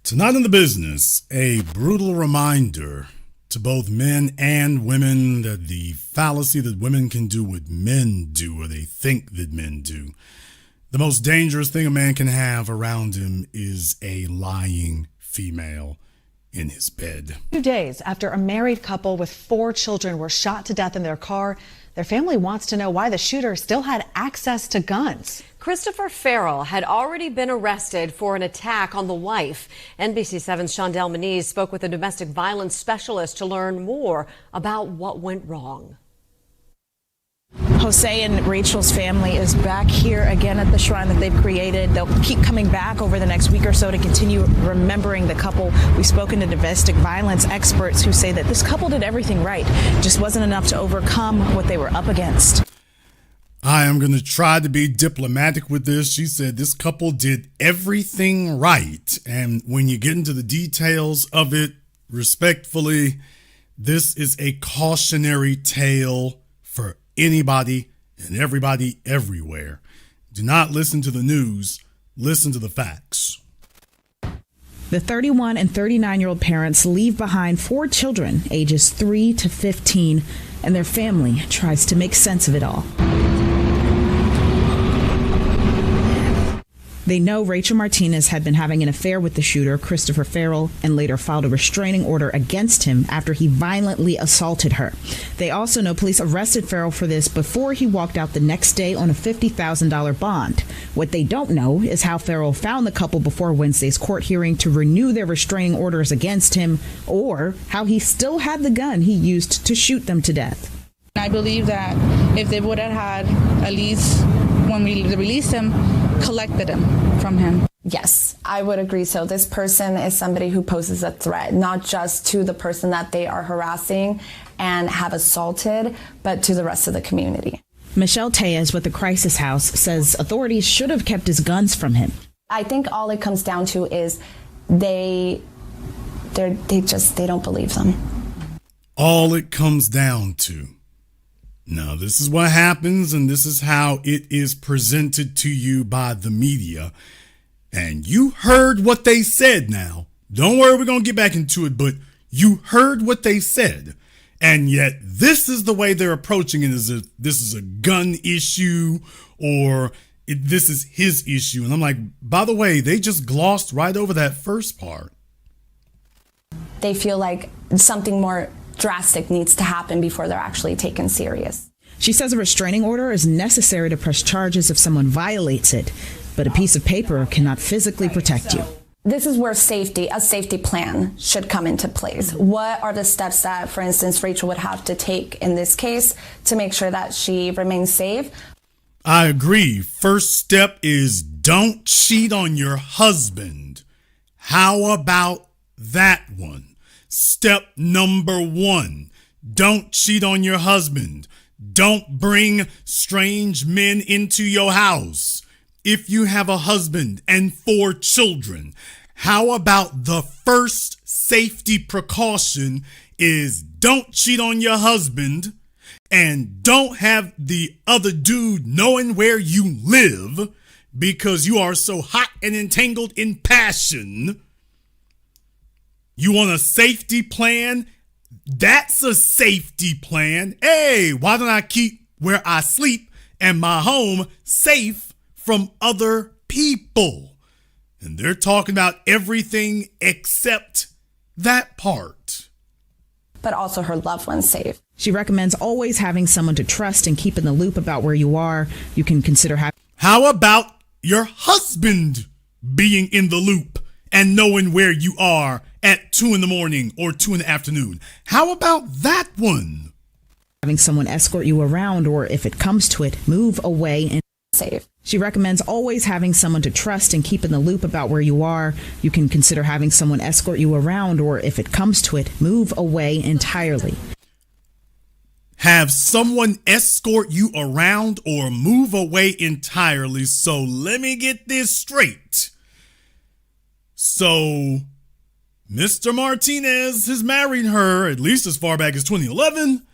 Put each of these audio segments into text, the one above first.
Tonight in the business, a brutal reminder to both men and women that the fallacy that women can do what men do, or they think that men do. The most dangerous thing a man can have around him is a lying female in his bed. 2 days after a married couple with 4 children were shot to death in their car, their family wants to know why the shooter still had access to guns. Christopher Farrell had already been arrested for an attack on the wife. NBC7's Shondell Moniz spoke with a domestic violence specialist to learn more about what went wrong. Jose and Rachel's family is back here again at the shrine that they've created. They'll keep coming back over the next week or so to continue remembering the couple. We've spoken to domestic violence experts who say that this couple did everything right. Just wasn't enough to overcome what they were up against. I am going to try to be diplomatic with this. She said this couple did everything right. And when you get into the details of it, respectfully, this is a cautionary tale for anybody and everybody everywhere. Do not listen to the news. Listen to the facts. The 31 and 39-year-old parents leave behind 4 children, ages 3 to 15, and their family tries to make sense of it all. They know Rachel Martinez had been having an affair with the shooter, Christopher Farrell, and later filed a restraining order against him after he violently assaulted her. They also know police arrested Farrell for this before he walked out the next day on a $50,000 bond. What they don't know is how Farrell found the couple before Wednesday's court hearing to renew their restraining orders against him, or how he still had the gun he used to shoot them to death. I believe that if they would have had, at least when we released him, collected him from him. Yes, I would agree. So this person is somebody who poses a threat, not just to the person that they are harassing and have assaulted, but to the rest of the community. Michelle Tejas with the Crisis House says authorities should have kept his guns from him. I think all it comes down to is they don't believe them. All it comes down to. Now, this is what happens, and this is how it is presented to you by the media. And you heard what they said now. Don't worry, we're going to get back into it, but you heard what they said. And yet, this is the way they're approaching it, as if this is a gun issue or this is his issue. And I'm like, by the way, they just glossed right over that first part. They feel like something more drastic needs to happen before they're actually taken serious. She says a restraining order is necessary to press charges if someone violates it, but a piece of paper cannot physically protect you. This is where a safety plan should come into place. What are the steps that, for instance, Rachel would have to take in this case to make sure that she remains safe? I agree. First step is don't cheat on your husband. How about that one? Step number 1, don't cheat on your husband. Don't bring strange men into your house. If you have a husband and 4 children, how about the first safety precaution is don't cheat on your husband and don't have the other dude knowing where you live because you are so hot and entangled in passion. You want a safety plan? That's a safety plan. Hey, why don't I keep where I sleep and my home safe from other people? And they're talking about everything except that part. But also her loved ones safe. She recommends always having someone to trust and keep in the loop about where you are. You can consider How about your husband being in the loop and knowing where you are at 2 a.m. or 2 p.m? How about that one? having someone escort you around, or if it comes to it, move away and safe. She recommends always having someone to trust and keep in the loop about where you are. You can consider having someone escort you around, or if it comes to it, move away entirely. Have someone escort you around or move away entirely. So let me get this straight. So Mr. Martinez has married her at least as far back as 2011.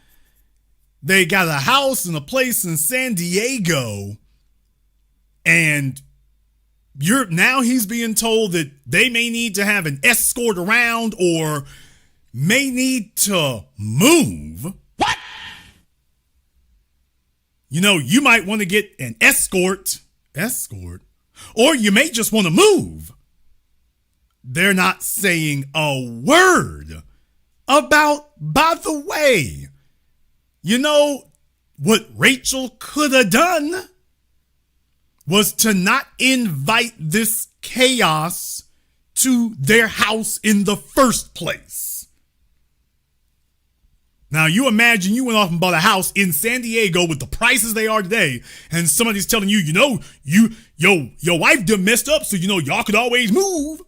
They got a house and a place in San Diego. And He's being told that they may need to have an escort around or may need to move. What? You might want to get an escort, or you may just want to move. They're not saying a word about, by the way, what Rachel could have done was to not invite this chaos to their house in the first place. Now, you imagine you went off and bought a house in San Diego with the prices they are today, and somebody's telling you, your wife done messed up, so y'all could always move.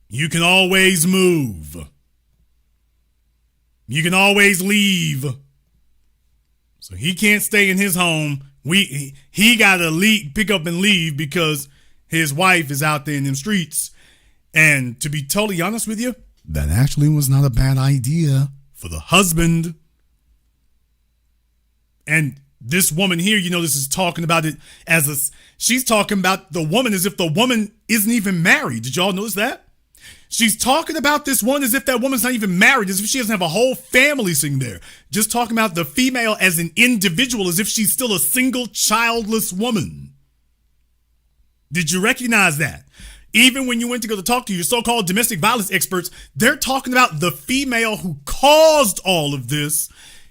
You can always move. You can always leave. So he can't stay in his home. He gotta leave, pick up and leave because his wife is out there in them streets. And to be totally honest with you, that actually was not a bad idea for the husband. And this woman here, this is talking about it she's talking about the woman as if the woman isn't even married. Did y'all notice that? She's talking about this one as if that woman's not even married, as if she doesn't have a whole family sitting there. Just talking about the female as an individual, as if she's still a single childless woman. Did you recognize that? Even when you went to go to talk to your so-called domestic violence experts, they're talking about the female who caused all of this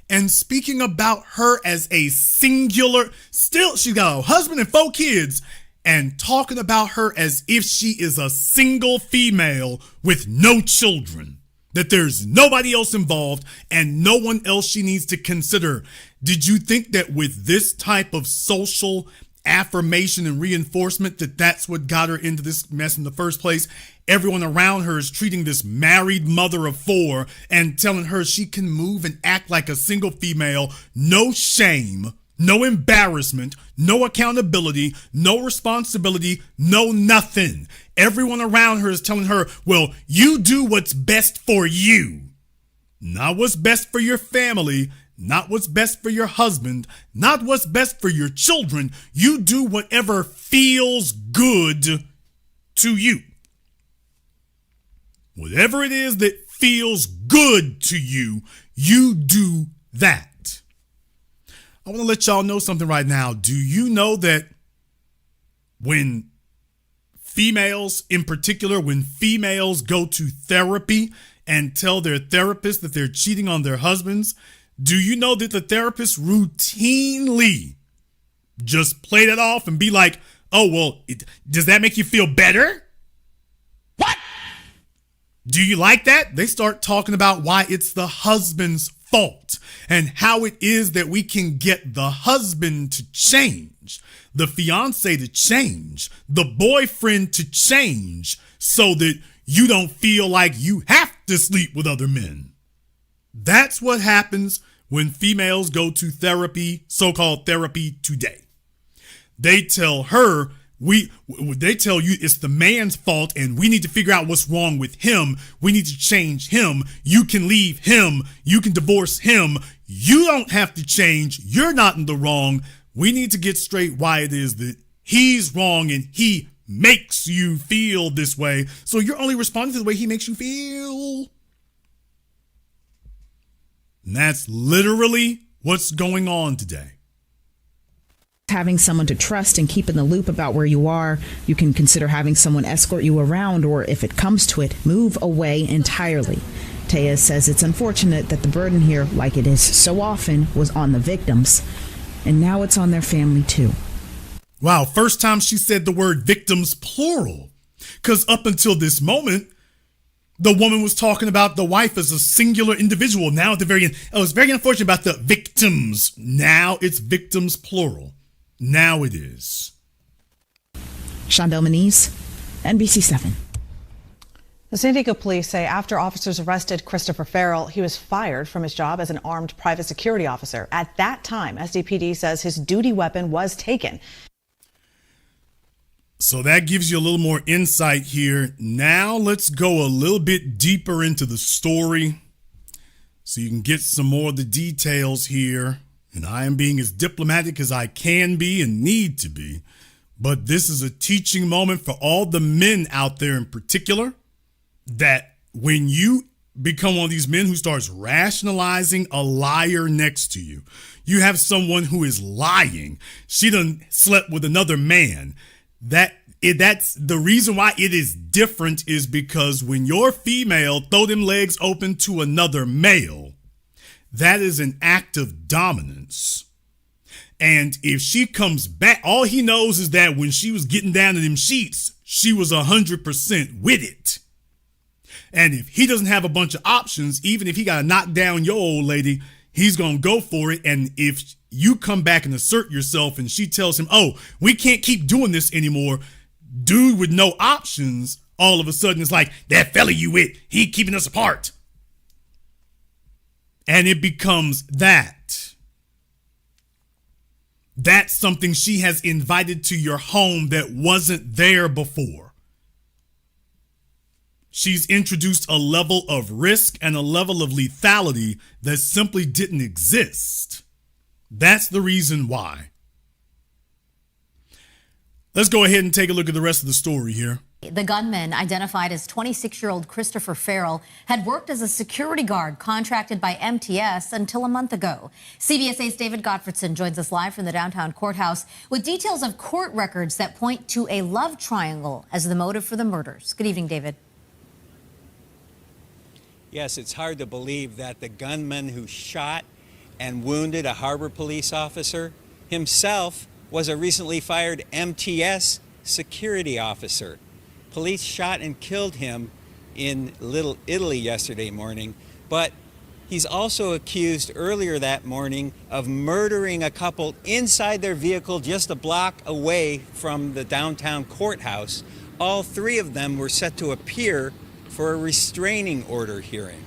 and speaking about her as a singular, still she's got a husband and 4 kids, and talking about her as if she is a single female with no children, that there's nobody else involved and no one else she needs to consider. Did you think that with this type of social affirmation and reinforcement that that's what got her into this mess in the first place? Everyone around her is treating this married mother of 4 and telling her she can move and act like a single female. No shame, no embarrassment, no accountability, no responsibility, no nothing. Everyone around her is telling her, well, you do what's best for you. Not what's best for your family, not what's best for your husband, not what's best for your children. You do whatever feels good to you. Whatever it is that feels good to you, you do that. I want to let y'all know something right now. Do you know that when females in particular, when females go to therapy and tell their therapist that they're cheating on their husbands, do you know that the therapist routinely just play that off and be like, oh, well, does that make you feel better? What? Do you like that? They start talking about why it's the husband's fault and how it is that we can get the husband to change, the fiance to change, the boyfriend to change so that you don't feel like you have to sleep with other men. That's what happens when females go to therapy, so-called therapy today. They tell her, they tell you it's the man's fault and we need to figure out what's wrong with him. We need to change him. You can leave him. You can divorce him. You don't have to change. You're not in the wrong. We need to get straight why it is that he's wrong and he makes you feel this way. So you're only responding to the way he makes you feel. And that's literally what's going on today. Having someone to trust and keep in the loop about where you are. You can consider having someone escort you around, or if it comes to it, move away entirely. Taya says it's unfortunate that the burden here, like it is so often, was on the victims. And now it's on their family too. Wow, first time she said the word victims plural. Because up until this moment, the woman was talking about the wife as a singular individual. Now at the very end, it was very unfortunate about the victims. Now it's victims plural. Now it is. Shondell Moniz, NBC7. The San Diego police say after officers arrested Christopher Farrell, he was fired from his job as an armed private security officer. At that time, SDPD says his duty weapon was taken. So that gives you a little more insight here. Now let's go a little bit deeper into the story so you can get some more of the details here and I am being as diplomatic as I can be and need to be, but this is a teaching moment for all the men out there in particular, that when you become one of these men who starts rationalizing a liar next to you, you have someone who is lying. She done slept with another man. That's the reason why it is different, is because when your female throw them legs open to another male, that is an act of dominance. And if she comes back, all he knows is that when she was getting down to them sheets, she was 100% with it. And if he doesn't have a bunch of options, even if he got to knock down your old lady, he's going to go for it. And if you come back and assert yourself and she tells him, oh, we can't keep doing this anymore, dude with no options, all of a sudden it's like, that fella you with, he keeping us apart. And it becomes that. That's something she has invited to your home that wasn't there before. She's introduced a level of risk and a level of lethality that simply didn't exist. That's the reason why. Let's go ahead and take a look at the rest of the story here. The gunman, identified as 26-year-old Christopher Farrell, had worked as a security guard contracted by MTS until a month ago. CBS 8's David Gottfredson joins us live from the downtown courthouse with details of court records that point to a love triangle as the motive for the murders. Good evening, David. Yes, it's hard to believe that the gunman who shot and wounded a Harbor police officer himself was a recently fired MTS security officer. Police shot and killed him in Little Italy yesterday morning, but he's also accused earlier that morning of murdering a couple inside their vehicle just a block away from the downtown courthouse. All three of them were set to appear for a restraining order hearing.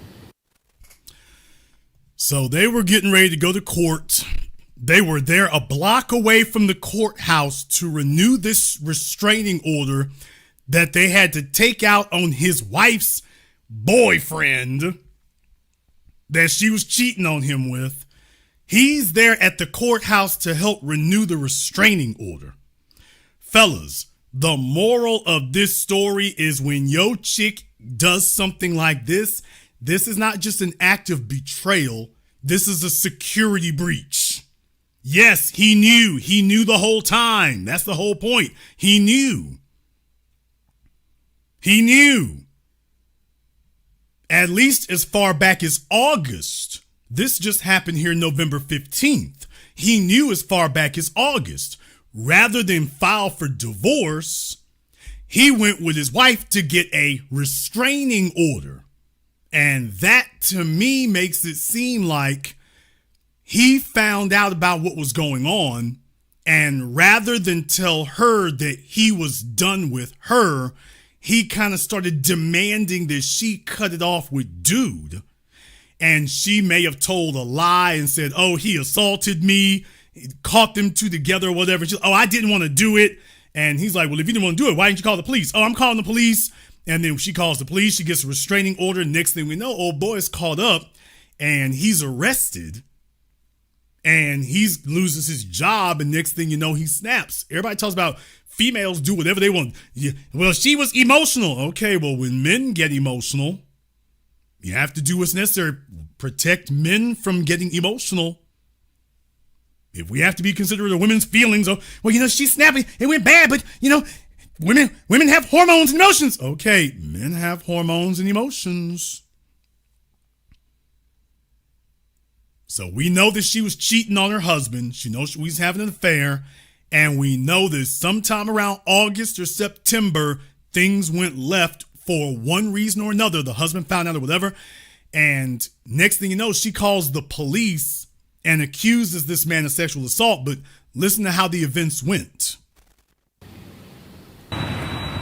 So they were getting ready to go to court. They were there a block away from the courthouse to renew this restraining order that they had to take out on his wife's boyfriend that she was cheating on him with. He's there at the courthouse to help renew the restraining order. Fellas, the moral of this story is when your chick does something like this, this is not just an act of betrayal. This is a security breach. Yes, he knew the whole time. That's the whole point. He knew. At least as far back as August. This just happened here November 15th. He knew as far back as August. Rather than file for divorce, he went with his wife to get a restraining order. And that, to me, makes it seem like he found out about what was going on, and rather than tell her that he was done with her, he kind of started demanding that she cut it off with dude. And she may have told a lie and said, oh, he assaulted me, caught them two together or whatever. She's, oh, I didn't want to do it. And he's like, well, if you didn't want to do it, why didn't you call the police? Oh, I'm calling the police. And then she calls the police. She gets a restraining order. Next thing we know, old boy is caught up and he's arrested and he loses his job. And next thing you know, he snaps. Everybody talks about females do whatever they want. Yeah, well, she was emotional. Okay, well, when men get emotional, you have to do what's necessary. Protect men from getting emotional. If we have to be considerate of women's feelings, oh, well, you know, she's snappy. It went bad, but, you know, women have hormones and emotions. Okay, men have hormones and emotions. So we know that she was cheating on her husband. She knows she was having an affair. And we know that sometime around August or September, things went left for one reason or another. The husband found out or whatever. And next thing you know, she calls the police and accuses this man of sexual assault. But listen to how the events went.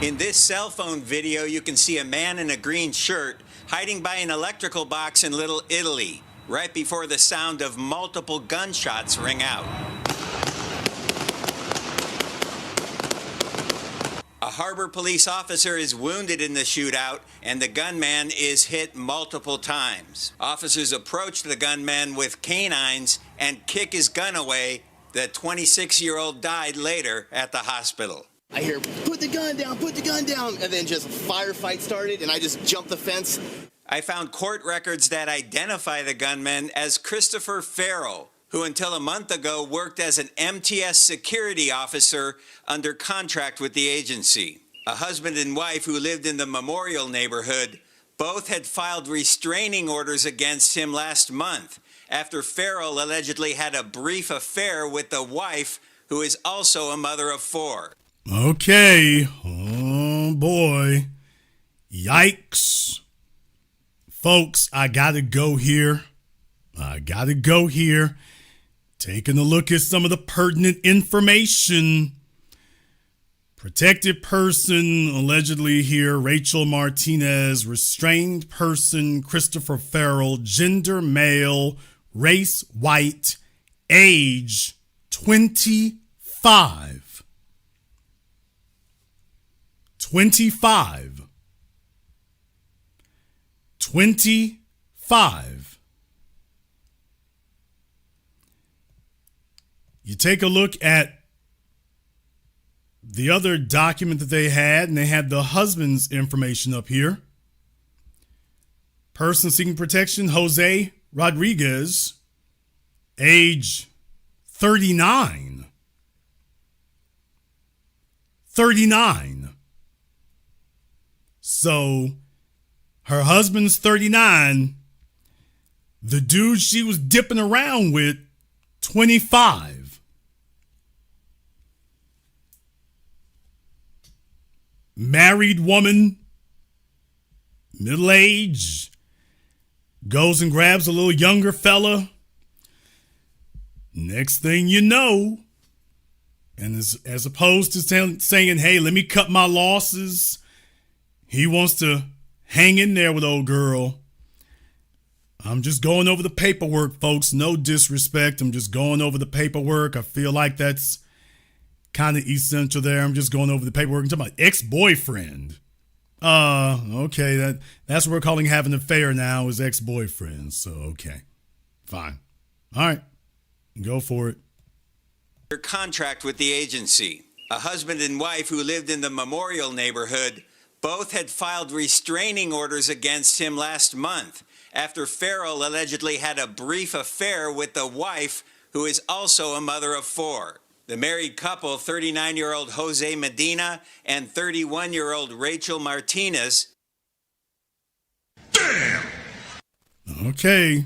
In this cell phone video, you can see a man in a green shirt hiding by an electrical box in Little Italy, right before the sound of multiple gunshots ring out. A Harbor police officer is wounded in the shootout, and the gunman is hit multiple times. Officers approached the gunman with canines and kick his gun away. The 26-year-old died later at the hospital. I hear, put the gun down, and then just a firefight started, and I just jumped the fence. I found court records that identify the gunman as Christopher Farrell, who until a month ago worked as an MTS security officer under contract with the agency. A husband and wife who lived in the Memorial neighborhood both had filed restraining orders against him last month after Farrell allegedly had a brief affair with the wife, who is also a mother of 4. Okay. Oh, boy. Yikes. Folks, I gotta go here. Taking a look at some of the pertinent information. Protected person, allegedly here, Rachel Martinez. Restrained person, Christopher Farrell. Gender, male. Race, white. Age, 25. 25. You take a look at the other document that they had, and they had the husband's information up here. Person seeking protection, Jose Rodriguez, age 39. 39. So her husband's 39. The dude she was dipping around with, 25. Married woman, middle age, goes and grabs a little younger fella. Next thing you know, and as opposed to saying, hey, let me cut my losses, he wants to hang in there with old girl. I'm just going over the paperwork, folks. No disrespect. I'm just going over the paperwork. I feel like that's kind of essential there. I'm just going over the paperwork. I'm talking about ex-boyfriend. Okay. That's what we're calling having an affair now, is ex-boyfriend. So, okay. Fine. All right. Go for it. Their contract with the agency. A husband and wife who lived in the Memorial neighborhood both had filed restraining orders against him last month after Farrell allegedly had a brief affair with the wife, who is also a mother of 4. The married couple, 39-year-old Jose Medina and 31-year-old Rachel Martinez. Damn! Okay.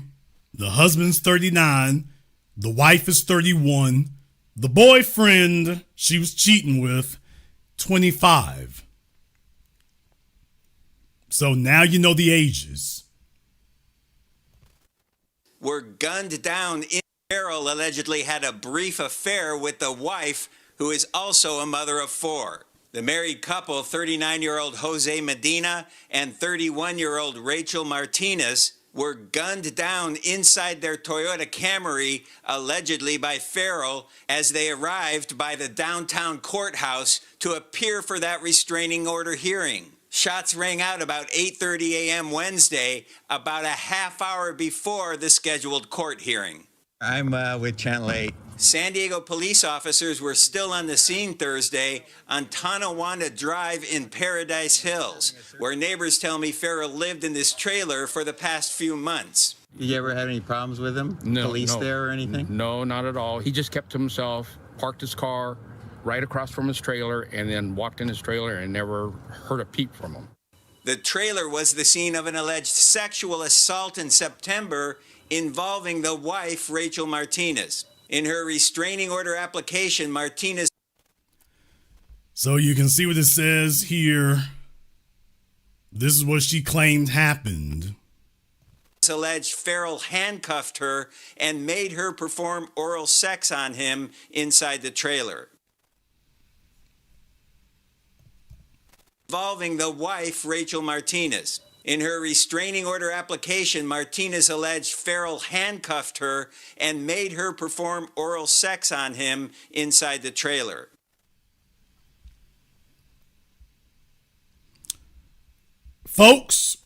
The husband's 39. The wife is 31. The boyfriend she was cheating with, 25. So now you know the ages. Were gunned down. Farrell allegedly had a brief affair with the wife, who is also a mother of 4. The married couple, 39-year-old Jose Medina and 31-year-old Rachel Martinez, were gunned down inside their Toyota Camry, allegedly by Farrell, as they arrived by the downtown courthouse to appear for that restraining order hearing. Shots rang out about 8:30 a.m. Wednesday, about a half hour before the scheduled court hearing. I'm with Channel 8. San Diego police officers were still on the scene Thursday on Tonawanda Drive in Paradise Hills, where neighbors tell me Farrell lived in this trailer for the past few months. Did you ever have any problems with him? No. Police there or anything? No, not at all. He just kept to himself, parked his car right across from his trailer, and then walked in his trailer and never heard a peep from him. The trailer was the scene of an alleged sexual assault in September involving the wife, Rachel Martinez. In her restraining order application, Martinez... So you can see what it says here. This is what she claimed happened. Alleged Farrell handcuffed her and made her perform oral sex on him inside the trailer. Involving the wife, Rachel Martinez. In her restraining order application, Martinez alleged Farrell handcuffed her and made her perform oral sex on him inside the trailer. Folks,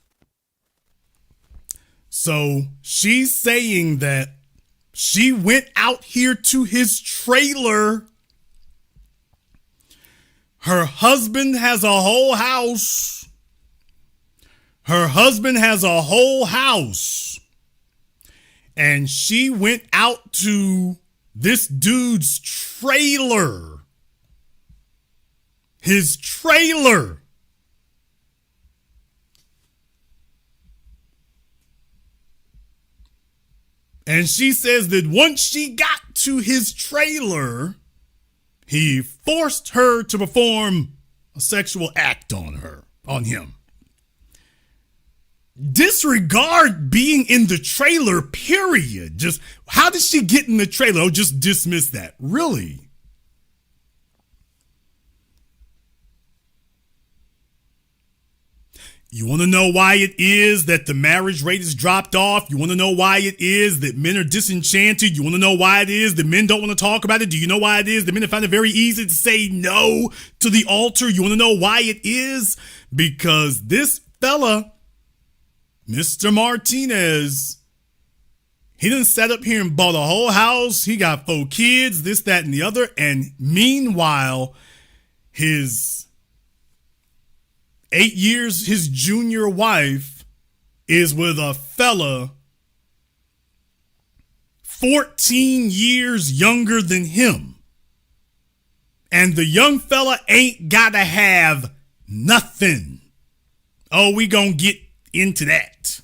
so she's saying that She went out here to his trailer. Her husband has a whole house. Her husband has a whole house. And she went out to this dude's trailer. His trailer. And she says that once she got to his trailer, he forced her to perform a sexual act on him. Disregard being in the trailer, period. Just how did she get in the trailer? Oh, just dismiss that. Really? You want to know why it is that the marriage rate has dropped off? You want to know why it is that men are disenchanted? You want to know why it is that men don't want to talk about it? Do you know why it is that men find it very easy to say no to the altar? You want to know why it is? Because this fella, Mr. Martinez, he done sat up here and bought a whole house. He got 4 kids, this, that, and the other. And meanwhile, his 8 years, his junior wife is with a fella 14 years younger than him. And the young fella ain't gotta have nothing. Oh, we gonna get into that.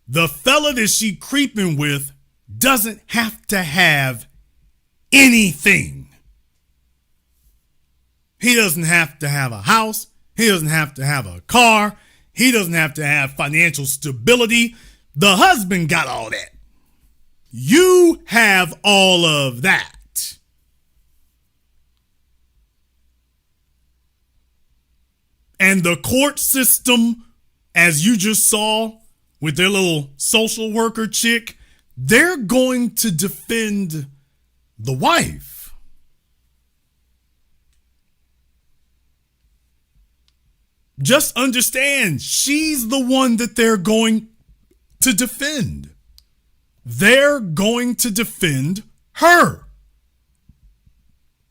The fella that she creeping with doesn't have to have anything. He doesn't have to have a house. He doesn't have to have a car. He doesn't have to have financial stability. The husband got all that. You have all of that. And the court system, as you just saw with their little social worker chick, they're going to defend the wife. Just understand, she's the one that they're going to defend. They're going to defend her,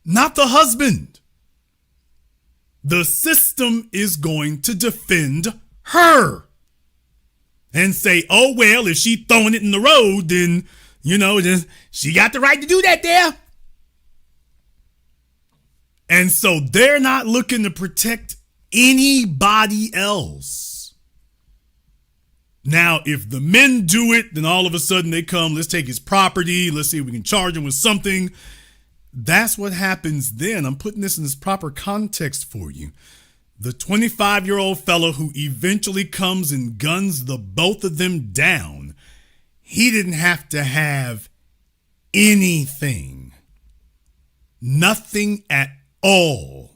not the husband. The system is going to defend her and say, oh, well, if she throwing it in the road, then, then she got the right to do that there. And so they're not looking to protect anybody else. Now, if the men do it, then all of a sudden they come, let's take his property, let's see if we can charge him with something. That's what happens then. I'm putting this in this proper context for you. The 25-year-old fellow who eventually comes and guns the both of them down, he didn't have to have anything. Nothing at all.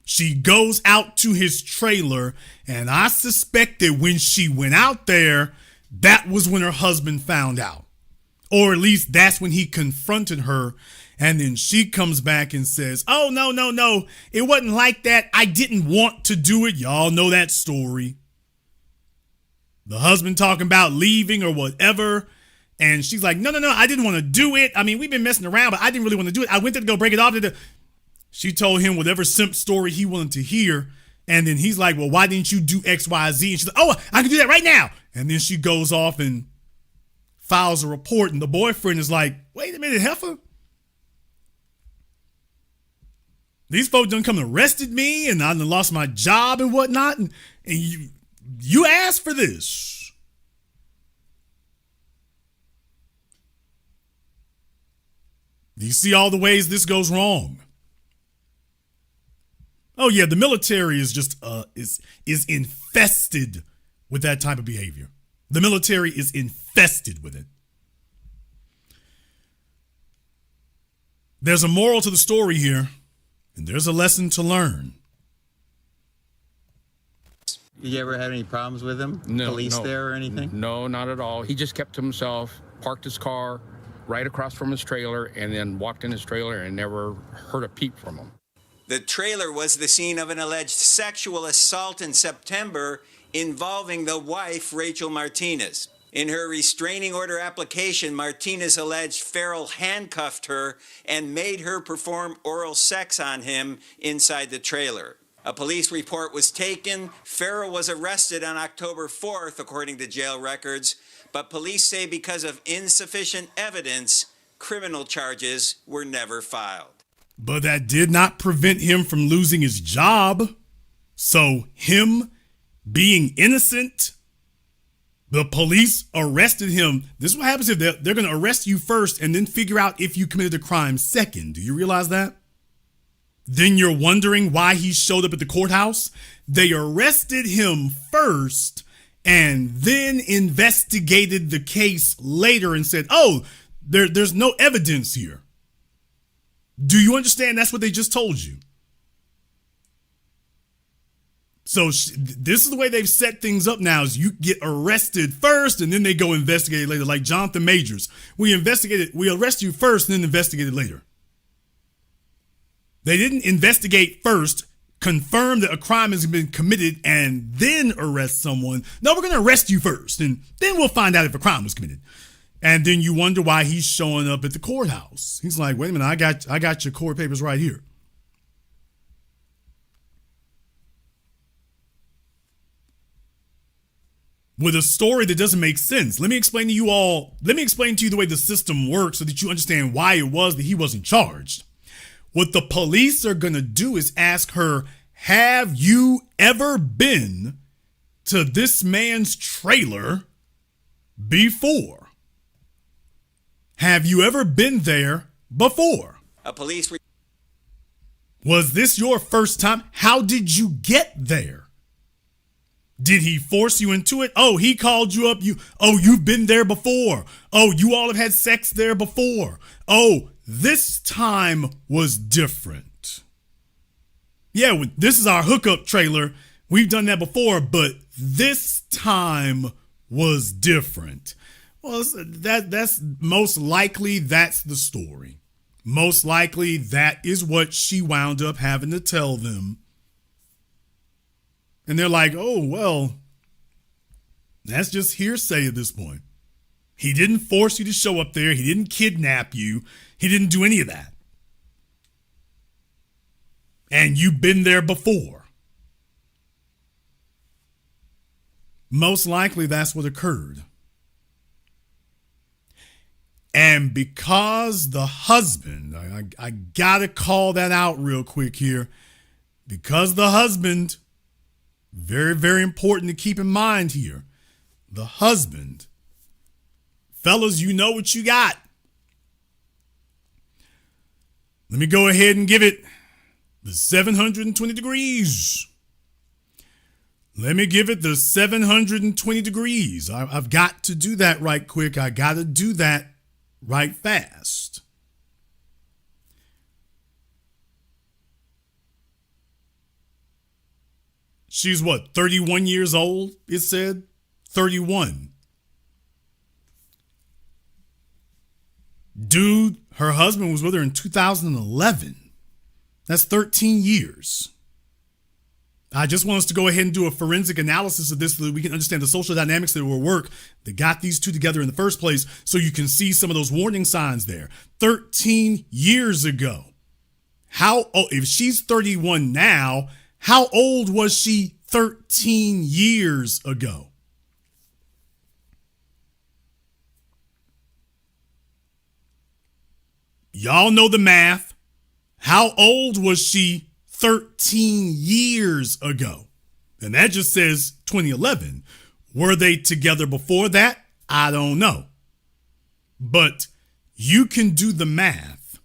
She goes out to his trailer, and I suspect that when she went out there, that was when her husband found out. Or at least that's when he confronted her, and then she comes back and says, oh, no, it wasn't like that. I didn't want to do it. Y'all know that story. The husband talking about leaving or whatever, and she's like, no, I didn't want to do it. I mean, we've been messing around, but I didn't really want to do it. I went there to go break it off. She told him whatever simp story he wanted to hear. And then he's like, well, why didn't you do X, Y, Z? And she's like, oh, I can do that right now. And then she goes off and files a report. And the boyfriend is like, wait a minute, heifer. These folks done come and arrested me and I done lost my job and whatnot. And you asked for this. Do you see all the ways this goes wrong? Oh yeah, the military is just is infested with that type of behavior. The military is infested with it. There's a moral to the story here, and there's a lesson to learn. You ever had any problems with him? No. Police there or anything? No, not at all. He just kept to himself, parked his car right across from his trailer, and then walked in his trailer and never heard a peep from him. The trailer was the scene of an alleged sexual assault in September involving the wife, Rachel Martinez. In her restraining order application, Martinez alleged Farrell handcuffed her and made her perform oral sex on him inside the trailer. A police report was taken. Farrell was arrested on October 4th, according to jail records, but police say because of insufficient evidence, criminal charges were never filed. But that did not prevent him from losing his job. So him being innocent, the police arrested him. This is what happens if they're going to arrest you first and then figure out if you committed a crime second. Do you realize that? Then you're wondering why he showed up at the courthouse. They arrested him first and then investigated the case later and said, oh, there's no evidence here. Do you understand? That's what they just told you. So this is the way they've set things up now is you get arrested first and then they go investigate it later. Like Jonathan Majors. We arrest you first and then investigate it later. They didn't investigate first, confirm that a crime has been committed, and then arrest someone. No, we're going to arrest you first, and then we'll find out if a crime was committed. And then you wonder why he's showing up at the courthouse. He's like, wait a minute, I got your court papers right here. With a story that doesn't make sense. Let me explain to you the way the system works so that you understand why it was that he wasn't charged. What the police are going to do is ask her, have you ever been to this man's trailer before? Have you ever been there before? Was this your first time? How did you get there? Did he force you into it? Oh, he called you up. You've been there before. Oh, you all have had sex there before. Oh, this time was different. Yeah, this is our hookup trailer. We've done that before, but this time was different. Well, that's most likely that's the story. Most likely that is what she wound up having to tell them. And they're like, oh, well, that's just hearsay at this point. He didn't force you to show up there. He didn't kidnap you. He didn't do any of that. And you've been there before. Most likely that's what occurred. And because the husband, I gotta call that out real quick here, because the husband, very, very important to keep in mind here, the husband, fellas, you know what you got. Let me go ahead and give it the 720 degrees. Let me give it the 720 degrees. I've got to do that right quick. I got to do that right fast. She's what, 31 years old, it said? 31. Dude, her husband was with her in 2011. That's 13 years. I just want us to go ahead and do a forensic analysis of this so that we can understand the social dynamics that will work that got these two together in the first place so you can see some of those warning signs there. 13 years ago. If she's 31 now, how old was she 13 years ago? Y'all know the math. How old was she 13 years ago? And that just says 2011. Were they together before that? I don't know. But you can do the math.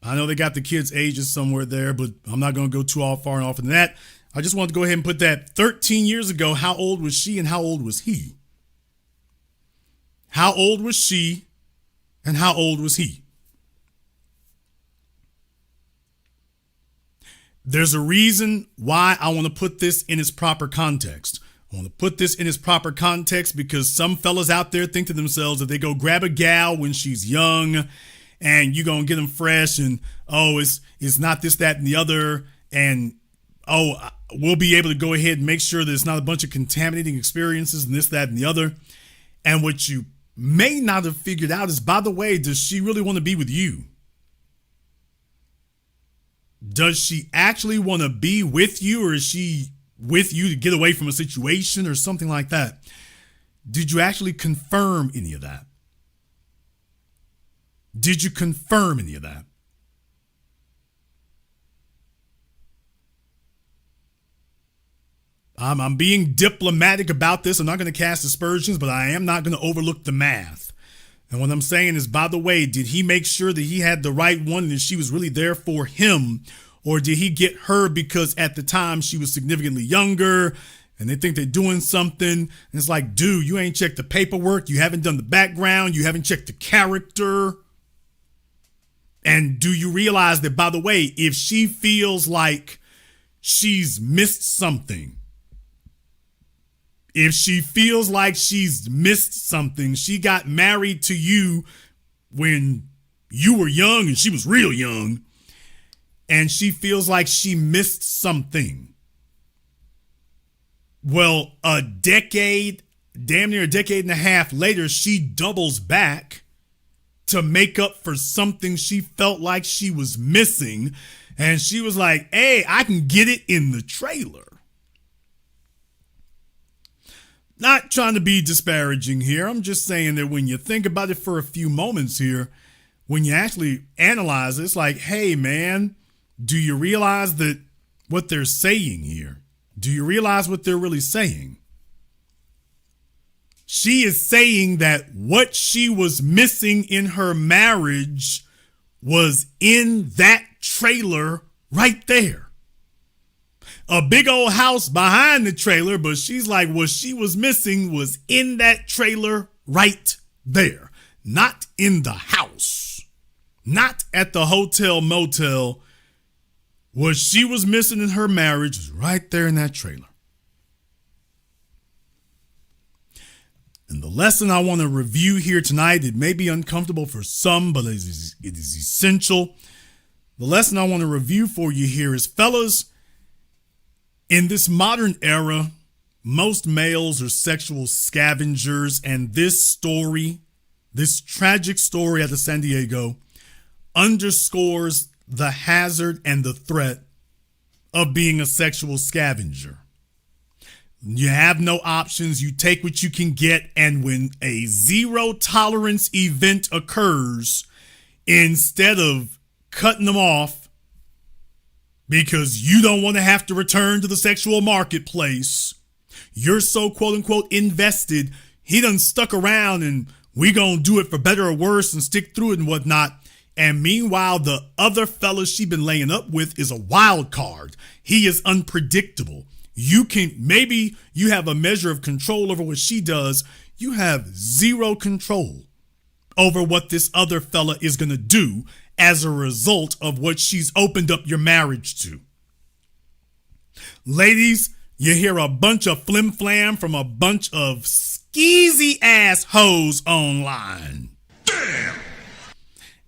I know they got the kids' ages somewhere there, but I'm not going to go too far off than that. I just wanted to go ahead and put that 13 years ago. How old was she and how old was he? How old was she and how old was he? There's a reason why I want to put this in its proper context. I want to put this in its proper context because some fellas out there think to themselves that they go grab a gal when she's young and you're going to get them fresh and, oh, it's not this, that, and the other. And oh, we'll be able to go ahead and make sure there's not a bunch of contaminating experiences and this, that, and the other. And what you may not have figured out is, by the way, does she really want to be with you? Does she actually want to be with you, or is she with you to get away from a situation or something like that? Did you actually confirm any of that? Did you confirm any of that? I'm being diplomatic about this. I'm not going to cast aspersions, but I am not going to overlook the math. And what I'm saying is, by the way, did he make sure that he had the right one and that she was really there for him? Or did he get her because at the time she was significantly younger and they think they're doing something? And it's like, dude, you ain't checked the paperwork. You haven't done the background. You haven't checked the character. And do you realize that, by the way, if she feels like she's missed something, she got married to you when you were young and she was real young, and she feels like she missed something. Well, damn near a decade and a half later, she doubles back to make up for something she felt like she was missing. And she was like, hey, I can get it in the trailer. Not trying to be disparaging here. I'm just saying that when you think about it for a few moments here, when you actually analyze it, it's like, hey, man, do you realize that what they're saying here? Do you realize what they're really saying? She is saying that what she was missing in her marriage was in that trailer right there. A big old house behind the trailer, but she's like, what she was missing was in that trailer right there. Not in the house. Not at the hotel motel. What she was missing in her marriage was right there in that trailer. And the lesson I want to review here tonight, it may be uncomfortable for some, but it is essential. The lesson I want to review for you here is, fellas, in this modern era, most males are sexual scavengers, and this story, this tragic story out of San Diego, underscores the hazard and the threat of being a sexual scavenger. You have no options. You take what you can get, and when a zero tolerance event occurs, instead of cutting them off, because you don't want to have to return to the sexual marketplace, you're so quote unquote invested, he done stuck around and we gonna do it for better or worse and stick through it and whatnot. And meanwhile, the other fella she been laying up with is a wild card. He is unpredictable. Maybe you have a measure of control over what she does. You have zero control over what this other fella is gonna do as a result of what she's opened up your marriage to. Ladies, you hear a bunch of flim flam from a bunch of skeezy ass hoes online. Damn!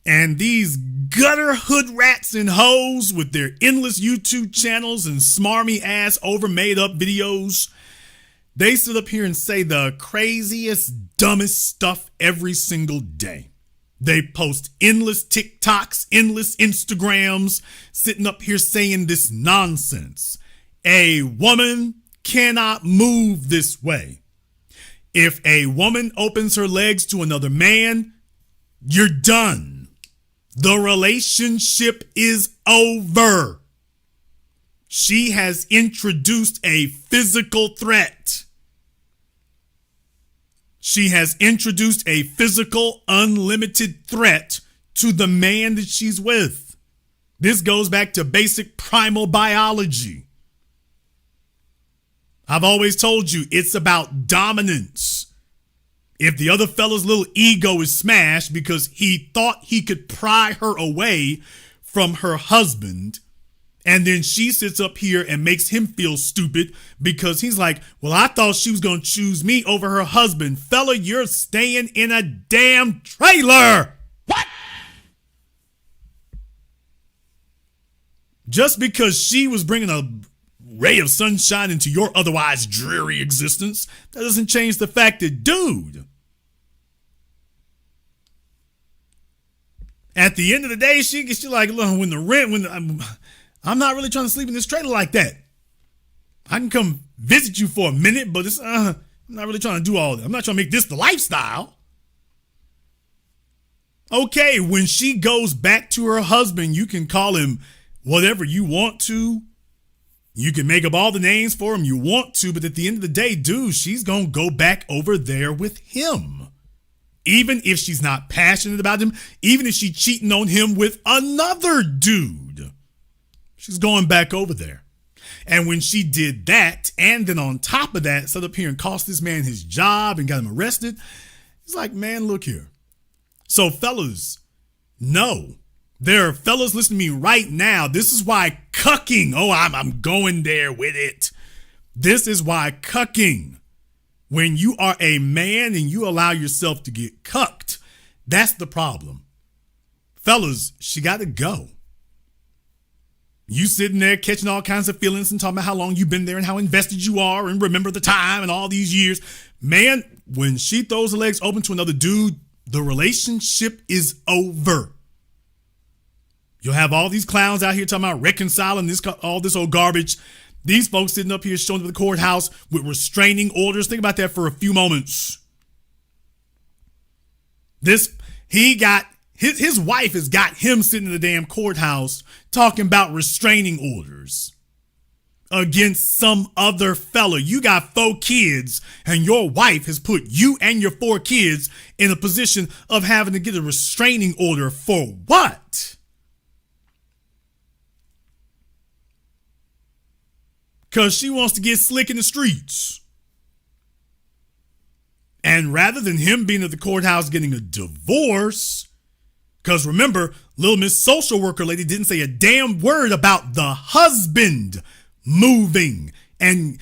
And these gutter hood rats and hoes with their endless YouTube channels and smarmy ass over made up videos, they sit up here and say the craziest, dumbest stuff every single day. They post endless TikToks, endless Instagrams, sitting up here saying this nonsense. A woman cannot move this way. If a woman opens her legs to another man, you're done. The relationship is over. She has introduced a physical threat. She has introduced a physical, unlimited threat to the man that she's with. This goes back to basic primal biology. I've always told you it's about dominance. If the other fella's little ego is smashed because he thought he could pry her away from her husband, and then she sits up here and makes him feel stupid because he's like, well, I thought she was going to choose me over her husband. Fella, you're staying in a damn trailer. What? Just because she was bringing a ray of sunshine into your otherwise dreary existence. That doesn't change the fact that, dude, at the end of the day, she like, look, I'm not really trying to sleep in this trailer like that. I can come visit you for a minute, but I'm not really trying to do all that. I'm not trying to make this the lifestyle. Okay, when she goes back to her husband, you can call him whatever you want to. You can make up all the names for him you want to, but at the end of the day, dude, she's going to go back over there with him. Even if she's not passionate about him, even if she's cheating on him with another dude, she's going back over there. And when she did that, and then on top of that, set up here and cost this man his job and got him arrested, it's like, man, look here. So fellas, no, there are fellas listening to me right now. This is why cucking, I'm going there with it. This is why cucking, when you are a man and you allow yourself to get cucked, that's the problem. Fellas, she got to go. You sitting there catching all kinds of feelings and talking about how long you've been there and how invested you are and remember the time and all these years. Man, when she throws her legs open to another dude, the relationship is over. You'll have all these clowns out here talking about reconciling all this old garbage. These folks sitting up here showing up at the courthouse with restraining orders. Think about that for a few moments. His wife has got him sitting in the damn courthouse talking about restraining orders against some other fella. You got 4 kids and your wife has put you and your 4 kids in a position of having to get a restraining order for what? Because she wants to get slick in the streets. And rather than him being at the courthouse getting a divorce, because remember, little Miss Social Worker Lady didn't say a damn word about the husband moving and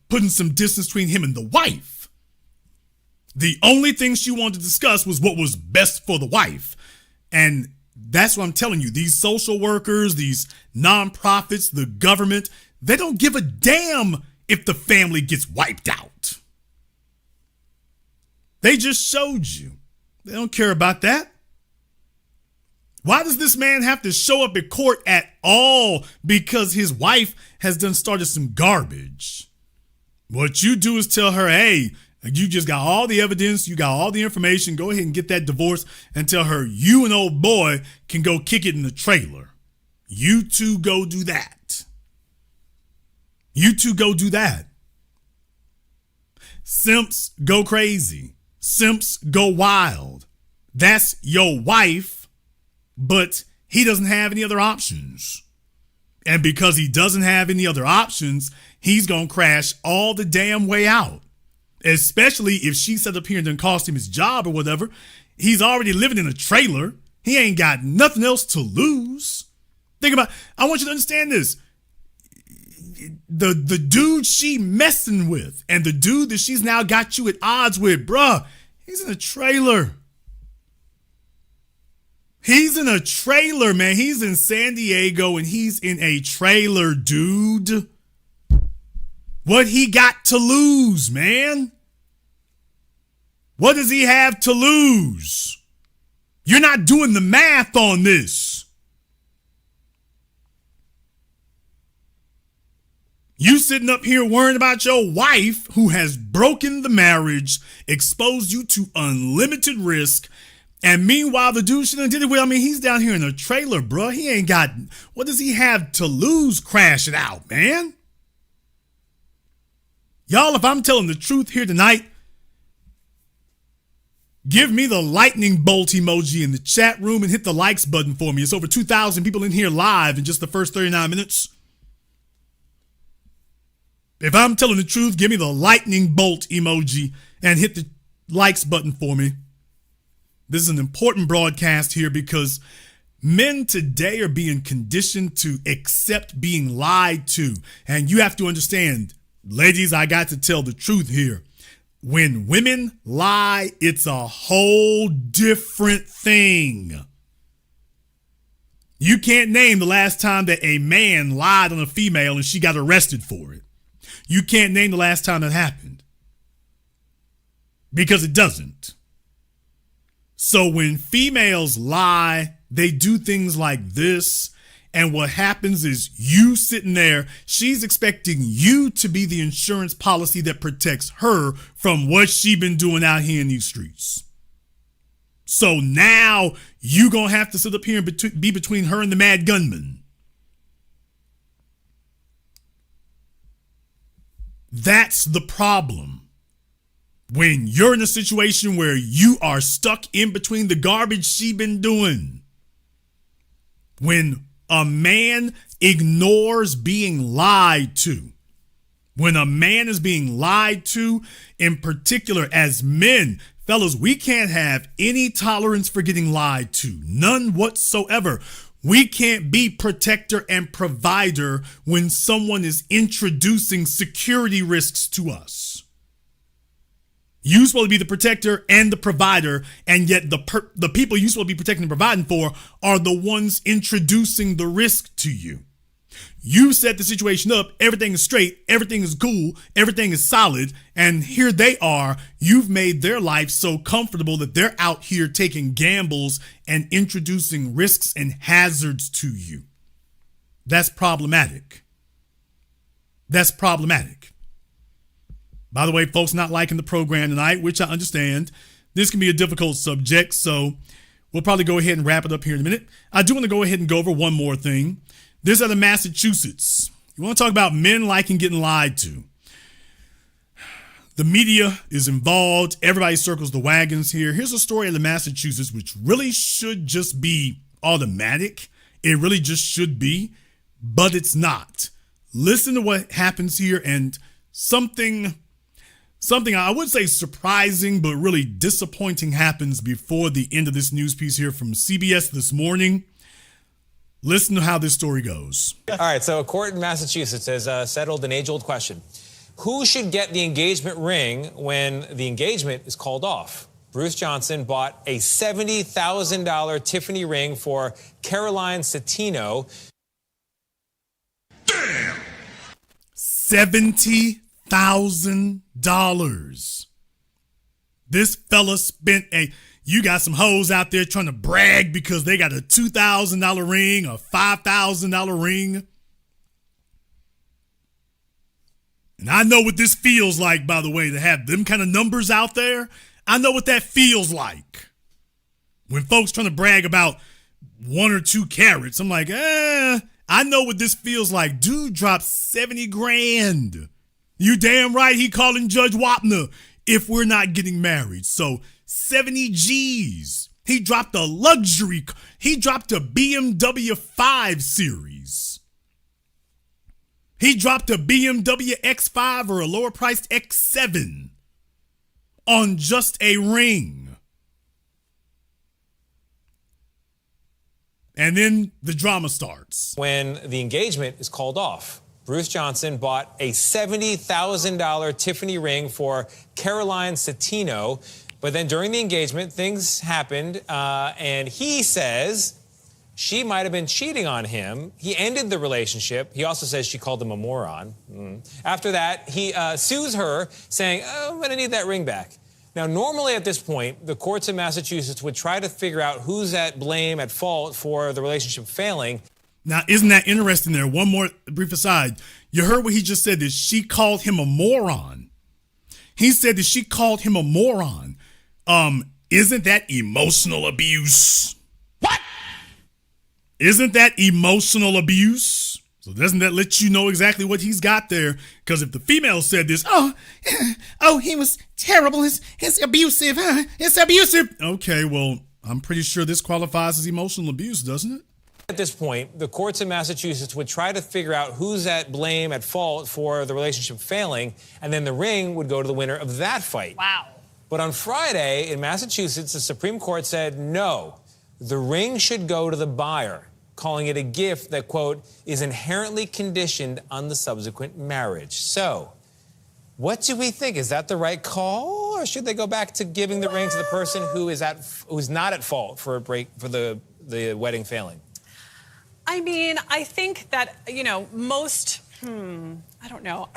putting some distance between him and the wife. The only thing she wanted to discuss was what was best for the wife. And that's what I'm telling you. These social workers, these nonprofits, the government, they don't give a damn if the family gets wiped out. They just showed you. They don't care about that. Why does this man have to show up at court at all? Because his wife has done started some garbage. What you do is tell her, hey, you just got all the evidence, you got all the information, go ahead and get that divorce, and tell her you and old boy can go kick it in the trailer. You two go do that. You two go do that. Simps go crazy. Simps go wild. That's your wife, but he doesn't have any other options. And because he doesn't have any other options, he's going to crash all the damn way out. Especially if she set up here and done cost him his job or whatever. He's already living in a trailer. He ain't got nothing else to lose. Think about, I want you to understand this. The dude she messing with and the dude that she's now got you at odds with, bruh, he's in a trailer. He's in a trailer, man. He's in San Diego and he's in a trailer, dude. What he got to lose, man? What does he have to lose? You're not doing the math on this. You sitting up here worrying about your wife who has broken the marriage, exposed you to unlimited risk, and meanwhile the dude she done did it with, I mean, he's down here in a trailer, bro. He ain't got, what does he have to lose crashing out, man? Y'all, if I'm telling the truth here tonight, give me the lightning bolt emoji in the chat room and hit the likes button for me. It's over 2,000 people in here live in just the first 39 minutes. If I'm telling the truth, give me the lightning bolt emoji and hit the likes button for me. This is an important broadcast here because men today are being conditioned to accept being lied to. And you have to understand, ladies, I got to tell the truth here. When women lie, it's a whole different thing. You can't name the last time that a man lied on a female and she got arrested for it. You can't name the last time that happened. Because it doesn't. So when females lie, they do things like this. And what happens is you sitting there, she's expecting you to be the insurance policy that protects her from what she been doing out here in these streets. So now you gonna have to sit up here and be between her and the mad gunman. That's the problem. When you're in a situation where you are stuck in between the garbage she been doing. When a man ignores being lied to. When a man is being lied to, in particular as men, fellas, we can't have any tolerance for getting lied to. None whatsoever. We can't be protector and provider when someone is introducing security risks to us. You're supposed to be the protector and the provider, and yet the people you're supposed to be protecting and providing for are the ones introducing the risk to you. You set the situation up, everything is straight, everything is cool, everything is solid, and here they are. You've made their life so comfortable that they're out here taking gambles and introducing risks and hazards to you. That's problematic. That's problematic. By the way, folks not liking the program tonight, which I understand. This can be a difficult subject, so we'll probably go ahead and wrap it up here in a minute. I do want to go ahead and go over one more thing. This out of Massachusetts. You want to talk about men liking getting lied to. The media is involved. Everybody circles the wagons here. Here's a story out of Massachusetts, which really should just be automatic. It really just should be, but it's not. Listen to what happens here, and something I would say surprising, but really disappointing happens before the end of this news piece here from CBS this morning. Listen to how this story goes. All right, so a court in Massachusetts has settled an age-old question. Who should get the engagement ring when the engagement is called off? Bruce Johnson bought a $70,000 Tiffany ring for Caroline Satino. Damn! $70,000. This fella spent you got some hoes out there trying to brag because they got a $2,000 ring, a $5,000 ring. And I know what this feels like, by the way, to have them kind of numbers out there. I know what that feels like. When folks trying to brag about 1 or 2 carats, I'm like, I know what this feels like. Dude dropped 70 grand. You damn right he calling Judge Wapner if we're not getting married. So 70 G's. He dropped a BMW 5 Series. He dropped a BMW X5 or a lower priced X7 on just a ring. And then the drama starts. When the engagement is called off, Bruce Johnson bought a $70,000 Tiffany ring for Caroline Satino. But then during the engagement, things happened, and he says she might have been cheating on him. He ended the relationship. He also says she called him a moron. After that, he sues her, saying, I'm going to need that ring back. Now, normally at this point, the courts in Massachusetts would try to figure out who's at blame, at fault for the relationship failing. Now, isn't that interesting there? One more brief aside. You heard what he just said, that she called him a moron. He said that she called him a moron. Isn't that emotional abuse? What? Isn't that emotional abuse? So doesn't that let you know exactly what he's got there? Because if the female said this, he was terrible, it's abusive, it's abusive. Okay, well, I'm pretty sure this qualifies as emotional abuse, doesn't it? At this point, the courts in Massachusetts would try to figure out who's at blame, at fault for the relationship failing, and then the ring would go to the winner of that fight. Wow. But on Friday in Massachusetts, the Supreme Court said no, the ring should go to the buyer, calling it a gift that, quote, is inherently conditioned on the subsequent marriage. So, what do we think? Is that the right call, or should they go back to giving the ring to the person who's not at fault for the wedding failing? I mean, I think that, most, I don't know.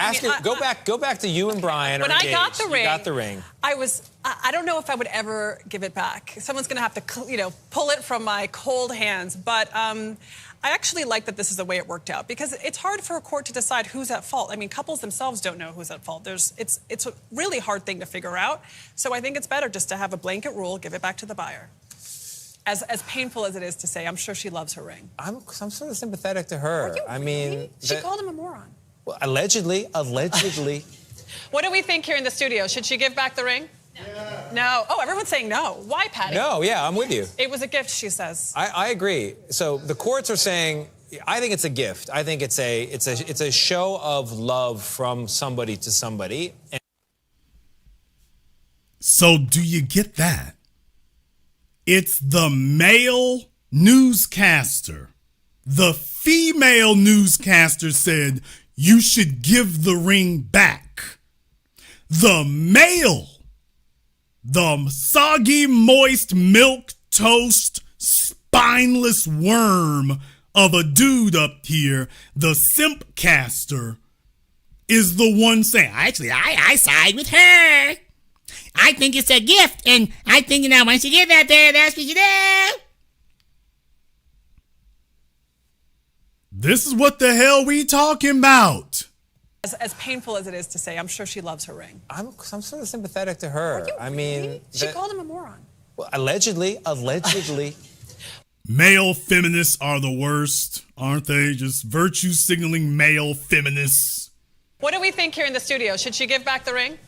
Go back to you and Brian. When are I engaged. got the ring, you got the ring. I don't know if I would ever give it back. Someone's going to have to, pull it from my cold hands. But I actually like that this is the way it worked out because it's hard for a court to decide who's at fault. I mean, couples themselves don't know who's at fault. It's a really hard thing to figure out. So I think it's better just to have a blanket rule, give it back to the buyer. As painful as it is to say, I'm sure she loves her ring. I'm sort of sympathetic to her. I mean, she called him a moron. Well, allegedly. What do we think here in the studio? Should she give back the ring? No. Oh, everyone's saying no. Why, Patty? No, yeah, I'm with you. It was a gift, she says. I agree. So the courts are saying, I think it's a gift. I think it's a show of love from somebody to somebody. So do you get that? It's the male newscaster. The female newscaster said you should give the ring back. The male, the soggy, moist, milk toast, spineless worm of a dude up here, the simp caster, is the one saying, actually, I side with her. I think it's a gift, and I think, once you get that there, that's what you do. This is what the hell we talking about. As painful as it is to say, I'm sure she loves her ring. I'm sort of sympathetic to her. I mean, she called him a moron. Well, allegedly. Male feminists are the worst, aren't they? Just virtue signaling male feminists. What do we think here in the studio? Should she give back the ring?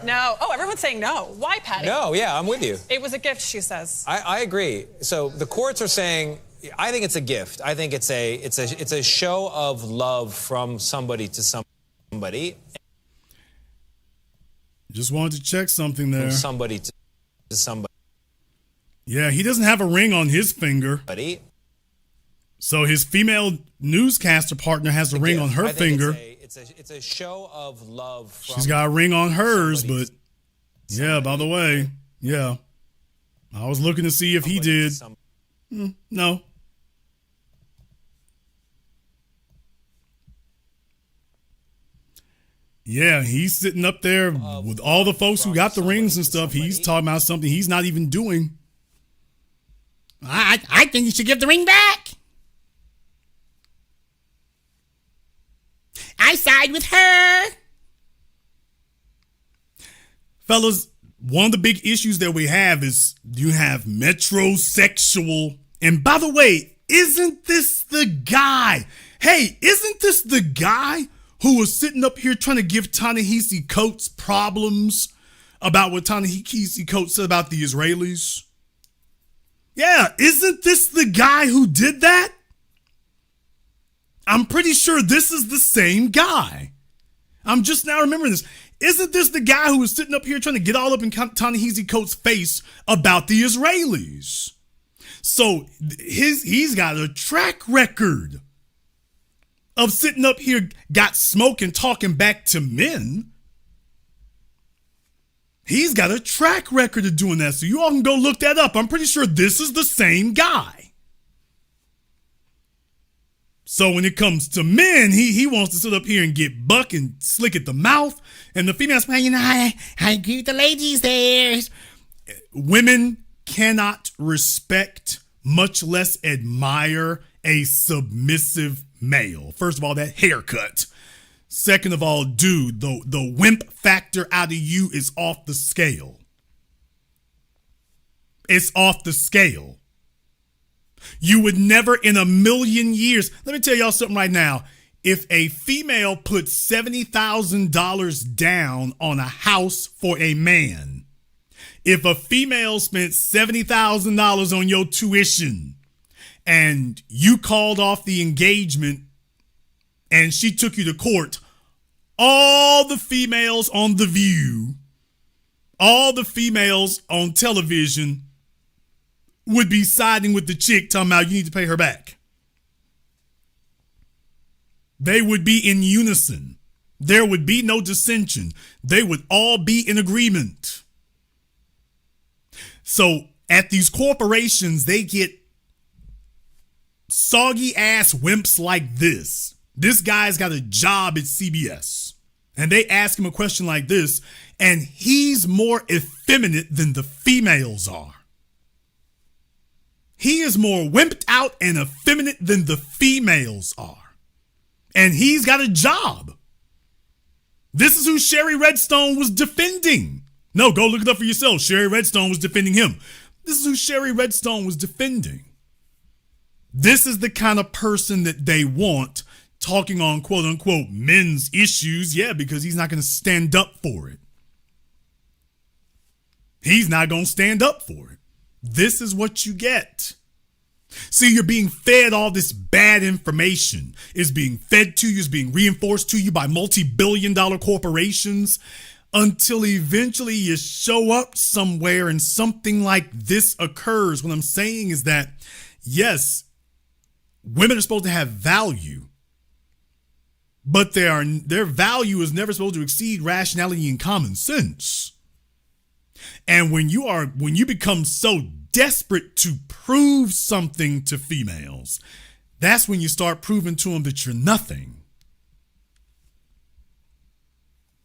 No. Oh, everyone's saying no. Why, Patty? No, yeah, I'm with you. It was a gift, she says. I agree. So the courts are saying, I think it's a gift. I think it's a show of love from somebody to somebody. Just wanted to check something there. From somebody to somebody. Yeah, he doesn't have a ring on his finger. So his female newscaster partner has a ring on her finger. It's a show of love. She's got a ring on hers, but yeah, by the way, yeah. I was looking to see if he did. No. Yeah, he's sitting up there with all the folks who got the rings and stuff. He's talking about something he's not even doing. I think you should give the ring back. I side with her. Fellas, one of the big issues that we have is you have metrosexual. And by the way, isn't this the guy? Hey, isn't this the guy who was sitting up here trying to give Ta-Nehisi Coates problems about what Ta-Nehisi Coates said about the Israelis? Yeah, isn't this the guy who did that? I'm pretty sure this is the same guy. I'm just now remembering this. Isn't this the guy who was sitting up here trying to get all up in Ta-Nehisi Coates' face about the Israelis? So he's got a track record of sitting up here, got smoke and talking back to men. He's got a track record of doing that. So you all can go look that up. I'm pretty sure this is the same guy. So when it comes to men, he wants to sit up here and get buck and slick at the mouth. And the females, I agree with the ladies there. Women cannot respect, much less admire, a submissive male. First of all, that haircut. Second of all, dude, the wimp factor out of you is off the scale. It's off the scale. You would never in a million years. Let me tell y'all something right now. If a female puts $70,000 down on a house for a man, if a female spent $70,000 on your tuition and you called off the engagement and she took you to court, all the females on The View, all the females on television would be siding with the chick talking about you need to pay her back. They would be in unison. There would be no dissension. They would all be in agreement. So at these corporations, they get soggy ass wimps like this. This guy's got a job at CBS. And they ask him a question like this, and he's more effeminate than the females are. He is more wimped out and effeminate than the females are. And he's got a job. This is who Sherry Redstone was defending. No, go look it up for yourself. Sherry Redstone was defending him. This is who Sherry Redstone was defending. This is the kind of person that they want talking on quote unquote men's issues. Yeah, because he's not going to stand up for it. He's not going to stand up for it. This is what you get. See, you're being fed all this bad information. It's being fed to you, it's being reinforced to you by multi-billion-dollar corporations until eventually you show up somewhere and something like this occurs. What I'm saying is that, yes, women are supposed to have value, but their value is never supposed to exceed rationality and common sense. And when you become so desperate to prove something to females, that's when you start proving to them that you're nothing.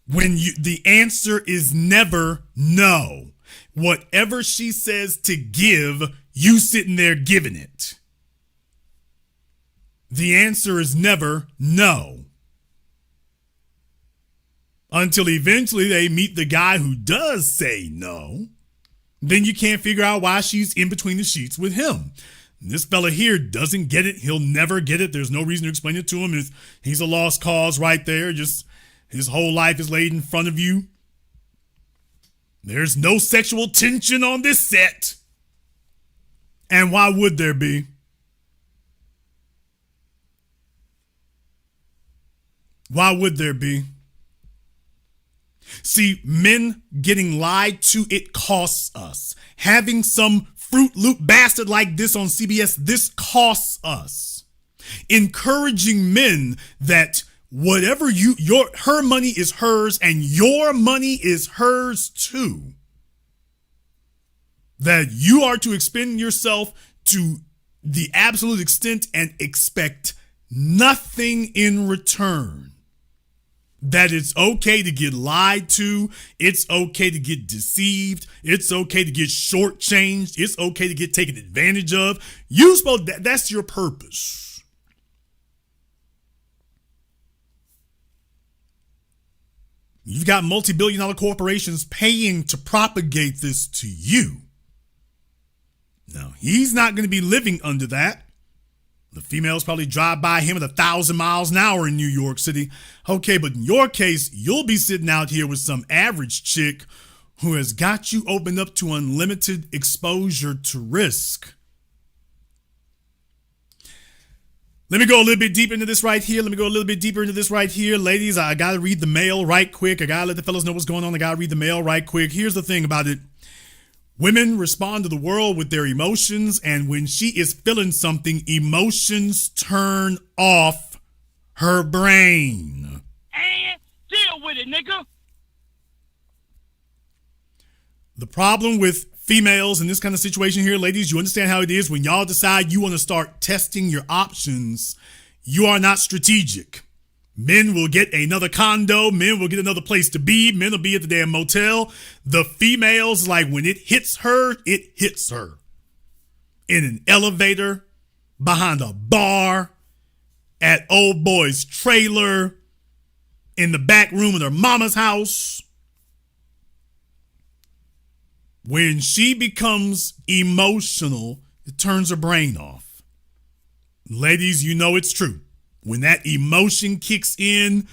The answer is never no. Whatever she says to give, you sitting there giving it. The answer is never no. Until eventually they meet the guy who does say no. Then you can't figure out why she's in between the sheets with him. This fella here doesn't get it. He'll never get it. There's no reason to explain it to him. He's a lost cause right there. Just his whole life is laid in front of you. There's no sexual tension on this set. And why would there be? Why would there be? See, men getting lied to, it costs us. Having some Fruit Loop bastard like this on CBS, this costs us. Encouraging men that whatever her money is hers and your money is hers too. That you are to expend yourself to the absolute extent and expect nothing in return. That it's okay to get lied to. It's okay to get deceived. It's okay to get shortchanged. It's okay to get taken advantage of. That's your purpose. You've got multi-billion-dollar corporations paying to propagate this to you. Now, he's not going to be living under that. The females probably drive by him at 1,000 miles an hour in New York City. Okay, but in your case, you'll be sitting out here with some average chick who has got you opened up to unlimited exposure to risk. Let me go a little bit deeper into this right here. Ladies, I got to read the mail right quick. I got to let the fellas know what's going on. I got to read the mail right quick. Here's the thing about it. Women respond to the world with their emotions, and when she is feeling something, emotions turn off her brain. And deal with it, nigga. The problem with females in this kind of situation here, ladies, you understand how it is when y'all decide you want to start testing your options. You are not strategic. Men will get another condo. Men will get another place to be. Men will be at the damn motel. The females, like when it hits her, it hits her. In an elevator, behind a bar, at old boy's trailer, in the back room of their mama's house. When she becomes emotional, it turns her brain off. Ladies, you know it's true. When that emotion kicks in,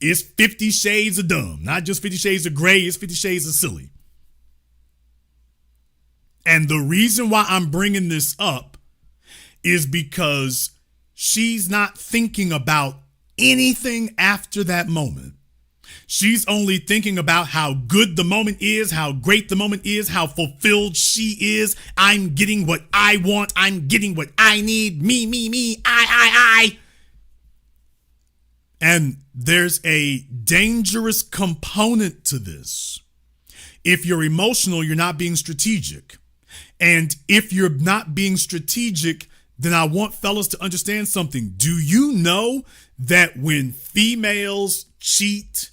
it's 50 shades of dumb. Not just 50 shades of gray, it's 50 shades of silly. And the reason why I'm bringing this up is because she's not thinking about anything after that moment. She's only thinking about how good the moment is, how great the moment is, how fulfilled she is. I'm getting what I want. I'm getting what I need. Me, I. And there's a dangerous component to this. If you're emotional, you're not being strategic. And if you're not being strategic, then I want fellas to understand something. Do you know that when females cheat,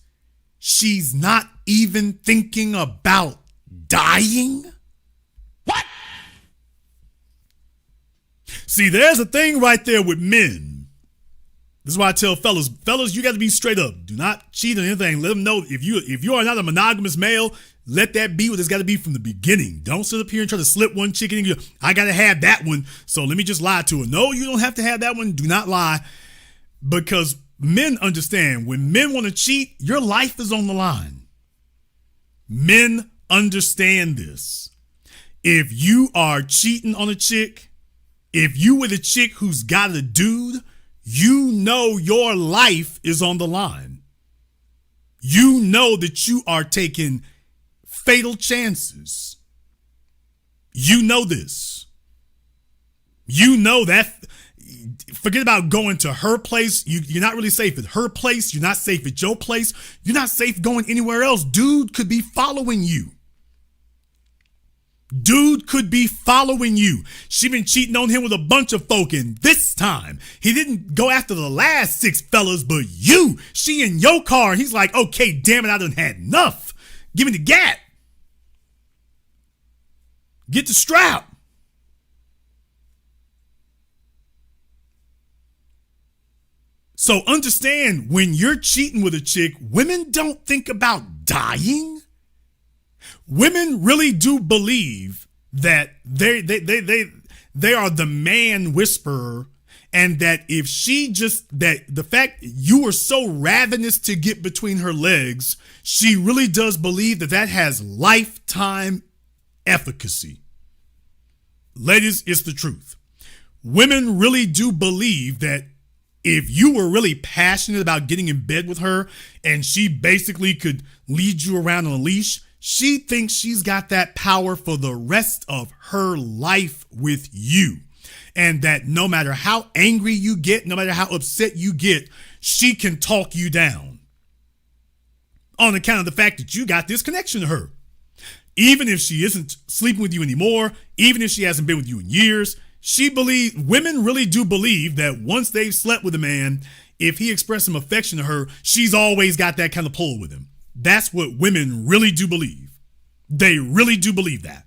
she's not even thinking about dying? What? See, there's a thing right there with men. This is why I tell fellas, you got to be straight up. Do not cheat on anything. Let them know if you are not a monogamous male, let that be what it's got to be from the beginning. Don't sit up here and try to slip one chick in. I got to have that one, so let me just lie to her. No, you don't have to have that one. Do not lie, because men understand when men want to cheat, your life is on the line. Men understand this. If you are cheating on a chick, if you with a chick who's got a dude, you know your life is on the line. You know that you are taking fatal chances. You know this. You know that. Forget about going to her place. You're not really safe at her place. You're not safe at your place. You're not safe going anywhere else. Dude could be following you. Dude could be following you. She been cheating on him with a bunch of folk, and this time he didn't go after the last 6 fellas, but you. She in your car. He's like, okay, damn it, I done had enough. Give me the gat. Get the strap. So understand, when you're cheating with a chick, women don't think about dying. Women really do believe that they are the man whisperer, and that if she that the fact you are so ravenous to get between her legs, she really does believe that has lifetime efficacy. Ladies, it's the truth. Women really do believe that if you were really passionate about getting in bed with her and she basically could lead you around on a leash, she thinks she's got that power for the rest of her life with you. And that no matter how angry you get, no matter how upset you get, she can talk you down on account of the fact that you got this connection to her. Even if she isn't sleeping with you anymore, even if she hasn't been with you in years, women really do believe that once they've slept with a man, if he expressed some affection to her, she's always got that kind of pull with him. That's what women really do believe. They really do believe that.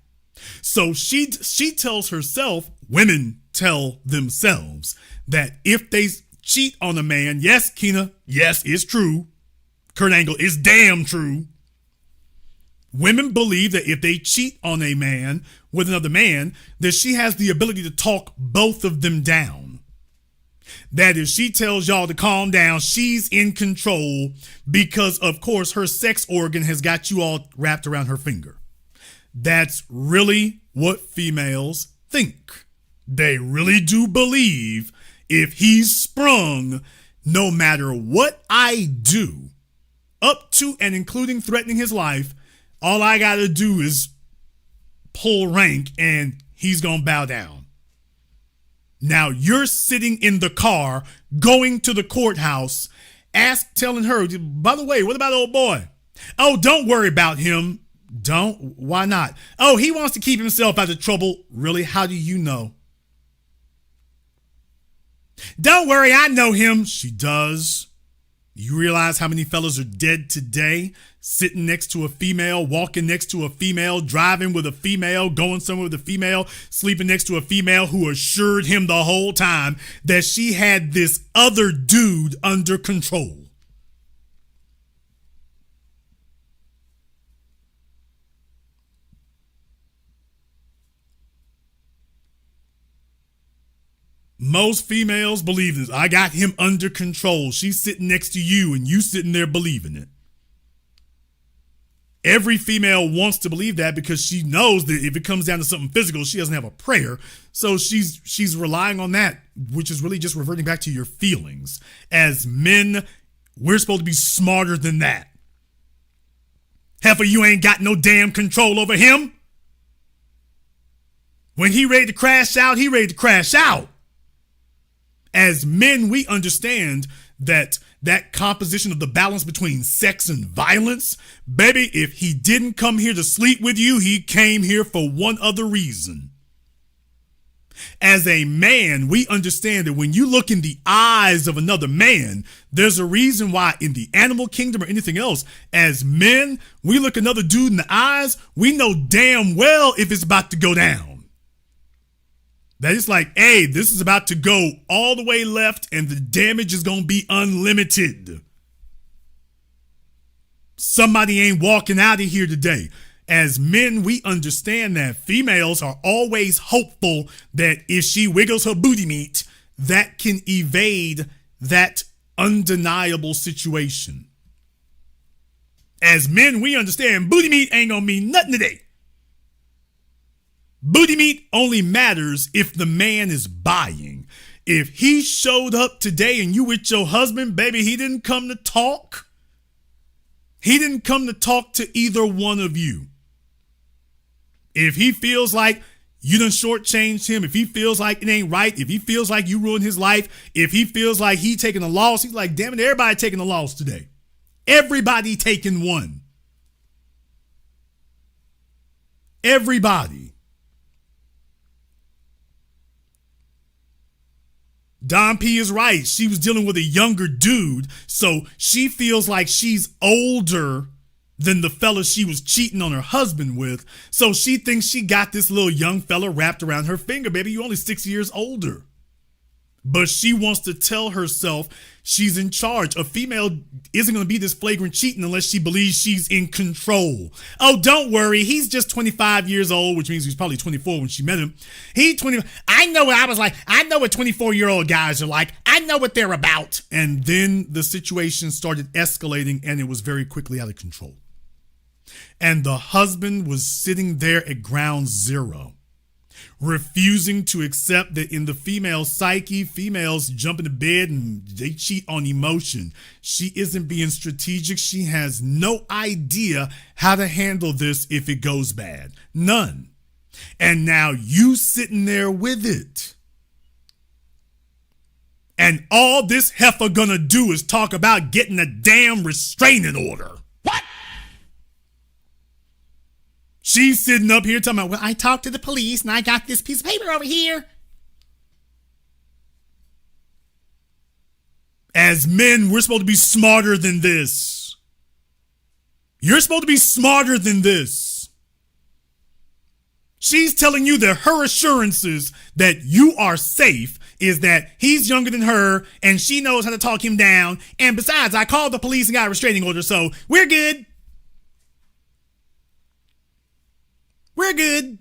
So she tells herself, women tell themselves, that if they cheat on a man, yes, Keena, yes, it's true. Kurt Angle, it's damn true. Women believe that if they cheat on a man with another man, that she has the ability to talk both of them down. That if she tells y'all to calm down, she's in control because, of course, her sex organ has got you all wrapped around her finger. That's really what females think. They really do believe if he's sprung, no matter what I do, up to and including threatening his life, all I got to do is pull rank and he's going to bow down. Now you're sitting in the car going to the courthouse, telling her, by the way, what about old boy? Oh, don't worry about him. Don't? Why not? Oh, he wants to keep himself out of trouble. Really? How do you know? Don't worry, I know him. She does. You realize how many fellas are dead today? Sitting next to a female, walking next to a female, driving with a female, going somewhere with a female, sleeping next to a female who assured him the whole time that she had this other dude under control. Most females believe this. I got him under control. She's sitting next to you and you sitting there believing it. Every female wants to believe that because she knows that if it comes down to something physical, she doesn't have a prayer. So she's relying on that, which is really just reverting back to your feelings. As men, we're supposed to be smarter than that. Heifer, you ain't got no damn control over him. When he ready to crash out, he ready to crash out. As men, we understand that composition of the balance between sex and violence. Baby, if he didn't come here to sleep with you, he came here for one other reason. As a man, we understand that when you look in the eyes of another man, there's a reason why in the animal kingdom or anything else, as men, we look another dude in the eyes, we know damn well if it's about to go down. That it's like, hey, this is about to go all the way left and the damage is going to be unlimited. Somebody ain't walking out of here today. As men, we understand that females are always hopeful that if she wiggles her booty meat, that can evade that undeniable situation. As men, we understand booty meat ain't gonna mean nothing today. Booty meat only matters if the man is buying. If he showed up today and you with your husband, baby, he didn't come to talk. He didn't come to talk to either one of you. If he feels like you done shortchanged him, if he feels like it ain't right, if he feels like you ruined his life, if he feels like he taking a loss, he's like, damn it, everybody taking a loss today. Everybody taking one. Everybody. Don P is right. She was dealing with a younger dude, so she feels like she's older than the fella she was cheating on her husband with. So she thinks she got this little young fella wrapped around her finger. Baby, you only 6 years older. But she wants to tell herself she's in charge. A female isn't going to be this flagrant cheating unless she believes she's in control. Oh, don't worry. He's just 25 years old, which means he was probably 24 when she met him. He's 20. I know what I was like. I know what 24-year-old guys are like. I know what they're about. And then the situation started escalating and it was very quickly out of control. And the husband was sitting there at ground zero, refusing to accept that in the female psyche, females jump into bed and they cheat on emotion. She isn't being strategic. She has no idea how to handle this if it goes bad. None. And now you sitting there with it. And all this heifer gonna do is talk about getting a damn restraining order. What? She's sitting up here talking about, well, I talked to the police and I got this piece of paper over here. As men, we're supposed to be smarter than this. You're supposed to be smarter than this. She's telling you that her assurances that you are safe is that he's younger than her and she knows how to talk him down. And besides, I called the police and got a restraining order, so we're good. We're good.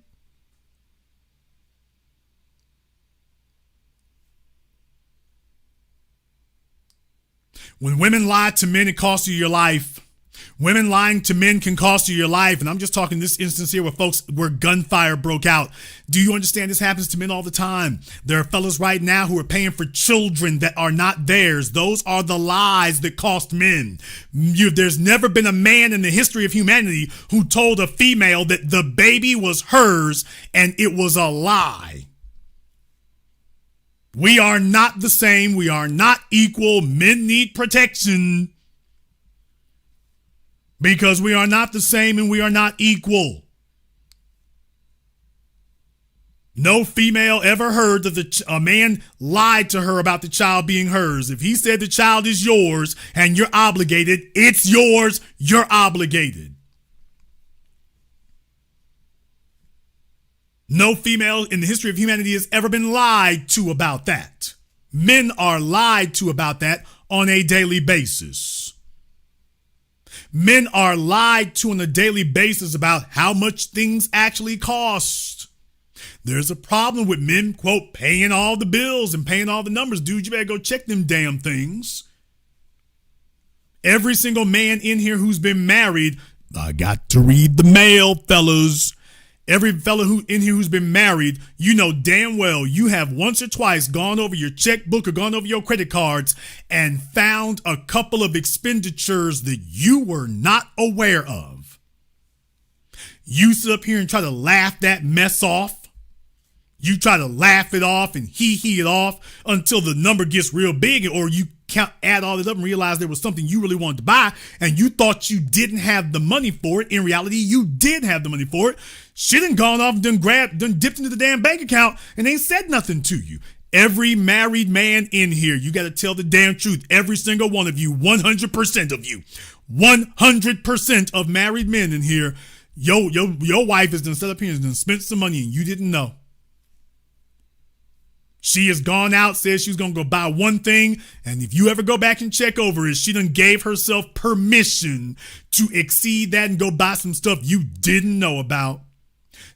When women lie to men, it costs you your life. Women lying to men can cost you your life. And I'm just talking this instance here where gunfire broke out. Do you understand this happens to men all the time? There are fellas right now who are paying for children that are not theirs. Those are the lies that cost men. There's never been a man in the history of humanity who told a female that the baby was hers and it was a lie. We are not the same. We are not equal. Men need protection. Because we are not the same and we are not equal. No female ever heard that a man lied to her about the child being hers. If he said the child is yours and you're obligated, it's yours, you're obligated. No female in the history of humanity has ever been lied to about that. Men are lied to about that on a daily basis. Men are lied to on a daily basis about how much things actually cost. There's a problem with men, quote, paying all the bills and paying all the numbers. Dude, you better go check them damn things. Every single man in here who's been married, I got to read the mail, fellas. Every fella who in here who's been married, you know damn well you have once or twice gone over your checkbook or gone over your credit cards and found a couple of expenditures that you were not aware of. You sit up here and try to laugh that mess off. You try to laugh it off and hee it off until the number gets real big, or you add all this up and realize there was something you really wanted to buy and you thought you didn't have the money for it. In reality, you did have the money for it. She done gone off and done dipped into the damn bank account and ain't said nothing to you. Every married man in here, you got to tell the damn truth. Every single one of you, 100% of you, 100% of married men in here, your wife is done set up here and done spent some money and you didn't know. She has gone out, says she's going to go buy one thing, and if you ever go back and check over it, she done gave herself permission to exceed that and go buy some stuff you didn't know about.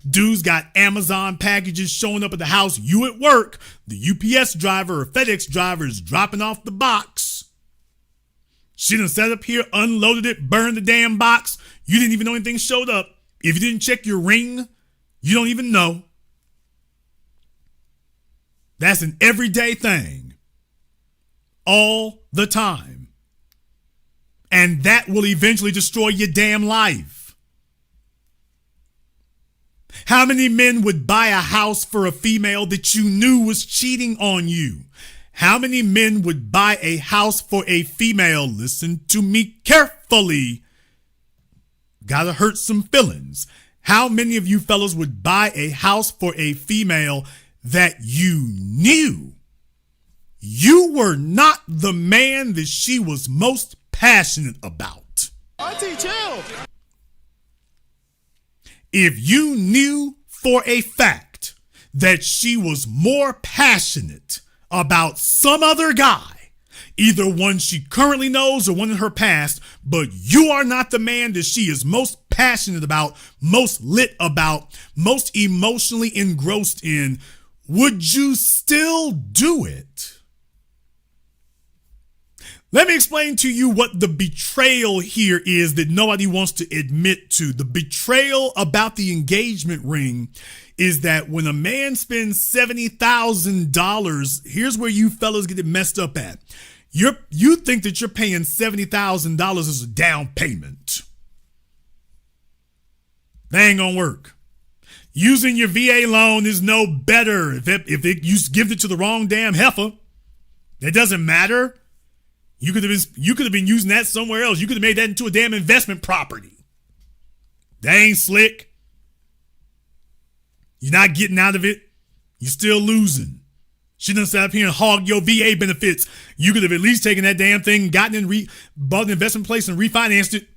Dude's got Amazon packages showing up at the house. You at work, the UPS driver or FedEx driver is dropping off the box. She done set up here, unloaded it, burned the damn box. You didn't even know anything showed up. If you didn't check your ring, you don't even know. That's an everyday thing. All the time. And that will eventually destroy your damn life. How many men would buy a house for a female that you knew was cheating on you? How many men would buy a house for a female? Listen to me carefully. Gotta hurt some feelings. How many of you fellas would buy a house for a female that you knew you were not the man that she was most passionate about? Auntie, chill. If you knew for a fact that she was more passionate about some other guy, either one she currently knows or one in her past, but you are not the man that she is most passionate about, most lit about, most emotionally engrossed in, would you still do it? Let me explain to you what the betrayal here is that nobody wants to admit to. The betrayal about the engagement ring is that when a man spends $70,000, here's where you fellas get it messed up at. You think that you're paying $70,000 as a down payment. That ain't gonna work. Using your VA loan is no better if you give it to the wrong damn heifer. It doesn't matter. You could have been using that somewhere else. You could have made that into a damn investment property. That ain't slick. You're not getting out of it. You're still losing. She done sat up here and hog your VA benefits. You could have at least taken that damn thing, gotten in, bought an investment place and refinanced it.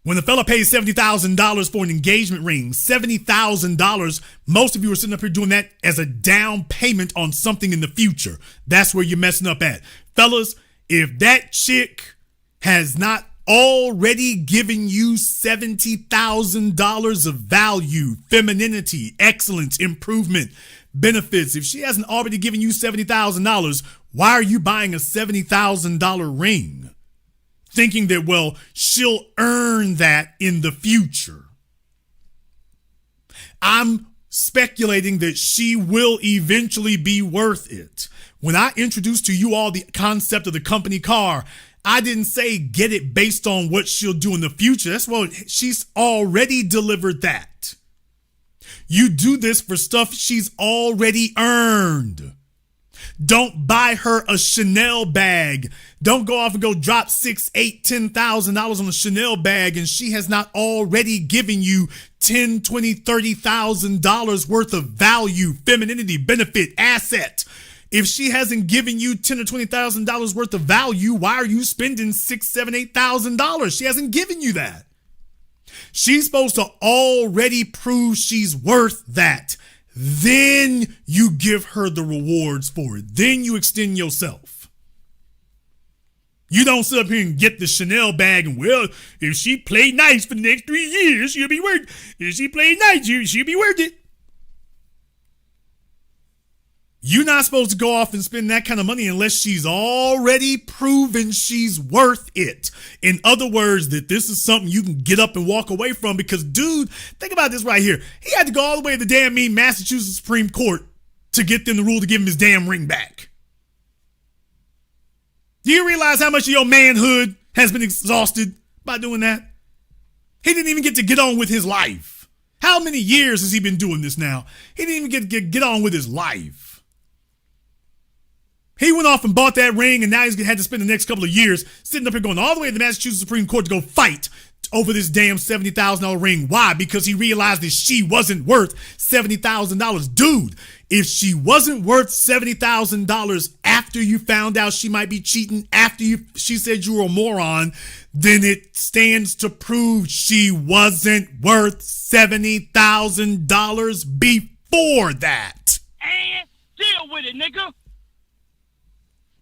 When the fella pays $70,000 for an engagement ring, $70,000, most of you are sitting up here doing that as a down payment on something in the future. That's where you're messing up at. Fellas, if that chick has not already given you $70,000 of value, femininity, excellence, improvement, benefits, if she hasn't already given you $70,000, why are you buying a $70,000 ring? Thinking that, well, she'll earn that in the future. I'm speculating that she will eventually be worth it. When I introduced to you all the concept of the company car, I didn't say get it based on what she'll do in the future. That's what she's already delivered that. You do this for stuff she's already earned. Don't buy her a Chanel bag. Don't go off and go drop $6,000, $8,000, $10,000 on a Chanel bag and she has not already given you $10,000, $20,000, $30,000 worth of value, femininity, benefit, asset. If she hasn't given you $10,000 or $20,000 worth of value, why are you spending $6,000, $7,000, $8,000? She hasn't given you that. She's supposed to already prove she's worth that. Then you give her the rewards for it. Then you extend yourself. You don't sit up here and get the Chanel bag and, well, if she play nice for the next 3 years, she'll be worth it. If she play nice, she'll be worth it. You're not supposed to go off and spend that kind of money unless she's already proven she's worth it. In other words, that this is something you can get up and walk away from because, dude, think about this right here. He had to go all the way to the damn Massachusetts Supreme Court to get them the rule to give him his damn ring back. Do you realize how much of your manhood has been exhausted by doing that? He didn't even get on with his life. How many years has he been doing this now? He didn't even get on with his life. He went off and bought that ring, and now he's had to spend the next couple of years sitting up here going all the way to the Massachusetts Supreme Court to go fight over this damn $70,000 ring. Why? Because he realized that she wasn't worth $70,000. Dude, if she wasn't worth $70,000 after you found out she might be cheating, after she said you were a moron, then it stands to prove she wasn't worth $70,000 before that. And deal with it, nigga.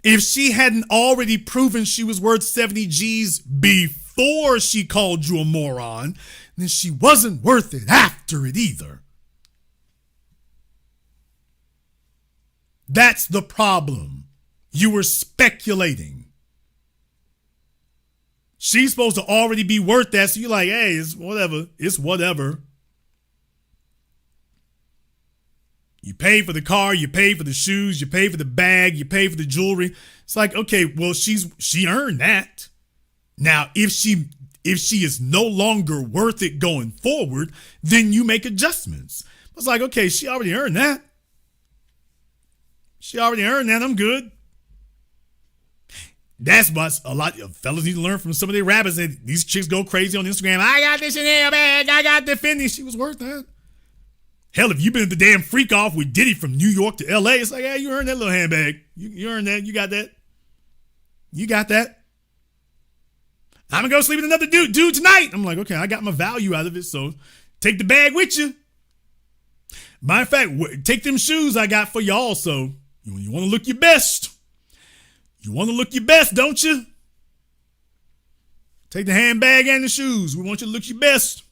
If she hadn't already proven she was worth 70 G's before she called you a moron, then she wasn't worth it after it either. That's the problem. You were speculating. She's supposed to already be worth that, so you're like, hey, it's whatever. It's whatever. You pay for the car, you pay for the shoes, you pay for the bag, you pay for the jewelry. It's like, okay, well, she earned that. Now, if she is no longer worth it going forward, then you make adjustments. It's like, okay, she already earned that. She already earned that. I'm good. That's what a lot of fellas need to learn from some of their rappers. That these chicks go crazy on Instagram. I got this Chanel bag. I got the Fendi. She was worth that. Hell, if you've been at the damn freak off with Diddy from New York to LA, it's like, yeah, you earned that little handbag. You earned that. You got that. You got that. I'm going to go sleep with another dude tonight. I'm like, okay, I got my value out of it, so take the bag with you. Matter of fact, take them shoes I got for y'all, so you want to look your best. You want to look your best, don't you? Take the handbag and the shoes. We want you to look your best.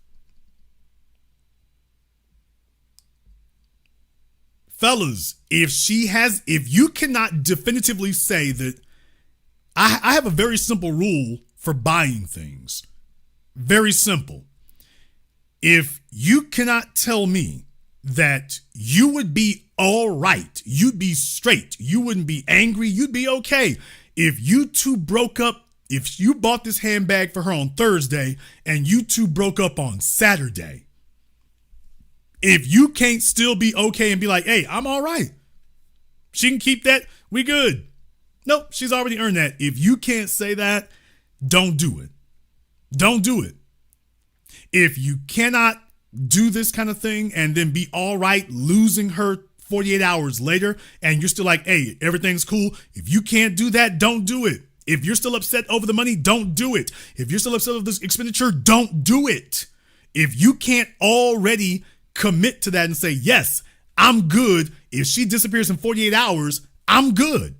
Fellas, if you cannot definitively say that, I have a very simple rule for buying things. Very simple. If you cannot tell me that you would be all right, you'd be straight, you wouldn't be angry, you'd be okay. If you two broke up, if you bought this handbag for her on Thursday and you two broke up on Saturday, if you can't still be okay and be like, hey, I'm all right, she can keep that, we good. Nope, she's already earned that. If you can't say that, don't do it. Don't do it. If you cannot do this kind of thing and then be all right losing her 48 hours later and you're still like, hey, everything's cool. If you can't do that, don't do it. If you're still upset over the money, don't do it. If you're still upset over this expenditure, don't do it. If you can't already commit to that and say, yes, I'm good. If she disappears in 48 hours, I'm good.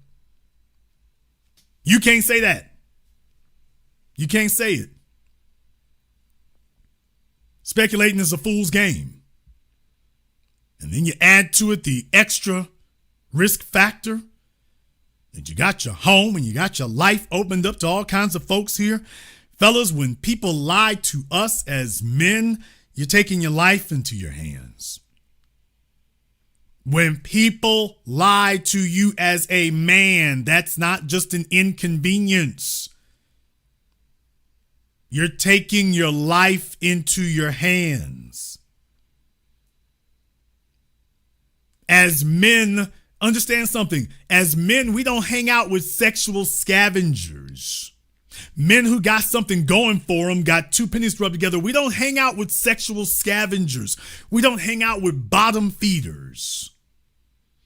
You can't say that. You can't say it. Speculating is a fool's game. And then you add to it the extra risk factor that you got your home and you got your life opened up to all kinds of folks here. Fellas, when people lie to us as men, you're taking your life into your hands. When people lie to you as a man, that's not just an inconvenience. You're taking your life into your hands. As men, understand something. As men, we don't hang out with sexual scavengers. Men who got something going for them, got two pennies to rub together. We don't hang out with sexual scavengers. We don't hang out with bottom feeders.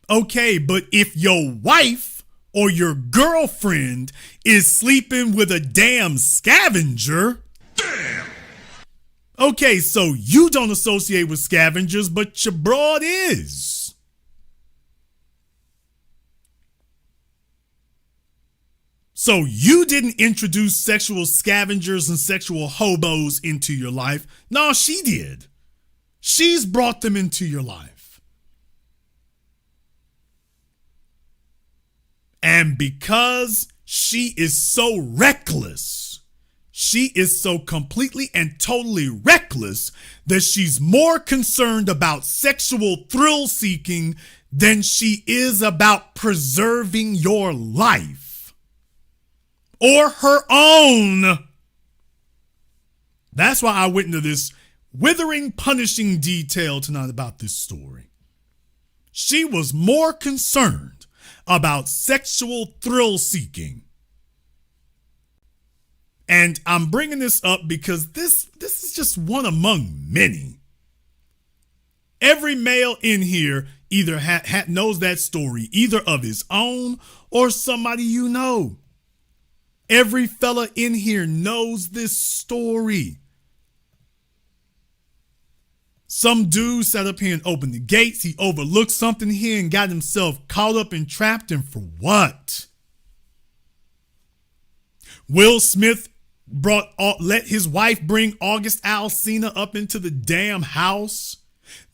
Okay, but if your wife or your girlfriend is sleeping with a damn scavenger, damn. Okay, so you don't associate with scavengers, but your broad is. So you didn't introduce sexual scavengers and sexual hobos into your life. No, she did. She's brought them into your life. And because she is so reckless, she is so completely and totally reckless that she's more concerned about sexual thrill seeking than she is about preserving your life or her own. That's why I went into this withering, punishing detail tonight about this story. She was more concerned about sexual thrill seeking. And I'm bringing this up because this is just one among many. Every male in here either knows that story, either of his own or somebody you know. Every fella in here knows this story. Some dude sat up here and opened the gates. He overlooked something here and got himself caught up and trapped. And for what? Will Smith let his wife bring August Alsina up into the damn house.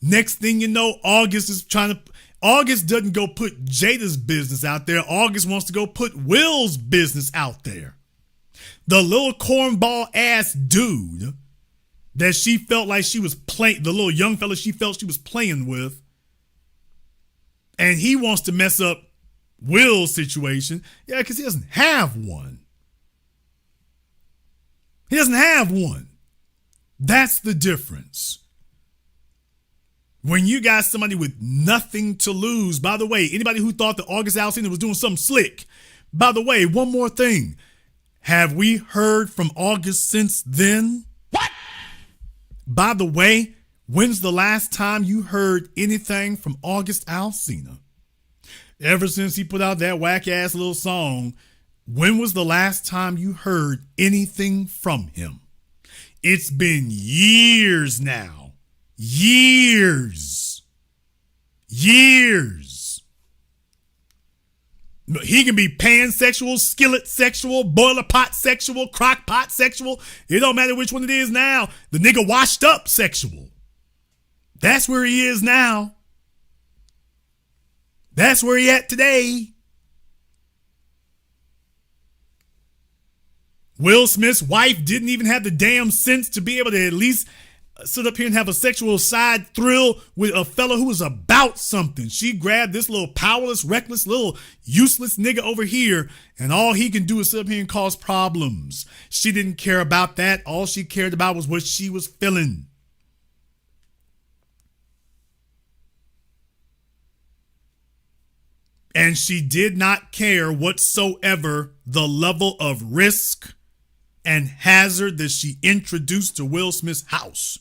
Next thing you know, August doesn't go put Jada's business out there. August wants to go put Will's business out there. The little cornball ass dude that she felt like she was playing, the little young fella she felt she was playing with, and he wants to mess up Will's situation. Yeah, because he doesn't have one. He doesn't have one. That's the difference. When you got somebody with nothing to lose, by the way, anybody who thought that August Alsina was doing something slick, by the way, one more thing. Have we heard from August since then? What? By the way, when's the last time you heard anything from August Alsina? Ever since he put out that whack-ass little song, when was the last time you heard anything from him? It's been years now. Years. He can be pansexual, skillet sexual, boiler pot sexual, crock pot sexual. It don't matter which one it is now. The nigga washed up sexual. That's where he is now. That's where he at today. Will Smith's wife didn't even have the damn sense to be able to at least sit up here and have a sexual side thrill with a fella who was about something. She grabbed this little powerless, reckless, little useless nigga over here, and all he can do is sit up here and cause problems. She didn't care about that. All she cared about was what she was feeling. And she did not care whatsoever the level of risk and hazard that she introduced to Will Smith's house.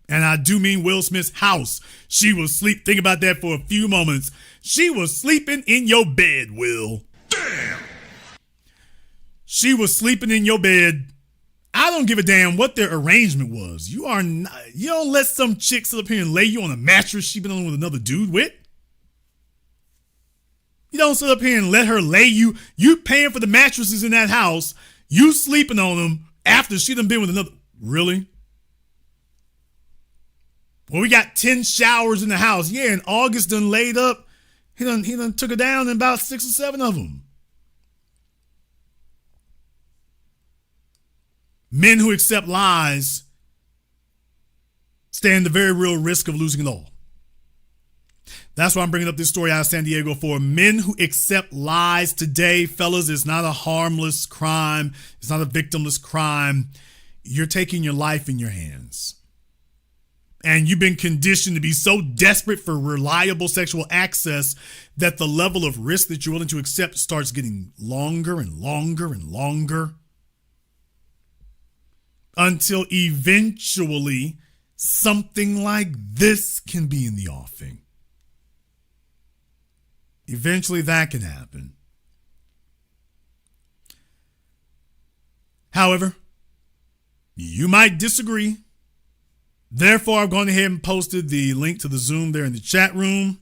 And I do mean Will Smith's house. She was sleep. Think about that for a few moments. She was sleeping in your bed, Will. Damn. She was sleeping in your bed. I don't give a damn what their arrangement was. You don't let some chick sit up here and lay you on a mattress she been on with another dude with. You don't sit up here and let her lay you. You paying for the mattresses in that house. You sleeping on them after she done been with another. Really? Well, we got 10 showers in the house. Yeah, and August done laid up. He done took her down in about 6 or 7 of them. Men who accept lies stand the very real risk of losing it all. That's why I'm bringing up this story out of San Diego for men who accept lies today. Fellas, it's not a harmless crime. It's not a victimless crime. You're taking your life in your hands. And you've been conditioned to be so desperate for reliable sexual access that the level of risk that you're willing to accept starts getting longer and longer and longer. Until eventually something like this can be in the offing. Eventually that can happen. However, you might disagree. Therefore, I've gone ahead and posted the link to the Zoom there in the chat room.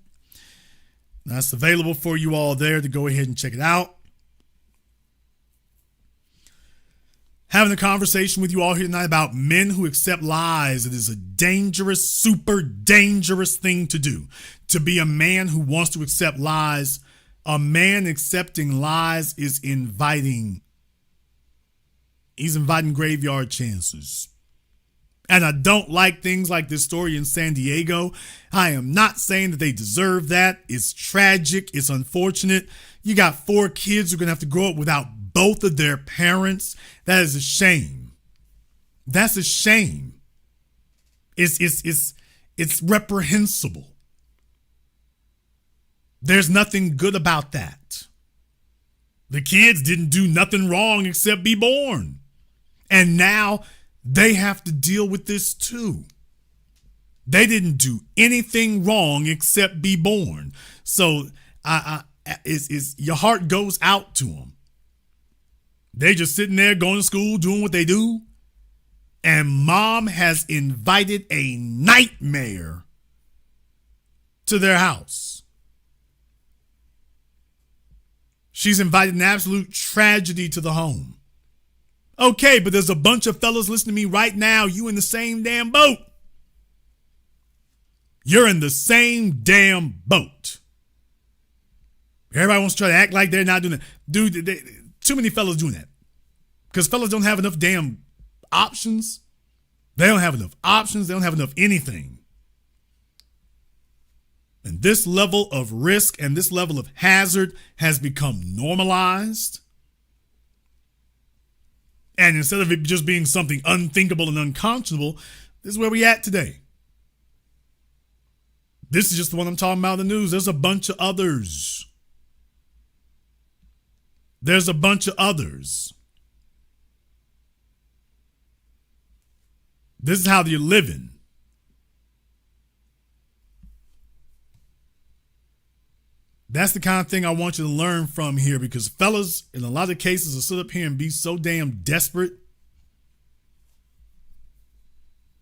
That's available for you all there to go ahead and check it out. Having a conversation with you all here tonight about men who accept lies. It is a dangerous, super dangerous thing to do. To be a man who wants to accept lies. A man accepting lies is inviting graveyard chances. And I don't like things like this story in San Diego. I am not saying that they deserve that. It's tragic. It's unfortunate. You got 4 kids who are going to have to grow up without both of their parents. That is a shame. That's a shame. It's reprehensible. There's nothing good about that. The kids didn't do nothing wrong except be born. And now they have to deal with this too. They didn't do anything wrong except be born. So your heart goes out to them. They just sitting there going to school, doing what they do. And mom has invited a nightmare to their house. She's invited an absolute tragedy to the home. Okay, but there's a bunch of fellas listening to me right now. You in the same damn boat. You're in the same damn boat. Everybody wants to try to act like they're not doing that. Dude, too many fellas doing that. Because fellas don't have enough damn options. They don't have enough options. They don't have enough anything. And this level of risk and this level of hazard has become normalized. And instead of it just being something unthinkable and unconscionable, this is where we at today. This is just the one I'm talking about in the news. There's a bunch of others. There's a bunch of others. This is how you're living. That's the kind of thing I want you to learn from here, because fellas, in a lot of cases, will sit up here and be so damn desperate.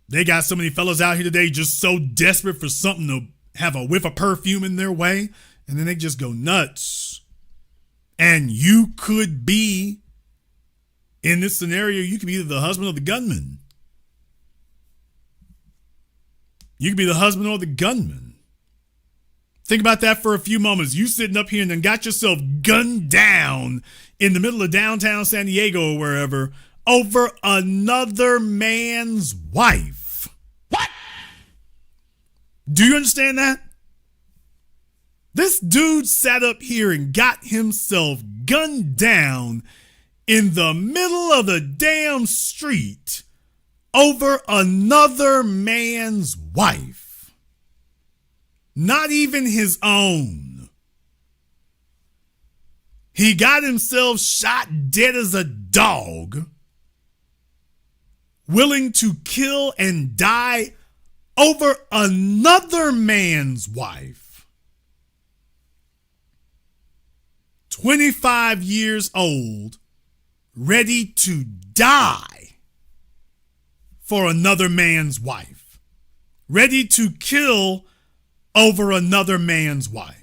They got so many fellas out here today just so desperate for something to have a whiff of perfume in their way, and then they just go nuts. And you could be, in this scenario, you could be either the husband or the gunman. You could be the husband or the gunman. Think about that for a few moments. You sitting up here and then got yourself gunned down in the middle of downtown San Diego or wherever over another man's wife. What? Do you understand that? This dude sat up here and got himself gunned down in the middle of the damn street over another man's wife. Not even his own. He got himself shot dead as a dog, willing to kill and die over another man's wife. 25 years old, ready to die for another man's wife. Ready to kill over another man's wife.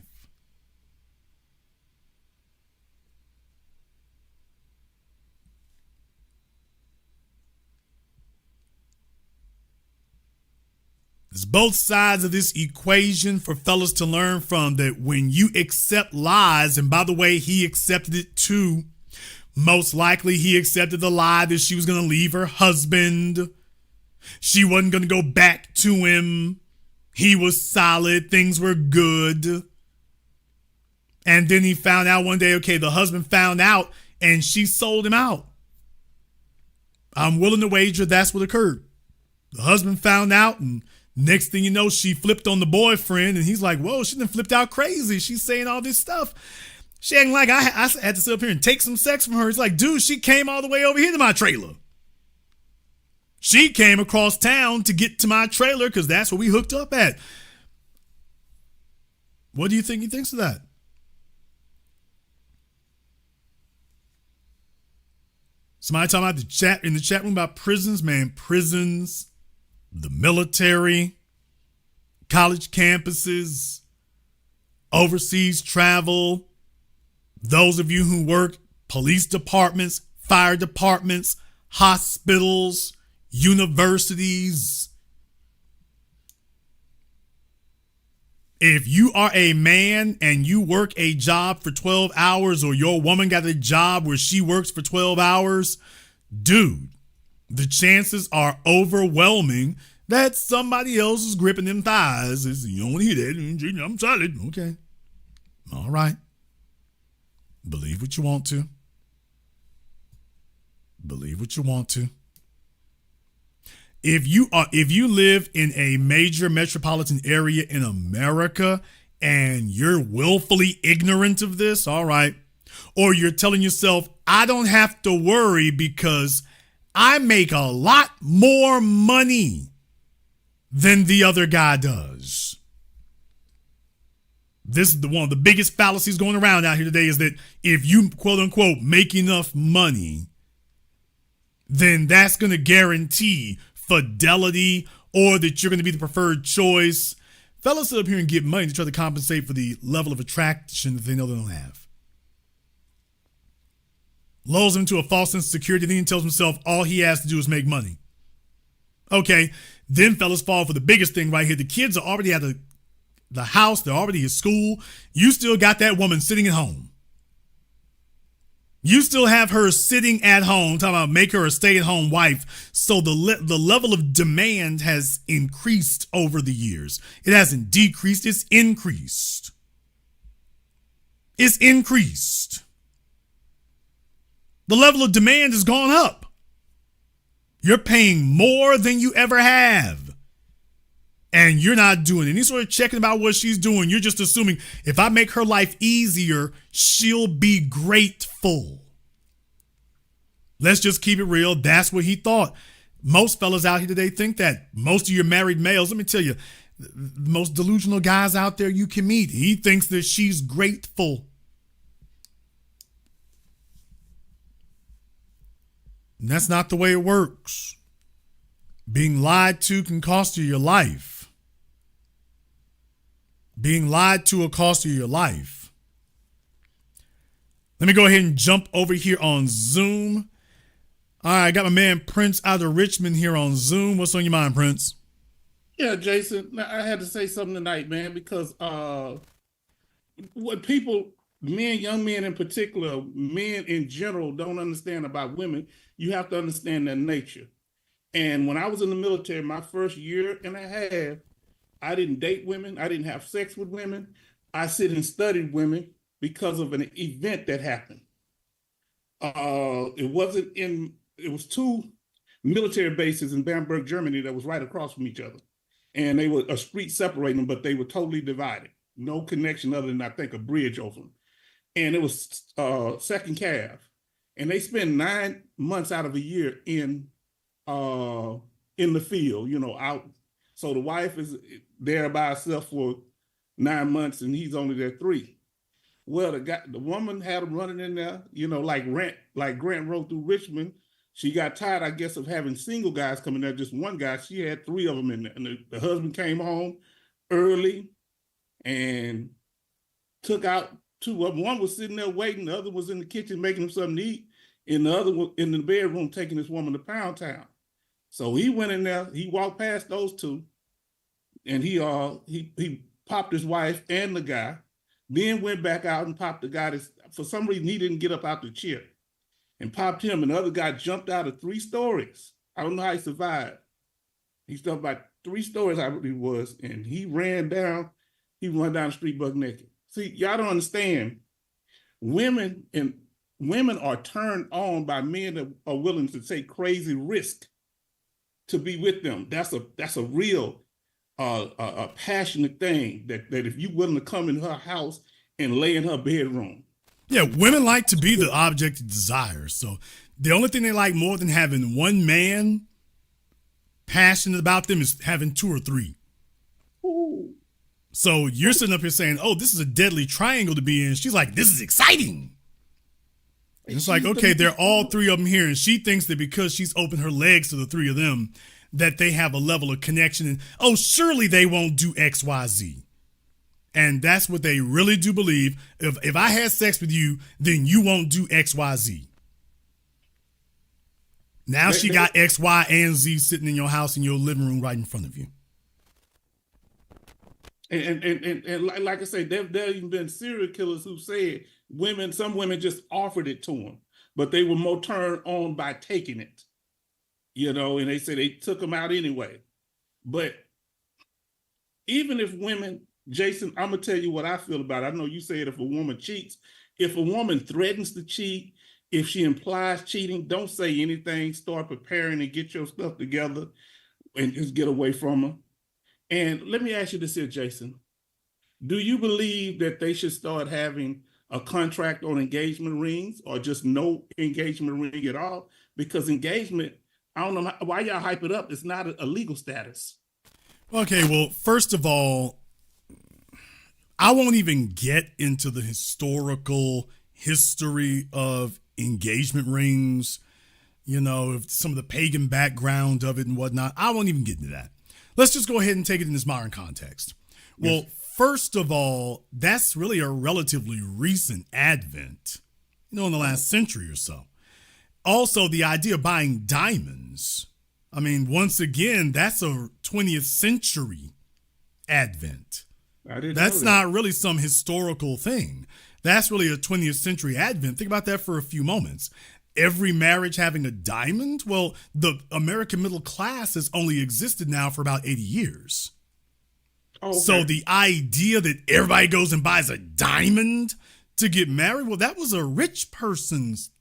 There's both sides of this equation for fellas to learn from, that when you accept lies, and by the way, he accepted it too. Most likely he accepted the lie that she was going to leave her husband. She wasn't going to go back to him. He was solid. Things were good. And then he found out one day, okay, the husband found out and she sold him out. I'm willing to wager that's what occurred. The husband found out, and next thing you know, she flipped on the boyfriend, and he's like, whoa, she done flipped out crazy. She's saying all this stuff. She acting like I had to sit up here and take some sex from her. It's like, dude, she came all the way over here to my trailer. She came across town to get to my trailer because that's where we hooked up at. What do you think he thinks of that? Somebody talking about in the chat room about prisons, man. Prisons, the military, college campuses, overseas travel. Those of you who work police departments, fire departments, hospitals, universities. If you are a man and you work a job for 12 hours, or your woman got a job where she works for 12 hours, dude, the chances are overwhelming that somebody else is gripping them thighs. You don't want to hear that. I'm solid. Okay. All right. Believe what you want to. Believe what you want to. if you live in a major metropolitan area in America and you're willfully ignorant of this, all right, or you're telling yourself, I don't have to worry because I make a lot more money than the other guy does. This is one of the biggest fallacies going around out here today, is that if you, quote unquote, make enough money, then that's going to guarantee fidelity or that you're going to be the preferred choice. Fellas sit up here and get money to try to compensate for the level of attraction that they know they don't have. Lulls him into a false sense of security, then he tells himself all he has to do is make money. Okay, then fellas fall for the biggest thing right here. The kids are already at the house, they're already at school. You still got that woman sitting at home. You still have her sitting at home, talking about make her a stay-at-home wife. So the level of demand has increased over the years. It hasn't decreased, it's increased. It's increased. The level of demand has gone up. You're paying more than you ever have. And you're not doing any sort of checking about what she's doing. You're just assuming if I make her life easier, she'll be grateful. Let's just keep it real. That's what he thought. Most fellas out here today think that. Most of your married males, let me tell you, the most delusional guys out there you can meet, he thinks that she's grateful. And that's not the way it works. Being lied to can cost you your life. Being lied to will cost you your life. Let me go ahead and jump over here on Zoom. All right, I got my man Prince out of Richmond here on Zoom. What's on your mind, Prince? Yeah, Jason, I had to say something tonight, man, because what people, men, young men in particular, men in general don't understand about women, you have to understand their nature. And when I was in the military, my first year and a half, I didn't date women. I didn't have sex with women. I sit and studied women because of an event that happened. It was two military bases in Bamberg, Germany that was right across from each other. And they were a street separating them, but they were totally divided. No connection other than, I think, a bridge over them. And it was second calf. And they spend 9 months out of a year in the field, out. So the wife is there by herself for 9 months and he's only there 3. Well, the woman had him running in there, like Grant wrote through Richmond. She got tired, I guess, of having single guys coming there, just one guy. She had 3 of them in there. And the husband came home early and took out 2 of them. One was sitting there waiting. The other was in the kitchen making him something to eat. And the other was in the bedroom taking this woman to Pound Town. So he went in there, he walked past those 2, and he popped his wife and the guy, then went back out and popped the guy that, for some reason, he didn't get up out the chair, and popped him, and the other guy jumped out of 3 stories. I don't know how he survived. He jumped about 3 stories, I believe it was, and he ran down the street buck naked. See, y'all don't understand. Women are turned on by men that are willing to take crazy risk to be with them. That's a real passionate thing that if you're willing to come in her house and lay in her bedroom. Yeah, women like to be the object of desire. So the only thing they like more than having one man passionate about them is having 2 or 3. Ooh. So you're sitting up here saying, oh, this is a deadly triangle to be in. She's like, this is exciting. And it's like, okay, they're all 3 of them here. And she thinks that because she's opened her legs to the 3 of them, that they have a level of connection. And, oh, surely they won't do X, Y, Z. And that's what they really do believe. If I had sex with you, then you won't do X, Y, Z. Now she got X, Y, and Z sitting in your house in your living room right in front of you. And like I say, there even been serial killers who said some women just offered it to them, but they were more turned on by taking it, and they say they took them out anyway. But even if women, Jason, I'm going to tell you what I feel about it. I know you said if a woman cheats, if a woman threatens to cheat, if she implies cheating, don't say anything, start preparing and get your stuff together. and just get away from her. And let me ask you this here, Jason. Do you believe that they should start having a contract on engagement rings or just no engagement ring at all? Because engagement, I don't know why y'all hype it up. It's not a legal status. Okay, well, first of all, I won't even get into the historical history of engagement rings, you know, if some of the pagan background of it and whatnot. I won't even get into that. Let's just go ahead and take it in this modern context. Well, first of all, that's really a relatively recent advent, you know, in the last century or so. Also, the idea of buying diamonds, I mean, once again, that's a 20th century advent. That's not really some historical thing. That's really a 20th century advent. Think about that for a few moments. Every marriage having a diamond? Well, the American middle class has only existed now for about 80 years. Oh, okay. So the idea that everybody goes and buys a diamond to get married, well, that was a rich person's.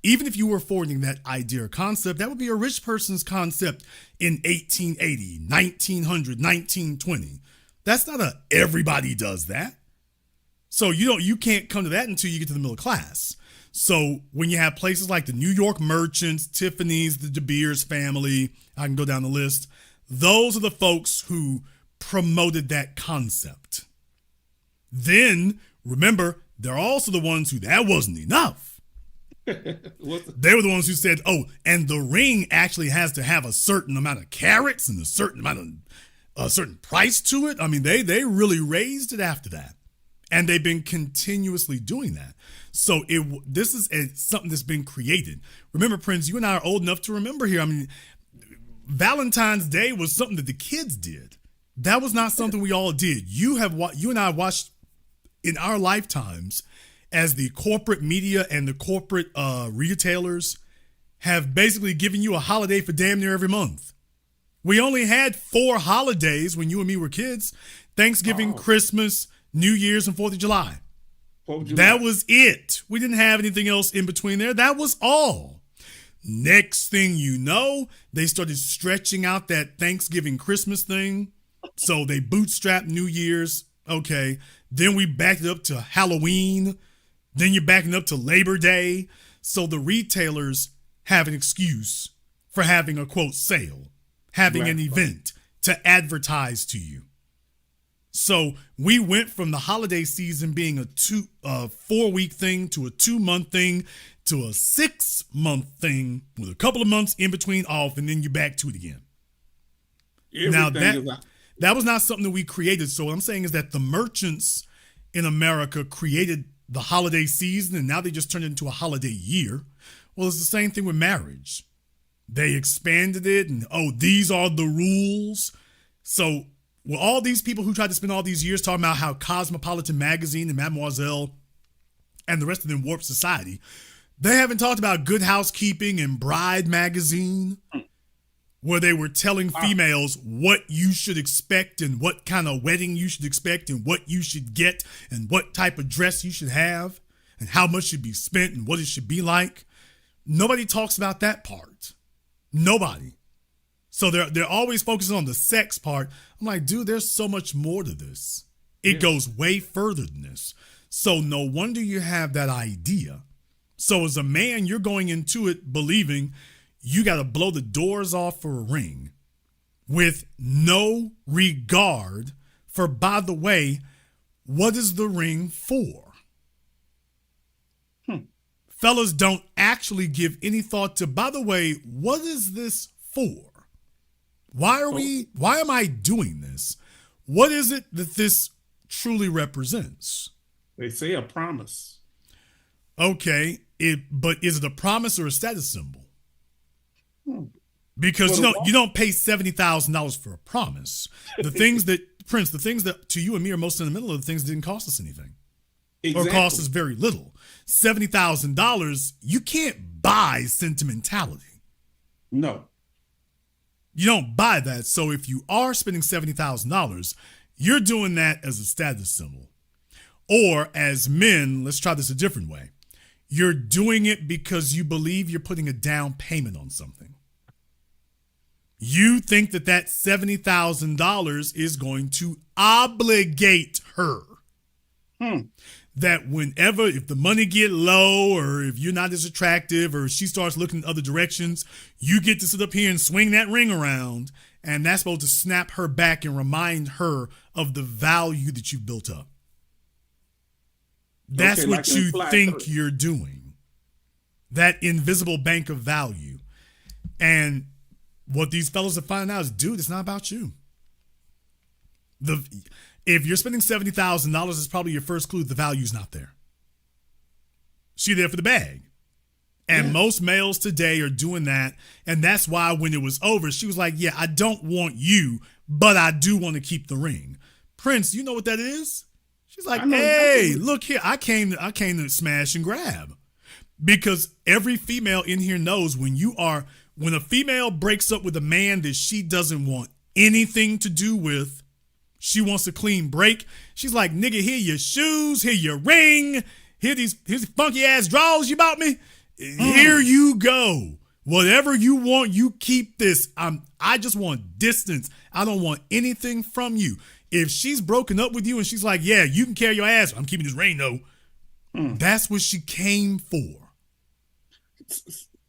Even if you were forwarding that idea or concept, that would be a rich person's concept in 1880, 1900, 1920. That's not a everybody does that. So you can't come to that until you get to the middle class. So when you have places like the New York Merchants, Tiffany's, the De Beers family, I can go down the list. Those are the folks who promoted that concept. Then, remember, they're also the ones who that wasn't enough. They were the ones who said, oh, and the ring actually has to have a certain amount of carats and a certain price to it. I mean, they really raised it after that. And they've been continuously doing that. So this is something that's been created. Remember, Prince, you and I are old enough to remember here. I mean, Valentine's Day was something that the kids did. That was not something we all did. You and I watched in our lifetimes as the corporate media and the corporate retailers have basically given you a holiday for damn near every month. We only had 4 holidays when you and me were kids: Thanksgiving, Christmas, New Year's, and 4th of July. That was it. We didn't have anything else in between there. That was all. Next thing you know, they started stretching out that Thanksgiving, Christmas thing. So they bootstrapped New Year's. Okay. Then we backed it up to Halloween. Then you're backing up to Labor Day. So the retailers have an excuse for having a, quote, sale, having an event to advertise to you. So we went from the holiday season being a 4-week thing to a 2-month thing to a 6-month thing with a couple of months in between off, and then you're back to it again. Now that was not something that we created. So what I'm saying is that the merchants in America created the holiday season, and now they just turned it into a holiday year. Well, it's the same thing with marriage. They expanded it, and these are the rules. So well, all these people who tried to spend all these years talking about how Cosmopolitan Magazine and Mademoiselle and the rest of them warped society, they haven't talked about Good Housekeeping and Bride Magazine, where they were telling females what you should expect and what kind of wedding you should expect and what you should get and what type of dress you should have and how much should be spent and what it should be like. Nobody talks about that part. Nobody. So they're always focusing on the sex part. I'm like, dude, there's so much more to this. It goes way further than this. So no wonder you have that idea. So as a man, you're going into it believing you got to blow the doors off for a ring with no regard for, by the way, what is the ring for? Fellas don't actually give any thought to, by the way, what is this for? Why am I doing this? What is it that this truly represents? They say a promise. Okay, but is it a promise or a status symbol? Because you don't pay $70,000 for a promise. The things that to you and me are most sentimental are the things that didn't cost us anything. Exactly. Or cost us very little. $70,000, you can't buy sentimentality. No. You don't buy that. So if you are spending $70,000, you're doing that as a status symbol. Or as men, let's try this a different way. You're doing it because you believe you're putting a down payment on something. You think that $70,000 is going to obligate her. That whenever, if the money get low or if you're not as attractive or she starts looking in other directions, you get to sit up here and swing that ring around, and that's supposed to snap her back and remind her of the value that you've built up. That's what you think you're doing. That invisible bank of value. And what these fellas are finding out is, dude, it's not about you. If you're spending $70,000, it's probably your first clue the value's not there. She's there for the bag. And most males today are doing that. And that's why when it was over, she was like, yeah, I don't want you, but I do want to keep the ring. Prince, you know what that is? She's like, hey, look here. I came to smash and grab. Because every female in here knows when a female breaks up with a man that she doesn't want anything to do with, she wants a clean break. She's like, nigga, here your shoes, here your ring, here's these funky ass drawers you bought me. Here you go. Whatever you want, you keep this. I just want distance. I don't want anything from you. If she's broken up with you and she's like, yeah, you can carry your ass, I'm keeping this ring though. That's what she came for.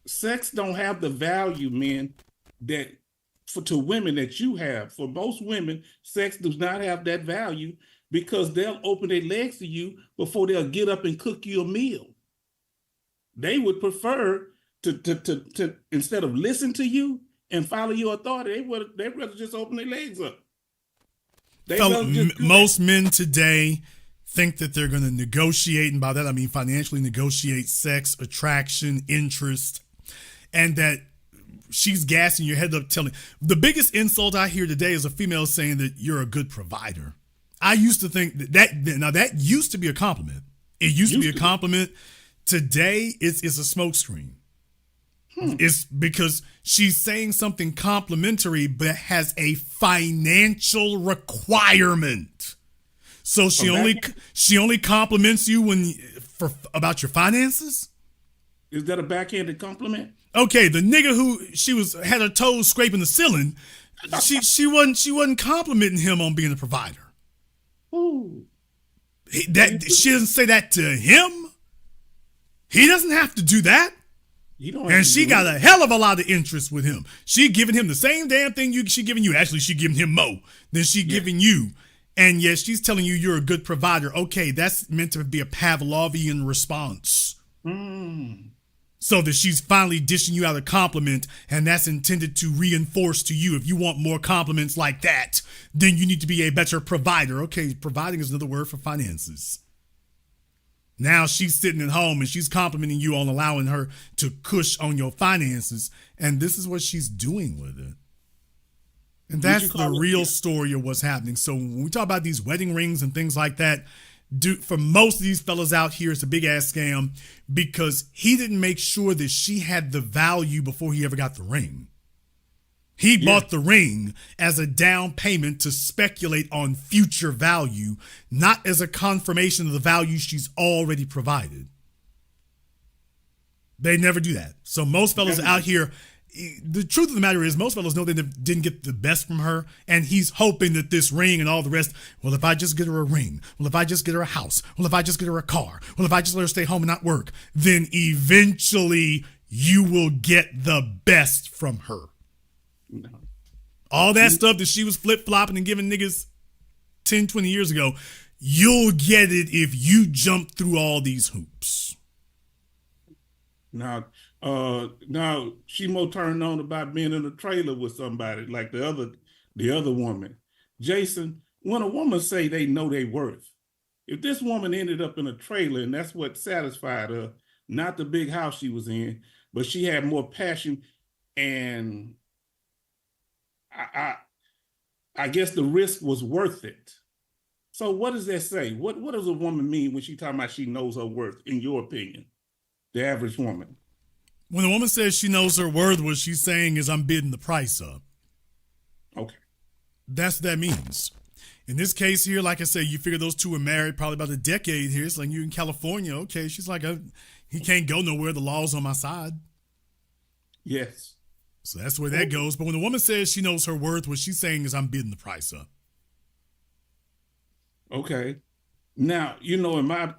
Sex don't have the value, men, to women that you have. For most women, sex does not have that value because they'll open their legs to you before they'll get up and cook you a meal. They would prefer to instead of listen to you and follow your authority, they'd rather just open their legs up. Most men today think that they're going to negotiate, and by that I mean financially negotiate sex, attraction, interest, and that she's gassing your head up telling. The biggest insult I hear today is a female saying that you're a good provider. I used to think that used to be a compliment. It used to be a compliment. Today it's a smokescreen. It's because she's saying something complimentary but has a financial requirement. So she only compliments you about your finances? Is that a backhanded compliment? Okay, the nigga who had her toes scraping the ceiling, she wasn't complimenting him on being a provider. Ooh. She doesn't say that to him. He doesn't have to do that. And she got a hell of a lot of interest with him. She giving him the same damn thing she giving you. Actually, she giving him more than she giving you. And yes, she's telling you you're a good provider. Okay, that's meant to be a Pavlovian response. So that she's finally dishing you out a compliment, and that's intended to reinforce to you, if you want more compliments like that, then you need to be a better provider. Okay, providing is another word for finances. Now she's sitting at home and she's complimenting you on allowing her to cush on your finances, and this is what she's doing with it. And that's the real story of what's happening. So when we talk about these wedding rings and things like that, for most of these fellas out here, it's a big ass scam because he didn't make sure that she had the value before he ever got the ring. He bought the ring as a down payment to speculate on future value, not as a confirmation of the value she's already provided. They never do that. So most fellas out here, the truth of the matter is most fellas know they didn't get the best from her, and he's hoping that this ring and all the rest, well, if I just get her a ring, well, if I just get her a house, well, if I just get her a car, well, if I just let her stay home and not work, then eventually you will get the best from her. No. All that stuff that she was flip-flopping and giving niggas 10, 20 years ago, you'll get it if you jump through all these hoops. Now she more turned on about being in a trailer with somebody like the other woman. Jason, when a woman say they know their worth, if this woman ended up in a trailer and that's what satisfied her, not the big house she was in, but she had more passion, and I guess the risk was worth it. So what does that say? What does a woman mean when she talking about she knows her worth, in your opinion, the average woman? When a woman says she knows her worth, what she's saying is I'm bidding the price up. Okay. That's what that means. In this case here, like I said, you figure those two were married probably about a decade here. It's like you're in California. Okay, she's like, he can't go nowhere. The law's on my side. Yes. So that's the way that goes. But when a woman says she knows her worth, what she's saying is I'm bidding the price up. Okay. Now, you know, in my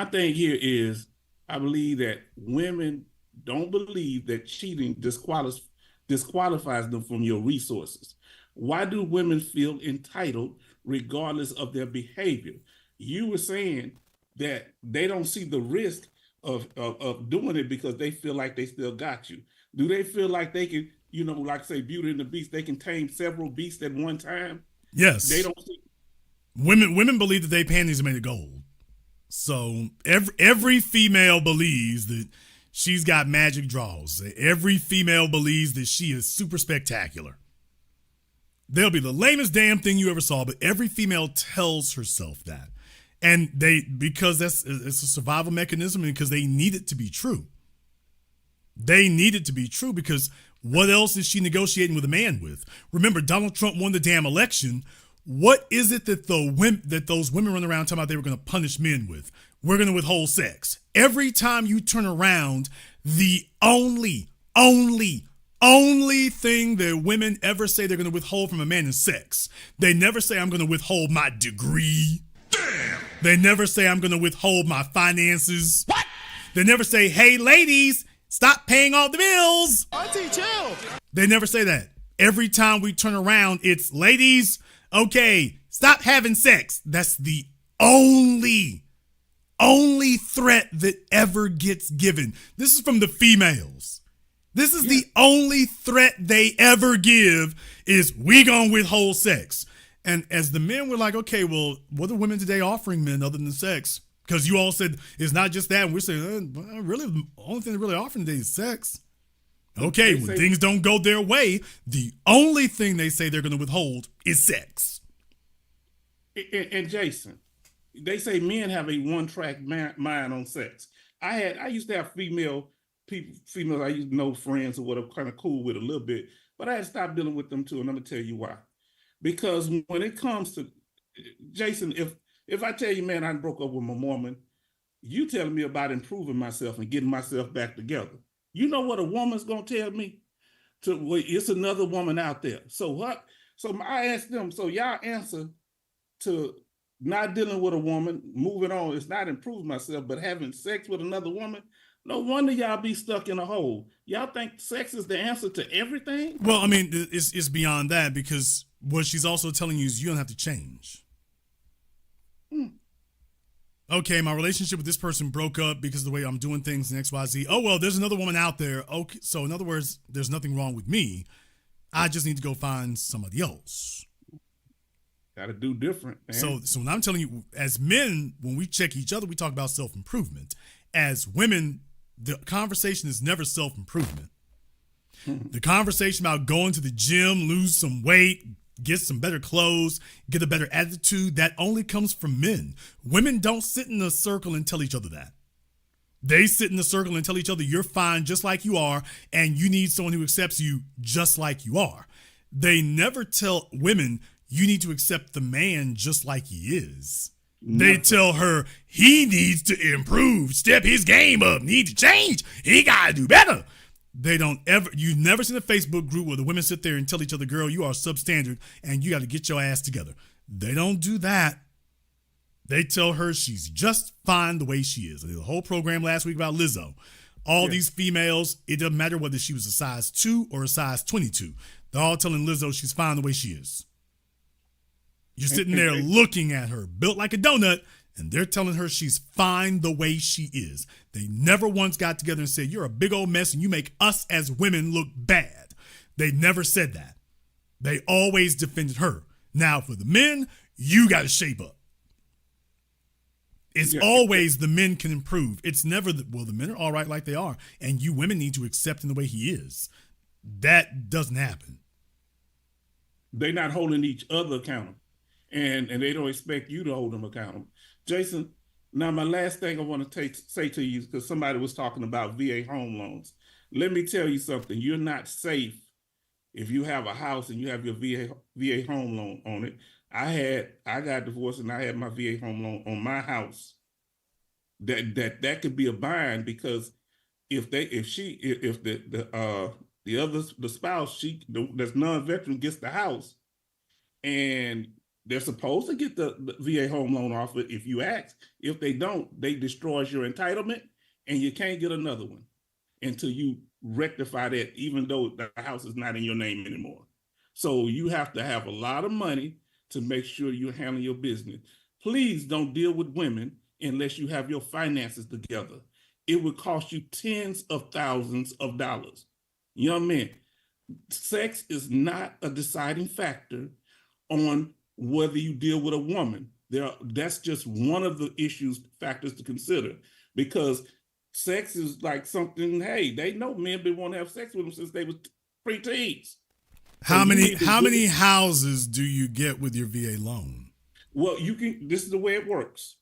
thing here is I believe that women don't believe that cheating disqualifies them from your resources. Why do women feel entitled regardless of their behavior? You were saying that they don't see the risk of doing it because they feel like they still got you. Do they feel like they can, you know, like say Beauty and the Beast, they can tame several beasts at one time? Yes. They don't see. Women believe that their panties are made of gold. So every female believes that she's got magic draws. Every female believes that she is super spectacular. They'll be the lamest damn thing you ever saw, but every female tells herself that. And because it's a survival mechanism and because they need it to be true. They need it to be true because what else is she negotiating with a man with? Remember, Donald Trump won the damn election. What is it that those women run around talking about they were going to punish men with? We're going to withhold sex. Every time you turn around, the only thing that women ever say they're going to withhold from a man is sex. They never say, I'm going to withhold my degree. Damn. They never say, I'm going to withhold my finances. What? They never say, hey, ladies, stop paying all the bills. Auntie, chill. They never say that. Every time we turn around, it's ladies, okay, stop having sex. That's the only threat that ever gets given. This is from the females. This is the only threat they ever give is we gonna withhold sex. And as the men were like, okay, well, what are women today offering men other than sex? Because you all said it's not just that. And we're saying, really, the only thing they're really offering today is sex. Okay, when things don't go their way, the only thing they say they're going to withhold is sex. And Jason, they say men have a one-track mind on sex. I used to have females I used to know, friends or whatever, kind of cool with a little bit, but I had to stop dealing with them too, and I'm gonna tell you why. Because when it comes to Jason, if I tell you, man, I broke up with my woman, you telling me about improving myself and getting myself back together. You know what a woman's gonna tell me? Well, it's another woman out there. So what? So I asked them, so y'all answer to not dealing with a woman, moving on, it's not improving myself, but having sex with another woman. No wonder y'all be stuck in a hole. Y'all think sex is the answer to everything? Well, I mean, it's beyond that because what she's also telling you is you don't have to change. Okay, my relationship with this person broke up because of the way I'm doing things in XYZ. Oh, well, there's another woman out there. Okay, so in other words, there's nothing wrong with me. I just need to go find somebody else. Got to do different, man. So when I'm telling you, as men, when we check each other, we talk about self-improvement. As women, the conversation is never self-improvement. The conversation about going to the gym, lose some weight, get some better clothes, get a better attitude, that only comes from men. Women don't sit in a circle and tell each other that. They sit in a circle and tell each other you're fine just like you are, and you need someone who accepts you just like you are. They never tell women you need to accept the man just like he is. They tell her he needs to improve, step his game up, need to change. He got to do better. They don't ever, you've never seen a Facebook group where the women sit there and tell each other, girl, you are substandard and you got to get your ass together. They don't do that. They tell her she's just fine the way she is. The whole program last week about Lizzo. All these females, it doesn't matter whether she was a size 2 or a size 22. They're all telling Lizzo she's fine the way she is. You're sitting there looking at her, built like a donut, and they're telling her she's fine the way she is. They never once got together and said, you're a big old mess and you make us as women look bad. They never said that. They always defended her. Now, for the men, you got to shape up. It's always the men can improve. It's never, the men are all right like they are, and you women need to accept him the way he is. That doesn't happen. They're not holding each other accountable. And they don't expect you to hold them accountable. Jason, now my last thing I want to say to you, because somebody was talking about VA home loans. Let me tell you something. You're not safe if you have a house and you have your VA home loan on it. I got divorced and I had my VA home loan on my house. That could be a bind because if the spouse, that's non-veteran, gets the house, and they're supposed to get the VA home loan offer if you ask. If they don't, they destroys your entitlement, and you can't get another one until you rectify that, even though the house is not in your name anymore. So you have to have a lot of money to make sure you handle your business. Please don't deal with women unless you have your finances together. It would cost you tens of thousands of dollars. Young men, sex is not a deciding factor on whether you deal with a woman. That's just one of the factors to consider, because sex is like something, hey, they know men been wanting to have sex with them since they were preteens. How many houses do you get with your VA loan? Well, this is the way it works.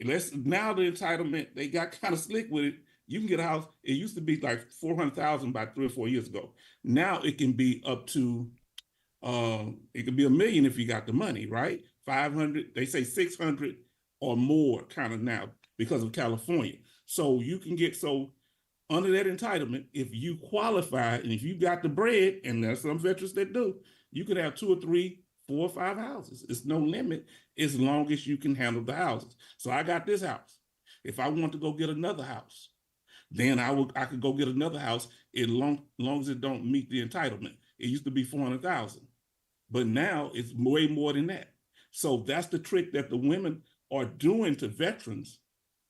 Now the entitlement, they got kind of slick with it. You can get a house. It used to be like $400,000 about 3 or 4 years ago. Now it can be up to, it could be $1 million if you got the money, right? 500, they say 600 or more kind of now because of California. So you can get, under that entitlement, if you qualify and if you got the bread, and there's some veterans that do, you could have 2 or 3, 4 or 5 houses. It's no limit as long as you can handle the houses. So I got this house. If I want to go get another house, then I could go get another house as long as it don't meet the entitlement. It used to be 400,000, but now it's way more than that. So that's the trick that the women are doing to veterans.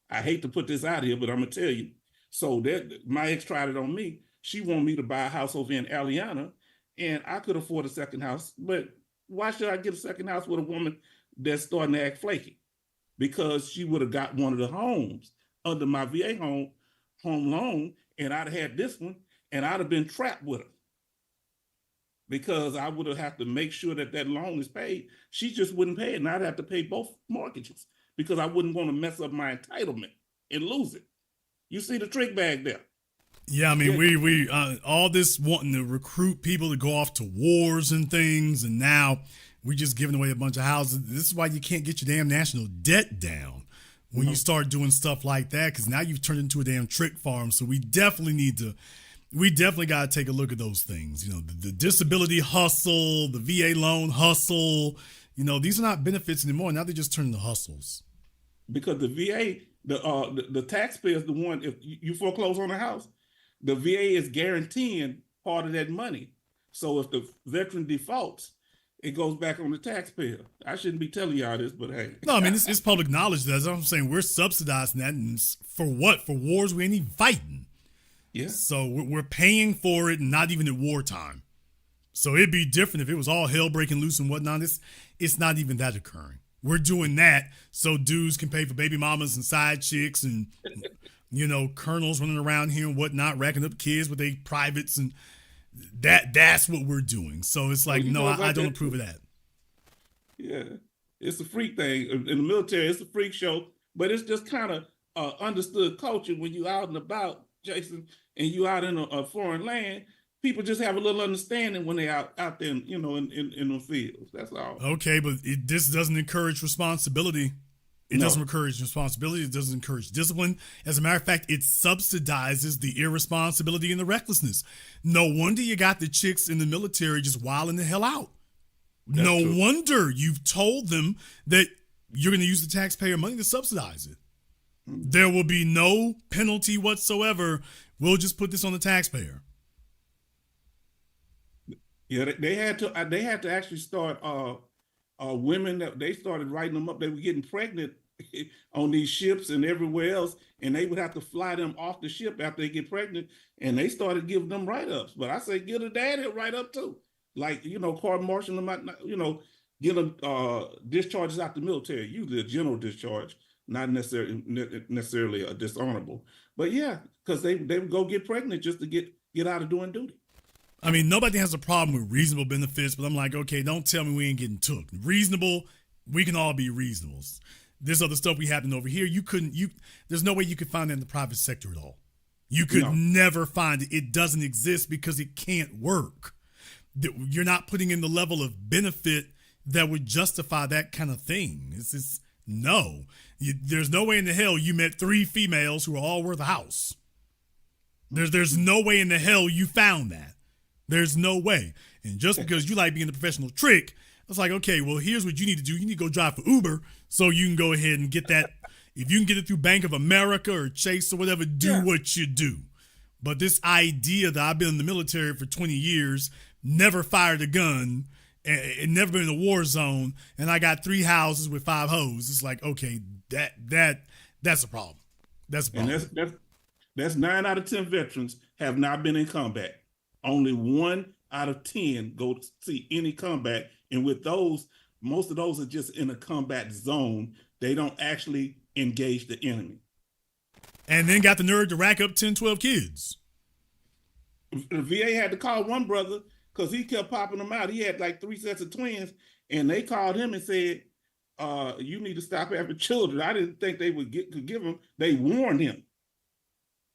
I hate to put this out here, but I'm gonna tell you. So that my ex tried it on me. She wanted me to buy a house over in Aliana, and I could afford a second house. But why should I get a second house with a woman that's starting to act flaky? Because she would have got one of the homes under my VA home loan, and I'd have had this one, and I'd have been trapped with her. Because I would have had to make sure that loan is paid. She just wouldn't pay it, and I'd have to pay both mortgages because I wouldn't want to mess up my entitlement and lose it. You see the trick bag there? Yeah, I mean, we all this wanting to recruit people to go off to wars and things, and now we're just giving away a bunch of houses. This is why you can't get your damn national debt down when you start doing stuff like that, because now you've turned into a damn trick farm. So we definitely got to take a look at those things. You know, the disability hustle, the VA loan hustle. You know, these are not benefits anymore. Now they just turn into hustles. Because the VA, the taxpayer is the one. If you foreclose on a house, the VA is guaranteeing part of that money. So if the veteran defaults, it goes back on the taxpayer. I shouldn't be telling y'all this, but hey. No, I mean, it's public knowledge. That's what I'm saying. We're subsidizing that. And for what? For wars we ain't even fighting. Yeah. So we're paying for it, not even at wartime. So it'd be different if it was all hell breaking loose and whatnot. It's not even that occurring. We're doing that so dudes can pay for baby mamas and side chicks and, you know, colonels running around here and whatnot, racking up kids with their privates, and that's what we're doing. So it's like, no, I don't approve of that. Yeah, it's a freak thing. In the military, it's a freak show, but it's just kind of understood culture when you out and about, Jason, and you out in a foreign land. People just have a little understanding when they out there, you know, in the fields. That's all. Okay, but this doesn't encourage responsibility. It doesn't encourage responsibility. It doesn't encourage discipline. As a matter of fact, it subsidizes the irresponsibility and the recklessness. No wonder you got the chicks in the military just wilding the hell out. That's no true. Wonder you've told them that you're going to use the taxpayer money to subsidize it. There will be no penalty whatsoever. We'll just put this on the taxpayer. Yeah, they had to actually start women that they started writing them up. They were getting pregnant on these ships and everywhere else, and they would have to fly them off the ship after they get pregnant, and they started giving them write-ups. But I say give a dad a write-up too, like, you know, court-martial them out, you know, get them discharges out the military, usually a general discharge, not necessarily a dishonorable. But yeah, because they would go get pregnant just to get out of doing duty. I mean, nobody has a problem with reasonable benefits, but I'm like, okay, don't tell me we ain't getting took. Reasonable, we can all be reasonable. This other stuff we happening over here, there's no way you could find that in the private sector at all. You could never find it. It doesn't exist because it can't work. You're not putting in the level of benefit that would justify that kind of thing. There's no way in the hell you met 3 females who are all worth a house. There's no way in the hell you found that. There's no way. And just because you like being the professional trick, it's like, okay, well, here's what you need to do. You need to go drive for Uber so you can go ahead and get that. If you can get it through Bank of America or Chase or whatever, do what you do. But this idea that I've been in the military for 20 years, never fired a gun, and never been in a war zone, and I got 3 houses with 5 hoes, it's like, okay, that's a problem. That's a problem. And that's 9 out of 10 veterans have not been in combat. Only 1 out of 10 go to see any combat. And with those, most of those are just in a combat zone. They don't actually engage the enemy. And then got the nerve to rack up 10, 12 kids. The VA had to call one brother because he kept popping them out. He had like 3 sets of twins, and they called him and said, you need to stop having children. I didn't think they could give him. They warned him.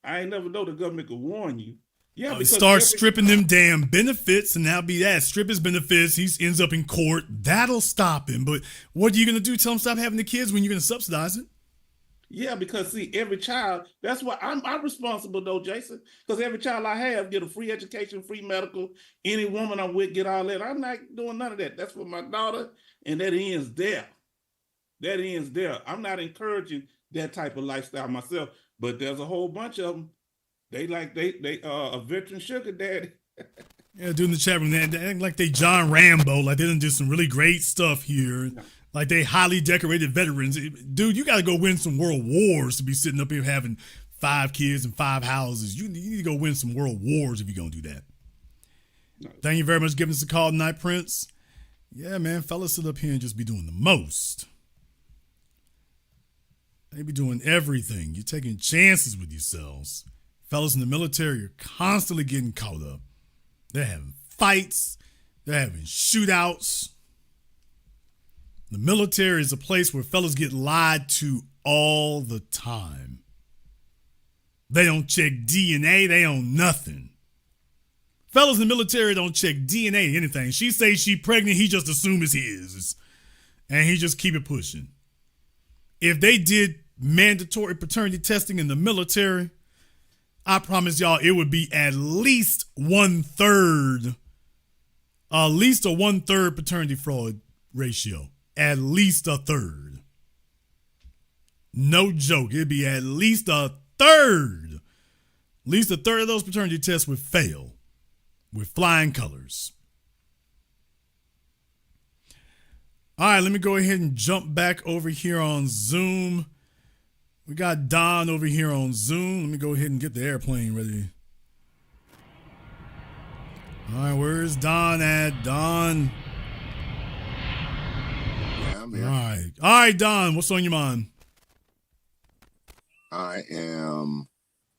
I ain't never know the government could warn you. Yeah, because start stripping them damn benefits, and that'll be that. Strip his benefits. He ends up in court. That'll stop him. But what are you going to do? Tell him stop having the kids when you're going to subsidize it? Yeah, because see, every child, that's why I'm responsible though, Jason, because every child I have get a free education, free medical. Any woman I'm with get all that. I'm not doing none of that. That's for my daughter, and that ends there. That ends there. I'm not encouraging that type of lifestyle myself, but there's a whole bunch of them. They a veteran sugar daddy. Yeah, doing the chat room, they act like they John Rambo, like they done did some really great stuff here. Like they highly decorated veterans. Dude, you got to go win some world wars to be sitting up here having 5 kids and 5 houses. You need to go win some world wars if you're going to do that. Thank you very much for giving us a call tonight, Prince. Yeah, man, fellas sit up here and just be doing the most. They be doing everything. You're taking chances with yourselves. Fellas in the military are constantly getting caught up. They're having fights. They're having shootouts. The military is a place where fellas get lied to all the time. They don't check DNA. They own nothing. Fellas in the military don't check DNA or anything. She says she pregnant. He just assume it's his. And he just keep it pushing. If they did mandatory paternity testing in the military, I promise y'all it would be at least 1/3. At least a 1/3 paternity fraud ratio. At least 1/3. No joke. It'd be at least 1/3. At least 1/3 of those paternity tests would fail with flying colors. All right, let me go ahead and jump back over here on Zoom. We got Don over here on Zoom. Let me go ahead and get the airplane ready. All right, where's Don at? Don. Yeah, I'm here. All right, Don, what's on your mind? I am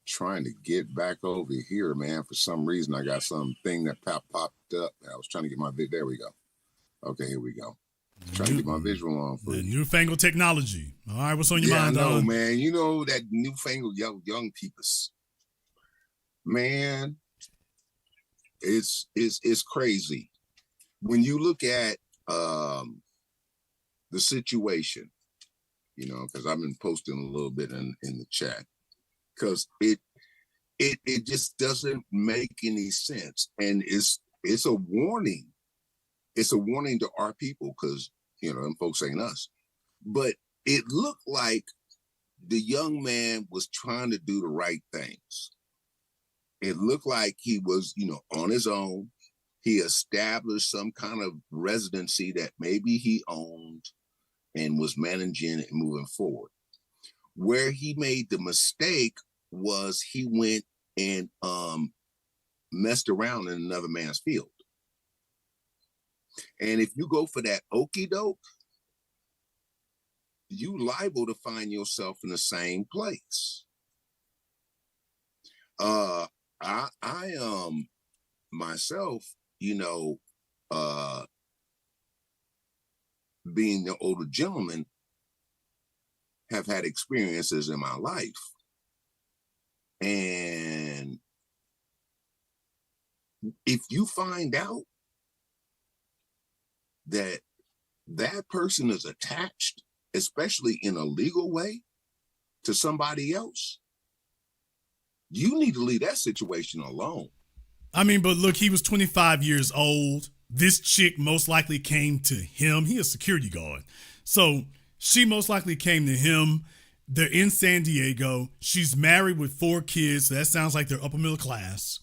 trying to get back over here, man. For some reason, I got something that popped up. I was trying to get my vid. There we go. Okay, here we go. Trying to get my visual on for the you. newfangled technology. All right, what's on your mind, I know, Don? man. You know that newfangled young people. Man, it's crazy. When you look at the situation, you know, because I've been posting a little bit in the chat, because it just doesn't make any sense, and it's a warning. It's a warning to our people, because, you know, them folks ain't us. But it looked like the young man was trying to do the right things. It looked like he was, you know, on his own. He established some kind of residency that maybe he owned and was managing and moving forward. Where he made the mistake was he went and messed around in another man's field. And if you go for that okie doke, you liable to find yourself in the same place. I myself, you know, being the older gentleman, have had experiences in my life. And if you find out that that person is attached, especially in a legal way, to somebody else, you need to leave that situation alone. I mean, but look, he was 25 years old. This chick most likely came to him. He is a security guard. So she most likely came to him. They're in San Diego. She's married with 4 kids. So that sounds like they're upper middle class.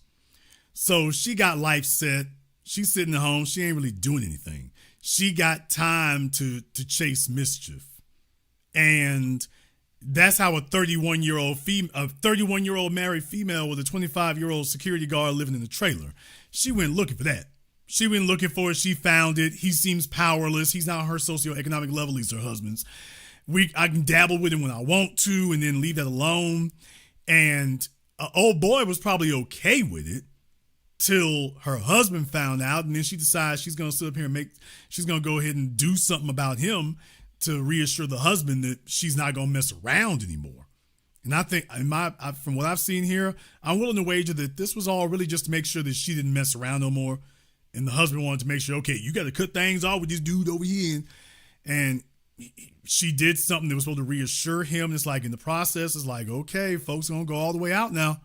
So she got life set. She's sitting at home. She ain't really doing anything. She got time to chase mischief. And that's how a 31-year-old married female with a 25-year-old security guard living in a trailer. She went looking for that. She went looking for it. She found it. He seems powerless. He's not her socioeconomic level. He's her husband's. I can dabble with him when I want to and then leave that alone. And old boy was probably okay with it till her husband found out. And then she decides she's going to sit up here and she's going to go ahead and do something about him to reassure the husband that she's not going to mess around anymore. And I think from what I've seen here, I'm willing to wager that this was all really just to make sure that she didn't mess around no more. And the husband wanted to make sure, okay, you got to cut things off with this dude over here. And she did something that was supposed to reassure him. It's like in the process, it's like, okay, folks are going to go all the way out now.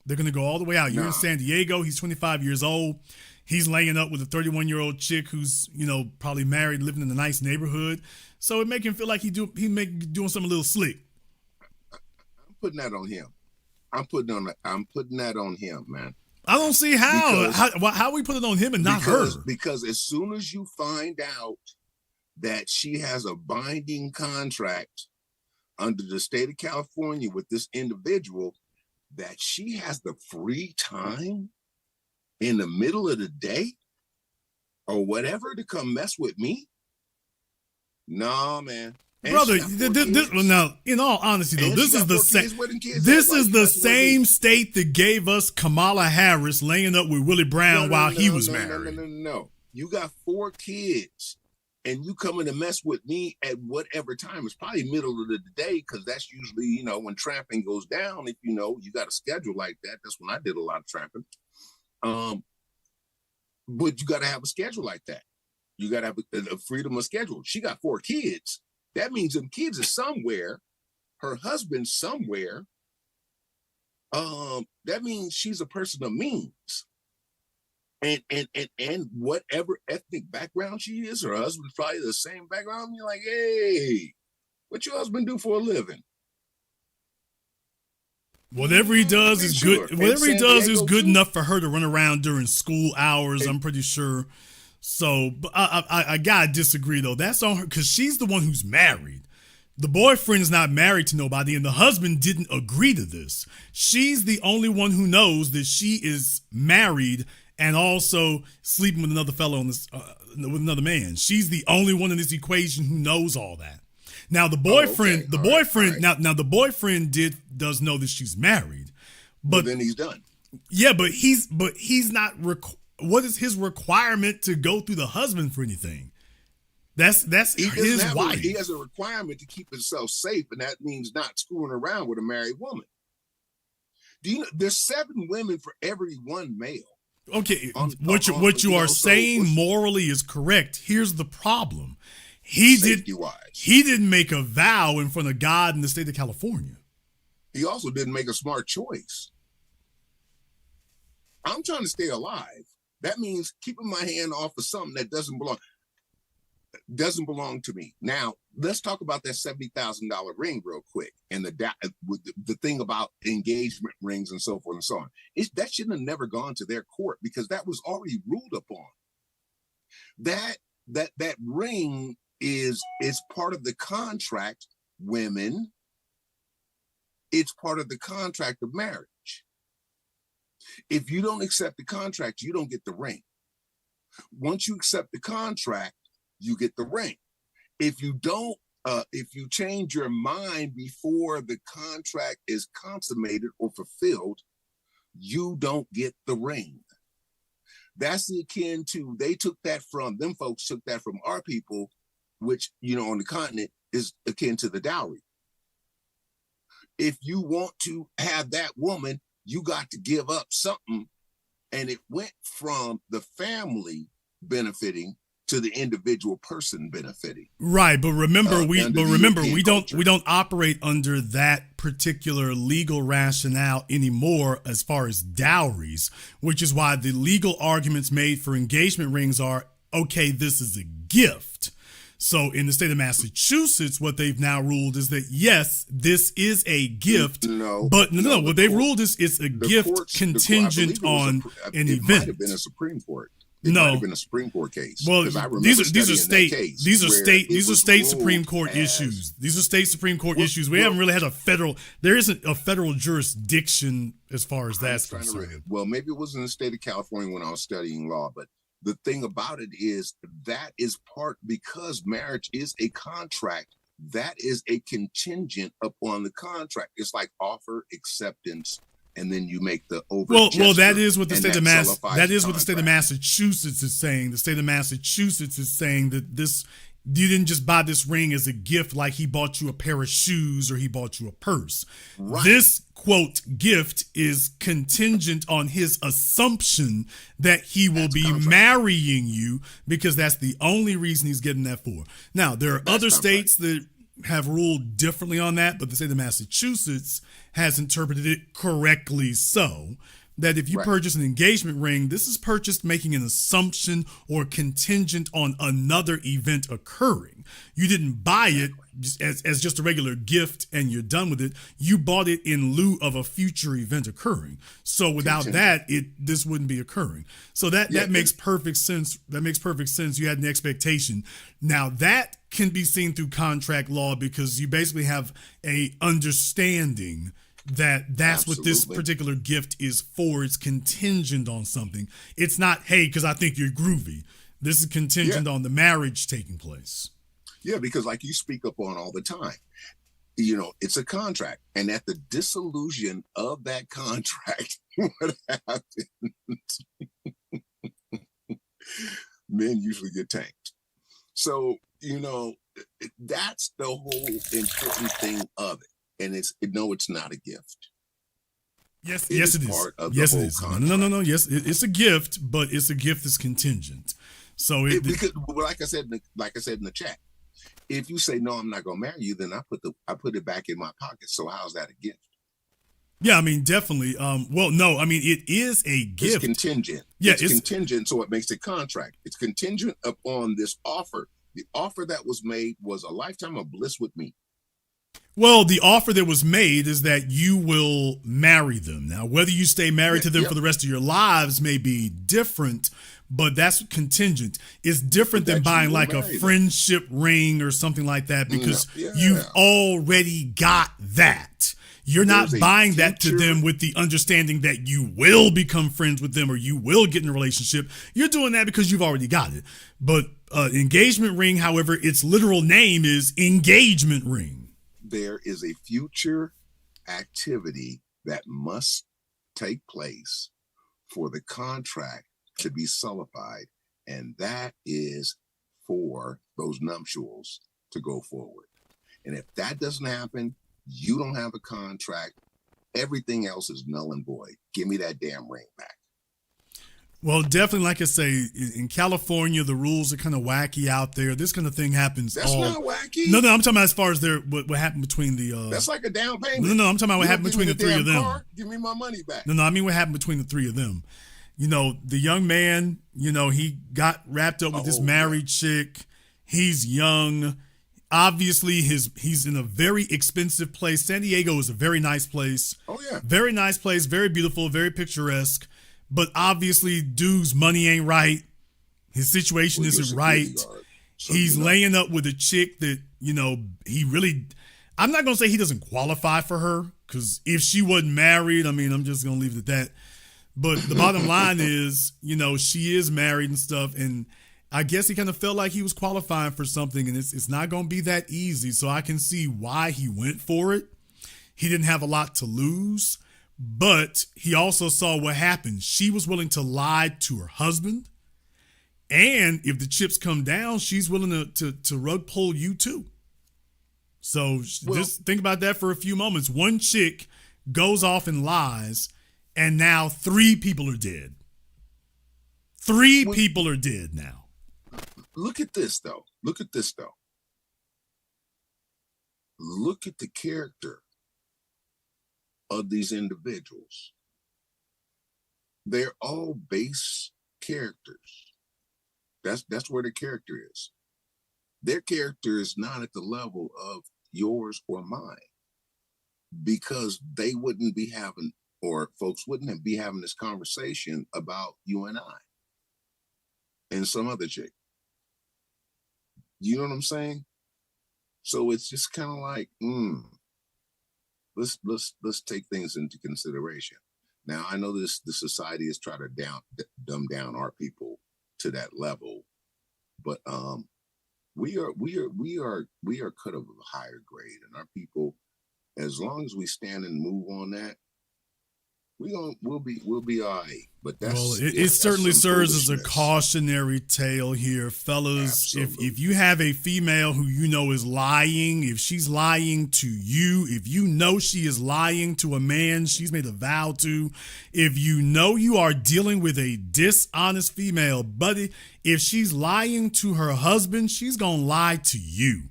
They're going to go all the way out. You're in San Diego. He's 25 years old. He's laying up with a 31-year-old chick who's, probably married, living in a nice neighborhood. So it make him feel like he doing something a little slick. I'm putting that on him. I'm putting that on him, man. I don't see how we put it on him and not her. Because as soon as you find out that she has a binding contract under the state of California with this individual, that she has the free time in the middle of the day or whatever to come mess with me. Nah, man. Brother, now, in all honesty, though, this is the same state that gave us Kamala Harris laying up with Willie Brown while he was married. No. You got 4 kids, and you coming to mess with me at whatever time. It's probably middle of the day, because that's usually, when tramping goes down. If you got a schedule like that. That's when I did a lot of tramping. But you got to have a schedule like that. You got to have a freedom of schedule. She got 4 kids. That means them kids are somewhere. Her husband's somewhere. That means she's a person of means. And whatever ethnic background she is, her husband's probably the same background. You're like, hey, what your husband do for a living? Whatever he does is good. Whatever he does is good enough for her to run around during school hours. I'm pretty sure. So, but I gotta disagree though. That's on her, because she's the one who's married. The boyfriend is not married to nobody, and the husband didn't agree to this. She's the only one who knows that she is married and also sleeping with another fellow with another man. She's the only one in this equation who knows all that. Now the boyfriend, now the boyfriend does know that she's married, but well, then he's done. Yeah, but he's not. What is his requirement to go through the husband for anything? That's his wife. He has a requirement to keep himself safe, and that means not screwing around with a married woman. Do you know there's 7 women for every 1 male? Okay, what you are saying morally is correct. Here's the problem. He didn't make a vow in front of God in the state of California. He also didn't make a smart choice. I'm trying to stay alive. That means keeping my hand off of something that doesn't belong to me. Now, let's talk about that $70,000 ring real quick, and the thing about engagement rings and so forth and so on. That shouldn't have never gone to their court, because that was already ruled upon. That ring is part of the contract, women. It's part of the contract of marriage. If you don't accept the contract, you don't get the ring. Once you accept the contract, you get the ring. If you don't, if you change your mind before the contract is consummated or fulfilled, you don't get the ring. That's akin to, them folks took that from our people, which, on the continent is akin to the dowry. If you want to have that woman, you got to give up something. And it went from the family benefiting to the individual person benefiting. Right, but remember, we culture. don't operate under that particular legal rationale anymore as far as dowries, which is why the legal arguments made for engagement rings are, okay, this is a gift. So in the state of Massachusetts, what they've now ruled is that, yes, this is a gift. What they've ruled is it's a gift contingent on an event. It might have been a Supreme Court. It might have been a Supreme Court case. Well, these are state ruled Supreme Court issues. These are state Supreme Court issues. We haven't really had there isn't a federal jurisdiction as far as that's concerned. Well, maybe it was in the state of California when I was studying law, but the thing about it is that is part, because marriage is a contract, that is a contingent upon the contract. It's like offer, acceptance, and then you make the over. Well, that is what the state of Massachusetts is saying. The state of Massachusetts is saying that you didn't just buy this ring as a gift like he bought you a pair of shoes or he bought you a purse. Right. This, quote, gift is contingent on his assumption that he will be marrying you, because that's the only reason he's getting that for. Now, there are other states that have ruled differently on that, but the state of Massachusetts has interpreted it correctly, so that if you purchase an engagement ring, this is purchased making an assumption or contingent on another event occurring. You didn't buy it as just a regular gift and you're done with it. You bought it in lieu of a future event occurring. So without that, this wouldn't be occurring. So that makes perfect sense. That makes perfect sense. You had an expectation. Now that can be seen through contract law, because you basically have a understanding that's what this particular gift is for. It's contingent on something. It's not, hey, because I think you're groovy. This is contingent on the marriage taking place. Yeah, because like you speak up on all the time, it's a contract. And at the dissolution of that contract, what happens? Men usually get tanked. So, that's the whole important thing of it. And it's not a gift. Yes, it is. Yes, it is. No. Yes, it's a gift, but it's a gift that's contingent. So because, like I said in the chat, if you say no, I'm not going to marry you, then I put it back in my pocket. So how's that a gift? Yeah, I mean, definitely. It is a gift. It's contingent. Yeah, it's contingent, so it makes a contract. It's contingent upon this offer. The offer that was made was a lifetime of bliss with me. Well, the offer that was made is that you will marry them. Now, whether you stay married to them for the rest of your lives may be different, but that's contingent. It's different than buying like a friendship ring or something like that, because you've already got that. You're not buying that to them with the understanding that you will become friends with them or you will get in a relationship. You're doing that because you've already got it. But engagement ring, however, its literal name is engagement ring. There is a future activity that must take place for the contract to be solidified, and that is for those nuptials to go forward. And if that doesn't happen, you don't have a contract. Everything else is null and void. Give me that damn ring back. Well, definitely, like I say, in California, the rules are kind of wacky out there. This kind of thing happens. That's not wacky. No, I'm talking about as far as what happened between the. That's like a down payment. No, I'm talking about what happened between the three of them. Give me my money back. No, I mean what happened between the three of them. The young man, he got wrapped up with this married chick. He's young. Obviously, he's in a very expensive place. San Diego is a very nice place. Oh, yeah. Very nice place, very beautiful, very picturesque. But obviously, dude's money ain't right. His situation isn't right. He's laying up with a chick that, he really, I'm not going to say he doesn't qualify for her, because if she wasn't married, I'm just going to leave it at that. But the bottom line is, she is married and stuff. And I guess he kind of felt like he was qualifying for something, and it's not going to be that easy. So I can see why he went for it. He didn't have a lot to lose. But he also saw what happened. She was willing to lie to her husband. And if the chips come down, she's willing to rug pull you too. So just think about that for a few moments. One chick goes off and lies, and now 3 people are dead. 3 people are dead now. look at this though. Look at this though. Look at the character of these individuals. They're all base characters. That's where their character is. Their character is not at the level of yours or mine, because they wouldn't be having, or folks wouldn't be having this conversation about you and I and some other chick. You know what I'm saying? So it's just kind of like, let's take things into consideration. Now I know the society is trying to dumb down our people to that level, but we are cut of a higher grade, and our people, as long as we stand and move on that, we'll be all right. But it certainly serves as a cautionary tale here, fellas. If you have a female who you know is lying, if she's lying to you, if you know she is lying to a man she's made a vow to, if you know you are dealing with a dishonest female, buddy, if she's lying to her husband, she's gonna lie to you.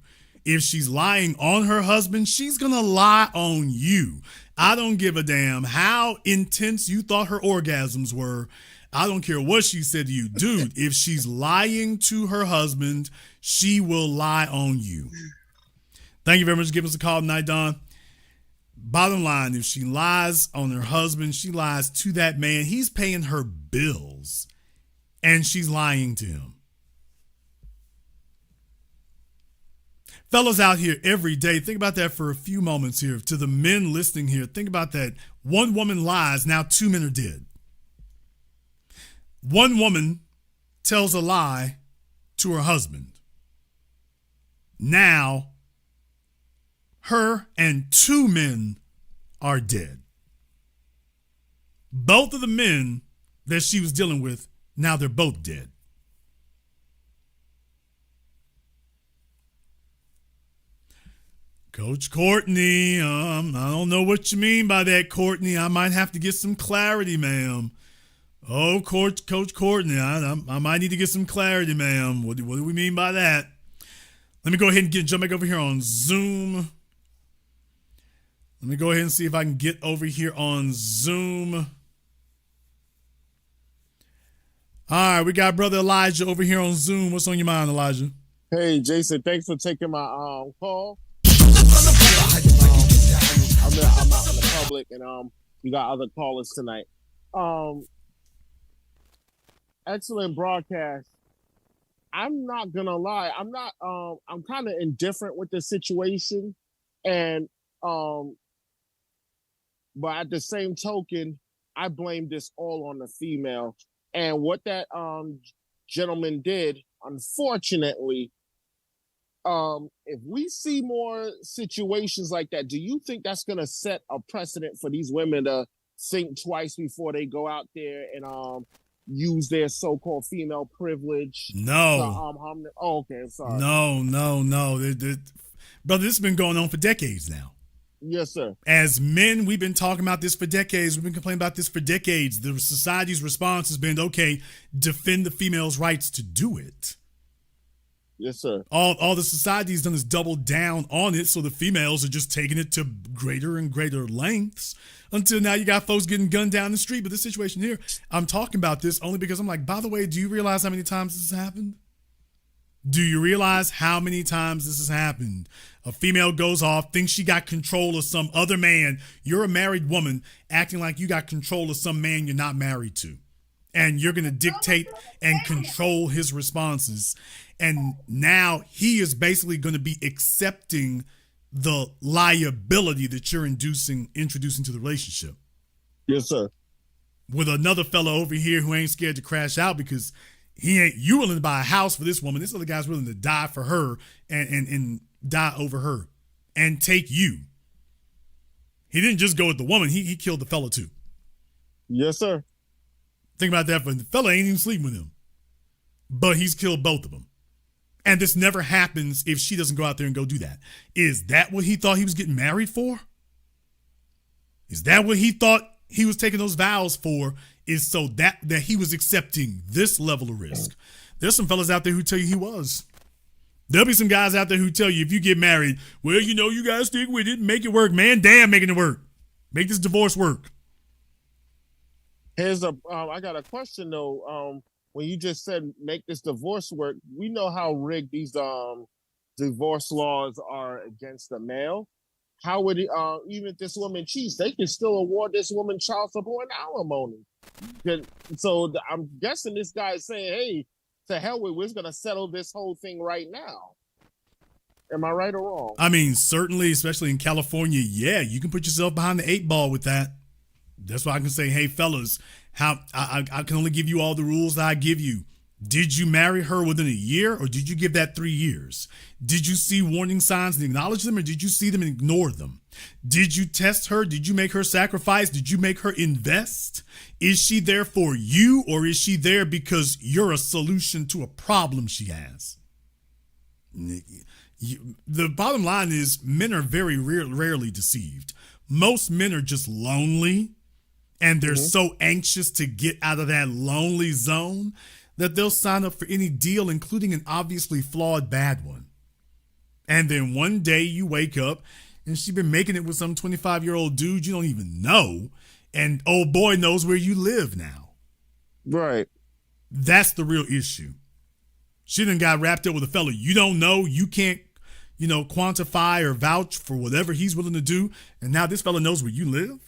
If she's lying on her husband, she's gonna lie on you. I don't give a damn how intense you thought her orgasms were. I don't care what she said to you. Dude, if she's lying to her husband, she will lie on you. Thank you very much for giving us a call tonight, Don. Bottom line, if she lies on her husband, she lies to that man. He's paying her bills, and she's lying to him. Fellas out here every day, think about that for a few moments here. To the men listening here, think about that. One woman lies, now two men are dead. One woman tells a lie to her husband. Now, her and two men are dead. Both of the men that she was dealing with, now they're both dead. Coach Courtney, I don't know what you mean by that, Courtney. I might have to get some clarity, ma'am. Oh, Coach Courtney, I might need to get some clarity, ma'am. What do we mean by that? Let me go ahead and jump back over here on Zoom. Let me go ahead and see if I can get over here on Zoom. All right, we got Brother Elijah over here on Zoom. What's on your mind, Elijah? Hey, Jason, thanks for taking my call. I'm out in the public, and you got other callers tonight. Excellent broadcast. I'm not gonna lie. I'm kind of indifferent with the situation, and but at the same token, I blame this all on the female. And what that gentleman did, unfortunately, if we see more situations like that, do you think that's going to set a precedent for these women to think twice before they go out there and use their so-called female privilege? No. Okay, I'm sorry. No. Brother, this has been going on for decades now. Yes, sir. As men, we've been talking about this for decades. We've been complaining about this for decades. The society's response has been, okay, defend the female's rights to do it. Yes, sir. All the society's done is double down on it, so the females are just taking it to greater and greater lengths until now you got folks getting gunned down the street. But this situation here, I'm talking about this only because I'm like, by the way, do you realize how many times this has happened? Do you realize how many times this has happened? A female goes off, thinks she got control of some other man. You're a married woman acting like you got control of some man you're not married to. And you're going to dictate and control his responses. And now he is basically going to be accepting the liability that you're introducing to the relationship. Yes, sir. With another fella over here who ain't scared to crash out because you willing to buy a house for this woman. This other guy's willing to die for her and die over her and take you. He didn't just go with the woman. He killed the fella too. Yes, sir. Think about that. The fella ain't even sleeping with him, but he's killed both of them. And this never happens if she doesn't go out there and go do that. Is that what he thought he was getting married for? Is that what he thought he was taking those vows for? Is so that he was accepting this level of risk. There's some fellas out there who tell you he was. There'll be some guys out there who tell you if you get married, well, you know, you got to stick with it, make it work. Man, damn, making it work. Make this divorce work. Here's I got a question though. When you just said make this divorce work, we know how rigged these divorce laws are against the male. How would even if this woman cheats, they can still award this woman child support and alimony. So I'm guessing this guy is saying, hey, to hell with, we're going to settle this whole thing right now. Am I right or wrong? I mean, certainly, especially in California, yeah, you can put yourself behind the 8 ball with that. That's why I can say, hey, fellas, I can only give you all the rules that I give you. Did you marry her within a year, or did you give that 3 years? Did you see warning signs and acknowledge them, or did you see them and ignore them? Did you test her? Did you make her sacrifice? Did you make her invest? Is she there for you, or is she there because you're a solution to a problem she has? The bottom line is men are very rarely deceived. Most men are just lonely, and they're so anxious to get out of that lonely zone that they'll sign up for any deal, including an obviously flawed bad one. And then one day you wake up and she's been making it with some 25-year-old dude you don't even know, and old boy knows where you live now. Right. That's the real issue. She done got wrapped up with a fella you don't know, you can't, quantify or vouch for whatever he's willing to do, and now this fella knows where you live?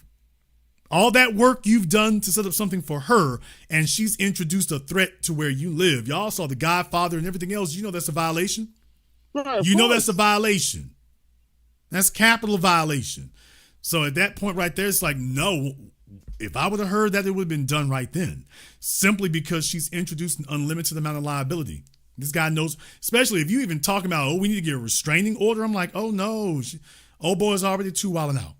All that work you've done to set up something for her, and she's introduced a threat to where you live. Y'all saw The Godfather and everything else. You know that's a violation. Right, you know that's a violation. That's capital violation. So at that point right there, it's like, no, if I would have heard that, it would have been done right then. Simply because she's introduced an unlimited amount of liability. This guy knows, especially if you even talking about, we need to get a restraining order. I'm like, oh no, old boy's already too wilding out.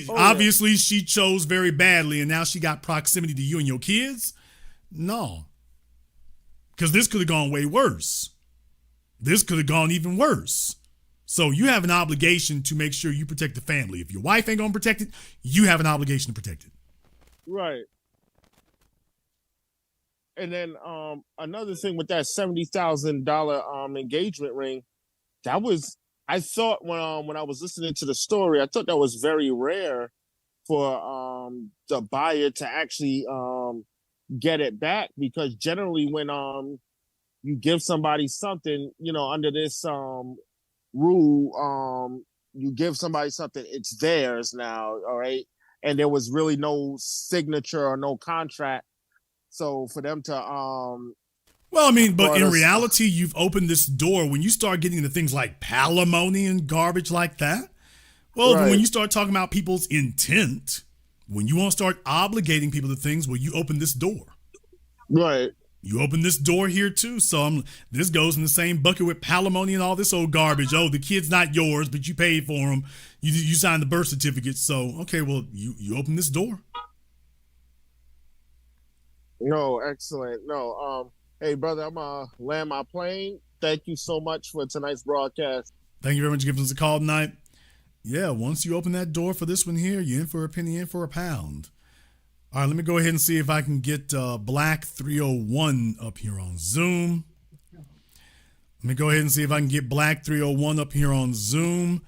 Obviously she chose very badly, and now she got proximity to you and your kids. No, because this could have gone way worse. This could have gone even worse. So you have an obligation to make sure you protect the family. If your wife ain't gonna protect it, you have an obligation to protect it. Right. And then another thing with that $70,000 engagement ring, that was. I thought when I was listening to the story, I thought that was very rare for the buyer to actually get it back, because generally when you give somebody something, under this rule, you give somebody something, it's theirs now, all right? And there was really no signature or no contract. So for them to well, I mean, but in reality, you've opened this door. When you start getting into things like palimony and garbage like that, well, when you start talking about people's intent, when you want to start obligating people to things, well, you open this door. Right. You open this door here too. So this goes in the same bucket with palimony and all this old garbage. Oh, the kid's not yours, but you paid for him. You signed the birth certificate. So, okay, well, you open this door. No, excellent. No, hey, brother, I'm going to land my plane. Thank you so much for tonight's broadcast. Thank you very much for giving us a call tonight. Yeah, once you open that door for this one here, you're in for a penny, in for a pound. All right, let me go ahead and see if I can get Black 301 up here on Zoom. Let me go ahead and see if I can get Black 301 up here on Zoom.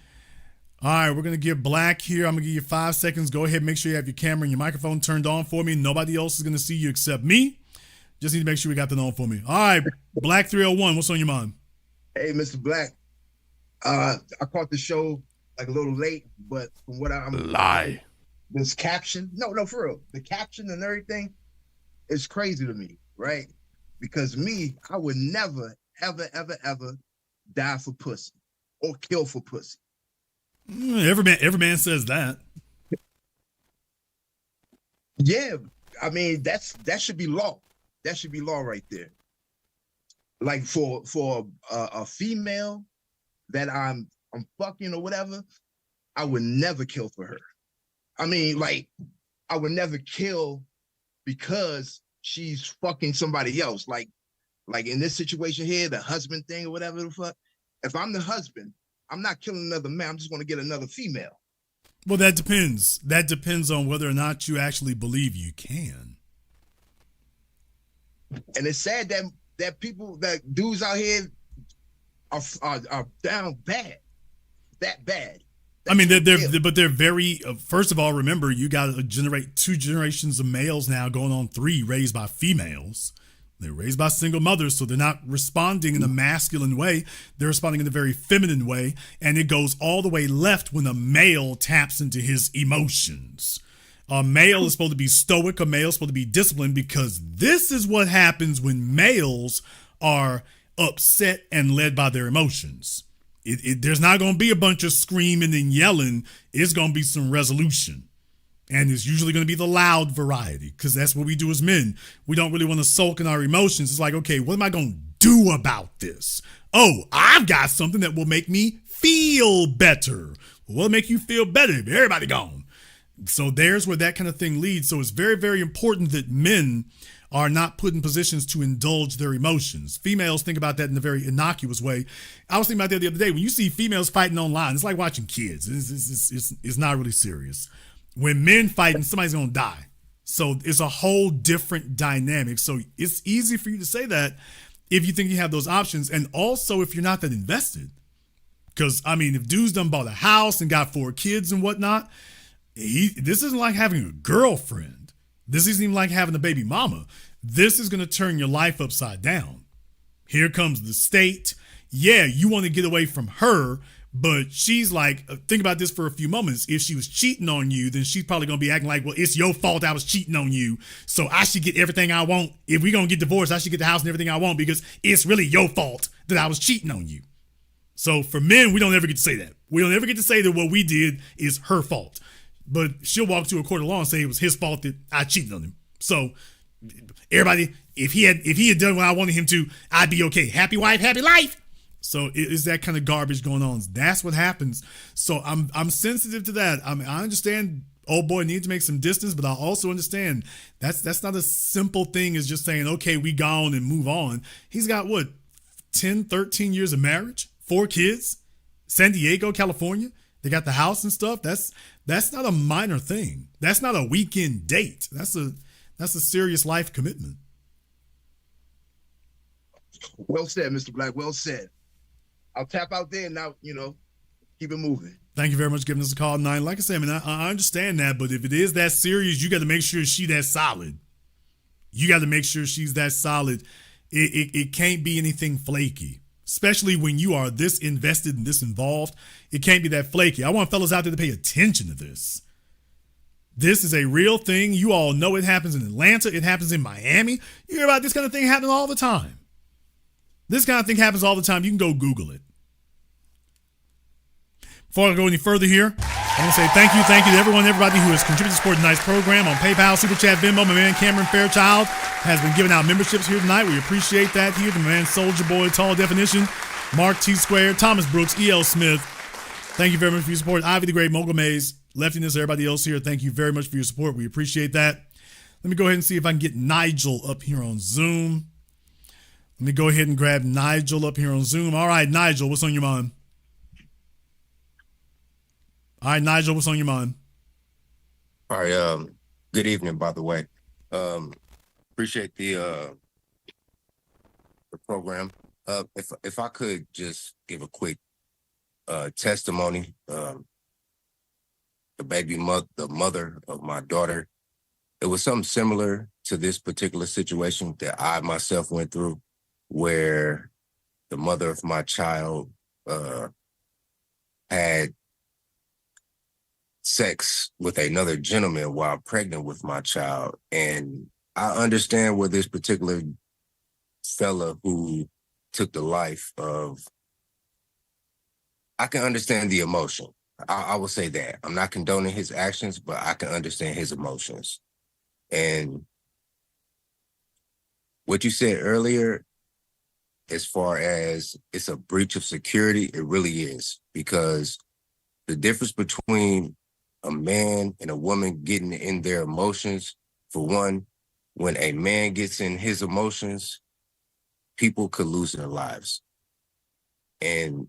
All right, we're going to give Black here. I'm going to give you 5 seconds. Go ahead and make sure you have your camera and your microphone turned on for me. Nobody else is going to see you except me. Just need to make sure we got that on for me. All right, Black 301, what's on your mind? Hey, Mr. Black. I caught the show like a little late, but from what I'm lie. This caption, no, for real. The caption and everything is crazy to me, right? Because me, I would never, ever, ever, ever die for pussy or kill for pussy. Every man says that. Yeah, I mean that should be law. That should be law right there. Like for a female that I'm fucking or whatever, I would never kill for her. I mean, like, I would never kill because she's fucking somebody else. Like in this situation here, the husband thing or whatever the fuck. If I'm the husband, I'm not killing another man. I'm just going to get another female. Well, that depends. That depends on whether or not you actually believe you can. And it's sad that people, that dudes out here are down bad, that bad. I mean, they're very. First of all, remember you got to generate 2 generations of males now, going on 3, raised by females. They're raised by single mothers, so they're not responding in a masculine way. They're responding in a very feminine way, and it goes all the way left when a male taps into his emotions. A male is supposed to be stoic. A male is supposed to be disciplined, because this is what happens when males are upset and led by their emotions. There's not going to be a bunch of screaming and yelling. It's going to be some resolution. And it's usually going to be the loud variety, because that's what we do as men. We don't really want to sulk in our emotions. It's like, okay, what am I going to do about this? Oh, I've got something that will make me feel better. What'll make you feel better if everybody gone? So there's where that kind of thing leads. So it's very, very important that men are not put in positions to indulge their emotions. Females think about that in a very innocuous way. I was thinking about that the other day. When you see females fighting online, it's like watching kids. It's not really serious. When men fighting, somebody's going to die. So it's a whole different dynamic. So it's easy for you to say that if you think you have those options, and also if you're not that invested. Because, I mean, if dudes done bought a house and got 4 kids and whatnot, this isn't like having a girlfriend. This isn't even like having a baby mama. This is going to turn your life upside down. Here comes the state. Yeah, you want to get away from her, but she's like, think about this for a few moments. If she was cheating on you, then she's probably going to be acting like, well, it's your fault I was cheating on you, so I should get everything I want. If we're going to get divorced, I should get the house and everything I want, because it's really your fault that I was cheating on you. So for men, we don't ever get to say that. We don't ever get to say that what we did is her fault. But she'll walk to a court of law and say it was his fault that I cheated on him. So everybody, if he had done what I wanted him to, I'd be okay. Happy wife, happy life. So it's that kind of garbage going on. That's what happens. So I'm sensitive to that. I mean, I understand old boy needs to make some distance, but I also understand that's not a simple thing as just saying, okay, we gone and move on. He's got what, 10, 13 years of marriage, 4 kids, San Diego, California. They got the house and stuff. That's not a minor thing. That's not a weekend date. That's a serious life commitment. Well said, Mr. Black. Well said. I'll tap out there and now, keep it moving. Thank you very much for giving us a call, 9. Like I said, I mean, I understand that, but if it is that serious, you got to make sure she's that solid. You got to make sure she's that solid. It can't be anything flaky. Especially when you are this invested and this involved, it can't be that flaky. I want fellas out there to pay attention to this. This is a real thing. You all know it happens in Atlanta. It happens in Miami. You hear about this kind of thing happening all the time. This kind of thing happens all the time. You can go Google it. Before I go any further here, I want to say thank you to everybody who has contributed to support tonight's program on PayPal, Super Chat, Venmo. My man Cameron Fairchild has been giving out memberships here tonight. We appreciate that here. The man Soldier Boy, Tall Definition, Mark T. Square, Thomas Brooks, E.L. Smith. Thank you very much for your support. Ivy the Great, Mogul Mays, Leftiness, everybody else here. Thank you very much for your support. We appreciate that. Let me go ahead and see if I can get Nigel up here on Zoom. Let me go ahead and grab Nigel up here on Zoom. All right, Nigel, what's on your mind? All right, Nigel, what's on your mind? All right, good evening, by the way. Appreciate the program. If I could just give a quick testimony. The mother of my daughter, it was something similar to this particular situation that I myself went through, where the mother of my child had sex with another gentleman while pregnant with my child. And I understand where this particular fella who took the life of, I can understand the emotion. I will say that. I'm not condoning his actions, but I can understand his emotions. And what you said earlier, as far as it's a breach of security, it really is. Because the difference between a man and a woman getting in their emotions, for one, when a man gets in his emotions, people could lose their lives. And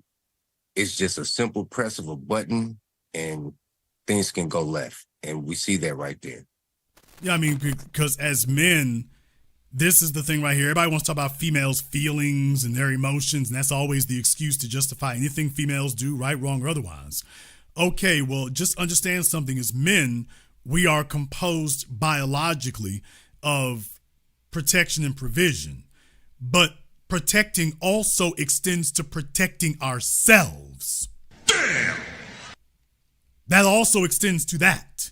it's just a simple press of a button and things can go left. And we see that right there. Yeah, I mean, because as men, This is the thing right here. Everybody wants to talk about females' feelings and their emotions, and that's always the excuse to justify anything females do, right, wrong, or otherwise. Okay, well, just understand something. As men, we are composed biologically of protection and provision, but protecting also extends to protecting ourselves. Damn! That also extends to that.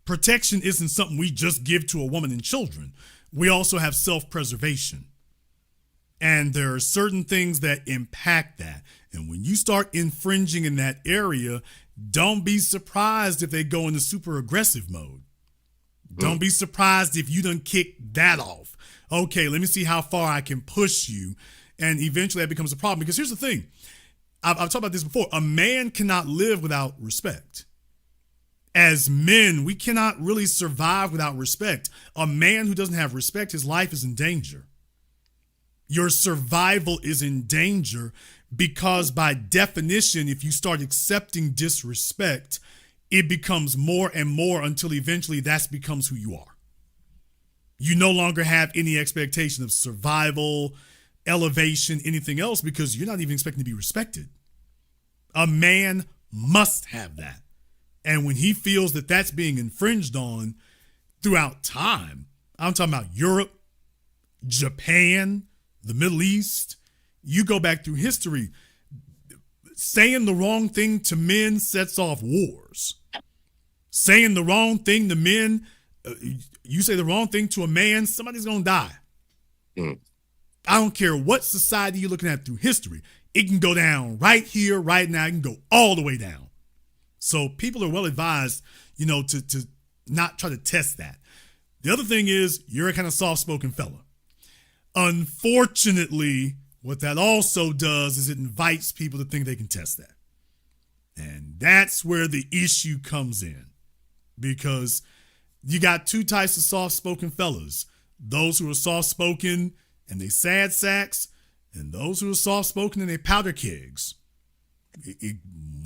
Protection isn't something we just give to a woman and children. We also have self-preservation. And there are certain things that impact that. And when you start infringing in that area, don't be surprised if they go into super aggressive mode. Don't be surprised if you done kick that off. Okay, let me see how far I can push you. And eventually that becomes a problem. Because here's the thing. I've talked about this before. A man cannot live without respect. As men, we cannot really survive without respect. A man who doesn't have respect, his life is in danger. Your survival is in danger because by definition, if you start accepting disrespect, it becomes more and more until eventually that becomes who you are. You no longer have any expectation of survival, elevation, anything else because you're not even expecting to be respected. A man must have that. And when he feels that that's being infringed on throughout time, I'm talking about Europe, Japan, the Middle East, you go back through history, saying the wrong thing to men sets off wars. Saying the wrong thing to men, you say the wrong thing to a man, somebody's going to die. I don't care what society you're looking at through history. It can go down right here, right now. It can go all the way down. So people are well advised, to not try to test that. The other thing is you're a kind of soft-spoken fella. Unfortunately, what that also does is it invites people to think they can test that. And that's where the issue comes in because you got two types of soft-spoken fellas. Those who are soft-spoken and they sad sacks and those who are soft-spoken and they powder kegs.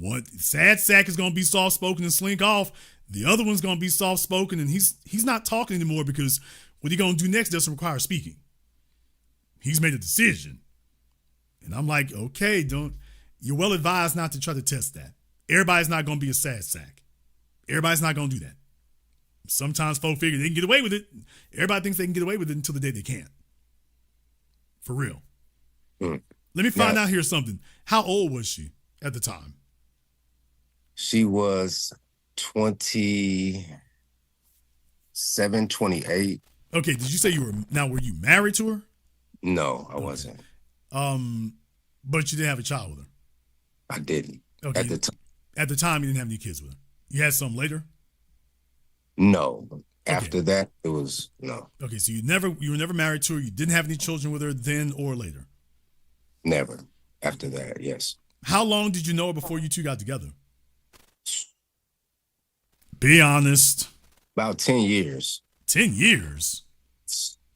One sad sack is going to be soft-spoken and slink off. The other one's going to be soft-spoken and he's not talking anymore because what he's going to do next doesn't require speaking. He's made a decision. And I'm like, okay, you're well advised not to try to test that. Everybody's not going to be a sad sack. Everybody's not going to do that. Sometimes folk figure they can get away with it. Everybody thinks they can get away with it until the day they can't. For real. Let me find out here something. How old was she at the time? She was 27, 28. Okay, did you say were you married to her? No, I wasn't. But you didn't have a child with her? I didn't. Okay. At the time, you didn't have any kids with her? You had some later? No. After that, it was no. Okay, so you were never married to her. You didn't have any children with her then or later? Never. After that, yes. How long did you know her before you two got together? Be honest. About 10 years. 10 years?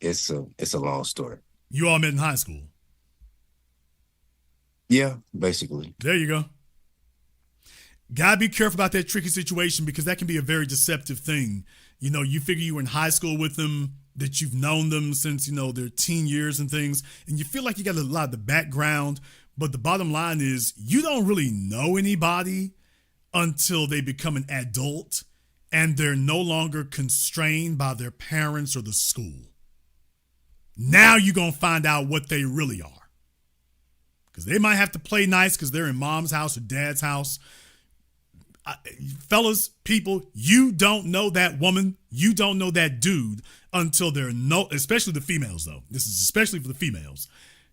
It's a long story. You all met in high school? Yeah, basically. There you go. Gotta be careful about that tricky situation because that can be a very deceptive thing. You figure you were in high school with them, that you've known them since, their teen years and things, and you feel like you got a lot of the background, but the bottom line is you don't really know anybody until they become an adult and they're no longer constrained by their parents or the school. Now you're going to find out what they really are. Because they might have to play nice because they're in mom's house or dad's house. Fellas, people, you don't know that woman. You don't know that dude until especially the females though. This is especially for the females.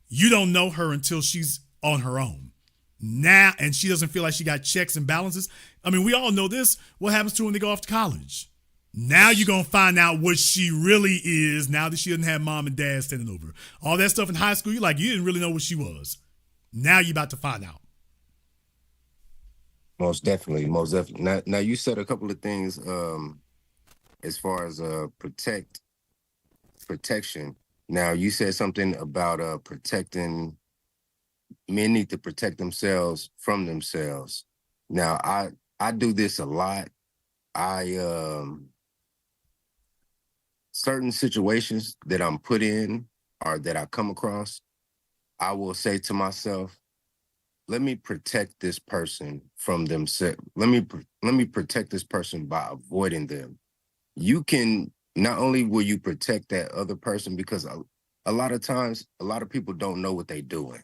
You don't know her until she's on her own. Now, and she doesn't feel like she got checks and balances. I mean, we all know this. What happens to her when they go off to college? Now you're going to find out what she really is now that she doesn't have mom and dad standing over her. All that stuff in high school, you didn't really know what she was. Now you're about to find out. Most definitely. Now you said a couple of things as far as protection. Now you said something about protecting. Men need to protect themselves from themselves. Now I do this a lot. certain situations that I'm put in or that I come across, I will say to myself, let me protect this person from themselves. Let me protect this person by avoiding them. You can, not only will you protect that other person, because a lot of times, a lot of people don't know what they're doing.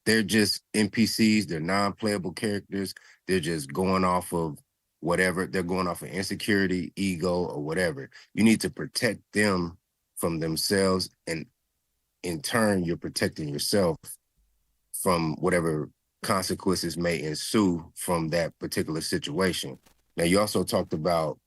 They're just NPCs, they're non-playable characters. They're just going off of whatever. They're going off of insecurity, ego, or whatever. You need to protect them from themselves, and in turn, you're protecting yourself from whatever consequences may ensue from that particular situation. Now, you also talked about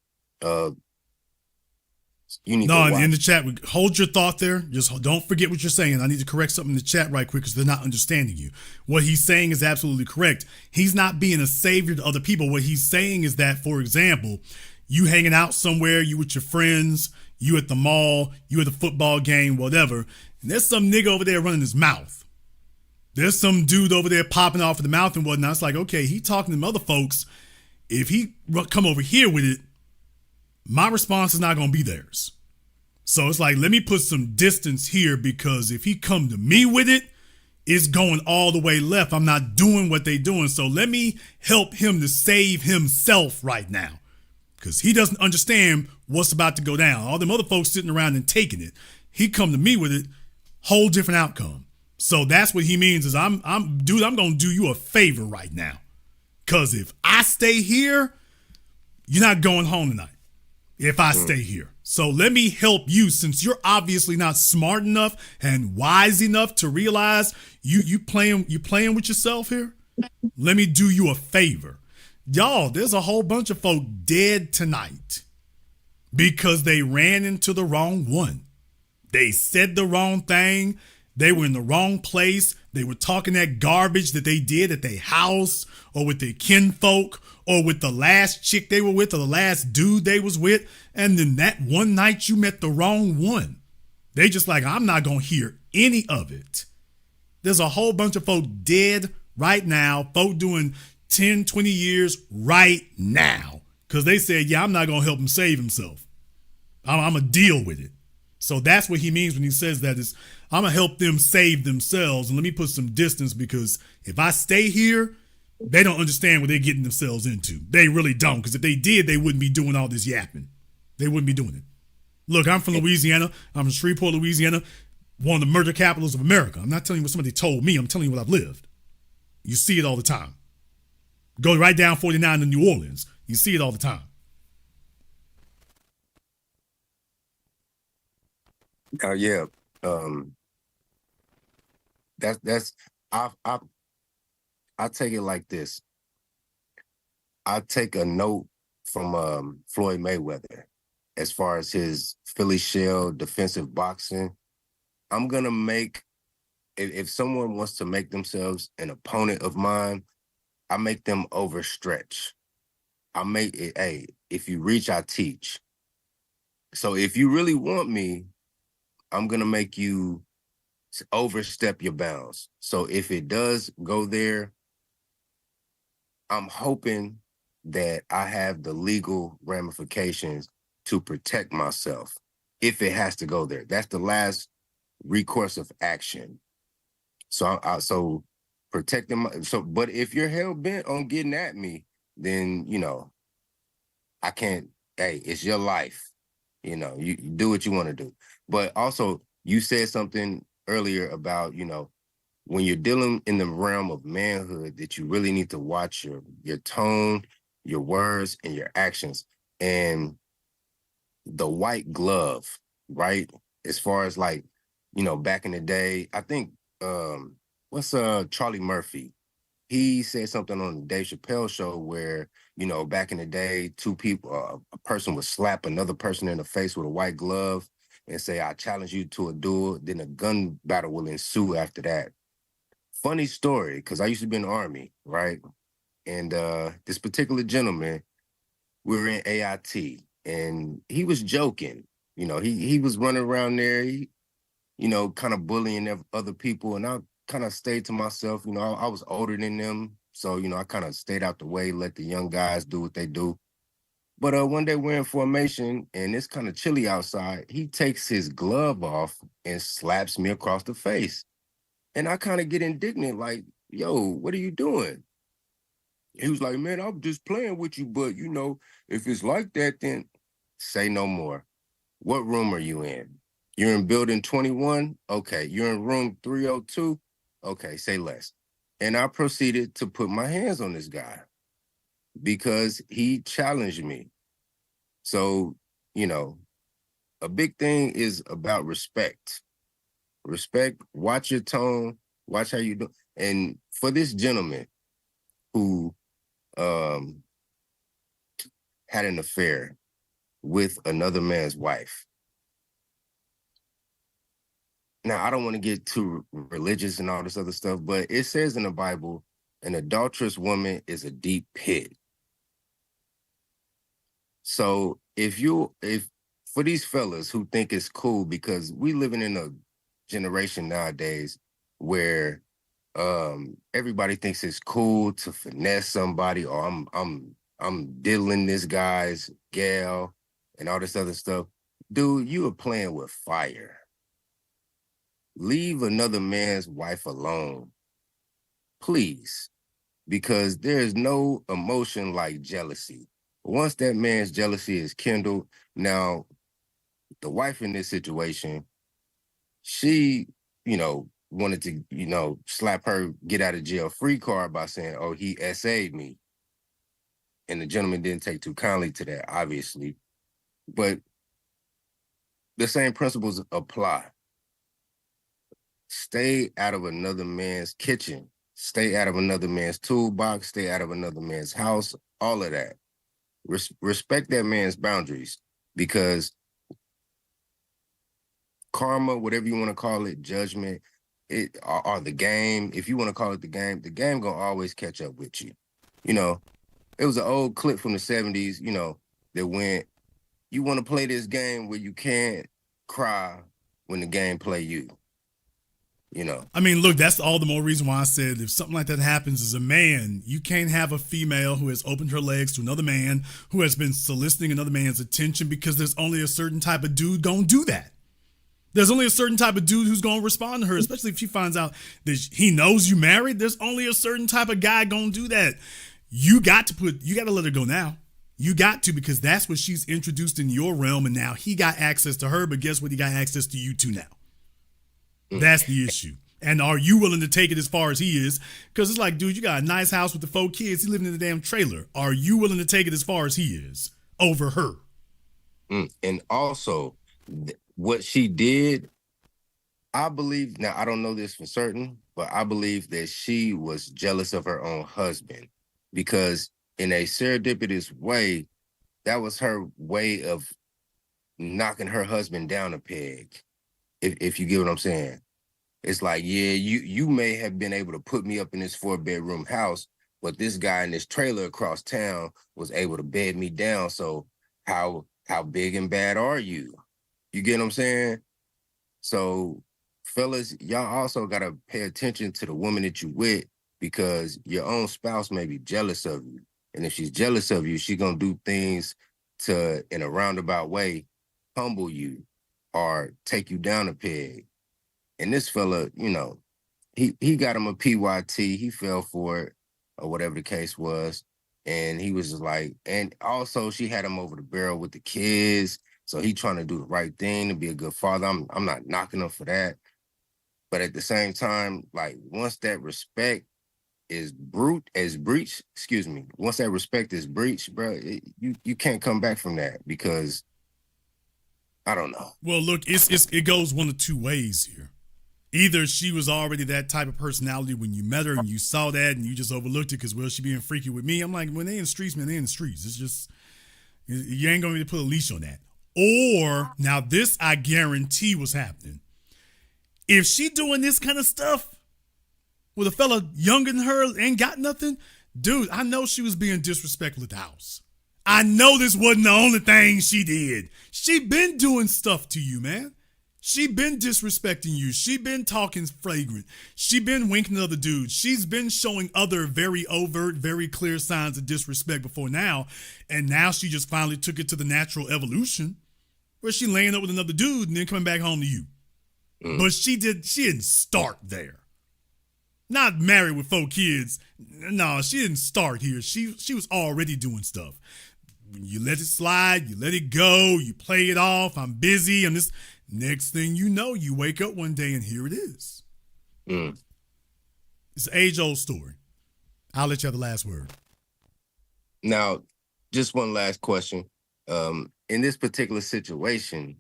you need No, to watch. in the chat, hold your thought there. Just don't forget what you're saying. I need to correct something in the chat right quick because they're not understanding you. What he's saying is absolutely correct. He's not being a savior to other people. What he's saying is that, for example, you hanging out somewhere, you with your friends, you at the mall, you at the football game, whatever, and there's some nigga over there running his mouth. There's some dude over there popping off of the mouth and whatnot. It's like, okay, he talking to them other folks. If he come over here with it, my response is not going to be theirs. So it's like, let me put some distance here, because if he come to me with it, it's going all the way left. I'm not doing what they doing. So let me help him to save himself right now, because he doesn't understand what's about to go down. All them other folks sitting around and taking it. He come to me with it, whole different outcome. So that's what he means is I'm going to do you a favor right now. Because if I stay here, you're not going home tonight. If I stay here. So let me help you, since you're obviously not smart enough and wise enough to realize you playing with yourself here. Let me do you a favor. Y'all, there's a whole bunch of folk dead tonight because they ran into the wrong one. They said the wrong thing. They were in the wrong place. They were talking that garbage that they did at their house or with their kinfolk or with the last chick they were with or the last dude they was with. And then that one night you met the wrong one. They just like, I'm not going to hear any of it. There's a whole bunch of folk dead right now, folk doing 10, 20 years right now, because they said, yeah, I'm not going to help him save himself. I'm going to deal with it. So that's what he means when he says that is, I'm going to help them save themselves. And let me put some distance, because if I stay here, they don't understand what they're getting themselves into. They really don't, because if they did, they wouldn't be doing all this yapping. They wouldn't be doing it. Look, I'm from Louisiana. I'm from Shreveport, Louisiana, one of the murder capitals of America. I'm not telling you what somebody told me. I'm telling you what I've lived. You see it all the time. Go right down 49 to New Orleans. You see it all the time. Yeah. That's I take it like this. I take a note from Floyd Mayweather as far as his Philly shell defensive boxing. I'm gonna make, if someone wants to make themselves an opponent of mine, I make them overstretch. I make it, hey, if you reach, I teach. So if you really want me, I'm gonna make you overstep your bounds. So if it does go there, I'm hoping that I have the legal ramifications to protect myself if it has to go there. That's the last recourse of action. So so protecting my, but if you're hell bent on getting at me, then I can't. Hey, it's your life. You do what you want to do. But also, you said something earlier about when you're dealing in the realm of manhood, that you really need to watch your tone, your words, and your actions. And the white glove, right? As far as back in the day, I think what's Charlie Murphy? He said something on the Dave Chappelle show where, back in the day, two people, a person would slap another person in the face with a white glove and say, I challenge you to a duel. Then a gun battle will ensue after that. Funny story, because I used to be in the Army, right? And this particular gentleman, we were in AIT, and he was joking. He was running around there, kind of bullying other people, and I kind of stayed to myself. I was older than them, so I kind of stayed out the way, let the young guys do what they do. But one day we're in formation and it's kind of chilly outside. He takes his glove off and slaps me across the face. And I kind of get indignant, like, yo, what are you doing? He was like, man, I'm just playing with you, but you know, if it's like that, then say no more. What room are you in? You're in building 21? Okay. You're in room 302? Okay, say less. And I proceeded to put my hands on this guy because he challenged me. So, you know, a big thing is about respect. Respect, watch your tone, watch how you do. And for this gentleman who had an affair with another man's wife. Now, I don't want to get too religious and all this other stuff, but it says in the Bible, an adulterous woman is a deep pit. So if for these fellas who think it's cool, because we living in a generation nowadays where everybody thinks it's cool to finesse somebody, or I'm diddling this guy's gal and all this other stuff. Dude, you are playing with fire. Leave another man's wife alone, please, because there's no emotion like jealousy. Once that man's jealousy is kindled, now the wife in this situation, she, wanted to, slap her get out of jail free card by saying, oh, he SA'd me. And the gentleman didn't take too kindly to that, obviously. But the same principles apply. Stay out of another man's kitchen. Stay out of another man's toolbox. Stay out of another man's house. All of that. Respect that man's boundaries, because karma, whatever you want to call it, judgment, or the game, if you want to call it the game gonna always catch up with you. It was an old clip from the 70s, that went, you want to play this game where you can't cry when the game play you. I mean, look, that's all the more reason why I said if something like that happens as a man, you can't have a female who has opened her legs to another man who has been soliciting another man's attention, because there's only a certain type of dude gonna do that. There's only a certain type of dude who's gonna respond to her, especially if she finds out that he knows you married. There's only a certain type of guy gonna do that. You got to let her go now. You got to, because that's what she's introduced in your realm, and now he got access to her, but guess what? He got access to you too now. That's the issue. And are you willing to take it as far as he is? Because it's like, dude, you got a nice house with the 4 kids. He living in the damn trailer. Are you willing to take it as far as he is over her? And also, what she did, I believe, now I don't know this for certain, but I believe that she was jealous of her own husband, because in a serendipitous way, that was her way of knocking her husband down a peg. If you get what I'm saying. It's like, yeah, you may have been able to put me up in this 4-bedroom house, but this guy in this trailer across town was able to bed me down. So how big and bad are you? You get what I'm saying? So fellas, y'all also got to pay attention to the woman that you with, because your own spouse may be jealous of you. And if she's jealous of you, she's going to do things to, in a roundabout way, humble you or take you down a peg. And this fella, he got him a PYT. He fell for it, or whatever the case was. And he was just like, and also she had him over the barrel with the kids. So he trying to do the right thing to be a good father. I'm not knocking him for that. But at the same time, like, once that respect is breached, once that respect is breached, bro, you can't come back from that, because I don't know. Well, look, it goes one of two ways here. Either she was already that type of personality when you met her and you saw that and you just overlooked it because, well, she being freaky with me. I'm like, when they in the streets, man, they in the streets. It's just, you ain't going to put a leash on that. Or, now this I guarantee was happening. If she doing this kind of stuff with a fella younger than her, ain't got nothing, dude, I know she was being disrespectful at the house. I know this wasn't the only thing she did. She been doing stuff to you, man. She been disrespecting you. She been talking flagrant. She been winking at other dudes. She's been showing other very overt, very clear signs of disrespect before now. And now she just finally took it to the natural evolution where she laying up with another dude and then coming back home to you. But she didn't start there. Not married with 4 kids. No, she didn't start here. She was already doing stuff. You let it slide, you let it go, you play it off. I'm busy. I'm this. Next thing you know, you wake up one day and here it is. It's an age-old story. I'll let you have the last word. Now, just one last question. In this particular situation,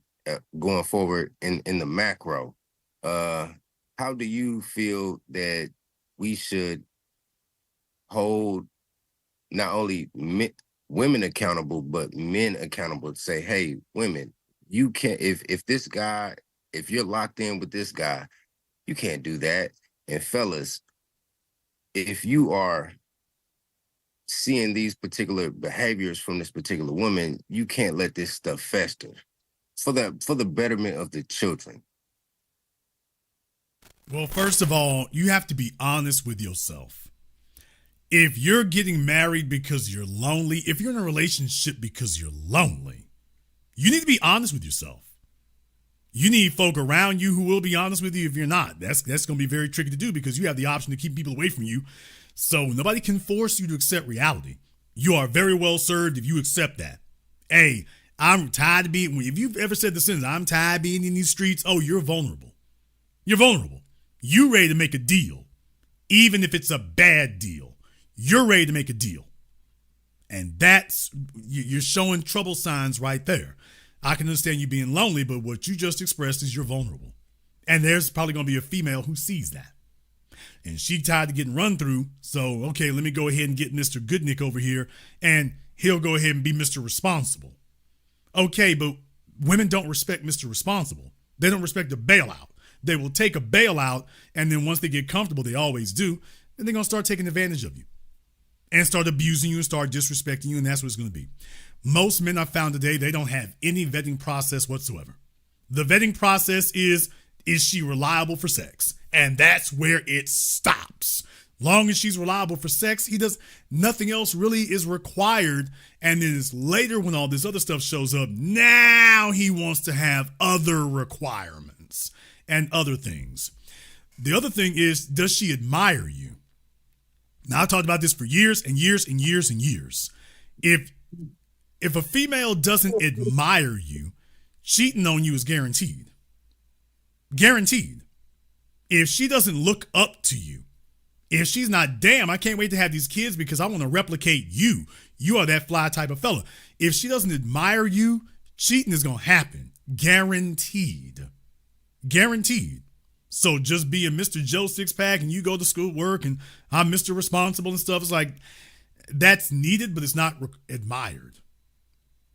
going forward in the macro, how do you feel that we should hold not only women accountable, but men accountable to say, hey, women, you can't, if this guy, if you're locked in with this guy, you can't do that. And fellas, if you are seeing these particular behaviors from this particular woman, you can't let this stuff fester for the betterment of the children. Well, first of all, you have to be honest with yourself. If you're getting married because you're lonely, if you're in a relationship because you're lonely, you need to be honest with yourself. You need folk around you who will be honest with you if you're not. That's going to be very tricky to do because you have the option to keep people away from you. So nobody can force you to accept reality. You are very well served if you accept that. Hey, I'm tired of being, if you've ever said the sentence, I'm tired of being in these streets, oh, you're vulnerable. You're vulnerable. You're ready to make a deal, even if it's a bad deal. You're ready to make a deal. And that's, you're showing trouble signs right there. I can understand you being lonely, but what you just expressed is you're vulnerable. And there's probably going to be a female who sees that. And she tired of getting run through. So, okay, let me go ahead and get Mr. Goodnick over here and he'll go ahead and be Mr. Responsible. Okay, but women don't respect Mr. Responsible. They don't respect a bailout. They will take a bailout, and then once they get comfortable, they always do, then they're going to start taking advantage of you and start abusing you and start disrespecting you, and that's what it's going to be. Most men I've found today, they don't have any vetting process whatsoever. The vetting process is she reliable for sex? And that's where it stops. Long as she's reliable for sex, nothing else really is required. And then it's later when all this other stuff shows up, now he wants to have other requirements and other things. The other thing is, does she admire you? Now, I talked about this for years and years and years and years. If a female doesn't admire you, cheating on you is guaranteed. Guaranteed. If she doesn't look up to you, if she's not, damn, I can't wait to have these kids because I want to replicate you. You are that fly type of fella. If she doesn't admire you, cheating is going to happen. Guaranteed. Guaranteed. So just be a Mr. Joe Sixpack and you go to school, work, and I'm Mr. Responsible and stuff. It's like, that's needed, but it's not admired.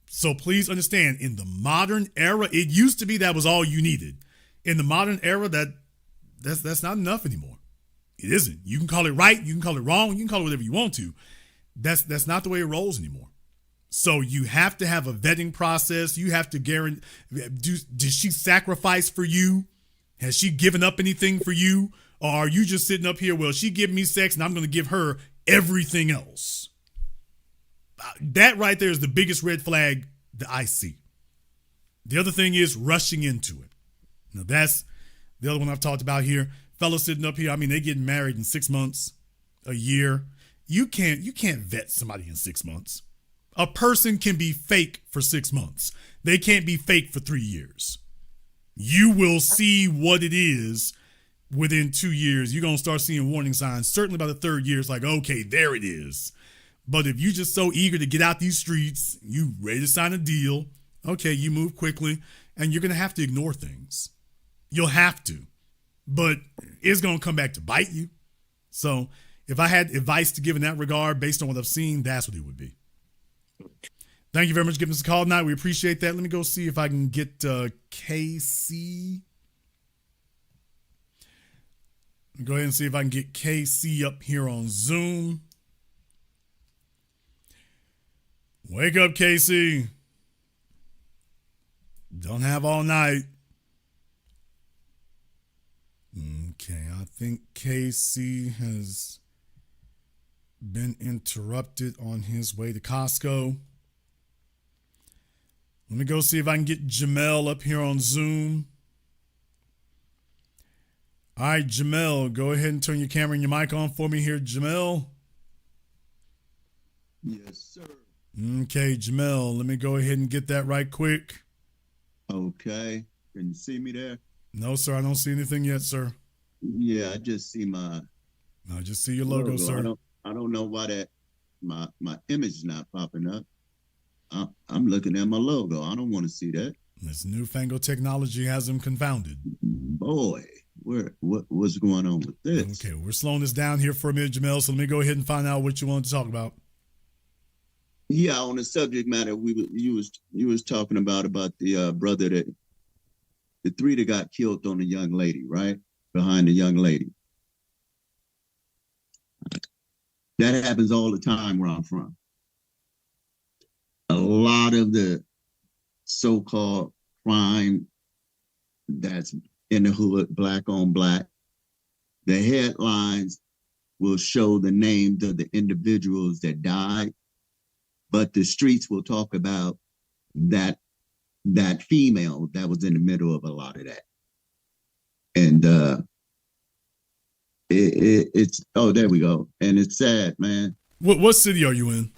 So please understand, in the modern era, it used to be that was all you needed. In the modern era, that's not enough anymore. It isn't. You can call it right, you can call it wrong, you can call it whatever you want to. That's not the way it rolls anymore. So you have to have a vetting process. You have to guarantee, did she sacrifice for you? Has she given up anything for you? Or are you just sitting up here, well, she give me sex and I'm going to give her everything else? That right there is the biggest red flag that I see. The other thing is rushing into it. Now that's the other one I've talked about here. Fellas sitting up here, I mean, they getting married in 6 months, a year. You can't vet somebody in 6 months. A person can be fake for 6 months. They can't be fake for 3 years. You will see what it is within 2 years. You're going to start seeing warning signs. Certainly by the 3rd year, it's like, okay, there it is. But if you're just so eager to get out these streets, you ready to sign a deal, okay, you move quickly, and you're going to have to ignore things. You'll have to. But it's going to come back to bite you. So if I had advice to give in that regard, based on what I've seen, that's what it would be. Thank you very much for giving us a call tonight. We appreciate that. Let me go see if I can get KC. Go ahead and see if I can get KC up here on Zoom. Wake up, KC. Don't have all night. think KC has been interrupted on his way to Costco. Let me go see if I can get Jamel up here on Zoom. All right, Jamel, go ahead and turn your camera and your mic on for me here, Jamel. Yes, sir. Okay, Jamel, let me go ahead and get that right quick. Okay. Can you see me there? No, sir, I don't see anything yet, sir. Yeah, I just see my I just see your logo, sir. I don't know why that my image is not popping up. I'm looking at my logo. I don't want to see that. This newfangled technology has them confounded. Boy, what's going on with this? Okay, we're slowing this down here for a minute, Jamel, so let me go ahead and find out what you want to talk about. Yeah, on the subject matter, you was talking about the brother the three that got killed on the young lady, right? Behind the young lady. That happens all the time where I'm from. A lot of the so-called crime that's in the hood, black on black, the headlines will show the names of the individuals that died, but the streets will talk about that female that was in the middle of a lot of that. And it's there we go. And it's sad, man. What city are you in?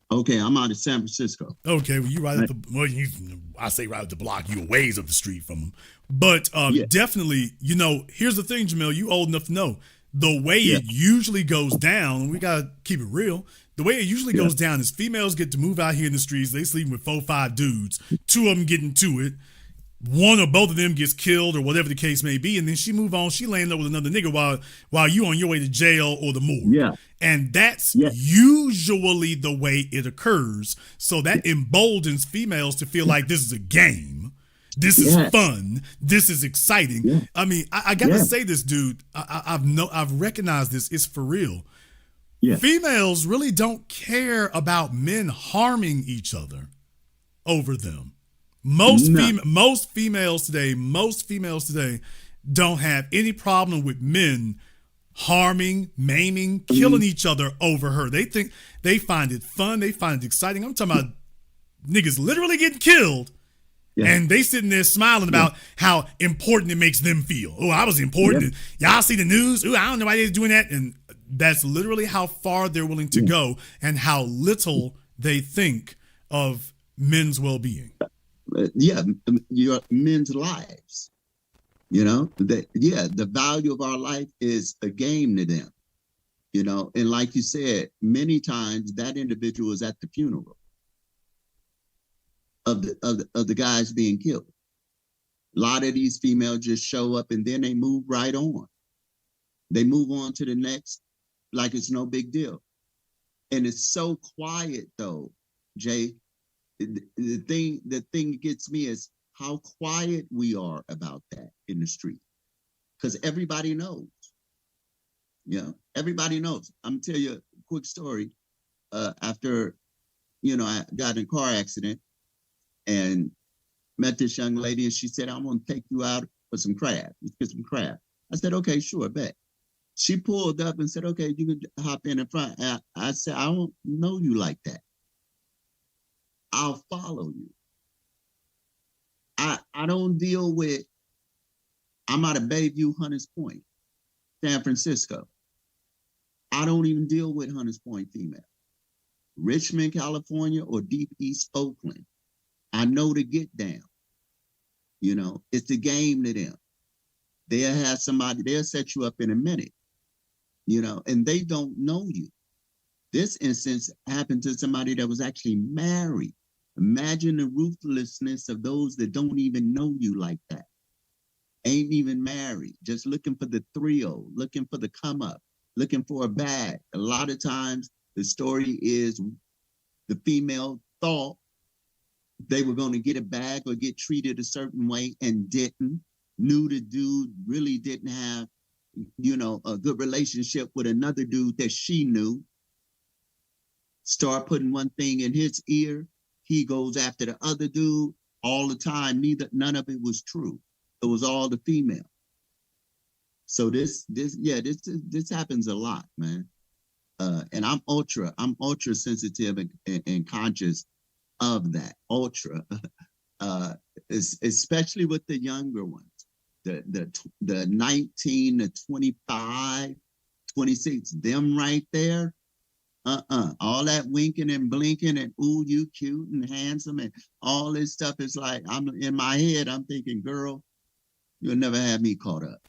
Okay, I'm out of San Francisco. Okay, well, you right up the I say right up the block. You're a ways up the street from them, but definitely, here's the thing, Jamel. You old enough to know the way it usually goes down. And we gotta keep it real. The way it usually goes down is females get to move out here in the streets. They sleeping with 4-5 dudes. 2 of them get into it. One or both of them gets killed or whatever the case may be, and then she move on. She laying up with another nigga while you on your way to jail or the morgue. Yeah. And that's usually the way it occurs. So that emboldens females to feel like this is a game. This is fun. This is exciting. Yeah. I mean, I gotta say this, dude. I've recognized this. It's for real. Yeah. Females really don't care about men harming each other over them. Most females today don't have any problem with men harming, maiming, killing each other over her. They find it fun. They find it exciting. I'm talking about niggas literally getting killed. Yeah. And they sitting there smiling about how important it makes them feel. Oh, I was important. Yeah. Y'all see the news? Oh, I don't know why they're doing that. And that's literally how far they're willing to go and how little they think of men's well-being. Your men's lives. The value of our life is a game to them. And like you said, many times that individual is at the funeral of the guys being killed. A lot of these females just show up and then they move right on. They move on to the next like it's no big deal. And it's so quiet though, Jay. The thing that gets me is how quiet we are about that in the street. Because everybody knows. Everybody knows. I'm gonna tell you a quick story. After, I got in a car accident and met this young lady and she said, I'm gonna take you out for some crab. Let's get some crab. I said, okay, sure, bet. She pulled up and said, okay, you can hop in front. I said, I don't know you like that. I'll follow you. I don't deal with, I'm out of Bayview, Hunters Point, San Francisco. I don't even deal with Hunters Point female. Richmond, California, or deep East Oakland. I know to get down. It's a game to them. They'll have somebody, they'll set you up in a minute, and they don't know you. This instance happened to somebody that was actually married. Imagine the ruthlessness of those that don't even know you like that. Ain't even married, just looking for the thrill, looking for the come up, looking for a bag. A lot of times the story is the female thought they were going to get a bag or get treated a certain way and didn't. Knew the dude really didn't have, a good relationship with another dude that she knew. Start putting one thing in his ear. He goes after the other dude all the time. None of it was true. It was all the female. So this happens a lot, man. And I'm ultra sensitive and conscious of that. Ultra, especially with the younger ones, the 19 to 25, 26, them right there. All that winking and blinking and ooh, you cute and handsome and all this stuff is like, I'm in my head, I'm thinking, girl, you'll never have me caught up.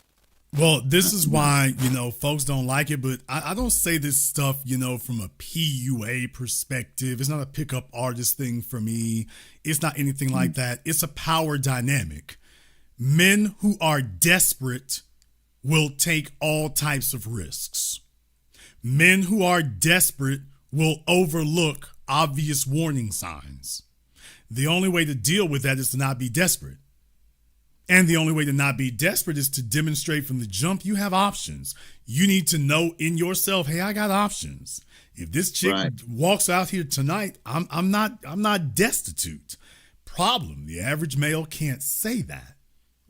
Well, this is why, folks don't like it, but I don't say this stuff, from a PUA perspective. It's not a pickup artist thing for me. It's not anything like that. It's a power dynamic. Men who are desperate will take all types of risks. Men who are desperate will overlook obvious warning signs. The only way to deal with that is to not be desperate. And the only way to not be desperate is to demonstrate from the jump you have options. You need to know in yourself, hey, I got options. If this chick walks out here tonight, I'm not destitute. Problem, the average male can't say that.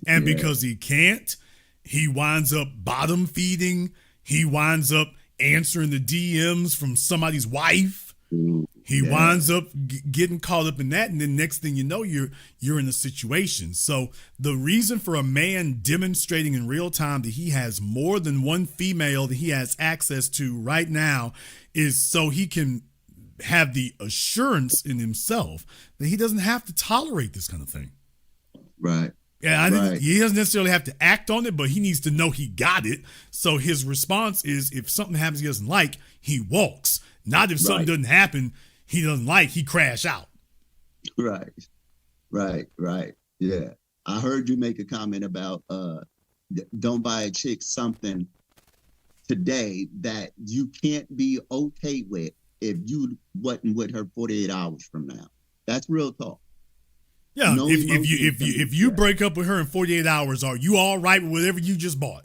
And because he can't, he winds up bottom feeding. He winds up answering the DMs from somebody's wife. He winds up getting caught up in that, and then next thing you know, you're in a situation. So the reason for a man demonstrating in real time that he has more than one female that he has access to right now is so he can have the assurance in himself that he doesn't have to tolerate this kind of thing. Right. Yeah, he doesn't necessarily have to act on it, but he needs to know he got it. So his response is, if something happens he doesn't like, he walks. Not if something doesn't happen he doesn't like, he crash out. Right. Yeah. I heard you make a comment about don't buy a chick something today that you can't be okay with if you wasn't with her 48 hours from now. That's real talk. Yeah, if you break up with her in 48 hours, are you all right with whatever you just bought?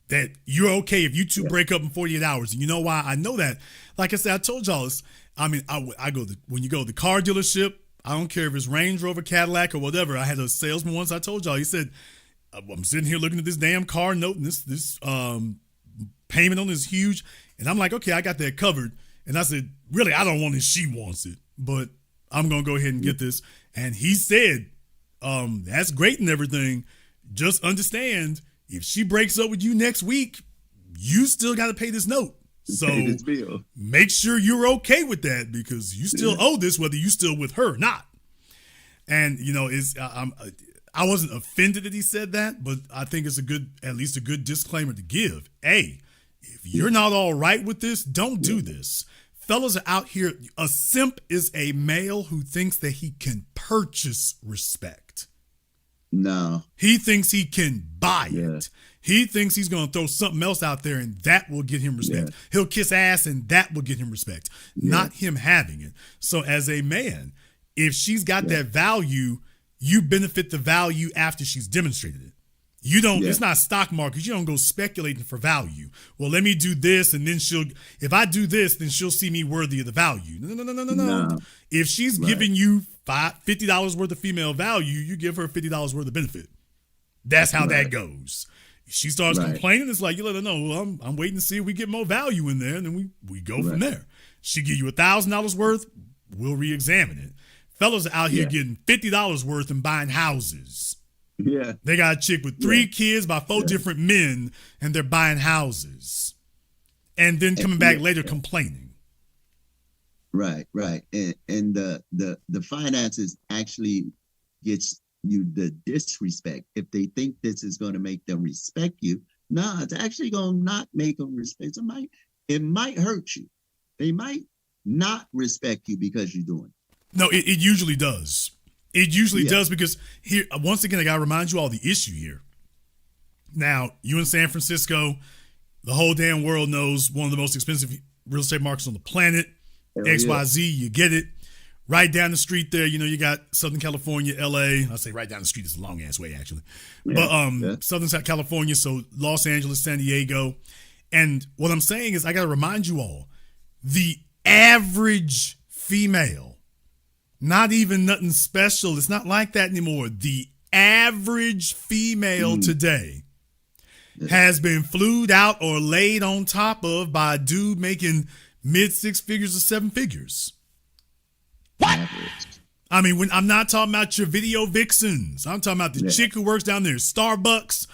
That you're okay if you two break up in 48 hours. And you know why I know that? Like I said, I told y'all this. I mean, when you go to the car dealership, I don't care if it's Range Rover, Cadillac, or whatever. I had a salesman once, I told y'all, he said, I'm sitting here looking at this damn car note, and this payment on it is huge. And I'm like, okay, I got that covered. And I said, really, I don't want it. She wants it, but I'm going to go ahead and get this. And he said, that's great and everything. Just understand, if she breaks up with you next week, you still got to pay this note. So make sure you're okay with that, because you still owe this, whether you still with her or not. And, I wasn't offended that he said that, but I think it's at least a good disclaimer to give. Hey, if you're not all right with this, don't do this. Fellas are out here. A simp is a male who thinks that he can purchase respect. No. He thinks he can buy it. He thinks he's going to throw something else out there and that will get him respect. Yeah. He'll kiss ass and that will get him respect, not him having it. So as a man, if she's got that value, you benefit the value after she's demonstrated it. You don't, it's not stock market. You don't go speculating for value. Well, let me do this and then if I do this, then she'll see me worthy of the value. No. If she's giving you $50 worth of female value, you give her $50 worth of benefit. That's how that goes. If she starts complaining, it's like, you let her know, well, I'm waiting to see if we get more value in there, and then we go from there. She give you $1,000 worth, we'll re-examine it. Fellas are out here getting $50 worth and buying houses. Yeah. They got a chick with 3 kids by 4 different men, and they're buying houses. And then coming back later complaining. Right. And the finances actually gets you the disrespect. If they think this is going to make them respect you, no, it's actually going to not make them respect. It might hurt you. They might not respect you because you're doing it. No, it usually does. It usually does, because here, once again, I got to remind you all the issue here. Now, you in San Francisco, the whole damn world knows one of the most expensive real estate markets on the planet. XYZ, you get it. Right down the street there, you got Southern California, LA. I say right down the street is a long ass way, actually. But Southern California, so Los Angeles, San Diego. And what I'm saying is, I got to remind you all, the average female, not even nothing special. It's not like that anymore. The average female today has been flued out or laid on top of by a dude making mid 6 figures or 7 figures. What? I mean, when I'm not talking about your video vixens, I'm talking about the chick who works down there at Starbucks.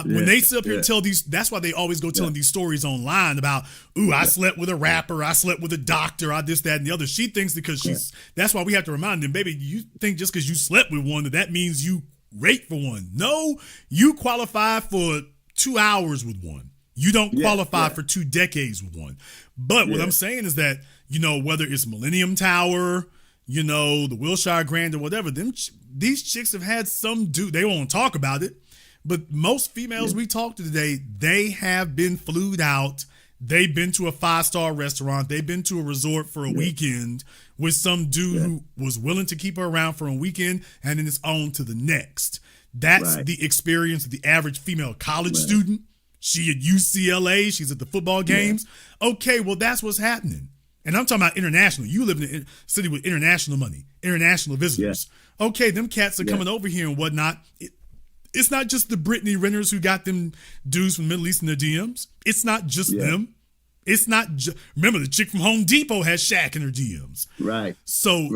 When they sit up here and tell these, that's why they always go telling these stories online about, ooh, I slept with a rapper, I slept with a doctor, I this, that, and the other. She thinks because that's why we have to remind them, baby, you think just because you slept with one that means you raped for one. No, you qualify for 2 hours with one. You don't qualify for 2 decades with one. But what I'm saying is that, you know, whether it's Millennium Tower, you know, the Wilshire Grand or whatever, these chicks have had some dude, they won't talk about it. But most females we talk to today, they have been flued out. They've been to a 5-star restaurant. They've been to a resort for a weekend with some dude who was willing to keep her around for a weekend and then it's on to the next. That's the experience of the average female college student. She at UCLA. She's at the football games. Okay, well, that's what's happening. And I'm talking about international. You live in a city with international money, international visitors. Okay, them cats are coming over here and whatnot. It's not just the Britney Renters who got them dudes from the Middle East in their DMs. It's not just them. It's not remember the chick from Home Depot has Shaq in her DMs. Right. So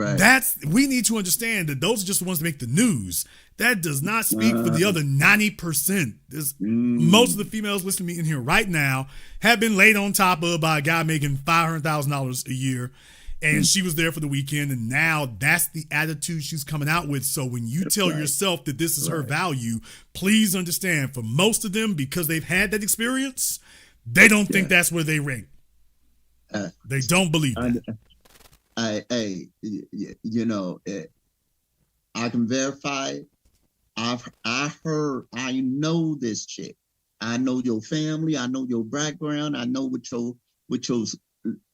we need to understand that those are just the ones that make the news. That does not speak for the other 90%. Most of the females listening to me in here right now have been laid on top of by a guy making $500,000 a year. And she was there for the weekend, and now that's the attitude she's coming out with. So when you tell yourself that this is her value, please understand, for most of them, because they've had that experience, they don't think that's where they rank. They don't believe that. You know, I can verify it. I know this chick. I know your family. I know your background. I know what your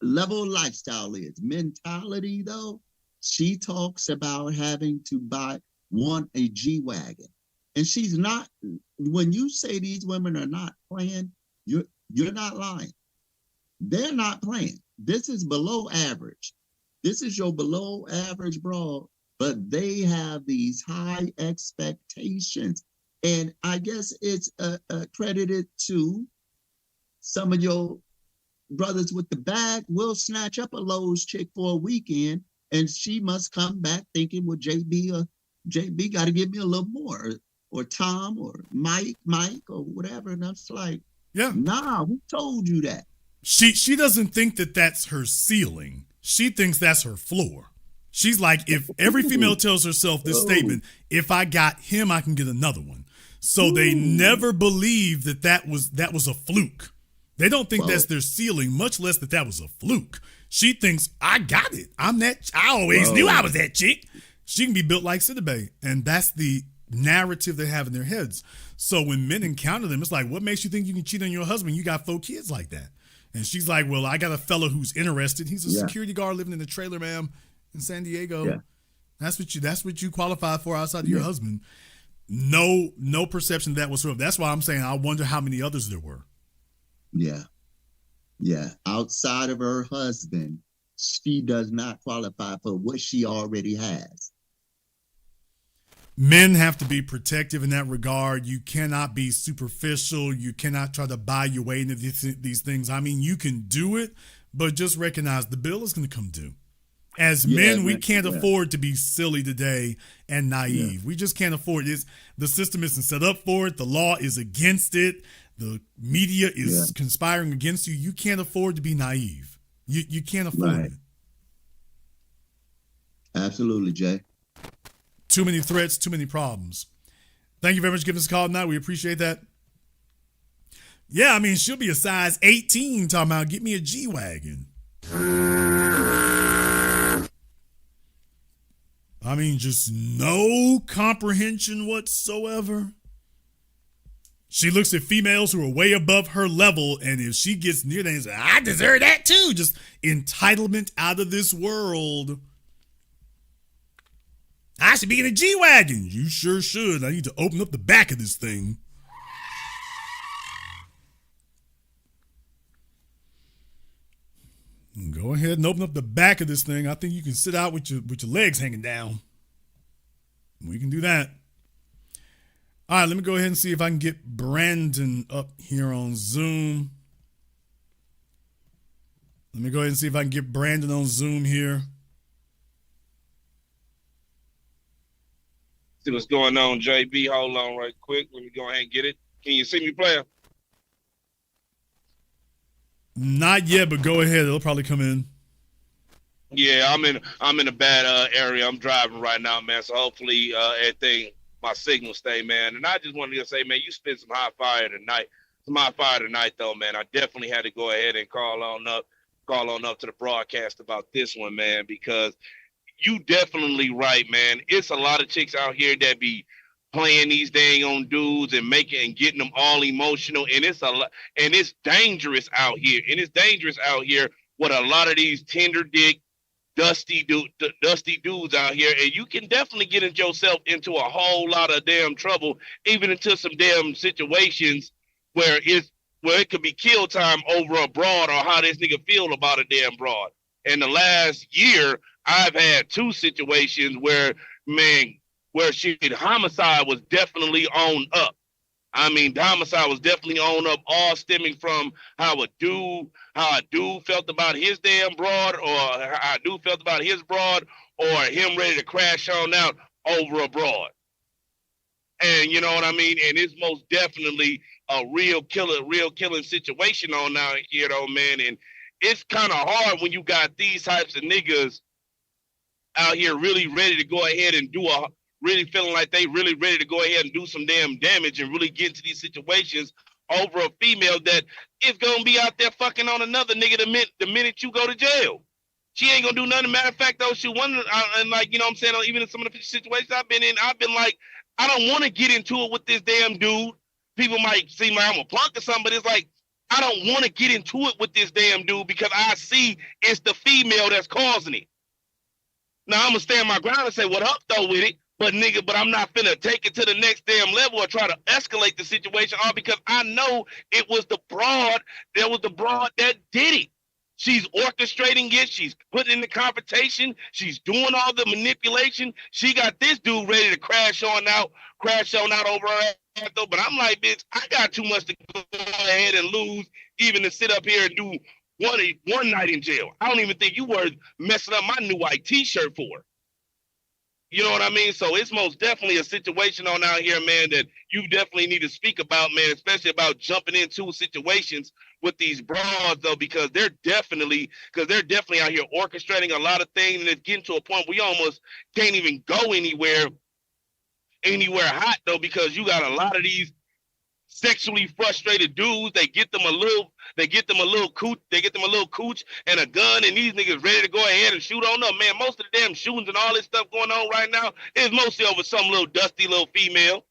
level of lifestyle is. Mentality, though, she talks about having to want a G-Wagon. And she's not, when you say these women are not playing, you're not lying. They're not playing. This is below average. This is your below average broad, but they have these high expectations. And I guess it's accredited to some of your brothers with the bag will snatch up a Lowe's chick for a weekend, and she must come back thinking, well, JB got to give me a little more, or Tom, or Mike, or whatever. And I'm like, nah, who told you that? She doesn't think that that's her ceiling. She thinks that's her floor. She's like, if every female tells herself this statement, if I got him, I can get another one. So they never believe that was a fluke. They don't think that's their ceiling, much less that was a fluke. She thinks, I got it. I'm that. I always knew I was that chick. She can be built like Cinnabay. And that's the narrative they have in their heads. So when men encounter them, it's like, what makes you think you can cheat on your husband? You got 4 kids like that. And she's like, well, I got a fella who's interested. He's a security guard living in a trailer, ma'am, in San Diego. Yeah. That's what you qualify for outside of your husband. No perception of that whatsoever. That's why I'm saying I wonder how many others there were. Yeah. Outside of her husband, she does not qualify for what she already has. Men have to be protective in that regard. You cannot be superficial. You cannot try to buy your way into these things. I mean, you can do it, but just recognize the bill is going to come due. As men, we can't afford to be silly today and naive. We just can't afford it. The system isn't set up for it. The law is against it. The media is conspiring against you. You can't afford to be naive. You can't afford it. Absolutely, Jay. Too many threats, too many problems. Thank you very much for giving us a call tonight. We appreciate that. Yeah, I mean, she'll be a size 18 talking about, get me a G-Wagon. I mean, just no comprehension whatsoever. She looks at females who are way above her level, and if she gets near them, says, I deserve that too. Just entitlement out of this world. I should be in a G-Wagon. You sure should. I need to open up the back of this thing. Go ahead and open up the back of this thing. I think you can sit out with your legs hanging down. We can do that. All right, let me go ahead and see if I can get Brandon up here on Zoom. Let me go ahead and see if I can get Brandon on Zoom here. See what's going on, JB. Hold on right quick. Let me go ahead and get it. Can you see me, player? Not yet, but go ahead. It'll probably come in. Yeah, I'm in a bad area. I'm driving right now, man. So hopefully everything, my signal stay, man. And I just wanted to say, man, you spit some hot fire tonight. Some hot fire tonight, though, man. I definitely had to go ahead and call on up to the broadcast about this one, man, because you definitely right, man. It's a lot of chicks out here that be playing these dang on dudes and getting them all emotional, and it's dangerous out here. And it's dangerous out here with a lot of these tender dick, dusty dudes out here, and you can definitely get yourself into a whole lot of damn trouble, even into some damn situations where it could be kill time over a broad or how this nigga feel about a damn broad. In the last year, I've had two situations where homicide was definitely on up. I mean, the homicide was definitely on up, all stemming from how a dude felt about his damn broad, or how a dude felt about his broad, or him ready to crash on out over a broad. And you know what I mean? And it's most definitely a real killing situation on out here, though, man. And it's kind of hard when you got these types of niggas out here really ready to go ahead and really feeling like they really ready to go ahead and do some damn damage and really get into these situations over a female that is going to be out there fucking on another nigga the minute you go to jail. She ain't going to do nothing. Matter of fact, though, and like, you know what I'm saying, even in some of the situations I've been in, I've been like, I don't want to get into it with this damn dude. People might seem like I'm a punk or something, but it's like, I don't want to get into it with this damn dude because I see it's the female that's causing it. Now, I'm going to stand my ground and say, what up, though, with it? But I'm not finna take it to the next damn level or try to escalate the situation, all because I know it was the broad that did it. She's orchestrating it. She's putting in the confrontation. She's doing all the manipulation. She got this dude ready to crash on out over her ass, though. But I'm like, bitch, I got too much to go ahead and lose even to sit up here and do one night in jail. I don't even think you were messing up my new white t-shirt for. You know what I mean? So it's most definitely a situation on out here, man, that you definitely need to speak about, man, especially about jumping into situations with these broads, though, because they're definitely out here orchestrating a lot of things, and it's getting to a point where you almost can't even go anywhere hot, though, because you got a lot of these sexually frustrated dudes. They get them a little cooch and a gun, and these niggas ready to go ahead and shoot on them. Man, most of the damn shootings and all this stuff going on right now is mostly over some little dusty little female.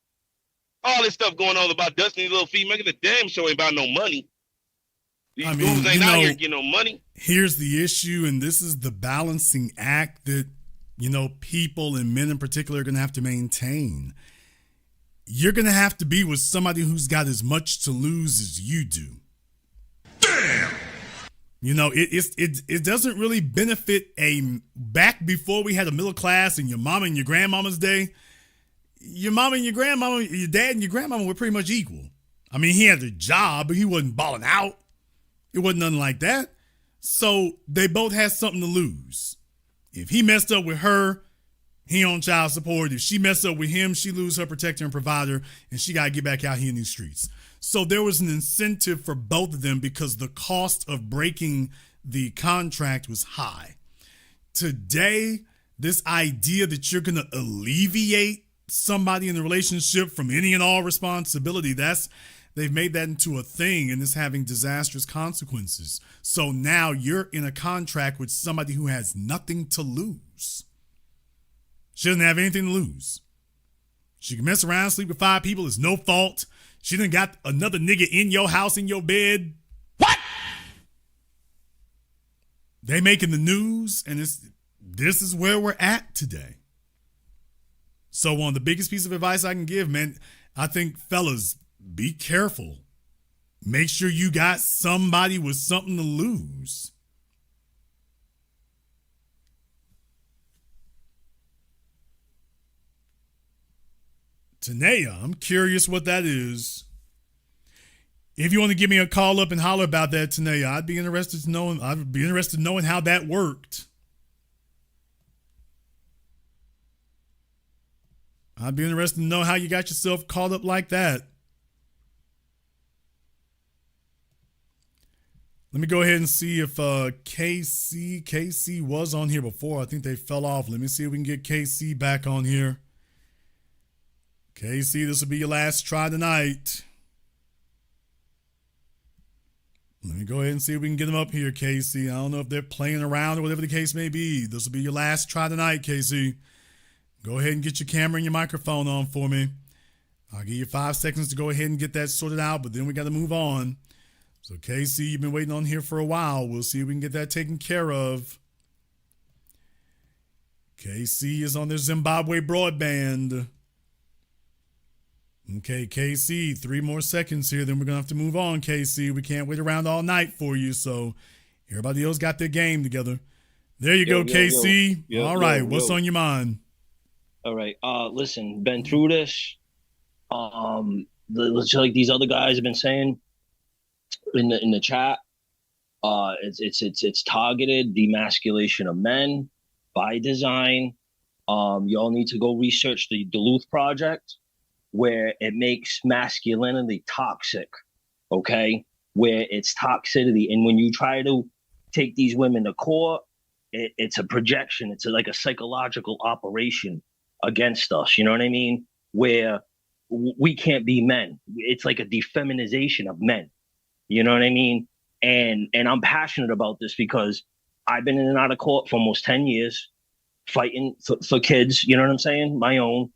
All this stuff going on about dusty little female. The damn show ain't about no money. These dudes ain't out here getting no money. Here's the issue, and this is the balancing act that, people and men in particular are going to have to maintain. You're going to have to be with somebody who's got as much to lose as you do. Damn! It doesn't really benefit back before we had a middle class and your mama and your grandmama's day. Your mama and your grandmama, your dad and your grandmama were pretty much equal. I mean, he had a job, but he wasn't balling out. It wasn't nothing like that. So they both had something to lose. If he messed up with her, he on child support. If she messed up with him, she lose her protector and provider, and she got to get back out here in these streets. So there was an incentive for both of them because the cost of breaking the contract was high. Today, this idea that you're going to alleviate somebody in the relationship from any and all responsibility, they've made that into a thing, and it's having disastrous consequences. So now you're in a contract with somebody who has nothing to lose. She doesn't have anything to lose. She can mess around, sleep with 5 people. It's no fault. She done got another nigga in your house, in your bed. What? They making the news, and this is where we're at today. So one of the biggest piece of advice I can give, man, I think, fellas, be careful. Make sure you got somebody with something to lose. Tanea, I'm curious what that is. If you want to give me a call up and holler about that, Tanea, I'd be interested knowing how that worked. I'd be interested to know how you got yourself caught up like that. Let me go ahead and see if KC was on here before. I think they fell off. Let me see if we can get KC back on here. KC, this will be your last try tonight. Let me go ahead and see if we can get them up here, KC. I don't know if they're playing around or whatever the case may be. This will be your last try tonight, KC. Go ahead and get your camera and your microphone on for me. I'll give you 5 seconds to go ahead and get that sorted out, but then we got to move on. So, KC, you've been waiting on here for a while. We'll see if we can get that taken care of. KC is on their Zimbabwe broadband. Okay, KC, 3 more seconds here, then we're going to have to move on, KC. We can't wait around all night for you, so everybody else got their game together. There you go, KC. All right, what's on your mind? All right. Listen, been through this. Like these other guys have been saying in the chat. It's targeted demasculation of men by design. Y'all need to go research the Duluth Project, where it makes masculinity toxic. Okay, where it's toxicity, and when you try to take these women to court, it's a projection. It's like a psychological operation against us, you know what I mean? Where we can't be men. It's like a defeminization of men, you know what I mean? And I'm passionate about this because I've been in and out of court for almost 10 years, fighting for kids, you know what I'm saying? My own.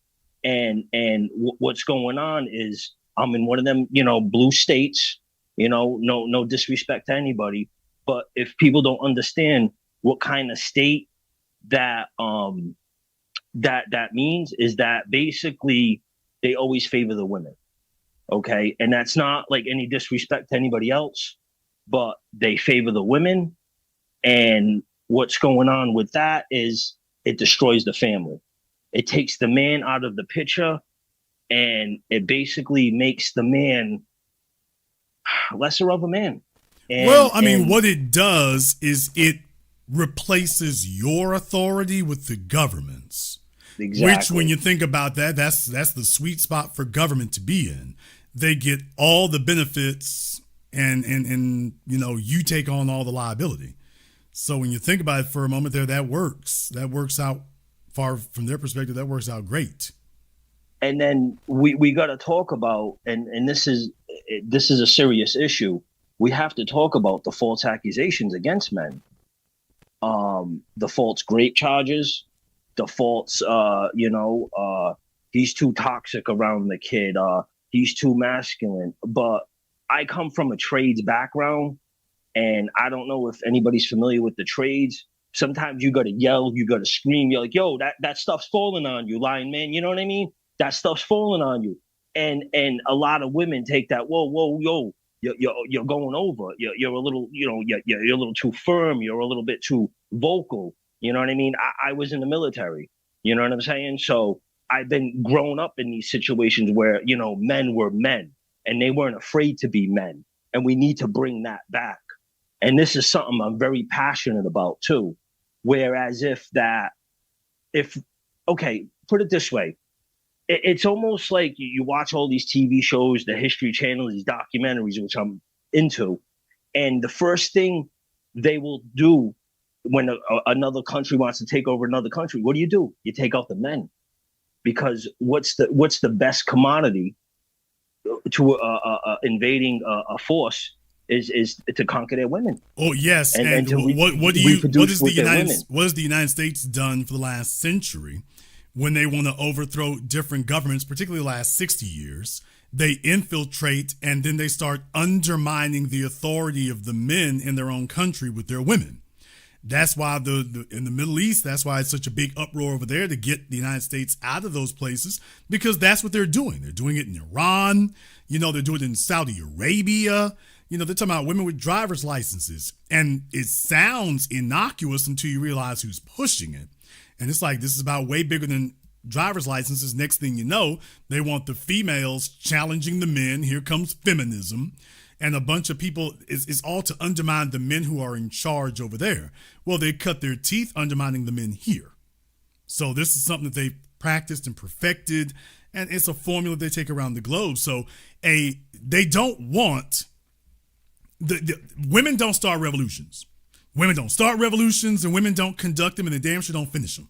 And what's going on is I'm in one of them, blue states, no disrespect to anybody, but if people don't understand what kind of state that means, is that basically they always favor the women. Okay. And that's not like any disrespect to anybody else, but they favor the women. And what's going on with that is it destroys the family. It takes the man out of the picture, and it basically makes the man lesser of a man. What it does is it replaces your authority with the government's. Exactly. Which, when you think about that, that's the sweet spot for government to be in. They get all the benefits, and you take on all the liability. So when you think about it for a moment there, that works. That works out, far from their perspective, that works out great. And then we got to talk about, and this is a serious issue. We have to talk about the false accusations against men, the false rape charges, the false, he's too toxic around the kid, he's too masculine. But I come from a trades background, and I don't know if anybody's familiar with the trades. Sometimes you got to yell, you got to scream. You're like, yo, that stuff's falling on you, lying man. You know what I mean? That stuff's falling on you. And a lot of women take that, whoa, yo, you're going over. You're a little, you're a little too firm. You're a little bit too vocal. You know what I mean? I was in the military. You know what I'm saying? So I've been grown up in these situations where, men were men and they weren't afraid to be men. And we need to bring that back. And this is something I'm very passionate about too. Whereas put it this way. It's almost like you watch all these TV shows, the History Channel, these documentaries, which I'm into. And the first thing they will do when another country wants to take over another country, what do? You take out the men. Because what's the best commodity to invading a force is to conquer their women. Oh yes, and what has the United States done for the last century when they want to overthrow different governments, particularly the last 60 years? They infiltrate and then they start undermining the authority of the men in their own country with their women. That's why in the Middle East, that's why it's such a big uproar over there to get the United States out of those places, because that's what they're doing. They're doing it in Iran. They're doing it in Saudi Arabia. They're talking about women with driver's licenses. And it sounds innocuous until you realize who's pushing it. And it's like, this is about way bigger than driver's licenses. Next thing you know, they want the females challenging the men. Here comes feminism. And a bunch of people, is all to undermine the men who are in charge over there. Well, they cut their teeth undermining the men here. So this is something that they've practiced and perfected, and it's a formula they take around the globe. So they don't want, the women don't start revolutions. Women don't start revolutions, and women don't conduct them, and they damn sure don't finish them.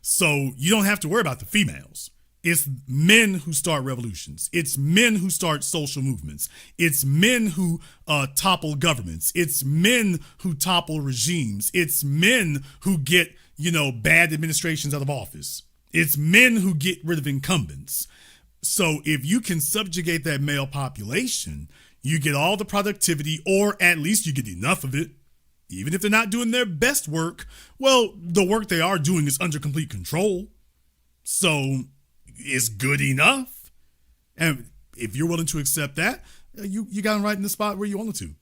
So you don't have to worry about the females. It's men who start revolutions. It's men who start social movements. It's men who topple governments. It's men who topple regimes. It's men who get, bad administrations out of office. It's men who get rid of incumbents. So if you can subjugate that male population, you get all the productivity, or at least you get enough of it. Even if they're not doing their best work, well, the work they are doing is under complete control. So it's good enough. And if you're willing to accept that, you got them right in the spot where you wanted to.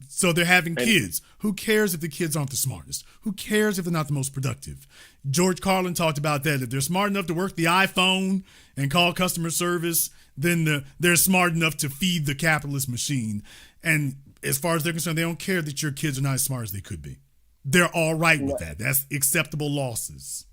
So they're having kids. Who cares if the kids aren't the smartest? Who cares if they're not the most productive? George Carlin talked about that. If they're smart enough to work the iPhone and call customer service, then they're smart enough to feed the capitalist machine. And as far as they're concerned, they don't care that your kids are not as smart as they could be. They're all right with that. That's acceptable losses.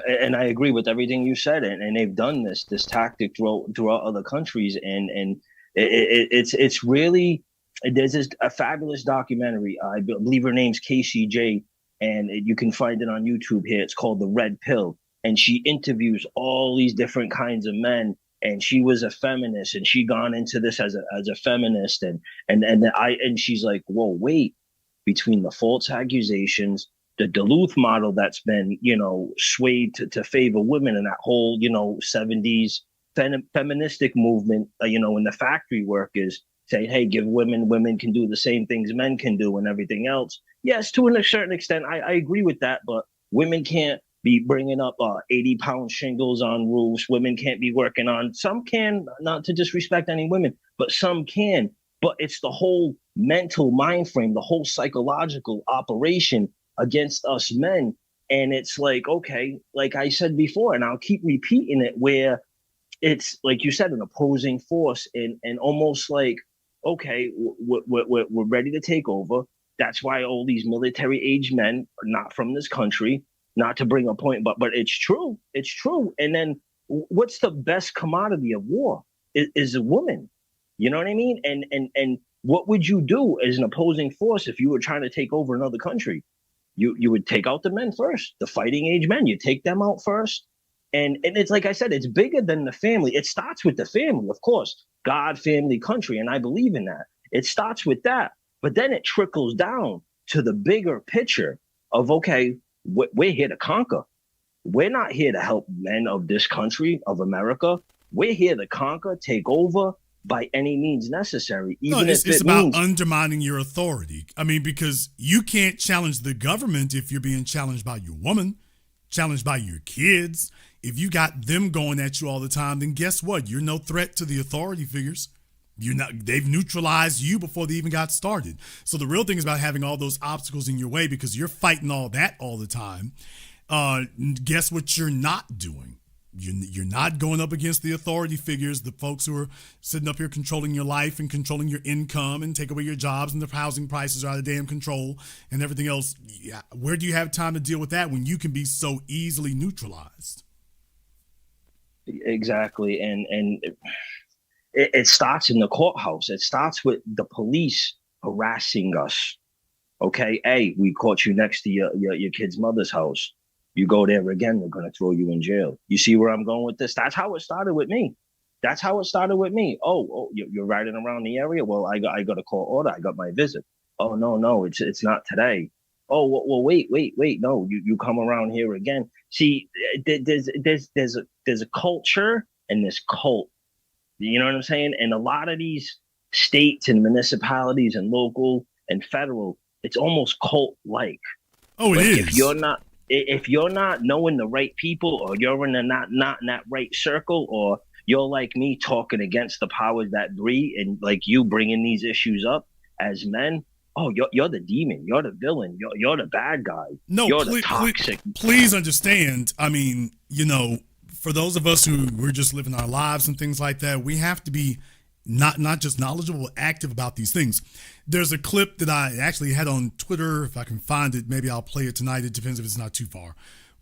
And I agree with everything you said, and they've done this tactic throughout other countries, and it's really, there's a fabulous documentary. I believe her name's KCJ, and you can find it on YouTube here. It's called The Red Pill, and she interviews all these different kinds of men. And she was a feminist, and she gone into this as a feminist, and she's like, whoa, wait, between the false accusations, the Duluth model that's been, swayed to favor women, and that whole, 70s feministic movement, in the factory workers say, hey, give women can do the same things men can do and everything else. Yes, to a certain extent, I agree with that, but women can't be bringing up 80-pound shingles on roofs. Women can't be working on, some can, not to disrespect any women, but some can. But it's the whole mental mind frame, the whole psychological operation against us men. And it's like, okay, like I said before, and I'll keep repeating it, where it's, like you said, an opposing force, and almost like, okay, we're ready to take over. That's why all these military-age men are not from this country. Not to bring a point, but it's true. It's true. And then what's the best commodity of war? Is a woman. You know what I mean? And what would you do as an opposing force if you were trying to take over another country? You would take out the men first, the fighting age men. You take them out first. And it's like I said, it's bigger than the family. It starts with the family, of course. God, family, country. And I believe in that. It starts with that. But then it trickles down to the bigger picture of, okay, we're here to conquer. We're not here to help men of this country, of America. We're here to conquer, take over by any means necessary. Even if it's about undermining your authority. I mean, because you can't challenge the government if you're being challenged by your woman, challenged by your kids. If you got them going at you all the time, then guess what? You're no threat to the authority figures. They've neutralized you before they even got started. So the real thing is about having all those obstacles in your way, because you're fighting all that all the time. Guess what you're not doing? You're not going up against the authority figures, the folks who are sitting up here controlling your life and controlling your income and take away your jobs, and the housing prices are out of damn control and everything else. Yeah, where do you have time to deal with that when you can be so easily neutralized? Exactly. And it starts in the courthouse. It starts with the police harassing us. Okay, hey, we caught you next to your kid's mother's house. You go there again, we're going to throw you in jail. You see where I'm going with this? That's how it started with me. That's how it started with me. Oh, you're riding around the area? Well, I got a court order. I got my visit. Oh, no, it's not today. Oh, well, wait. No, you come around here again. See, there's a culture and this cult. You know what I'm saying? And a lot of these states and municipalities and local and federal, it's almost cult-like. Oh, it is. If you're not knowing the right people, or you're not in that right circle, or you're like me talking against the powers that be, and like you bringing these issues up as men, oh, you're the demon, you're the villain, you're the bad guy, No, you're the toxic. Please understand. I mean, for those of us who we're just living our lives and things like that, we have to be not just knowledgeable, but active about these things. There's a clip that I actually had on Twitter. If I can find it, maybe I'll play it tonight. It depends if it's not too far.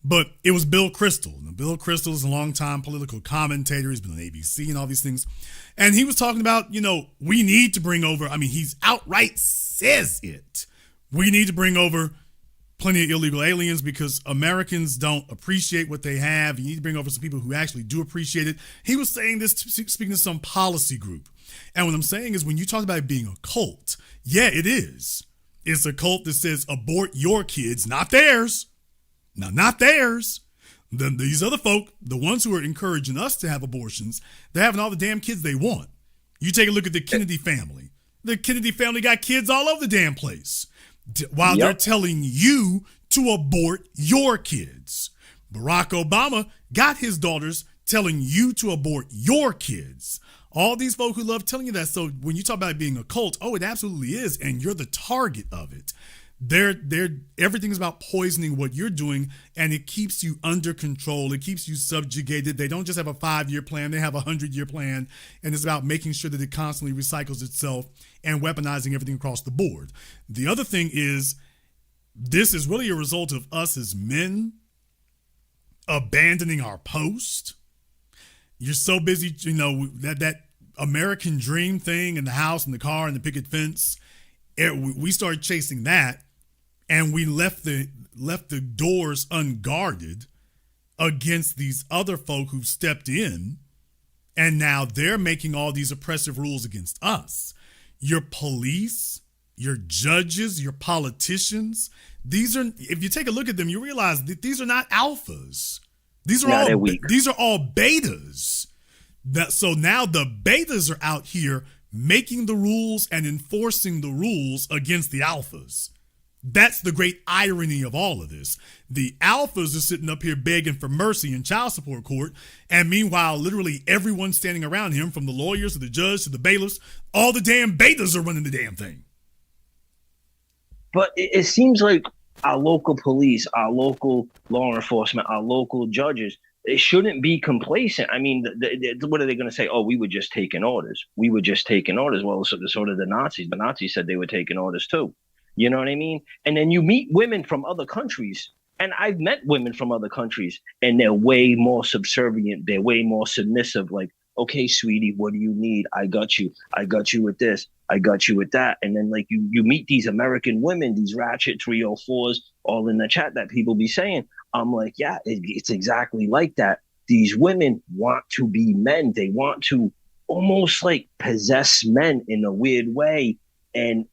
But it was Bill Kristol. Now, Bill Kristol is a longtime political commentator. He's been on ABC and all these things. And he was talking about, we need to bring over, he's outright says it. We need to bring over plenty of illegal aliens because Americans don't appreciate what they have. You need to bring over some people who actually do appreciate it. He was saying this, speaking to some policy group. And what I'm saying is when you talk about it being a cult, yeah, it is. It's a cult that says abort your kids, not theirs. Now, not theirs. Then these other folk, the ones who are encouraging us to have abortions, they're having all the damn kids they want. You take a look at the Kennedy family. The Kennedy family got kids all over the damn place while they're telling you to abort your kids. Barack Obama got his daughters telling you to abort your kids. All these folk who love telling you that. So when you talk about it being a cult, oh, it absolutely is. And you're the target of it. Everything is about poisoning what you're doing, and it keeps you under control. It keeps you subjugated. They don't just have a 5-year plan. They have a 100-year plan, and it's about making sure that it constantly recycles itself and weaponizing everything across the board. The other thing is this is really a result of us as men abandoning our post. You're so busy, that American dream thing in the house and the car and the picket fence. We started chasing that, and we left the doors unguarded against these other folk who've stepped in, and now they're making all these oppressive rules against us. Your police, your judges, your politicians, if you take a look at them, you realize that these are not alphas. These are all betas. So now the betas are out here making the rules and enforcing the rules against the alphas. That's the great irony of all of this. The alphas are sitting up here begging for mercy in child support court, and meanwhile, literally everyone standing around him, from the lawyers to the judge to the bailiffs, all the damn betas are running the damn thing. But it seems like our local police, our local law enforcement, our local judges, they shouldn't be complacent. I mean, what are they going to say? Oh, we were just taking orders. We were just taking orders. Well, so did the Nazis. The Nazis said they were taking orders too. You know what I mean? And then you meet women from other countries. And I've met women from other countries, and they're way more subservient. They're way more submissive. Like, okay, sweetie, what do you need? I got you. I got you with this. I got you with that. And then like you meet these American women, these ratchet 304s, all in the chat that people be saying. I'm like, yeah, it's exactly like that. These women want to be men. They want to almost like possess men in a weird way and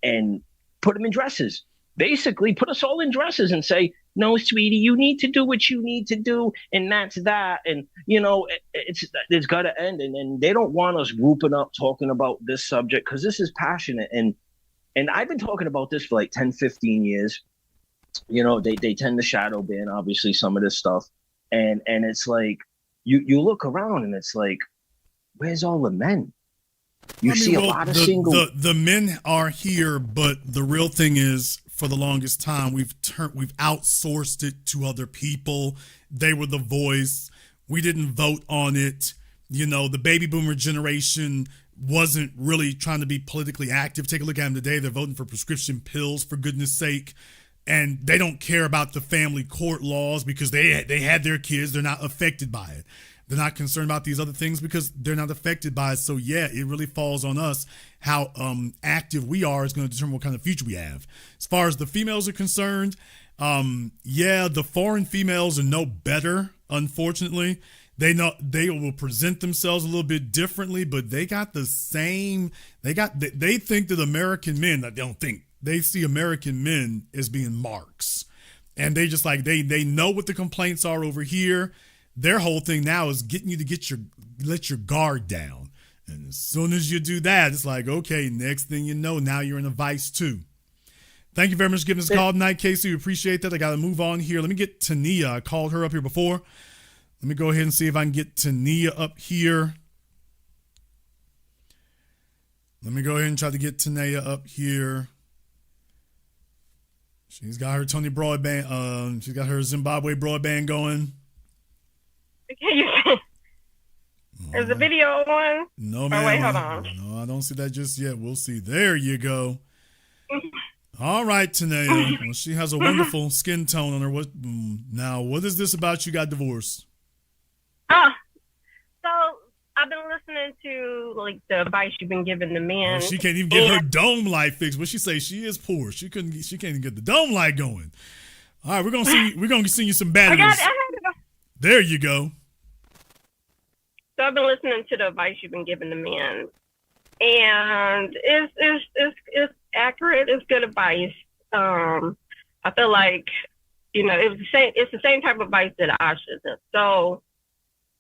put them in dresses. Basically, put us all in dresses and say, no, sweetie, you need to do what you need to do. And that's that. And, it's got to end. And they don't want us grouping up talking about this subject because this is passionate. And I've been talking about this for like 10, 15 years. They tend to shadow ban, obviously, some of this stuff. And it's like, you look around and it's like, where's all the men? You see a lot of single. The men are here, but the real thing is, for the longest time, we've outsourced it to other people. They were the voice. We didn't vote on it. The baby boomer generation wasn't really trying to be politically active. Take a look at them today. They're voting for prescription pills, for goodness sake. And they don't care about the family court laws because they had their kids. They're not affected by it. They're not concerned about these other things because they're not affected by it. So, yeah, it really falls on us. How active we are is going to determine what kind of future we have. As far as the females are concerned, the foreign females are no better, unfortunately. They will present themselves a little bit differently, but they got the same. They think that American men, they don't think. They see American men as being marks. And they just like, they know what the complaints are over here. Their whole thing now is getting you to let your guard down. And as soon as you do that, it's like, okay, next thing you know, now you're in a vice too. Thank you very much for giving us a call tonight, Casey. We appreciate that. I got to move on here. Let me get Tania. I called her up here before. Let me go ahead and see if I can get Tania up here. Let me go ahead and try to get Tania up here. She's got her Tony broadband. She's got her Zimbabwe broadband going. Can you see? Is the video on? No, man. Oh, wait, hold on. No, I don't see that just yet. We'll see. There you go. All right, Tanea. Well, she has a wonderful skin tone on her. What is this about you got divorced? So I've been listening to like the advice you've been giving the men. Well, she can't even get her dome light fixed. What she say? She is poor. She can't even get the dome light going. All right, we're gonna send you some batteries. There you go. So I've been listening to the advice you've been giving the men, and it's accurate. It's good advice. I feel like it's the same type of advice that I should have. So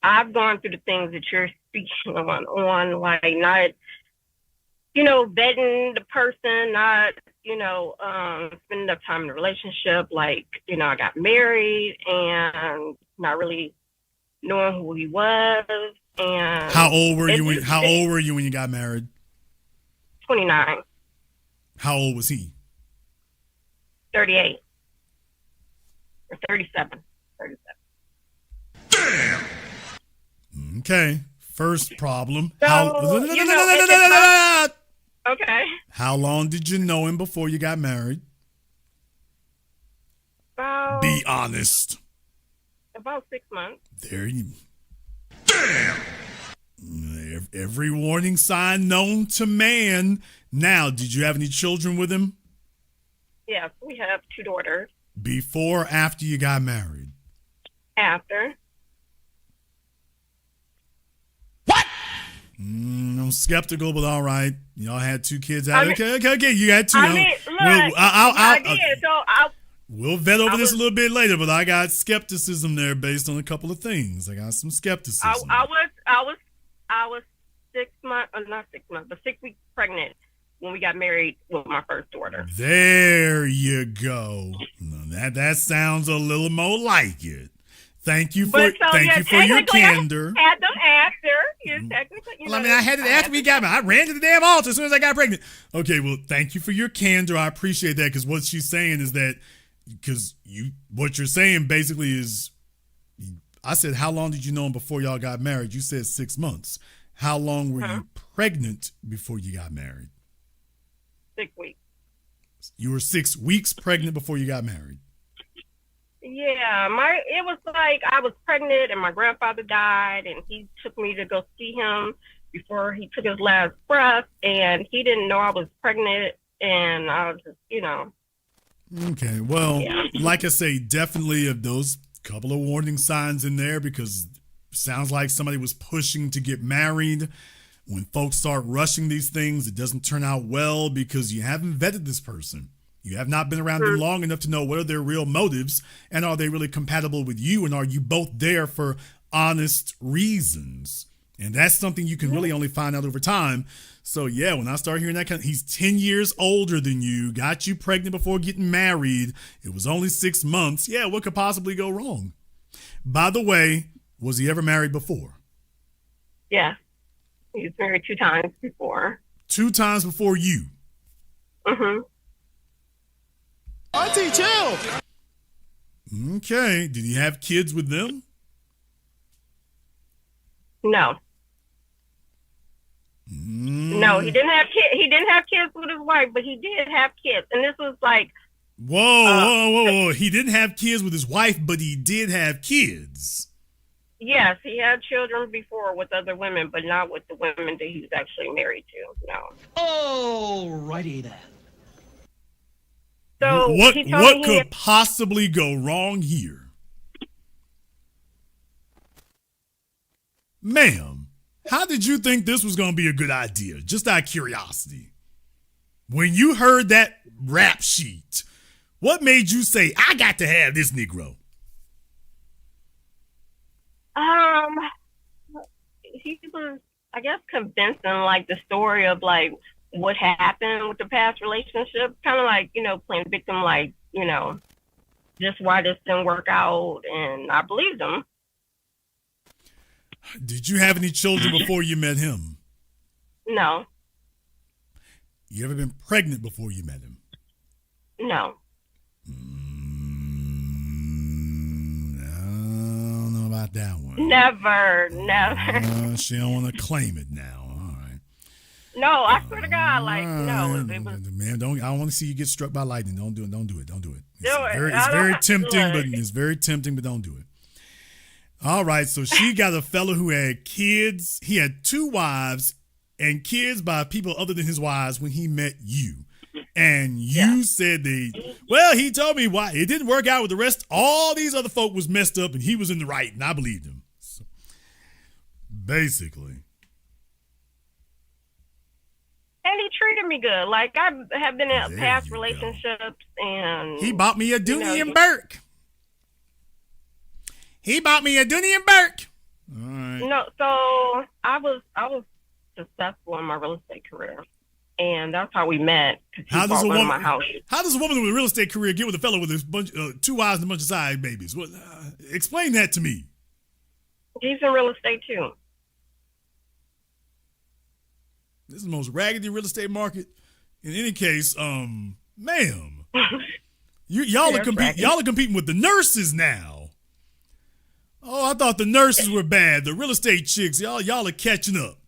I've gone through the things that you're speaking on like not, vetting the person, not, spending enough time in a relationship. Like, I got married and not really knowing who he was. And how old were you when you got married? 29. How old was he? 38. Or 37. Damn. Okay. First problem. So, okay. How long did you know him before you got married? Be honest. About 6 months. There you. Damn. Every warning sign known to man. Now, did you have any children with him? Yes, we have 2 daughters. Before or after you got married? After. What? I'm skeptical, but all right. Y'all had 2 kids out. Okay. You had 2. I did. We'll vet over this a little bit later, but I got skepticism there based on a couple of things. I got some skepticism. I was 6 months, not 6 months, but 6 weeks pregnant when we got married with my first daughter. There you go. That sounds a little more like it. Thank you for your candor. I had them after. Technically, I had it after we got married. I ran to the damn altar as soon as I got pregnant. Okay, well, thank you for your candor. I appreciate that, because what she's saying is that what you're saying basically is, I said, how long did you know him before y'all got married? You said 6 months. How long were you pregnant before you got married? 6 weeks. You were 6 weeks pregnant before you got married. Yeah, it was like I was pregnant and my grandfather died, and he took me to go see him before he took his last breath, and he didn't know I was pregnant, and I was just, Okay, well, like I say, definitely of those couple of warning signs in there, because it sounds like somebody was pushing to get married. When folks start rushing these things, it doesn't turn out well because you haven't vetted this person. You have not been around them long enough to know what are their real motives, and are they really compatible with you, and are you both there for honest reasons? And that's something you can really only find out over time. So yeah, when I start hearing that he's 10 years older than you, got you pregnant before getting married, it was only 6 months. Yeah, what could possibly go wrong? By the way, was he ever married before? Yeah. He was married 2 times before. 2 times before you? Mm-hmm. Auntie, chill. Okay. Did he have kids with them? No. No, he didn't have kids. He didn't have kids with his wife, but he did have kids. And this was like... Whoa. He didn't have kids with his wife, but he did have kids. Yes, he had children before with other women, but not with the women that he was actually married to. No. Alrighty then. So what could possibly go wrong here? Ma'am, how did you think this was going to be a good idea? Just out of curiosity. When you heard that rap sheet, what made you say, I got to have this Negro? He was, I guess, convincing, like, the story of, like, what happened with the past relationship. Kind of like, playing victim, like, just why this didn't work out. And I believed him. Did you have any children before you met him? No. You ever been pregnant before you met him? No. Not that one. Never. She don't want to claim it now. All right. No, I swear to God, like, no. It was, Man, I don't want to see you get struck by lightning. Don't do it. Don't do it. Don't do it. I It's very don't tempting, do but it. it's very tempting, but don't do it. All right, so she got a fella who had kids. He had 2 wives and kids by people other than his wives when he met you. And you said he told me why it didn't work out with the rest. All these other folk was messed up and he was in the right, and I believed him. So, basically. and he treated me good. Like, I have been in past relationships, and He bought me a Dooney and Burke. He bought me a Dooney and Burke. All right. No, so I was successful in my real estate career, and that's how we met. How does one of my houses. How does a woman with a real estate career get with a fellow with a bunch, 2 wives and a bunch of side babies? What? Explain that to me. He's in real estate too. This is the most raggedy real estate market. In any case, ma'am, y'all are competing with the nurses now. Oh, I thought the nurses were bad. The real estate chicks, y'all are catching up.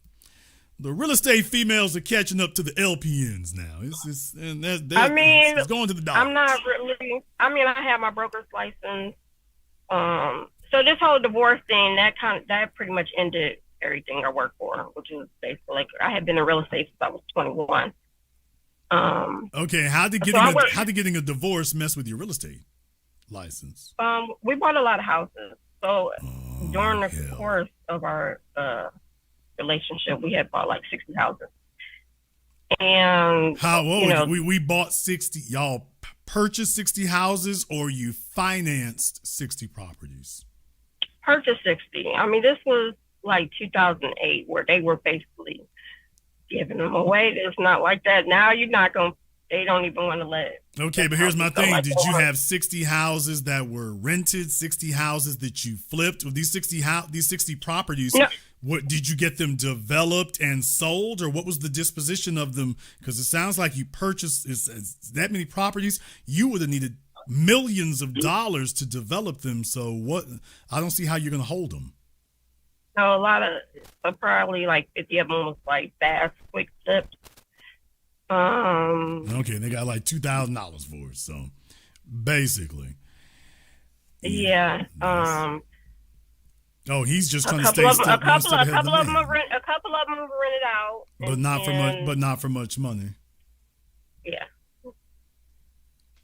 The real estate females are catching up to the LPNs now. It's going to the doctor. I'm not really. I mean, I have my broker's license. So this whole divorce thing, that pretty much ended everything I worked for, which is basically like I had been in real estate since I was 21. Okay, how did getting a divorce mess with your real estate license? We bought a lot of houses. So during the course of our relationship, we had bought like 60 houses. And we bought 60. Y'all purchased 60 houses, or you financed 60 properties? Purchased 60. I mean, this was like 2008, where they were basically giving them away. It's not like that now. They don't even want to let it. Okay, but here's my thing. Did you have 60 houses that were rented, 60 houses that you flipped? With these 60 properties, what did you get them developed and sold, or what was the disposition of them? Because it sounds like you purchased that many properties. You would have needed millions of dollars to develop them. So what? I don't see how you're going to hold them. No, a lot of probably like 50 of them was like fast, quick flips. Okay, they got like $2,000 for it. So basically, yeah. Oh, he's just trying to stay a stuck. couple of them were rented out, but not for much money. Yeah.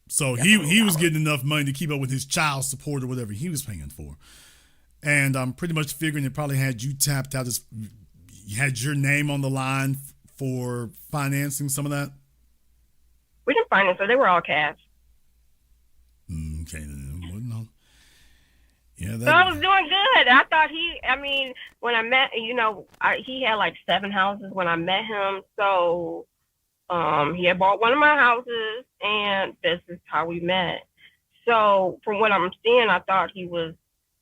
So he was getting enough money to keep up with his child support or whatever he was paying for, and I'm pretty much figuring it probably had you tapped out. You had your name on the line for financing some of that. We didn't finance it; they were all cash. Okay, no. Yeah, so I was doing good. I thought when I met, he had like 7 houses when I met him. So he had bought one of my houses, and this is how we met. So from what I'm seeing, I thought he was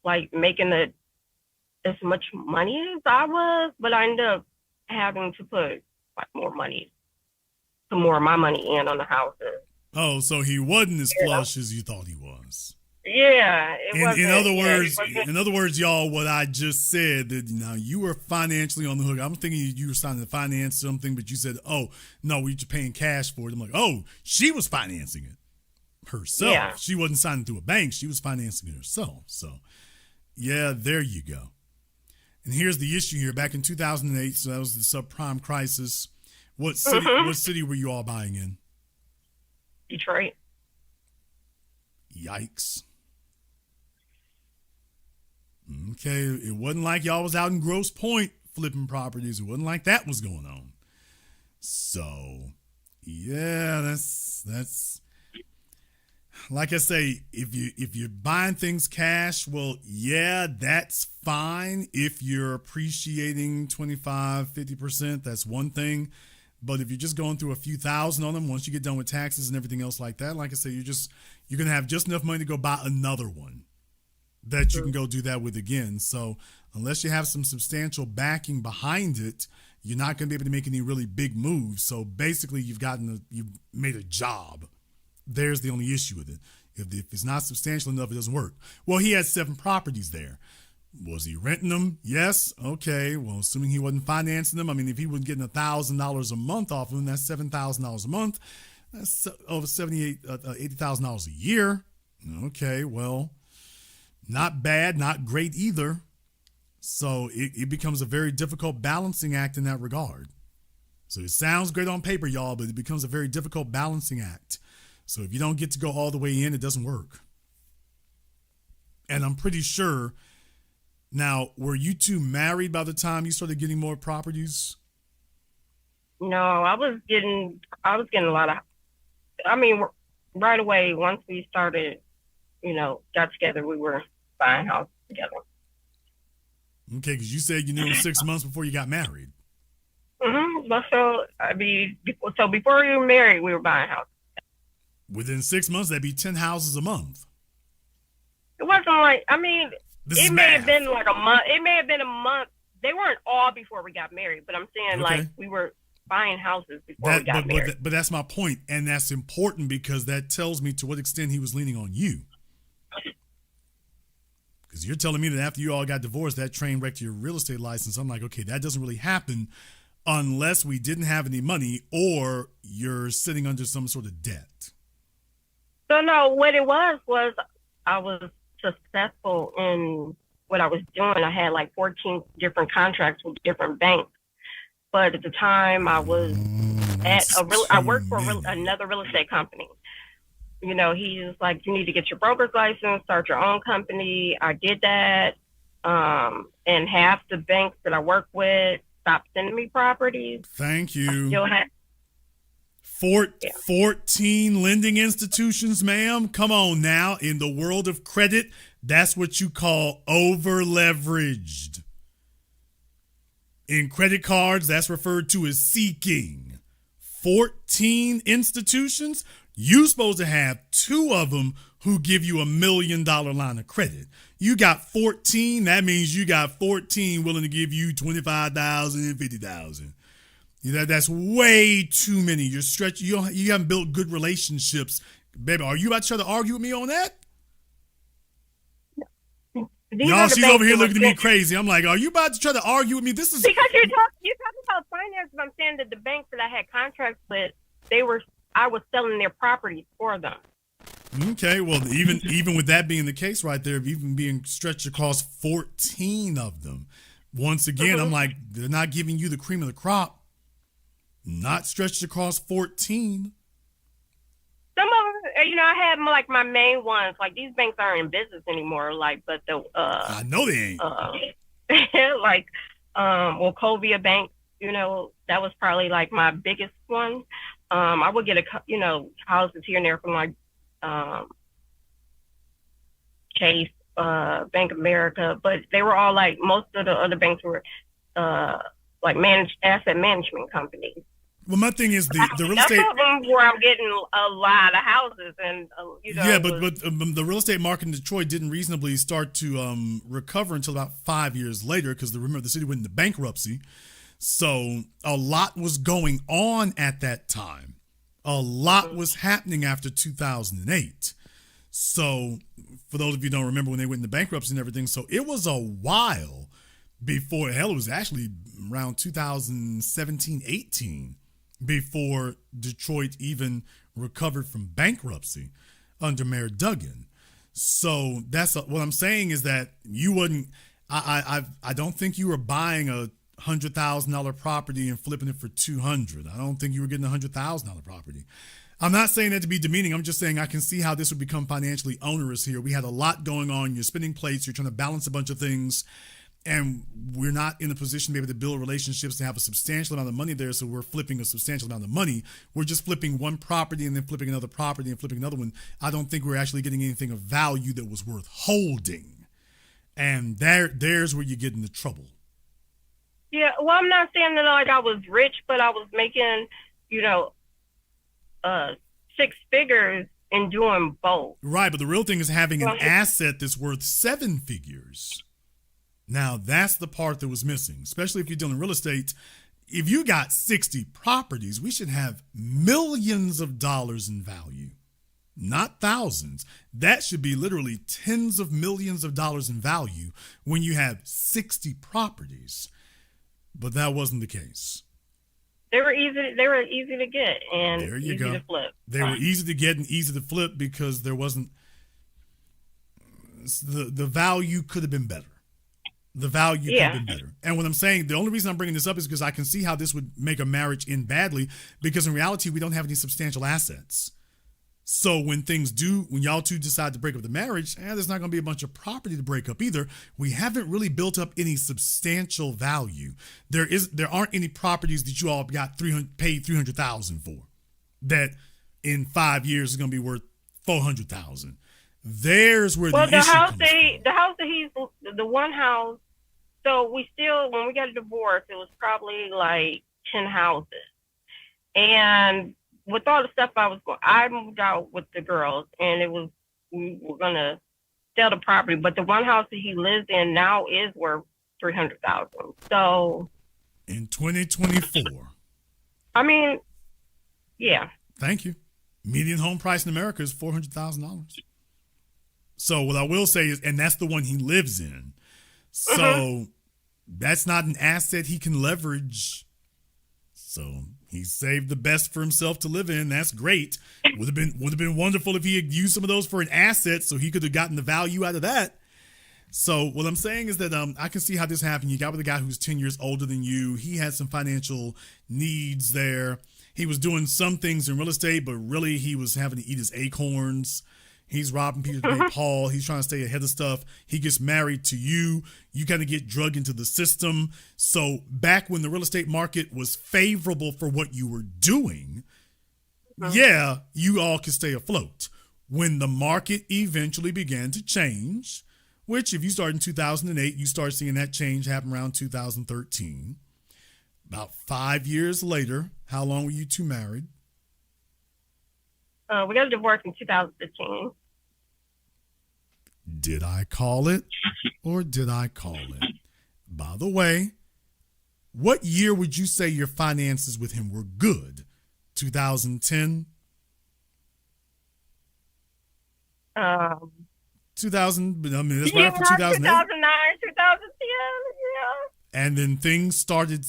like making as much money as I was, but I ended up having to put like more of my money in on the houses. Oh, so he wasn't as flush as you thought he was. Yeah, in other words, y'all, what I just said, that you were financially on the hook. I'm thinking you were trying to finance something, but you said, "Oh no, we're paying cash for it." I'm like, "Oh, she was financing it herself. Yeah. She wasn't signing through a bank; she was financing it herself." So, yeah, there you go. And here's the issue here. Back in 2008, so that was the subprime crisis. What city? What city were you all buying in? Detroit. Yikes. Okay, it wasn't like y'all was out in Grosse Pointe flipping properties. It wasn't like that was going on. So, yeah, that's like I say, if you're buying things cash, well, yeah, that's fine. If you're appreciating 25-50%, that's one thing. But if you're just going through a few thousand on them, once you get done with taxes and everything else like that, like I say, you're going to have just enough money to go buy another one that you can go do that with again. So unless you have some substantial backing behind it, you're not going to be able to make any really big moves. So basically you've made a job. There's the only issue with it. If it's not substantial enough, it doesn't work. Well, he had 7 properties there. Was he renting them? Yes. Okay. Well, assuming he wasn't financing them, I mean, if he was getting $1,000 a month off of them, that's $7,000 a month. That's over $80,000 a year. Okay. Well, not bad, not great either. So it becomes a very difficult balancing act in that regard. So it sounds great on paper, y'all, but it becomes a very difficult balancing act. So if you don't get to go all the way in, it doesn't work. And I'm pretty sure. Now, were you two married by the time you started getting more properties? No, I was getting a lot of, I mean, right away, once we started, got together, we were buying houses together. Okay, because you said you knew him 6 months before you got married. Mm-hmm. So before we were married, we were buying houses. Within 6 months, that'd be 10 houses a month. It wasn't like, it may have been like a month. It may have been a month. They weren't all before we got married, but I'm saying like we were buying houses before we got married. But that's my point, and that's important because that tells me to what extent he was leaning on you. Because you're telling me that after you all got divorced, that train wrecked your real estate license. I'm like, okay, that doesn't really happen unless we didn't have any money or you're sitting under some sort of debt. So no, what it was I was successful in what I was doing. I had like 14 different contracts with different banks. But at the time I was I worked for another real estate company. He was like, you need to get your broker's license, start your own company. I did that. And half the banks that I work with stopped sending me properties. Thank you. 14 lending institutions, ma'am. Come on now. In the world of credit, that's what you call over-leveraged. In credit cards, that's referred to as seeking. 14 institutions? You're supposed to have 2 of them who give you $1 million line of credit. You got 14, that means you got 14 willing to give you $25,000 and $50,000. That's way too many. You're stretched. You haven't built good relationships, baby. Are you about to try to argue with me on that? Y'all, she's over here looking at me crazy. I'm like, are you about to try to argue with me? This is because you're talking about finance. But I'm saying that the banks that I had contracts with, I was selling their properties for them. Okay, well, even with that being the case, right there, even being stretched across 14 of them, once again, I'm like, they're not giving you the cream of the crop. Not stretched across 14. Some of them, I had like my main ones. Like these banks aren't in business anymore. Like, but I know they ain't. Like, Wachovia Bank. That was probably like my biggest one. I would get houses here and there from like Chase, Bank of America, but they were all like most of the other banks were like managed asset management companies. Well, my thing is the real estate. That's where I'm getting a lot of houses, and Yeah, but the real estate market in Detroit didn't reasonably start to recover until about 5 years later, because remember the city went into bankruptcy. So a lot was going on at that time. A lot was happening after 2008. So for those of you who don't remember when they went into bankruptcy and everything, so it was a while before, hell, it was actually around 2017, 18 before Detroit even recovered from bankruptcy under Mayor Duggan. So that's what I'm saying is that you wouldn't, I don't think you were buying a $100,000 property and flipping it for $200,000. I don't think you were getting a $100,000 property. I'm not saying that to be demeaning. I'm just saying I can see how this would become financially onerous here. We had a lot going on. You're spinning plates. You're trying to balance a bunch of things. And we're not in a position to be able to build relationships to have a substantial amount of money there. So we're flipping a substantial amount of money. We're just flipping one property and then flipping another property and flipping another one. I don't think we're actually getting anything of value that was worth holding. And there's where you get into trouble. Yeah, well, I'm not saying that like I was rich, but I was making, 6 figures and doing both. Right, but the real thing is having an asset that's worth 7 figures. Now, that's the part that was missing, especially if you're dealing in real estate. If you got 60 properties, we should have millions of dollars in value. not thousands. That should be literally tens of millions of dollars in value when you have 60 properties. But that wasn't the case. They were easy. They were easy to get and There you easy go. to flip. They were easy to get and easy to flip because there wasn't the value could have been better. The value could have been better. And what I'm saying, the only reason I'm bringing this up is because I can see how this would make a marriage end badly, because in reality, we don't have any substantial assets. So when y'all two decide to break up the marriage, there's not going to be a bunch of property to break up either. We haven't really built up any substantial value. There aren't any properties that you all got paid $300,000 for that in 5 years is going to be worth $400,000. There's where the issue the one house. So when we got a divorce, it was probably like 10 houses, and with all the stuff I moved out with the girls, and we were gonna sell the property, but the one house that he lives in now is worth $300,000. So in 2024, I mean, yeah. Thank you. Median home price in America is $400,000. So what I will say is, and that's the one he lives in. So that's not an asset he can leverage. So he saved the best for himself to live in. That's great. Would have been wonderful if he had used some of those for an asset, so he could have gotten the value out of that. So what I'm saying is that I can see how this happened. You got with a guy who's 10 years older than you. He had some financial needs there. He was doing some things in real estate, but really he was having to eat his acorns. He's robbing Peter to pay Paul. He's trying to stay ahead of stuff. He gets married to you. You kind of get drugged into the system. So back when the real estate market was favorable for what you were doing, you all could stay afloat. When the market eventually began to change, which if you start in 2008, you start seeing that change happen around 2013. About 5 years later, how long were you two married? We got a divorce in 2015. Did I call it or did I call it? By the way, what year would you say your finances with him were good? 2010? 2000, I mean, that's right after 2008. 2009, 2010, yeah. And then things started,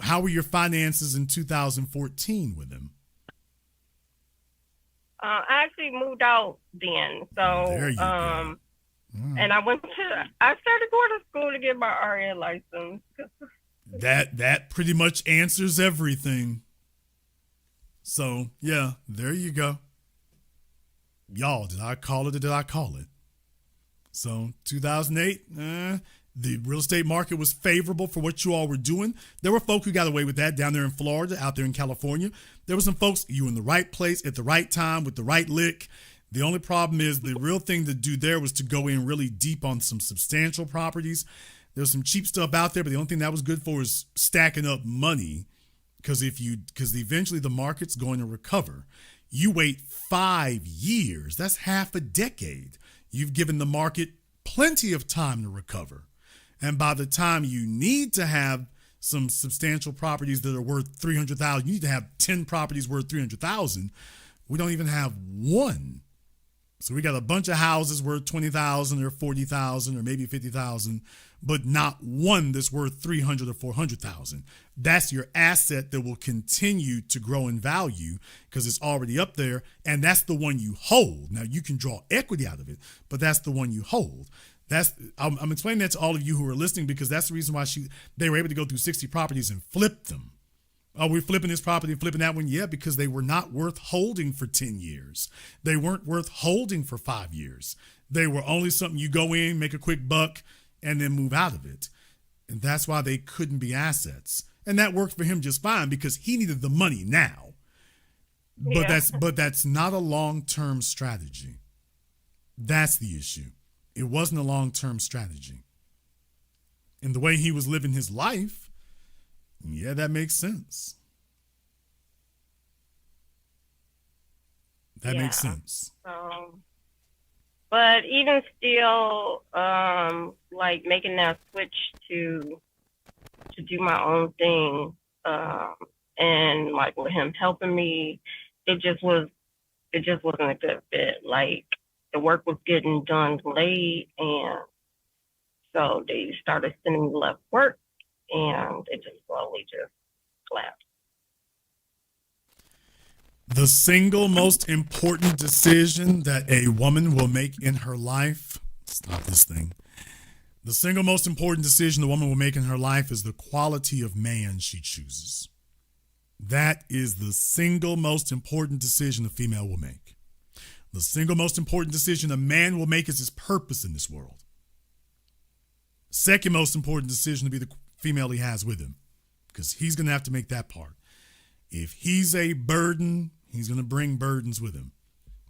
how were your finances in 2014 with him? I actually moved out then, so there you go. And I started going to school to get my RN license. That pretty much answers everything. So yeah, there you go. Y'all, did I call it or did I call it? So 2008, the real estate market was favorable for what you all were doing. There were folk who got away with that down there in Florida, out there in California. There were some folks, you were in the right place at the right time with the right lick. The only problem is the real thing to do there was to go in really deep on some substantial properties. There's some cheap stuff out there, but the only thing that was good for is stacking up money, because eventually the market's going to recover. You wait 5 years, that's half a decade. You've given the market plenty of time to recover. And by the time you need to have some substantial properties that are worth $300,000, you need to have 10 properties worth $300,000. We don't even have one. So we got a bunch of houses worth $20,000 or $40,000 or maybe $50,000, but not one that's worth $300,000 or $400,000. That's your asset that will continue to grow in value because it's already up there, and that's the one you hold. Now you can draw equity out of it, but that's the one you hold. I'm explaining that to all of you who are listening because that's the reason why they were able to go through 60 properties and flip them. Oh, we're flipping this property and flipping that one. Yeah, because they were not worth holding for 10 years. They weren't worth holding for 5 years. They were only something you go in, make a quick buck, and then move out of it. And that's why they couldn't be assets. And that worked for him just fine because he needed the money now. But that's not a long-term strategy. That's the issue. It wasn't a long-term strategy. And the way he was living his life, yeah, that makes sense. That makes sense. But even still, like making that switch to do my own thing, and like with him helping me, it just was it just wasn't a good fit. Like the work was getting done late, and so they started sending me left work, and it just slowly just collapsed. The single most important decision that a woman will make in her life, stop this thing. The single most important decision a woman will make in her life is the quality of man she chooses. That is the single most important decision a female will make. The single most important decision a man will make is his purpose in this world. Second most important decision to be the female he has with him, because he's going to have to make that part. If he's a burden, he's going to bring burdens with him.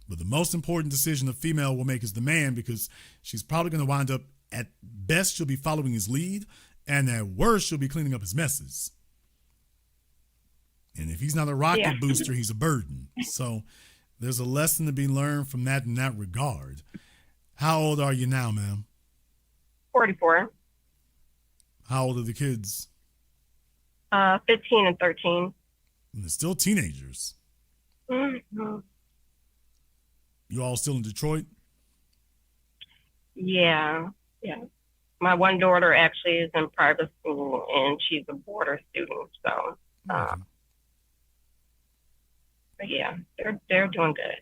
But the most important decision a female will make is the man, because she's probably going to wind up, at best, she'll be following his lead, and at worst, she'll be cleaning up his messes. And if he's not a rocket booster, he's a burden. So there's a lesson to be learned from that in that regard. How old are you now, ma'am? 44. How old are the kids? 15 and 13. And they're still teenagers. Mm-hmm. You all still in Detroit? Yeah. My one daughter actually is in private school, and she's a boarder student. So, but yeah, they're doing good.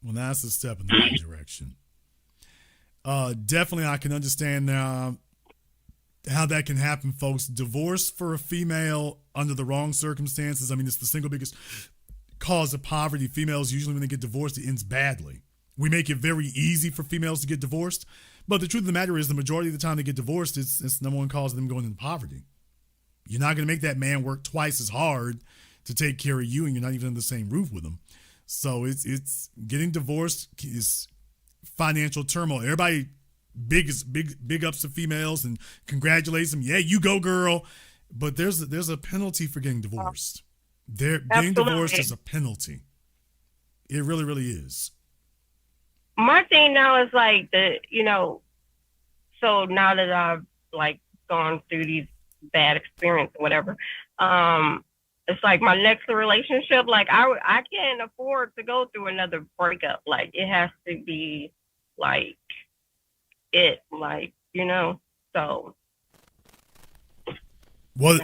Well, that's a step in the right direction. Definitely, I can understand how that can happen, folks. Divorce for a female under the wrong circumstances. I mean, it's the single biggest cause of poverty. Females, usually when they get divorced, it ends badly. We make it very easy for females to get divorced. But the truth of the matter is, the majority of the time they get divorced, it's the number one cause of them going into poverty. You're not going to make that man work twice as hard to take care of you, and you're not even under the same roof with him. So it's getting divorced is financial turmoil. Everybody big ups to females and congratulates them. Yeah, you go, girl. But there's a penalty for getting divorced. Getting divorced is a penalty. It really, really is. My thing now is like so now that I've like gone through these bad experiences, whatever, it's like my next relationship, like I can't afford to go through another breakup. Like it has to be like it, like, so. Well,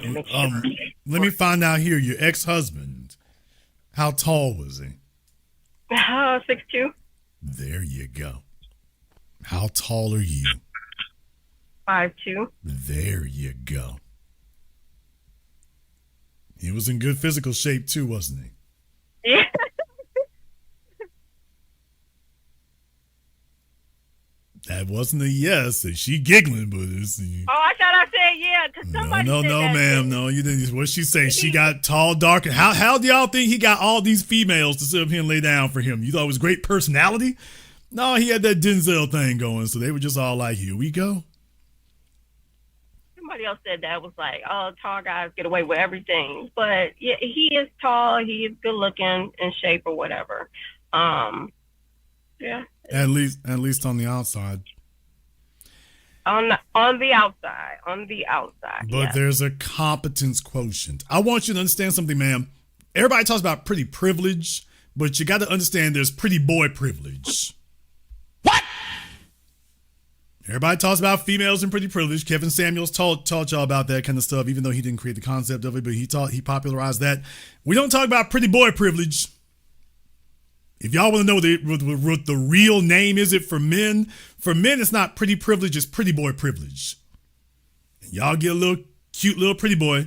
let me find out here. Your ex-husband, how tall was he? 6'2". There you go. How tall are you? 5'2". There you go. He was in good physical shape too, wasn't he? Yeah. That wasn't a yes. She giggling, but it's. Oh, I thought I said yeah. Cause somebody no, said that ma'am. No, you didn't. What'd she say? She got tall, dark. How do y'all think he got all these females to sit up here and lay down for him? You thought it was great personality? No, he had that Denzel thing going, so they were just all like, here we go. Somebody else said that was like, oh, tall guys get away with everything. But yeah, he is tall. He is good looking, in shape or whatever. Yeah. At least on the outside. On the outside. But yes. There's a competence quotient. I want you to understand something, ma'am. Everybody talks about pretty privilege, but you got to understand there's pretty boy privilege. What? Everybody talks about females and pretty privilege. Kevin Samuels taught y'all about that kind of stuff, even though he didn't create the concept of it, but he popularized that. We don't talk about pretty boy privilege. If y'all want to know what the real name is, it for men it's not pretty privilege, it's pretty boy privilege. And y'all get a little cute little pretty boy,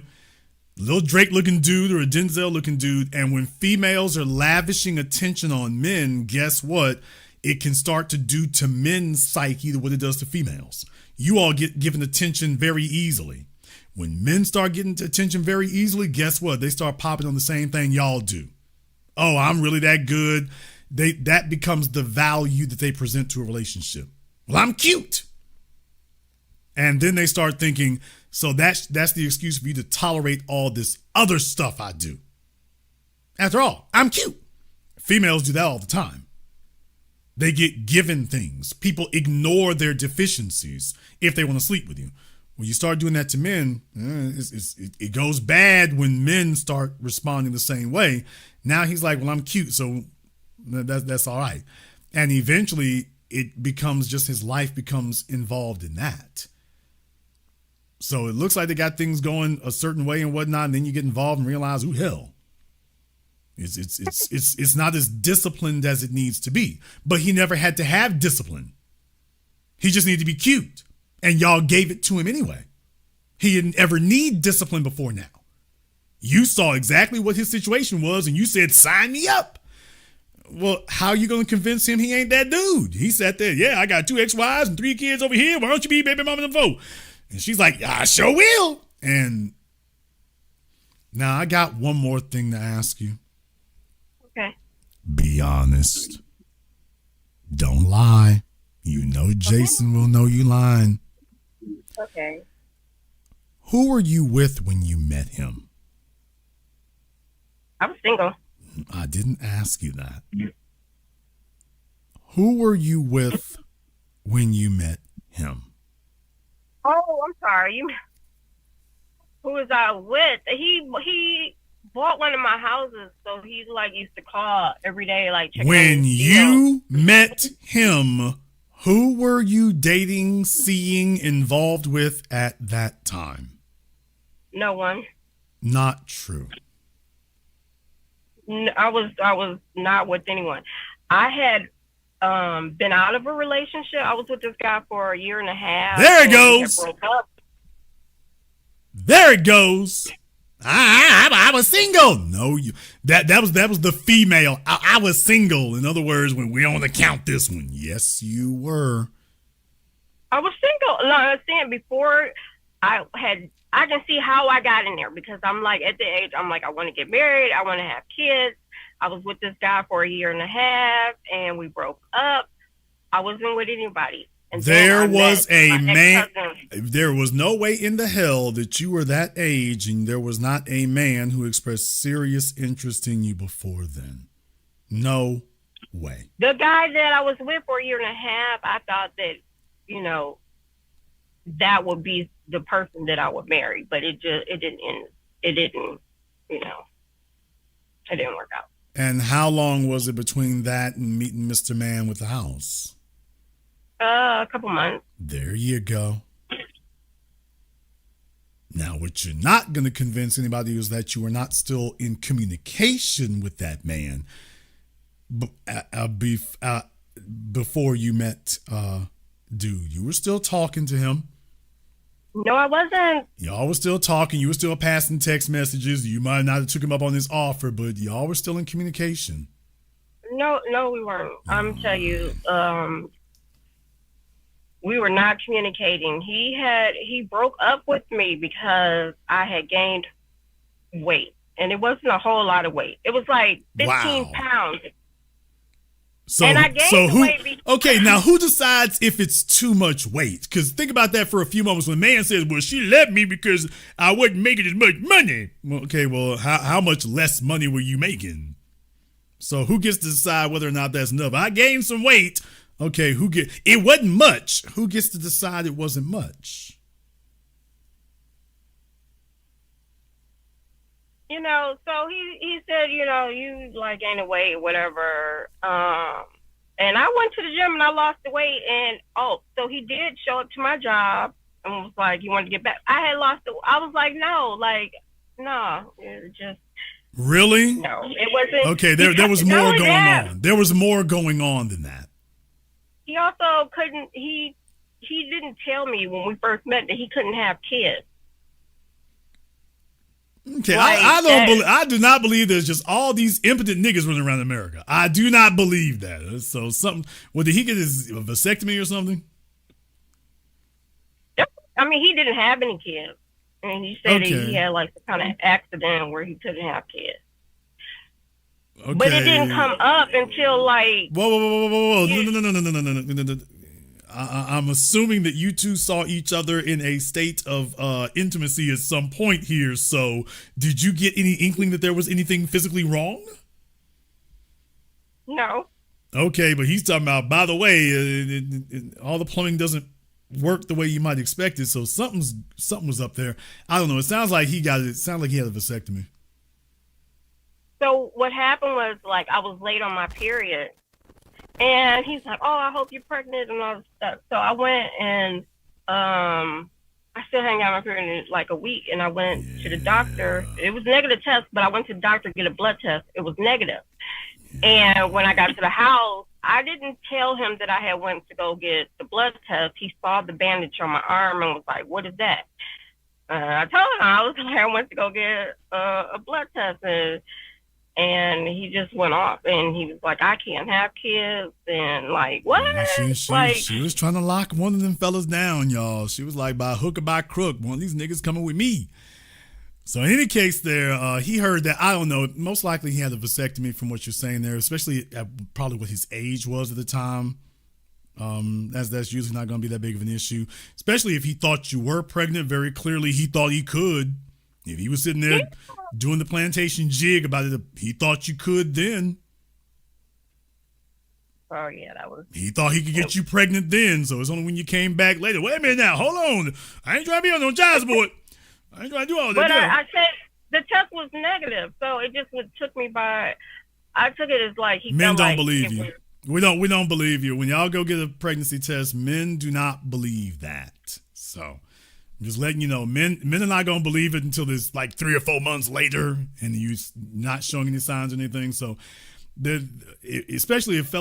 little Drake looking dude or a Denzel looking dude, and when females are lavishing attention on men, guess what? It can start to do to men's psyche what it does to females. You all get given attention very easily. When men start getting attention very easily, guess what? They start popping on the same thing y'all do. Oh, I'm really that good. That becomes the value that they present to a relationship. Well, I'm cute. And then they start thinking, so that's the excuse for you to tolerate all this other stuff I do. After all, I'm cute. Females do that all the time. They get given things. People ignore their deficiencies if they want to sleep with you. When you start doing that to men, it goes bad when men start responding the same way. Now he's like, well, I'm cute, so That's all right. And eventually it becomes just his life becomes involved in that. So it looks like they got things going a certain way and whatnot, and then you get involved and realize, ooh, hell. It's not as disciplined as it needs to be. But he never had to have discipline. He just needed to be cute. And y'all gave it to him anyway. He didn't ever need discipline before now. You saw exactly what his situation was and you said, sign me up. Well, how are you going to convince him he ain't that dude? He sat there, yeah, I got 2 ex-wives and 3 kids over here. Why don't you be baby mama and vote? And she's like, I sure will. And now I got one more thing to ask you. Okay. Be honest. Don't lie. You know Jason will know you lying. Okay. Who were you with when you met him? I was single. I didn't ask you that. Who were you with when you met him? Oh, I'm sorry. Who was I with? He bought one of my houses, so he like used to call every day, like checking when you met him, who were you dating, seeing, involved with at that time? No one. Not true. I was not with anyone. I had been out of a relationship. I was with this guy for a year and a half. There it goes. There it goes. I was single. No, that was the female. I was single. In other words, when we don't count this one. Yes, you were. I was single. No, I was saying before I can see how I got in there because I'm like at the age I'm like I want to get married. I want to have kids. I was with this guy for a year and a half and we broke up. I wasn't with anybody. And there was a man. There was no way in the hell that you were that age and there was not a man who expressed serious interest in you before then. No way. The guy that I was with for a year and a half, I thought that, you know, that would be the person that I would marry, but it didn't, you know, it didn't work out. And how long was it between that and meeting Mr. Man with the house? A couple months. There you go. Now, what you're not going to convince anybody is that you were not still in communication with that man before you met dude. You were still talking to him. No, I wasn't. Y'all were still talking. You were still passing text messages. You might not have took him up on his offer, but y'all were still in communication. No, we weren't. I'm telling you, we were not communicating. He broke up with me because I had gained weight, and it wasn't a whole lot of weight. It was like 15 pounds. So, and I gained weight. Okay, now who decides if it's too much weight? Because think about that for a few moments. When a man says, well, she left me because I wasn't making as much money. Well, okay, well, how much less money were you making? So who gets to decide whether or not that's enough? I gained some weight. Okay, it wasn't much. Who gets to decide it wasn't much? You know, so he said, you know, you like gained weight, whatever. And I went to the gym and I lost the weight. And so he did show up to my job and was like, you want to get back? I had lost I was like, no, it just. Really? No, it wasn't. Okay, there was more going on. There was more going on than that. He also he didn't tell me when we first met that he couldn't have kids. Okay, I do not believe there's just all these impotent niggas running around America. I do not believe that. So did he get his vasectomy or something? I mean, he didn't have any kids. And he said that he had like some kind of accident where he couldn't have kids. Okay. But it didn't come up until like... Whoa. No. I'm assuming that you two saw each other in a state of intimacy at some point here. So did you get any inkling that there was anything physically wrong? No. Okay, but he's talking about, by the way, all the plumbing doesn't work the way you might expect it. So something was up there. I don't know. It sounds like he got it. It sounds like he had a vasectomy. So what happened was, like, I was late on my period, and he's like, "Oh, I hope you're pregnant," and all this stuff. So I went and I still hadn't got my period in like a week, and I went to the doctor. It was negative test, but I went to the doctor to get a blood test. It was negative. And when I got to the house, I didn't tell him that I had went to go get the blood test. He saw the bandage on my arm and was like, "What is that?" I told him I was like, I went to go get a blood test, and he just went off, and he was like, "I can't have kids," and like, what? She was trying to lock one of them fellas down, y'all. She was like, by hook or by crook, one of these niggas coming with me. So in any case there, he heard that, I don't know, most likely he had a vasectomy from what you're saying there, especially at probably what his age was at the time. That's usually not going to be that big of an issue, especially if he thought you were pregnant. Very clearly, he thought he could. If he was sitting there doing the plantation jig about it, he thought you could then. Oh, yeah, that was... He thought he could get you pregnant then, so it's only when you came back later. Wait a minute now, hold on. I ain't trying to be on no child support. I ain't trying to do all that. But I said the test was negative, so it just took me by... I took it as like he Men felt don't like believe it you. was... We don't believe you. When y'all go get a pregnancy test, men do not believe that. So I'm just letting you know, men are not gonna believe it until there's like 3 or 4 months later and you're not showing any signs or anything. So especially if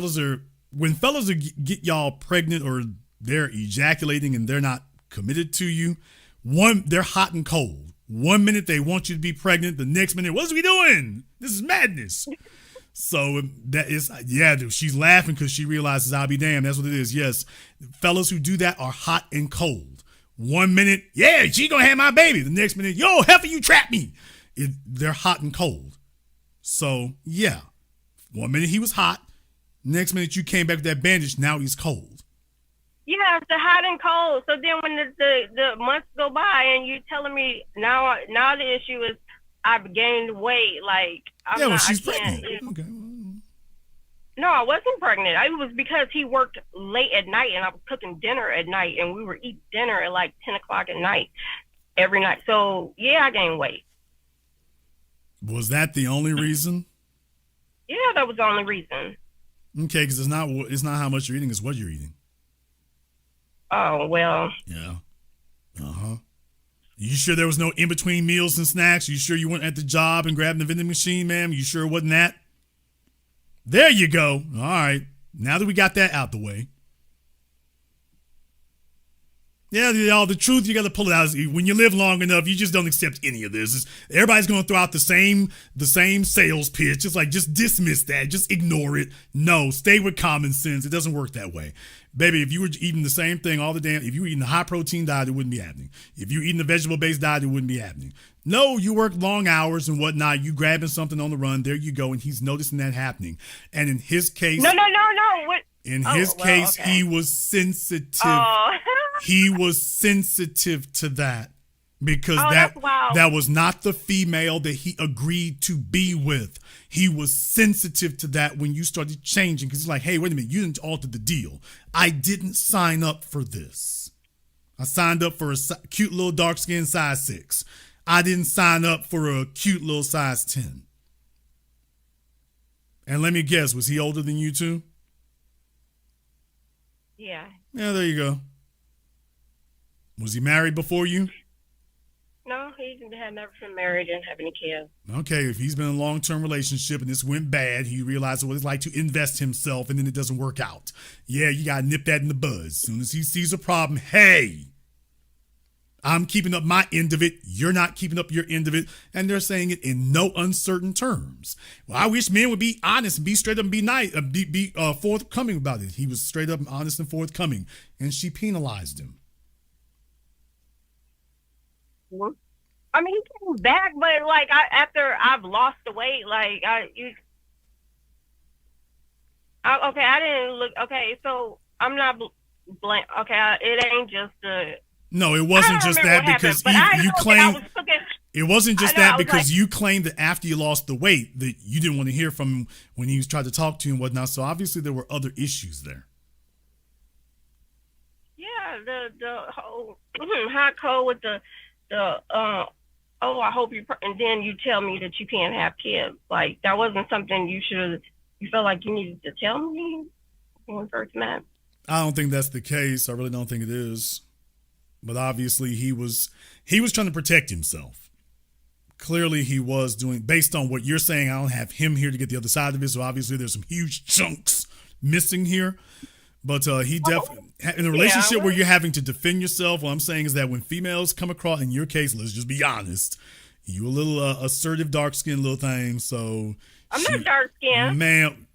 when fellas get y'all pregnant or they're ejaculating and they're not committed to you, they're hot and cold. 1 minute they want you to be pregnant, the next minute, what is we doing? This is madness. So that is, yeah, she's laughing because she realizes I'll be damned. That's what it is. Yes. Fellas who do that are hot and cold. 1 minute, yeah, she gonna have my baby. The next minute, yo, heifer, you trapped me. They're hot and cold. So yeah, 1 minute he was hot. Next minute you came back with that bandage. Now he's cold. Yeah, it's the hot and cold. So then when the months go by and you're telling me now the issue is I've gained weight, like she's pregnant. Okay. No, I wasn't pregnant. It was because he worked late at night and I was cooking dinner at night and we were eating dinner at like 10 o'clock at night every night. So yeah, I gained weight. Was that the only reason? Yeah, that was the only reason. Okay, because it's not how much you're eating, it's what you're eating. Oh, well. Yeah. Uh-huh. You sure there was no in-between meals and snacks? You sure you weren't at the job and grabbing the vending machine, ma'am? You sure it wasn't that? There you go. All right. Now that we got that out the way. Yeah, y'all, the truth, you got to pull it out. When you live long enough, you just don't accept any of this. Everybody's going to throw out the same sales pitch. It's like, just dismiss that. Just ignore it. No, stay with common sense. It doesn't work that way. Baby, if you were eating the same thing all the damn, if you were eating a high protein diet, it wouldn't be happening. If you were eating a vegetable-based diet, it wouldn't be happening. No, you work long hours and whatnot. You grabbing something on the run. There you go. And he's noticing that happening. And in his case... No. What? In his case, okay. He was sensitive. Oh. He was sensitive to that because wow. that was not the female that he agreed to be with. He was sensitive to that when you started changing because he's like, hey, wait a minute, you didn't alter the deal. I didn't sign up for this. I signed up for a cute little dark skin size 6. I didn't sign up for a cute little size 10. And let me guess, was he older than you too? Yeah. Yeah, there you go. Was he married before you? No, he had never been married, didn't have any kids. Okay, if he's been in a long-term relationship and this went bad, he realized what it's like to invest himself and then it doesn't work out. Yeah, you got to nip that in the bud. As soon as he sees a problem, hey, I'm keeping up my end of it. You're not keeping up your end of it. And they're saying it in no uncertain terms. Well, I wish men would be honest and be straight up and be nice, be forthcoming about it. He was straight up and honest and forthcoming. And she penalized him. I mean, he came back, but like after I've lost the weight, like I didn't look. Okay, so I'm not blank. Okay, it ain't just the. No, it wasn't just that because you claimed it wasn't just that because you claimed that after you lost the weight that you didn't want to hear from him when he was trying to talk to you and whatnot. So obviously there were other issues there. Yeah, the whole hot cold with the oh, I hope and then you tell me that you can't have kids. Like, that wasn't something you felt like you needed to tell me when we first met. I don't think that's the case. I really don't think it is. But obviously he was trying to protect himself. Clearly he was doing, based on what you're saying, I don't have him here to get the other side of it. So obviously there's some huge chunks missing here. But he definitely, in a relationship where you're having to defend yourself, what I'm saying is that when females come across, in your case, let's just be honest, you a little assertive, dark-skinned little thing. So I'm not dark-skinned. Ma'am.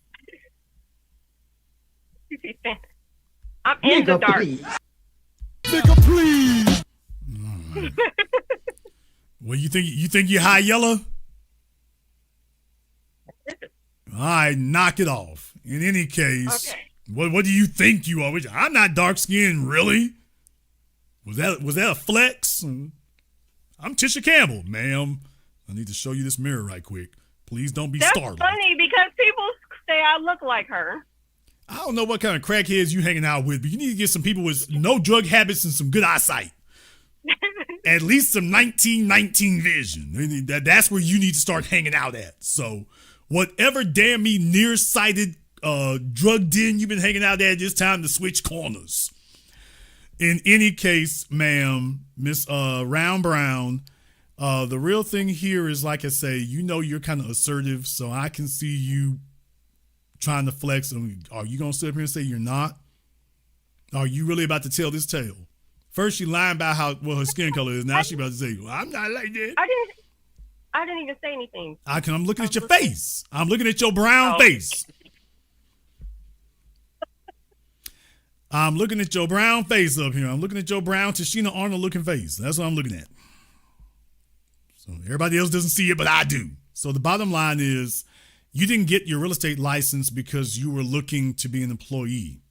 I'm in the dark. Nigga, please. Well, you think you're high yellow? All right, knock it off. In any case, okay. What do you think you are? I'm not dark skinned, really. Was that a flex? I'm Tisha Campbell, ma'am. I need to show you this mirror right quick. Please don't be startled. That's funny because people say I look like her. I don't know what kind of crackheads you hanging out with, but you need to get some people with no drug habits and some good eyesight. At least some 1919 vision. That's where you need to start hanging out at. So whatever damn me nearsighted drug den you've been hanging out at, it's time to switch corners. In any case, ma'am, Miss Round Brown, the real thing here is, like I say, you're kind of assertive, so I can see you trying to flex. Are you going to sit up here and say you're not? Are you really about to tell this tale? First, she lying about what her skin color is. Now she about to say, well, I'm not like that. I didn't even say anything. I'm looking at your face. I'm looking at your brown face. I'm looking at your brown face up here. I'm looking at your brown Tashina Arnold looking face. That's what I'm looking at. So everybody else doesn't see it, but I do. So the bottom line is, you didn't get your real estate license because you were looking to be an employee.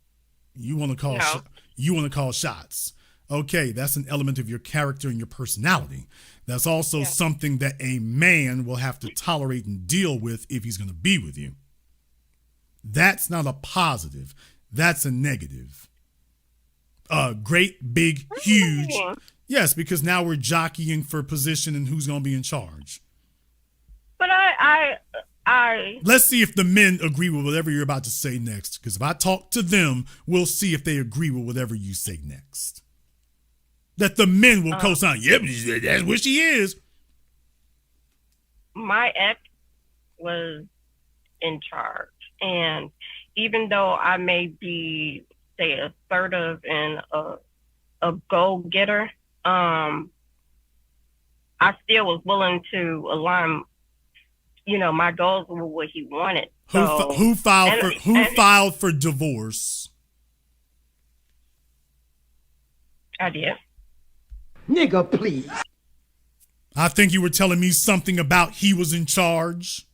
You want to call shots. Okay, that's an element of your character and your personality. That's also something that a man will have to tolerate and deal with if he's going to be with you. That's not a positive. That's a negative. Great, big, huge. Yes, because now we're jockeying for position and who's going to be in charge. But Let's see if the men agree with whatever you're about to say next. Because if I talk to them, we'll see if they agree with whatever you say next. That the men will co-sign. Yep, that's what she is. My ex was in charge. And even though I may be, say, assertive and a go-getter, I still was willing to align, my goals with what he wanted. Who filed for divorce? I did. Nigga, please. I think you were telling me something about he was in charge.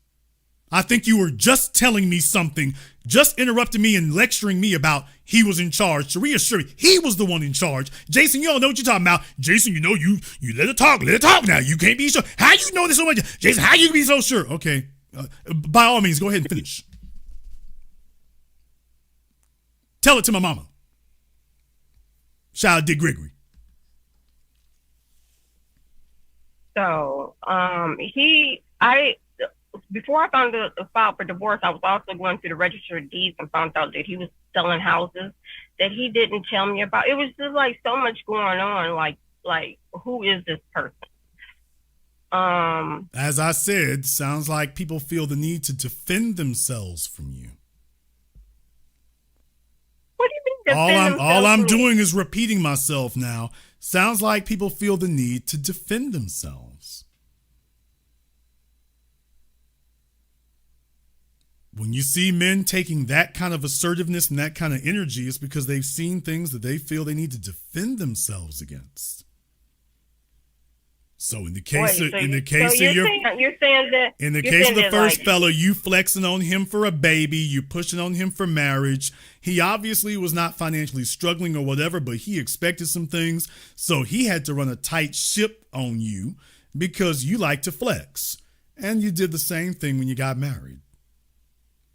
I think you were just telling me something, just interrupting me and lecturing me about he was in charge to reassure me he was the one in charge. Jason, you don't know what you're talking about. Jason, you let it talk now. You can't be sure. How you know this so much? Jason, how you be so sure? Okay, by all means, go ahead and finish. Tell it to my mama. Shout out Dick Gregory. So, before I found the file for divorce, I was also going through the register of deeds and found out that he was selling houses that he didn't tell me about. It was just like so much going on. Like who is this person? As I said, sounds like people feel the need to defend themselves from you. What do you mean? All I'm doing is repeating myself now. Sounds like people feel the need to defend themselves. When you see men taking that kind of assertiveness and that kind of energy, it's because they've seen things that they feel they need to defend themselves against. So in the case of the first fella, you flexing on him for a baby, you pushing on him for marriage. He obviously was not financially struggling or whatever, but he expected some things, so he had to run a tight ship on you because you like to flex, and you did the same thing when you got married.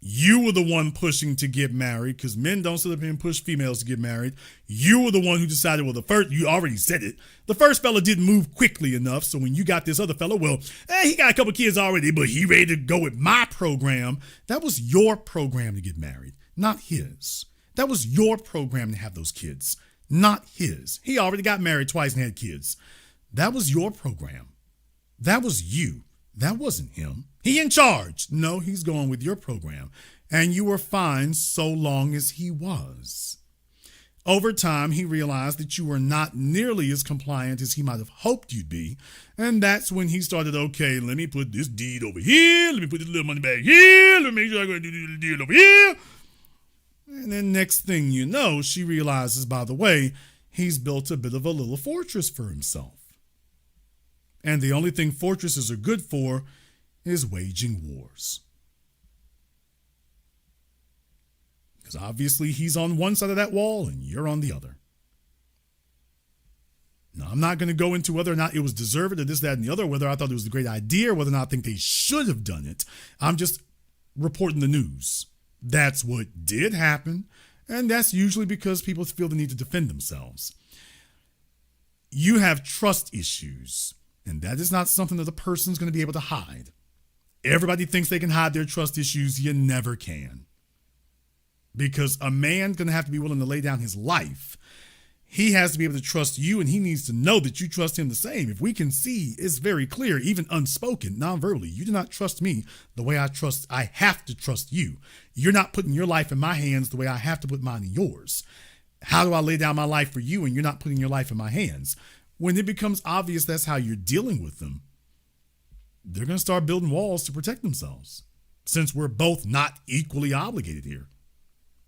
You were the one pushing to get married, because men don't sit up here and push females to get married. You were the one who decided, well, you already said it. The first fella didn't move quickly enough. So when you got this other fella, well, he got a couple kids already, but he ready to go with my program. That was your program to get married, not his. That was your program to have those kids, not his. He already got married twice and had kids. That was your program. That was you. That wasn't him. He in charge. No, he's going with your program. And you were fine so long as he was. Over time, he realized that you were not nearly as compliant as he might have hoped you'd be. And that's when he started, okay, let me put this deed over here. Let me put this little money back here. Let me make sure I go do the deal over here. And then next thing you know, she realizes, by the way, he's built a bit of a little fortress for himself. And the only thing fortresses are good for is waging wars. Because obviously he's on one side of that wall and you're on the other. Now, I'm not going to go into whether or not it was deserved or this, that, and the other, whether I thought it was a great idea or whether or not I think they should have done it. I'm just reporting the news. That's what did happen, and that's usually because people feel the need to defend themselves. You have trust issues, and that is not something that a person's going to be able to hide. Everybody thinks they can hide their trust issues. You never can. Because a man's going to have to be willing to lay down his life. He has to be able to trust you, and he needs to know that you trust him the same. If we can see, it's very clear, even unspoken, non-verbally, you do not trust me the way I have to trust you. You're not putting your life in my hands the way I have to put mine in yours. How do I lay down my life for you and you're not putting your life in my hands? When it becomes obvious that's how you're dealing with them, they're going to start building walls to protect themselves, since we're both not equally obligated here.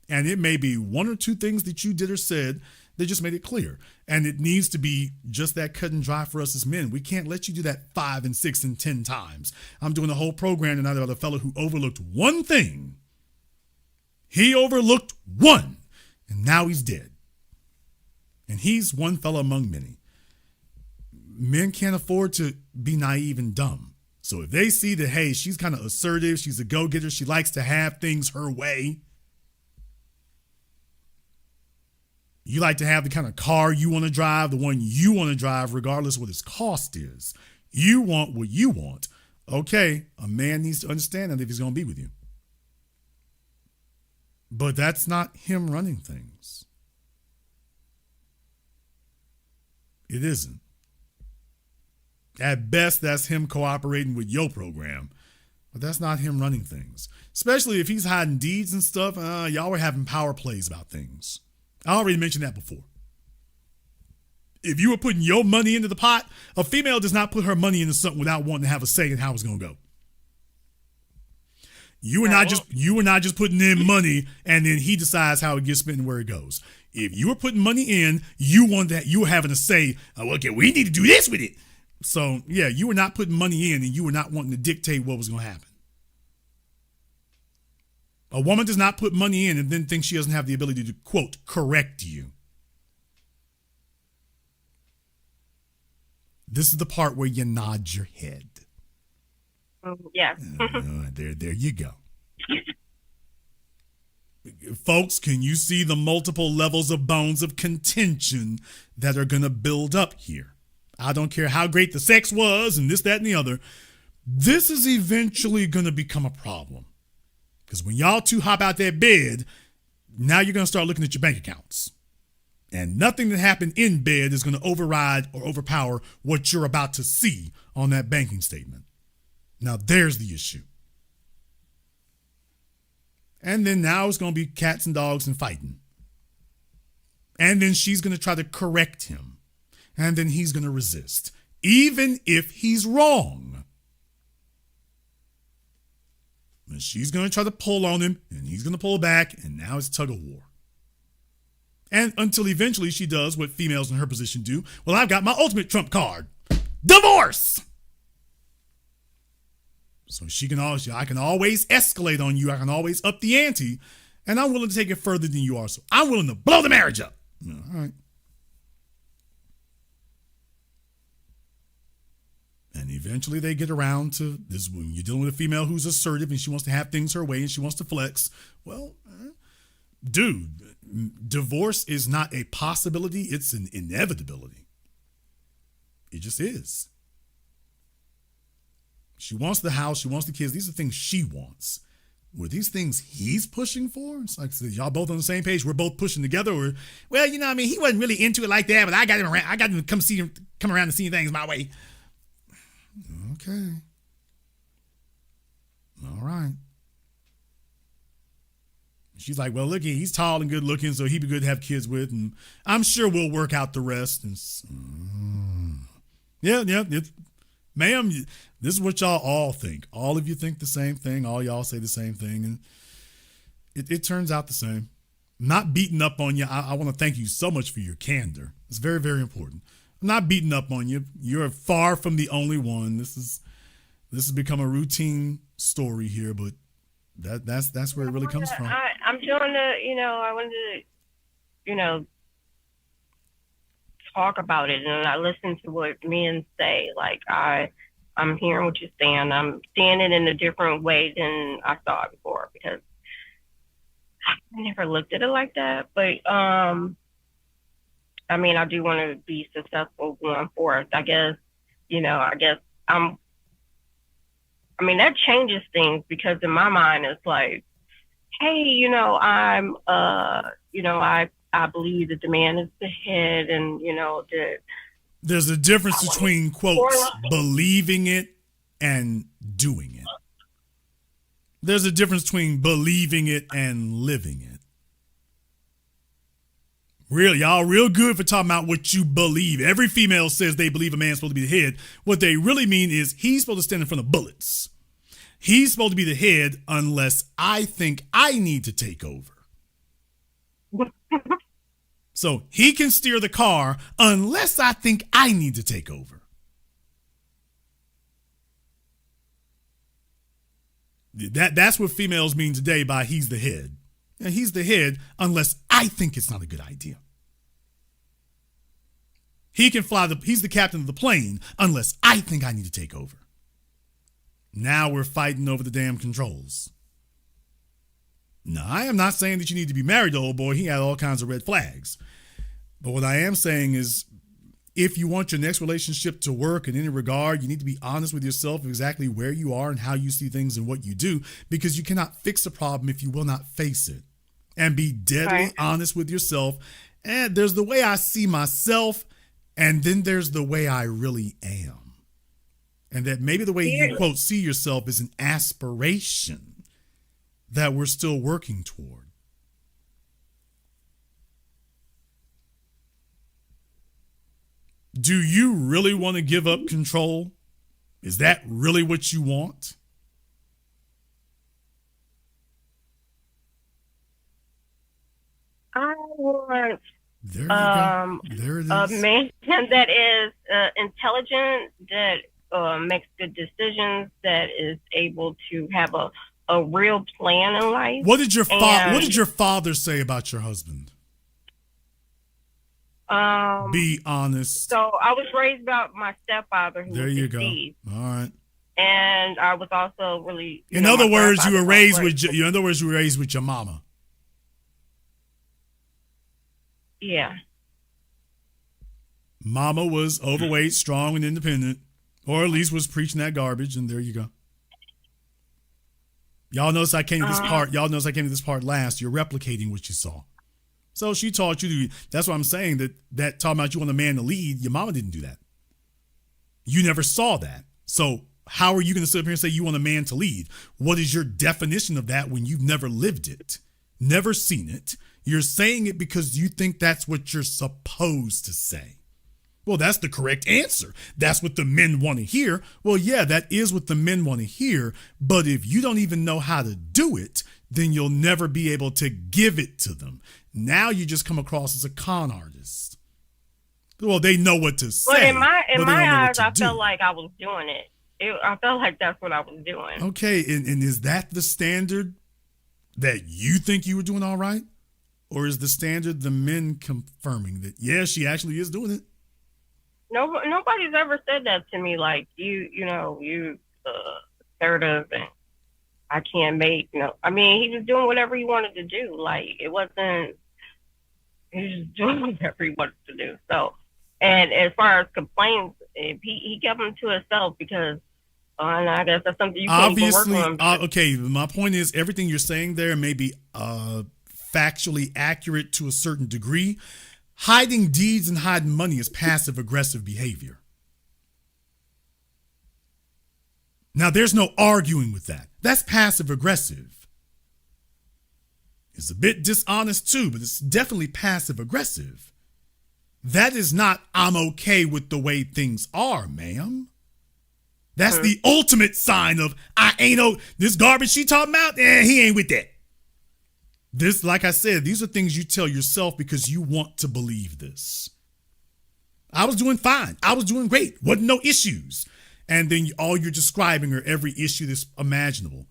And it may be one or two things that you did or said that just made it clear. And it needs to be just that cut and dry for us as men. We can't let you do that 5 and 6 and 10 times. I'm doing a whole program tonight about a fellow who overlooked one thing. He overlooked one, and now he's dead. And he's one fellow among many. Men can't afford to be naive and dumb. So if they see that, hey, she's kind of assertive, she's a go-getter, she likes to have things her way, you like to have the kind of car you want to drive, the one you want to drive, regardless of what its cost is. You want what you want. Okay, a man needs to understand that if he's going to be with you. But that's not him running things. It isn't. At best, that's him cooperating with your program. But that's not him running things. Especially if he's hiding deeds and stuff. Y'all were having power plays about things. I already mentioned that before. If you were putting your money into the pot, a female does not put her money into something without wanting to have a say in how it's going to go. You were not just putting in money and then he decides how it gets spent and where it goes. If you were putting money in, you were having a say, okay, we need to do this with it. So, yeah, you were not putting money in and you were not wanting to dictate what was going to happen. A woman does not put money in and then think she doesn't have the ability to, quote, correct you. This is the part where you nod your head. Yeah. There you go. Folks, can you see the multiple levels of bones of contention that are going to build up here? I don't care how great the sex was and this, that, and the other. This is eventually going to become a problem. Because when y'all two hop out that bed, now you're going to start looking at your bank accounts. And nothing that happened in bed is going to override or overpower what you're about to see on that banking statement. Now, there's the issue. And then now it's going to be cats and dogs and fighting. And then she's going to try to correct him. And then he's going to resist, even if he's wrong. And she's going to try to pull on him, and he's going to pull back, and now it's tug of war. And until eventually she does what females in her position do. Well, I've got my ultimate trump card. Divorce! So I can always escalate on you. I can always up the ante, and I'm willing to take it further than you are. So I'm willing to blow the marriage up. All right. And And eventually they get around to this. When you're dealing with a female who's assertive and she wants to have things her way and she wants to flex, well, dude, divorce is not a possibility. It's an inevitability. It just is. She wants the house. She wants the kids. These are things she wants. Were these things he's pushing for? It's like, so y'all both on the same page. We're both pushing together. Or, well, you know what I mean? He wasn't really into it like that, but I got him around. I got him to come around and see things my way. Okay. All right. She's like, well, look, he's tall and good looking, so he'd be good to have kids with, and I'm sure we'll work out the rest. And yeah. Ma'am, this is what y'all all think. All of you think the same thing. All y'all say the same thing. And it turns out the same. I'm not beating up on you. I want to thank you so much for your candor. It's very, very important. I'm not beating up on you. You're far from the only one. This has become a routine story here, but that's where it really comes from. I'm doing I wanted to, talk about it, and I listen to what men say. Like I'm hearing what you're saying. I'm seeing it in a different way than I saw it before, because I never looked at it like that. But I do want to be successful going forth. I guess that changes things, because in my mind it's like, hey, I believe that the man is the head, and that there's a difference between, quotes, believing it and doing it. There's a difference between believing it and living it. Y'all real good for talking about what you believe. Every female says they believe a man's supposed to be the head. What they really mean is he's supposed to stand in front of bullets. He's supposed to be the head unless I think I need to take over. So he can steer the car unless I think I need to take over. That's what females mean today by he's the head. And he's the head unless I think it's not a good idea. He can he's the captain of the plane unless I think I need to take over. Now we're fighting over the damn controls. Now, I am not saying that you need to be married to old boy. He had all kinds of red flags. But what I am saying is, if you want your next relationship to work in any regard, you need to be honest with yourself exactly where you are and how you see things and what you do, because you cannot fix a problem if you will not face it. And be deadly honest with yourself. And there's the way I see myself, and then there's the way I really am. And that maybe the way you, quote, see yourself is an aspiration that we're still working toward. Do you really want to give up control? Is that really what you want? I want there you go. There it is. A man that is intelligent, that makes good decisions, that is able to have a real plan in life. What did your father say about your husband? Be honest. So I was raised by my stepfather, who there was you deceased. Go. All right. And I was also really. In other words, you were raised with. In other words, you were raised with your mama. Yeah. Mama was overweight, strong, and independent, or at least was preaching that garbage. And there you go. Y'all notice I came to this part. Y'all notice I came to this part last. You're replicating what you saw. So she taught you to. That's what I'm saying. That talking about you want a man to lead. Your mama didn't do that. You never saw that. So how are you going to sit up here and say you want a man to lead? What is your definition of that when you've never lived it, never seen it? You're saying it because you think that's what you're supposed to say. Well, that's the correct answer. That's what the men want to hear. Well, yeah, that is what the men want to hear. But if you don't even know how to do it, then you'll never be able to give it to them. Now you just come across as a con artist. Well, they know what to say. But in my eyes, I felt like I was doing it. I felt like that's what I was doing. Okay, and is that the standard that you think you were doing all right? Or is the standard the men confirming that, yeah, she actually is doing it? Nobody's ever said that to me. Like you assertive and I can't make. I mean, he was doing whatever he wanted to do. Like it wasn't. He was just doing whatever he wanted to do. So, and as far as complaints, if he kept them to himself because. And I guess that's something you can't even work on. Okay, my point is everything you're saying there may be factually accurate to a certain degree. Hiding deeds and hiding money is passive aggressive behavior. Now, there's no arguing with that. That's passive aggressive. It's a bit dishonest too, but it's definitely passive aggressive. That is not, I'm okay with the way things are, ma'am. That's the ultimate sign of, this garbage she talking about, he ain't with that. This, like I said, these are things you tell yourself because you want to believe this. I was doing fine. I was doing great. Wasn't no issues. And then all you're describing are every issue that's imaginable.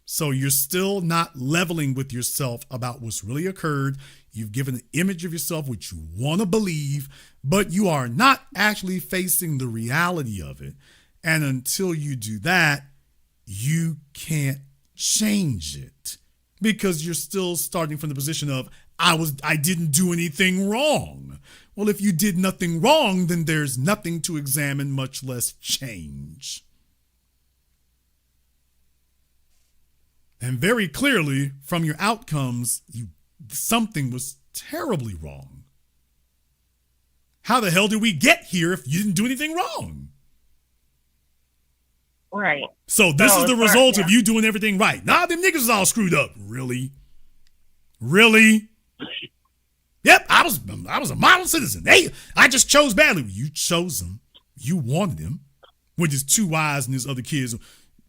So you're still not leveling with yourself about what's really occurred. You've given an image of yourself which you want to believe, but you are not actually facing the reality of it. And until you do that, you can't change it because you're still starting from the position of, I didn't do anything wrong. Well, if you did nothing wrong, then there's nothing to examine, much less change. And very clearly, from your outcomes, something was terribly wrong. How the hell did we get here if you didn't do anything wrong? Right. So this is the result of you doing everything right. Nah, them niggas is all screwed up. Really? Really? Yep, I was a model citizen. Hey, I just chose badly. You chose him. You wanted him. With his 2 eyes and his other kids.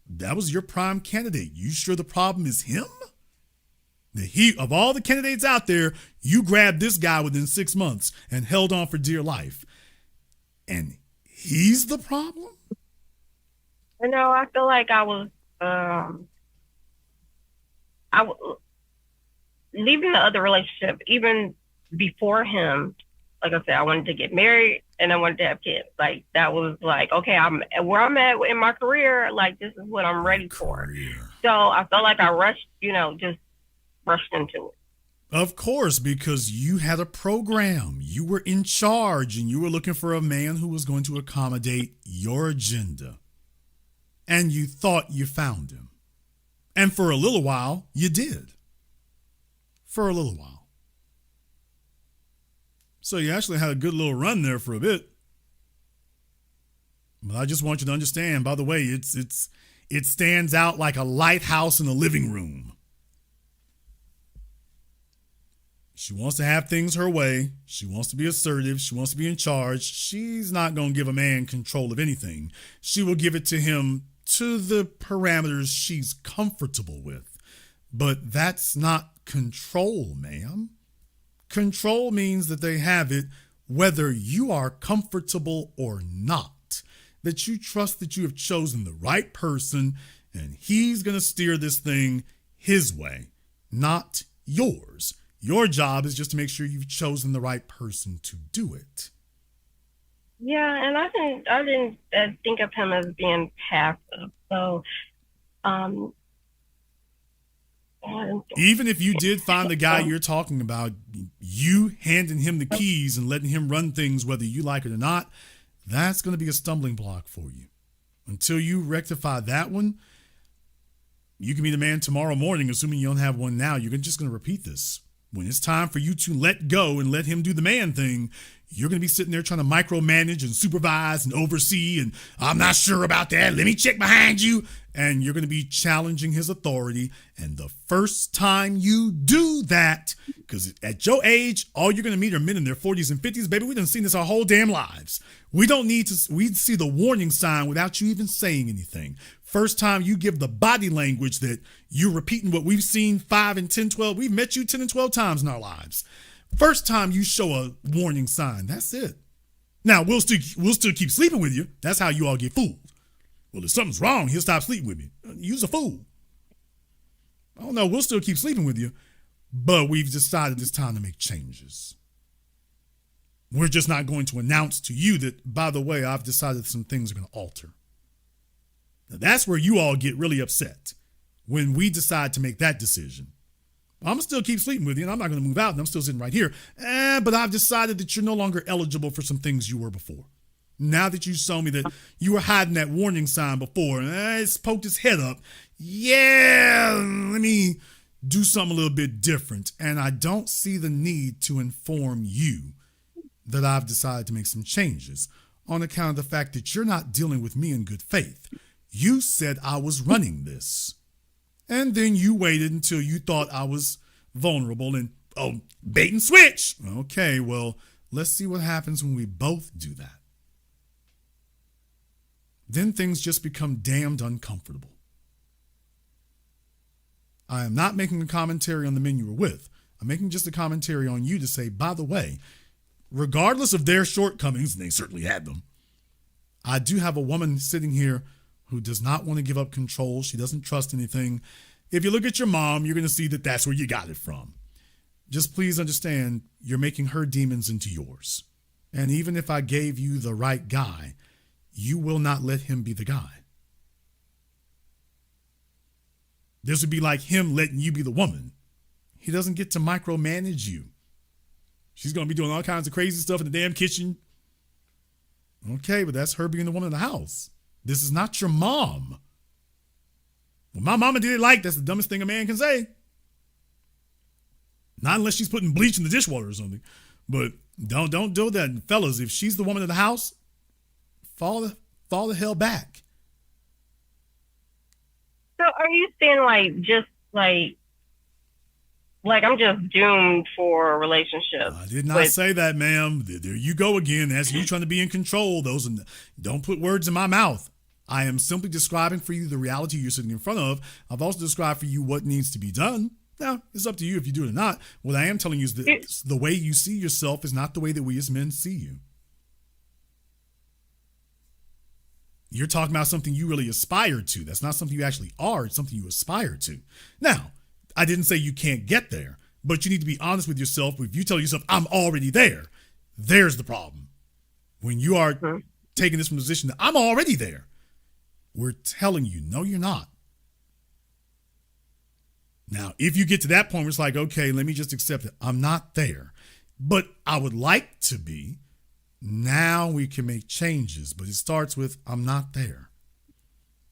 That was your prime candidate. You sure the problem is him? Of all the candidates out there, you grabbed this guy within 6 months and held on for dear life. And he's the problem? I feel like I was leaving the other relationship even before him. Like I said, I wanted to get married and I wanted to have kids. Like that was like, okay, I'm where I'm at in my career. Like this is what I'm ready for. So I felt like I rushed, just rushed into it. Of course, because you had a program. You were in charge and you were looking for a man who was going to accommodate your agenda. And you thought you found him. And for a little while, you did. For a little while. So you actually had a good little run there for a bit. But I just want you to understand, by the way, it stands out like a lighthouse in a living room. She wants to have things her way. She wants to be assertive. She wants to be in charge. She's not going to give a man control of anything. She will give it to him to the parameters she's comfortable with. But that's not control, ma'am. Control means that they have it whether you are comfortable or not. That you trust that you have chosen the right person and he's going to steer this thing his way, not yours. Your job is just to make sure you've chosen the right person to do it. Yeah, and I didn't think of him as being passive. So, even if you did find the guy you're talking about, you handing him the keys and letting him run things whether you like it or not, that's going to be a stumbling block for you. Until you rectify that one, you can be the man tomorrow morning, assuming you don't have one now. You're just going to repeat this. When it's time for you to let go and let him do the man thing, you're going to be sitting there trying to micromanage and supervise and oversee, and I'm not sure about that. Let me check behind you. And you're going to be challenging his authority. And the first time you do that, because at your age, all you're going to meet are men in their 40s and 50s. Baby, we done seen this our whole damn lives. We see the warning sign without you even saying anything. First time you give the body language that you're repeating what we've seen 5 and 10, 12. We've met you 10 and 12 times in our lives. First time you show a warning sign, that's it. Now, we'll still keep sleeping with you. That's how you all get fooled. Well, if something's wrong, he'll stop sleeping with me. You's a fool. Oh, no, we'll still keep sleeping with you. But we've decided it's time to make changes. We're just not going to announce to you that, by the way, I've decided some things are going to alter. Now, that's where you all get really upset when we decide to make that decision. I'm going to still keep sleeping with you, and I'm not going to move out, and I'm still sitting right here. But I've decided that you're no longer eligible for some things you were before. Now that you show me that you were hiding that warning sign before, and it's poked its head up, yeah, let me do something a little bit different. And I don't see the need to inform you that I've decided to make some changes on account of the fact that you're not dealing with me in good faith. You said I was running this. And then you waited until you thought I was vulnerable and, bait and switch. Okay, well, let's see what happens when we both do that. Then things just become damned uncomfortable. I am not making a commentary on the men you were with. I'm making just a commentary on you to say, by the way, regardless of their shortcomings, and they certainly had them, I do have a woman sitting here who does not want to give up control. She doesn't trust anything. If you look at your mom, you're going to see that that's where you got it from. Just please understand, you're making her demons into yours. And even if I gave you the right guy, you will not let him be the guy. This would be like him letting you be the woman. He doesn't get to micromanage you. She's going to be doing all kinds of crazy stuff in the damn kitchen. Okay, but that's her being the woman of the house. This is not your mom. Well, my mama did it like, that's the dumbest thing a man can say. Not unless she's putting bleach in the dishwater or something. But don't do that. And fellas, if she's the woman of the house, fall the hell back. So are you saying like I'm just doomed for a relationship? I did not say that, ma'am. There you go again. That's you trying to be in control. Don't put words in my mouth. I am simply describing for you the reality you're sitting in front of. I've also described for you what needs to be done. Now, it's up to you if you do it or not. What I am telling you is that the way you see yourself is not the way that we as men see you. You're talking about something you really aspire to. That's not something you actually are. It's something you aspire to. Now, I didn't say you can't get there, but you need to be honest with yourself. If you tell yourself, I'm already there, there's the problem. When you are taking this from the position that I'm already there, we're telling you, no, you're not. Now, if you get to that point where it's like, okay, let me just accept it. I'm not there, but I would like to be. Now we can make changes, but it starts with, I'm not there.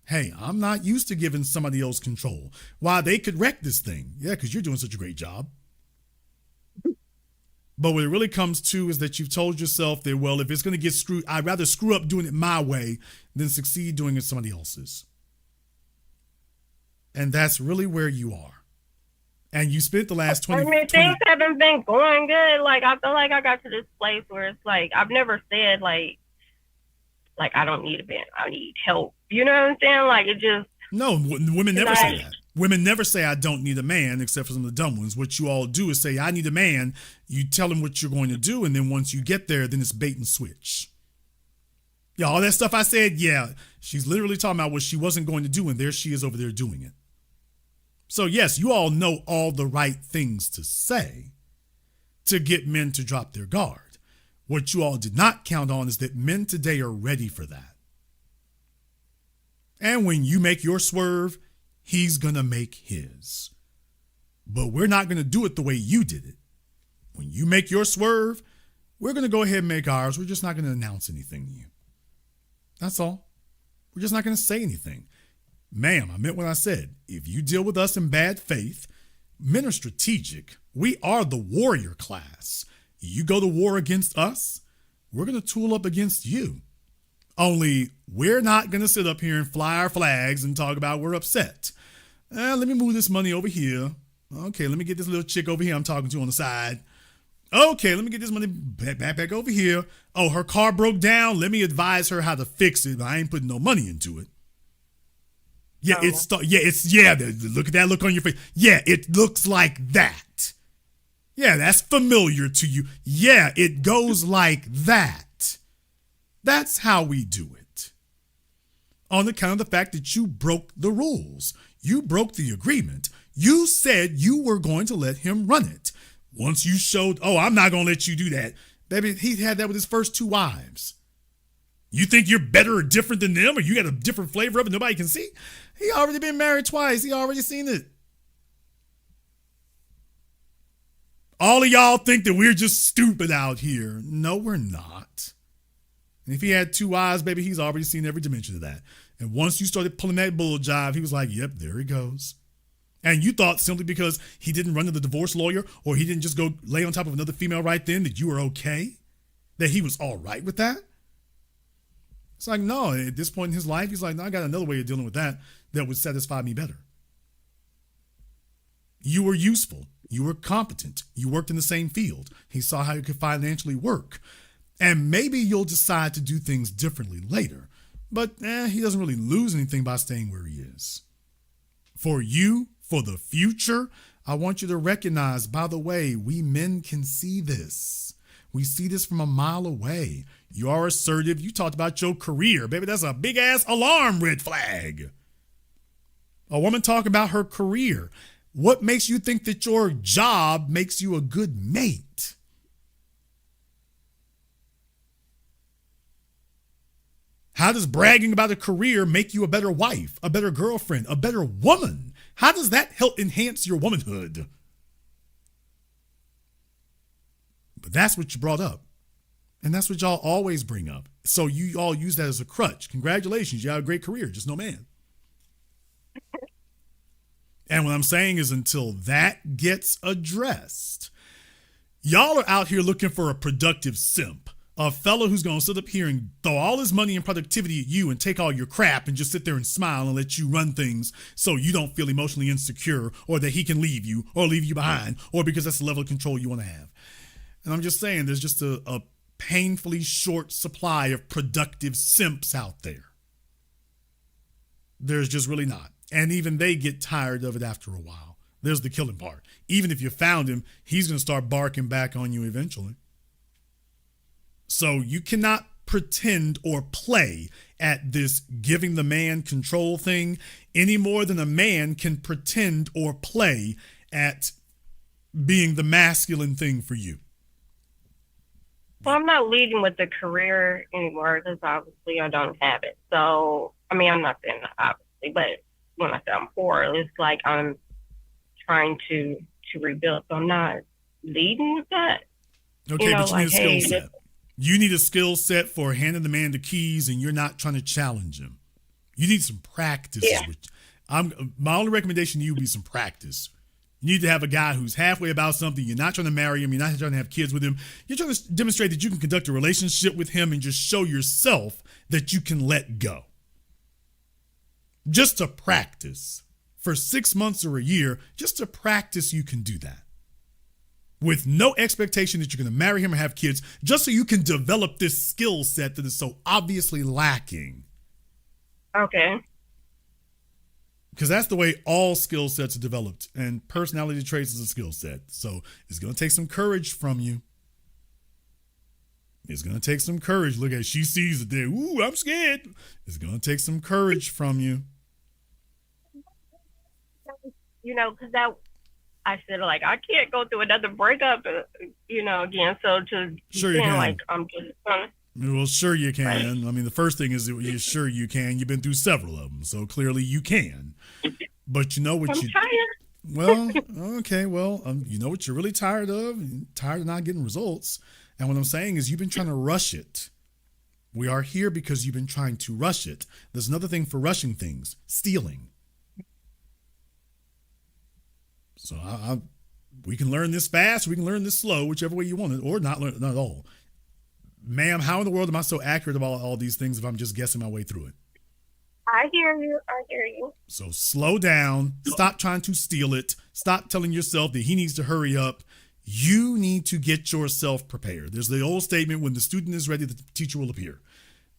Hey, I'm not used to giving somebody else control. Why, they could wreck this thing. Yeah, because you're doing such a great job. But what it really comes to is that you've told yourself that, well, if it's going to get screwed, I'd rather screw up doing it my way than succeed doing it somebody else's. And that's really where you are. And you spent the last 20 things haven't been going good. Like, I feel like I got to this place where it's like, I've never said, like I don't need a man. I need help. You know what I'm saying? Like, it just... No, women never say that. Women never say, I don't need a man, except for some of the dumb ones. What you all do is say, I need a man. You tell them what you're going to do, and then once you get there, then it's bait and switch. Yeah, all that stuff I said, yeah, she's literally talking about what she wasn't going to do, and there she is over there doing it. So yes, you all know all the right things to say to get men to drop their guard. What you all did not count on is that men today are ready for that. And when you make your swerve, he's going to make his. But we're not going to do it the way you did it. When you make your swerve, we're going to go ahead and make ours. We're just not going to announce anything to you. That's all. We're just not going to say anything. Ma'am, I meant what I said. If you deal with us in bad faith, men are strategic. We are the warrior class. You go to war against us, we're going to tool up against you. Only we're not going to sit up here and fly our flags and talk about we're upset. Let me move this money over here. Okay, let me get this little chick over here I'm talking to on the side. Okay, let me get this money back over here. Oh, her car broke down. Let me advise her how to fix it. I ain't putting no money into it. Yeah, look at that look on your face. Yeah, it looks like that. Yeah, that's familiar to you. Yeah, it goes like that. That's how we do it. On account of the fact that you broke the rules. You broke the agreement. You said you were going to let him run it. Once you showed, I'm not going to let you do that. Baby, he had that with his first 2 wives. You think you're better or different than them, or you got a different flavor of it nobody can see? He already been married twice. He already seen it. All of y'all think that we're just stupid out here. No, we're not. And if he had 2 wives, baby, he's already seen every dimension of that. And once you started pulling that bull jive, he was like, yep, there he goes. And you thought simply because he didn't run to the divorce lawyer or he didn't just go lay on top of another female right then that you were okay? That he was all right with that? It's like, no, at this point in his life, he's like, no, I got another way of dealing with that would satisfy me better. You were useful. You were competent. You worked in the same field. He saw how you could financially work. And maybe you'll decide to do things differently later. But he doesn't really lose anything by staying where he is. For you, for the future, I want you to recognize, by the way, we men can see this. We see this from a mile away. You are assertive. You talked about your career. Baby, that's a big-ass alarm red flag. A woman talking about her career. What makes you think that your job makes you a good mate? How does bragging about a career make you a better wife, a better girlfriend, a better woman? How does that help enhance your womanhood? But that's what you brought up. And that's what y'all always bring up. So you all use that as a crutch. Congratulations, you have a great career, just no man. And what I'm saying is until that gets addressed, y'all are out here looking for a productive simp. A fella who's going to sit up here and throw all his money and productivity at you and take all your crap and just sit there and smile and let you run things so you don't feel emotionally insecure or that he can leave you or leave you behind or because that's the level of control you want to have. And I'm just saying there's just a painfully short supply of productive simps out there. There's just really not. And even they get tired of it after a while. There's the killing part. Even if you found him, he's going to start barking back on you eventually. So you cannot pretend or play at this giving the man control thing any more than a man can pretend or play at being the masculine thing for you. Well, I'm not leading with the career anymore because obviously I don't have it. So, I mean, I'm not saying that obviously, but when I say I'm poor, it's like I'm trying to rebuild. So I'm not leading with that. Okay, but you need a skill set. You need a skill set for handing the man the keys and you're not trying to challenge him. You need some practice. Yeah. My only recommendation to you would be some practice. You need to have a guy who's halfway about something. You're not trying to marry him. You're not trying to have kids with him. You're trying to demonstrate that you can conduct a relationship with him and just show yourself that you can let go. Just to practice for 6 months or a year, just to practice, you can do that. With no expectation that you're going to marry him or have kids, just so you can develop this skill set that is so obviously lacking. Okay. Because that's the way all skill sets are developed. And personality traits is a skill set. So it's going to take some courage from you. It's going to take some courage. Look at, she sees it there. Ooh, I'm scared. It's going to take some courage from you. You know, because I said, like, I can't go through another breakup, again. So Sure you can. like, I'm just going to. Well, sure you can. Right. I mean, the first thing is that you're sure you can. You've been through several of them, so clearly you can. But you know what I'm tired. Well, okay, well, you know what you're really tired of? You're tired of not getting results. And what I'm saying is you've been trying to rush it. We are here because you've been trying to rush it. There's another thing for rushing things, stealing. So we can learn this fast, we can learn this slow, whichever way you want it, or not learn it at all. Ma'am, how in the world am I so accurate about all these things if I'm just guessing my way through it? I hear you. So slow down. Stop trying to steal it. Stop telling yourself that he needs to hurry up. You need to get yourself prepared. There's the old statement, when the student is ready, the teacher will appear.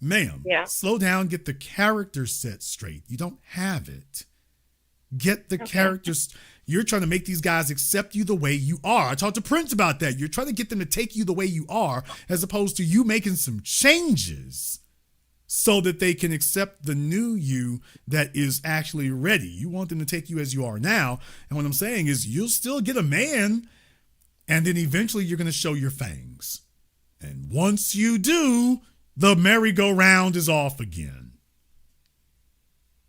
Ma'am, slow down. Get the character set straight. You don't have it. Get the characters. You're trying to make these guys accept you the way you are. I talked to Prince about that. You're trying to get them to take you the way you are, as opposed to you making some changes so that they can accept the new you that is actually ready. You want them to take you as you are now. And what I'm saying is you'll still get a man, and then eventually you're going to show your fangs. And once you do, the merry-go-round is off again.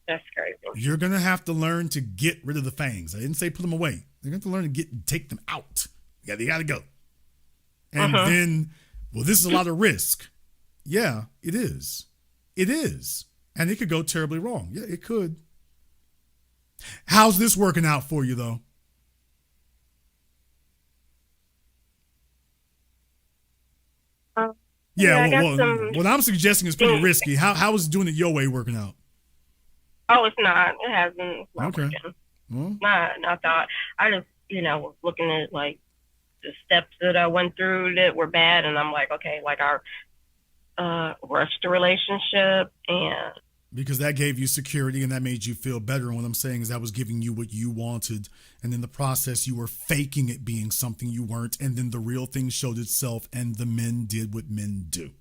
That's crazy. You're going to have to learn to get rid of the fangs. I didn't say put them away. You're going to have to learn to take them out. You got to go. And then, well, this is a lot of risk. Yeah, it is. It is. And it could go terribly wrong. Yeah, it could. How's this working out for you, though? What I'm suggesting is pretty risky. How is doing it your way working out? Oh, it's not. It hasn't. It's not Okay. working. Well, Not that. I just, was looking at like the steps that I went through that were bad, and I'm like, okay, like our rushed the relationship, and because that gave you security and that made you feel better. And what I'm saying is that was giving you what you wanted. And in the process, you were faking it being something you weren't. And then the real thing showed itself and the men did what men do.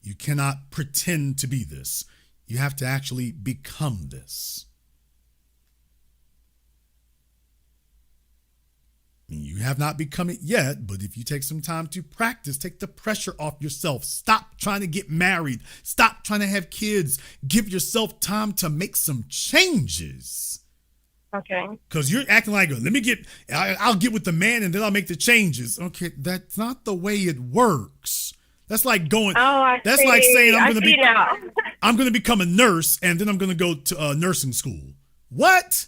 You cannot pretend to be this. You have to actually become this. You have not become it yet, but if you take some time to practice, take the pressure off yourself. Stop trying to get married. Stop trying to have kids. Give yourself time to make some changes. okay. Because you're acting like, I'll get with the man and then I'll make the changes. Okay, that's not the way it works. That's like going, that's like saying I'm going to become a nurse and then I'm going to go to nursing school. What?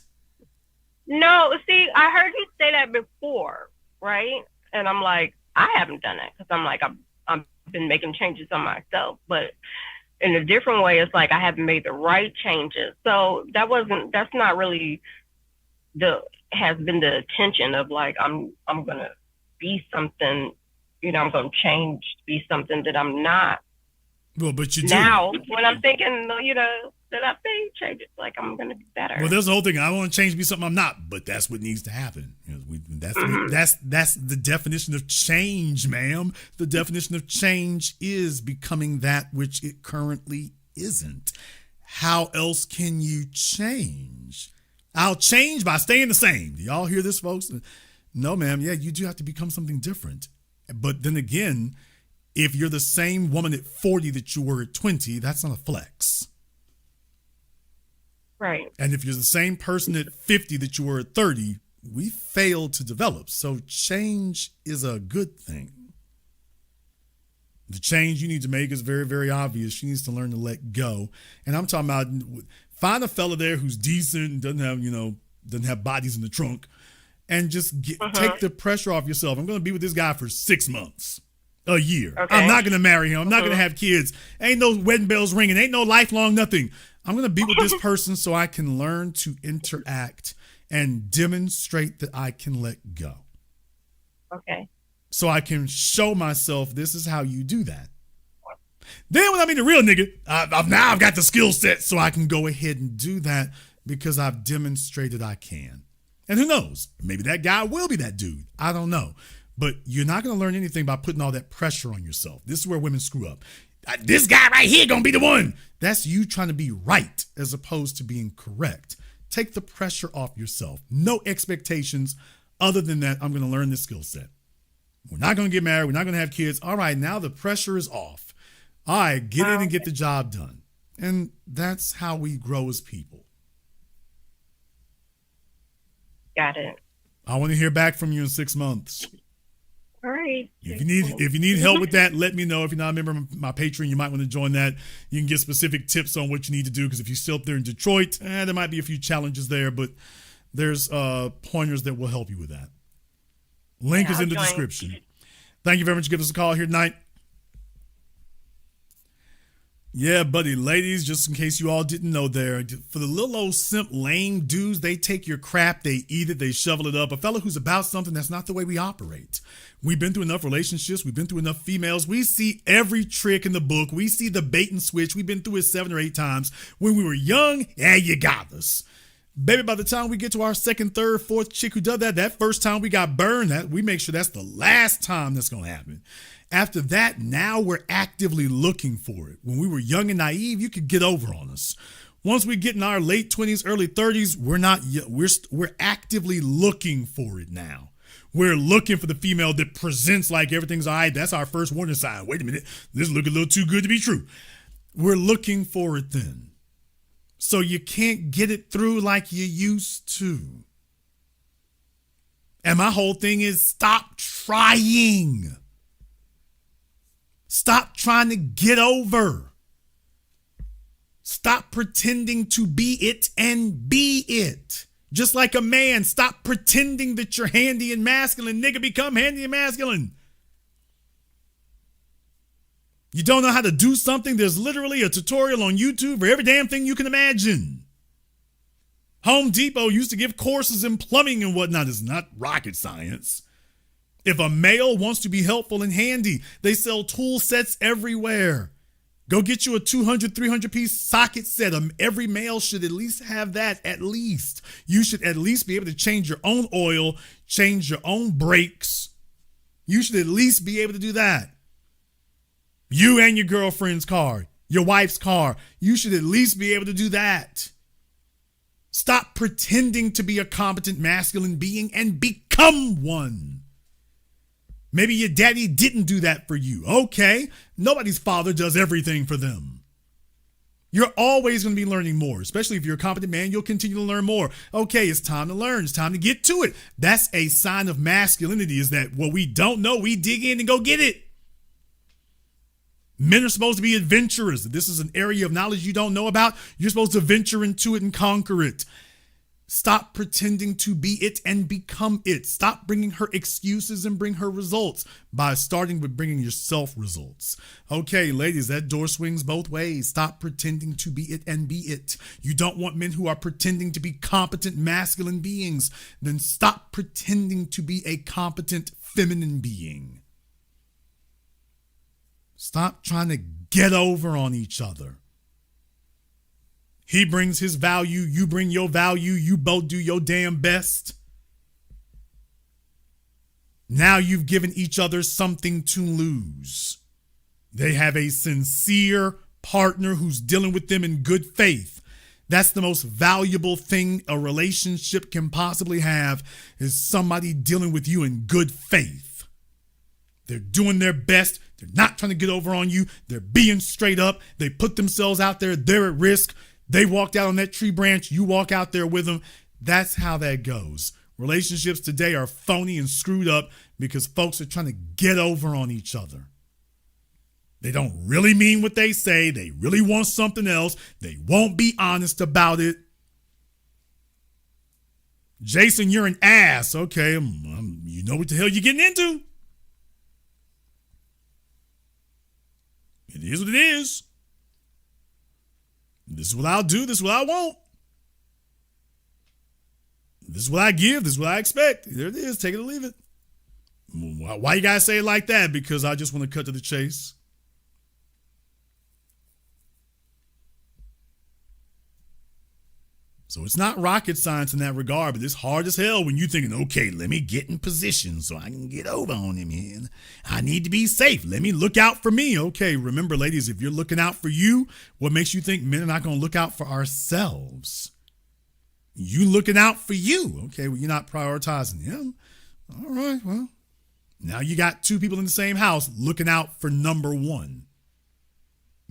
No, see, I heard you say that before, right? And I'm like, I haven't done it because I'm like, I've been making changes on myself, but in a different way, it's like I haven't made the right changes. So that's not really has been the intention of like, I'm going to be something, I'm going to change, be something that I'm not. Well, but you do. Now, when I'm thinking, that I think change it, like I'm going to be better. Well, there's the whole thing. I want to change to be something I'm not, but that's what needs to happen. That's the definition of change, ma'am. The definition of change is becoming that which it currently isn't. How else can you change? I'll change by staying the same. Do y'all hear this, folks? No, ma'am. Yeah, you do have to become something different. But then again, if you're the same woman at 40 that you were at 20, that's not a flex. Right. And if you're the same person at 50 that you were at 30, we failed to develop. So change is a good thing. The change you need to make is very, very obvious. She needs to learn to let go. And I'm talking about find a fella there who's decent, doesn't have bodies in the trunk, and just take the pressure off yourself. I'm going to be with this guy for 6 months, a year. Okay. I'm not going to marry him. I'm not going to have kids. Ain't no wedding bells ringing. Ain't no lifelong nothing. I'm going to be with this person so I can learn to interact and demonstrate that I can let go. Okay. So I can show myself this is how you do that. Then when I meet a real nigga, I've got the skill set so I can go ahead and do that because I've demonstrated I can. And who knows? Maybe that guy will be that dude. I don't know. But you're not going to learn anything by putting all that pressure on yourself. This is where women screw up. This guy right here going to be the one. That's you trying to be right as opposed to being correct. Take the pressure off yourself. No expectations other than that I'm going to learn this skill set. We're not going to get married. We're not going to have kids. All right, now the pressure is off. All right, get in and get the job done. And that's how we grow as people. Got it. I want to hear back from you in 6 months. All right. If you need help with that, let me know. If you're not a member of my Patreon, you might want to join that. You can get specific tips on what you need to do because if you're still up there in Detroit, there might be a few challenges there, but there's pointers that will help you with that. Link is in the description. Thank you very much for giving us a call here tonight. Yeah, buddy, ladies, just in case you all didn't know there, for the little old simp lame dudes, they take your crap, they eat it, they shovel it up. A fella who's about something, that's not the way we operate. We've been through enough relationships. We've been through enough females. We see every trick in the book. We see the bait and switch. We've been through it 7 or 8 times. When we were young, you got us. Baby, by the time we get to our 2nd, 3rd, 4th chick who does that first time we got burned, that we make sure that's the last time that's going to happen. After that, now we're actively looking for it. When we were young and naive, you could get over on us. Once we get in our late 20s, early 30s, we're actively looking for it now. We're looking for the female that presents like everything's all right. That's our first warning sign. Wait a minute. This looks a little too good to be true. We're looking for it then. So you can't get it through like you used to. And my whole thing is stop trying. Stop trying to get over. Stop pretending to be it and be it. Just like a man, stop pretending that you're handy and masculine. Nigga, become handy and masculine. You don't know how to do something? There's literally a tutorial on YouTube for every damn thing you can imagine. Home Depot used to give courses in plumbing and whatnot. It's not rocket science. If a male wants to be helpful and handy, they sell tool sets everywhere. Go get you a 200, 300 piece socket set. Every male should at least have that, at least. You should at least be able to change your own oil, change your own brakes. You should at least be able to do that. You and your girlfriend's car, your wife's car, you should at least be able to do that. Stop pretending to be a competent masculine being and become one. Maybe your daddy didn't do that for you. Okay, nobody's father does everything for them. You're always going to be learning more, especially if you're a competent man, you'll continue to learn more. Okay, it's time to learn. It's time to get to it. That's a sign of masculinity, is that what we don't know, we dig in and go get it. Men are supposed to be adventurers. If this is an area of knowledge you don't know about, you're supposed to venture into it and conquer it. Stop pretending to be it and become it. Stop bringing her excuses and bring her results by starting with bringing yourself results. Okay, ladies, that door swings both ways. Stop pretending to be it and be it. You don't want men who are pretending to be competent masculine beings. Then stop pretending to be a competent feminine being. Stop trying to get over on each other. He brings his value, you bring your value, you both do your damn best. Now you've given each other something to lose. They have a sincere partner who's dealing with them in good faith. That's the most valuable thing a relationship can possibly have, is somebody dealing with you in good faith. They're doing their best. They're not trying to get over on you. They're being straight up. They put themselves out there. They're at risk. They walked out on that tree branch. You walk out there with them. That's how that goes. Relationships today are phony and screwed up because folks are trying to get over on each other. They don't really mean what they say. They really want something else. They won't be honest about it. Jason, you're an ass. Okay, you know what the hell you're getting into. It is what it is. This is what I'll do. This is what I want. This is what I give. This is what I expect. There it is. Take it or leave it. Why you guys say it like that? Because I just want to cut to the chase. So it's not rocket science in that regard, but it's hard as hell when you're thinking, okay, let me get in position so I can get over on him here. I need to be safe. Let me look out for me. Okay, remember, ladies, if you're looking out for you, what makes you think men are not going to look out for ourselves? You looking out for you. Okay, well, you're not prioritizing him. All right, well, now you got two people in the same house looking out for number one.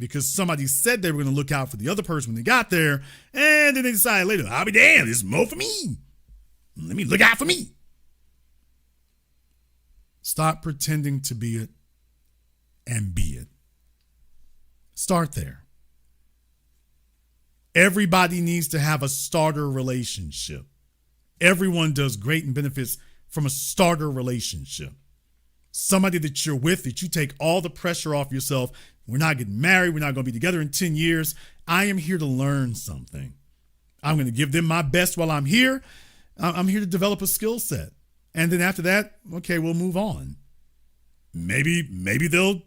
Because somebody said they were going to look out for the other person when they got there, and then they decided later, I'll be damned, this is more for me. Let me look out for me. Stop pretending to be it and be it. Start there. Everybody needs to have a starter relationship. Everyone does great and benefits from a starter relationship. Somebody that you're with, that you take all the pressure off yourself. We're not getting married. We're not going to be together in 10 years. I am here to learn something. I'm going to give them my best while I'm here. I'm here to develop a skill set. And then after that, okay, we'll move on. Maybe they'll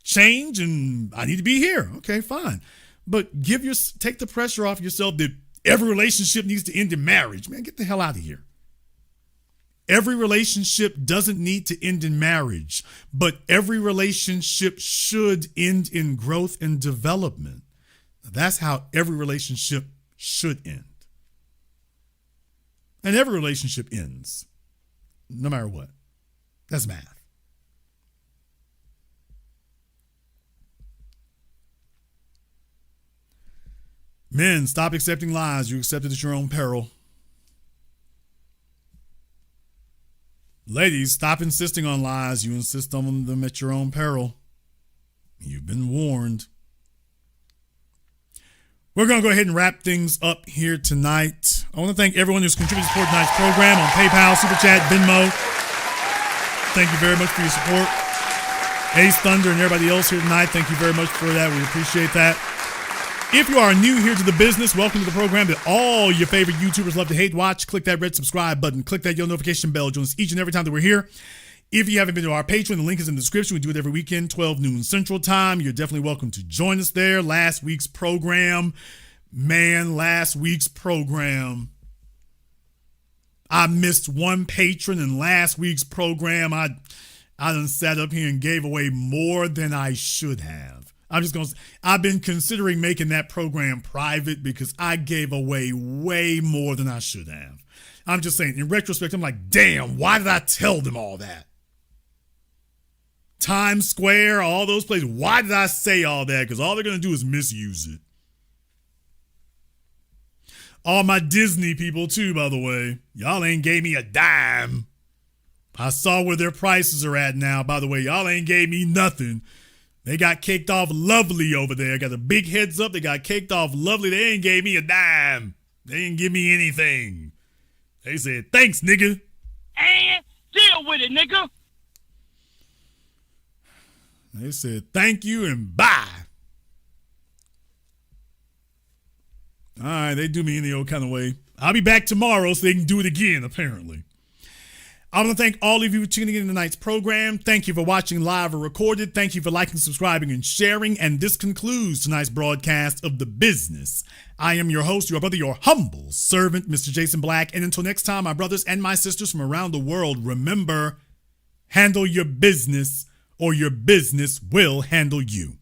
change and I need to be here. Okay, fine. But take the pressure off yourself that every relationship needs to end in marriage. Man, get the hell out of here. Every relationship doesn't need to end in marriage, but every relationship should end in growth and development. That's how every relationship should end. And every relationship ends, no matter what. That's math. Men, stop accepting lies. You accept it at your own peril. Ladies, stop insisting on lies. You insist on them at your own peril. You've been warned. We're going to go ahead and wrap things up here tonight. I want to thank everyone who's contributed to support tonight's program on PayPal, Super Chat, Venmo. Thank you very much for your support. Ace Thunder and everybody else here tonight, thank you very much for that. We appreciate that. If you are new here to the business, welcome to the program that all your favorite YouTubers love to hate watch. Click that red subscribe button. Click that yellow notification bell. Join us each and every time that we're here. If you haven't been to our Patreon, the link is in the description. We do it every weekend, 12 noon Central Time. You're definitely welcome to join us there. Last week's program, I missed one patron in last week's program. I done sat up here and gave away more than I should have. I've been considering making that program private because I gave away way more than I should have. I'm just saying, in retrospect, I'm like, damn, why did I tell them all that? Times Square, all those places. Why did I say all that? Because all they're going to do is misuse it. All my Disney people, too, by the way. Y'all ain't gave me a dime. I saw where their prices are at now. By the way, y'all ain't gave me nothing. They got kicked off lovely over there. Got a big heads up. They got kicked off lovely. They ain't gave me a dime. They didn't give me anything. They said, thanks, nigga. And deal with it, nigga. They said, thank you and bye. All right, they do me any old kind of way. I'll be back tomorrow so they can do it again, apparently. I want to thank all of you for tuning in to tonight's program. Thank you for watching live or recorded. Thank you for liking, subscribing, and sharing. And this concludes tonight's broadcast of The Business. I am your host, your brother, your humble servant, Mr. Jason Black. And until next time, my brothers and my sisters from around the world, remember, handle your business or your business will handle you.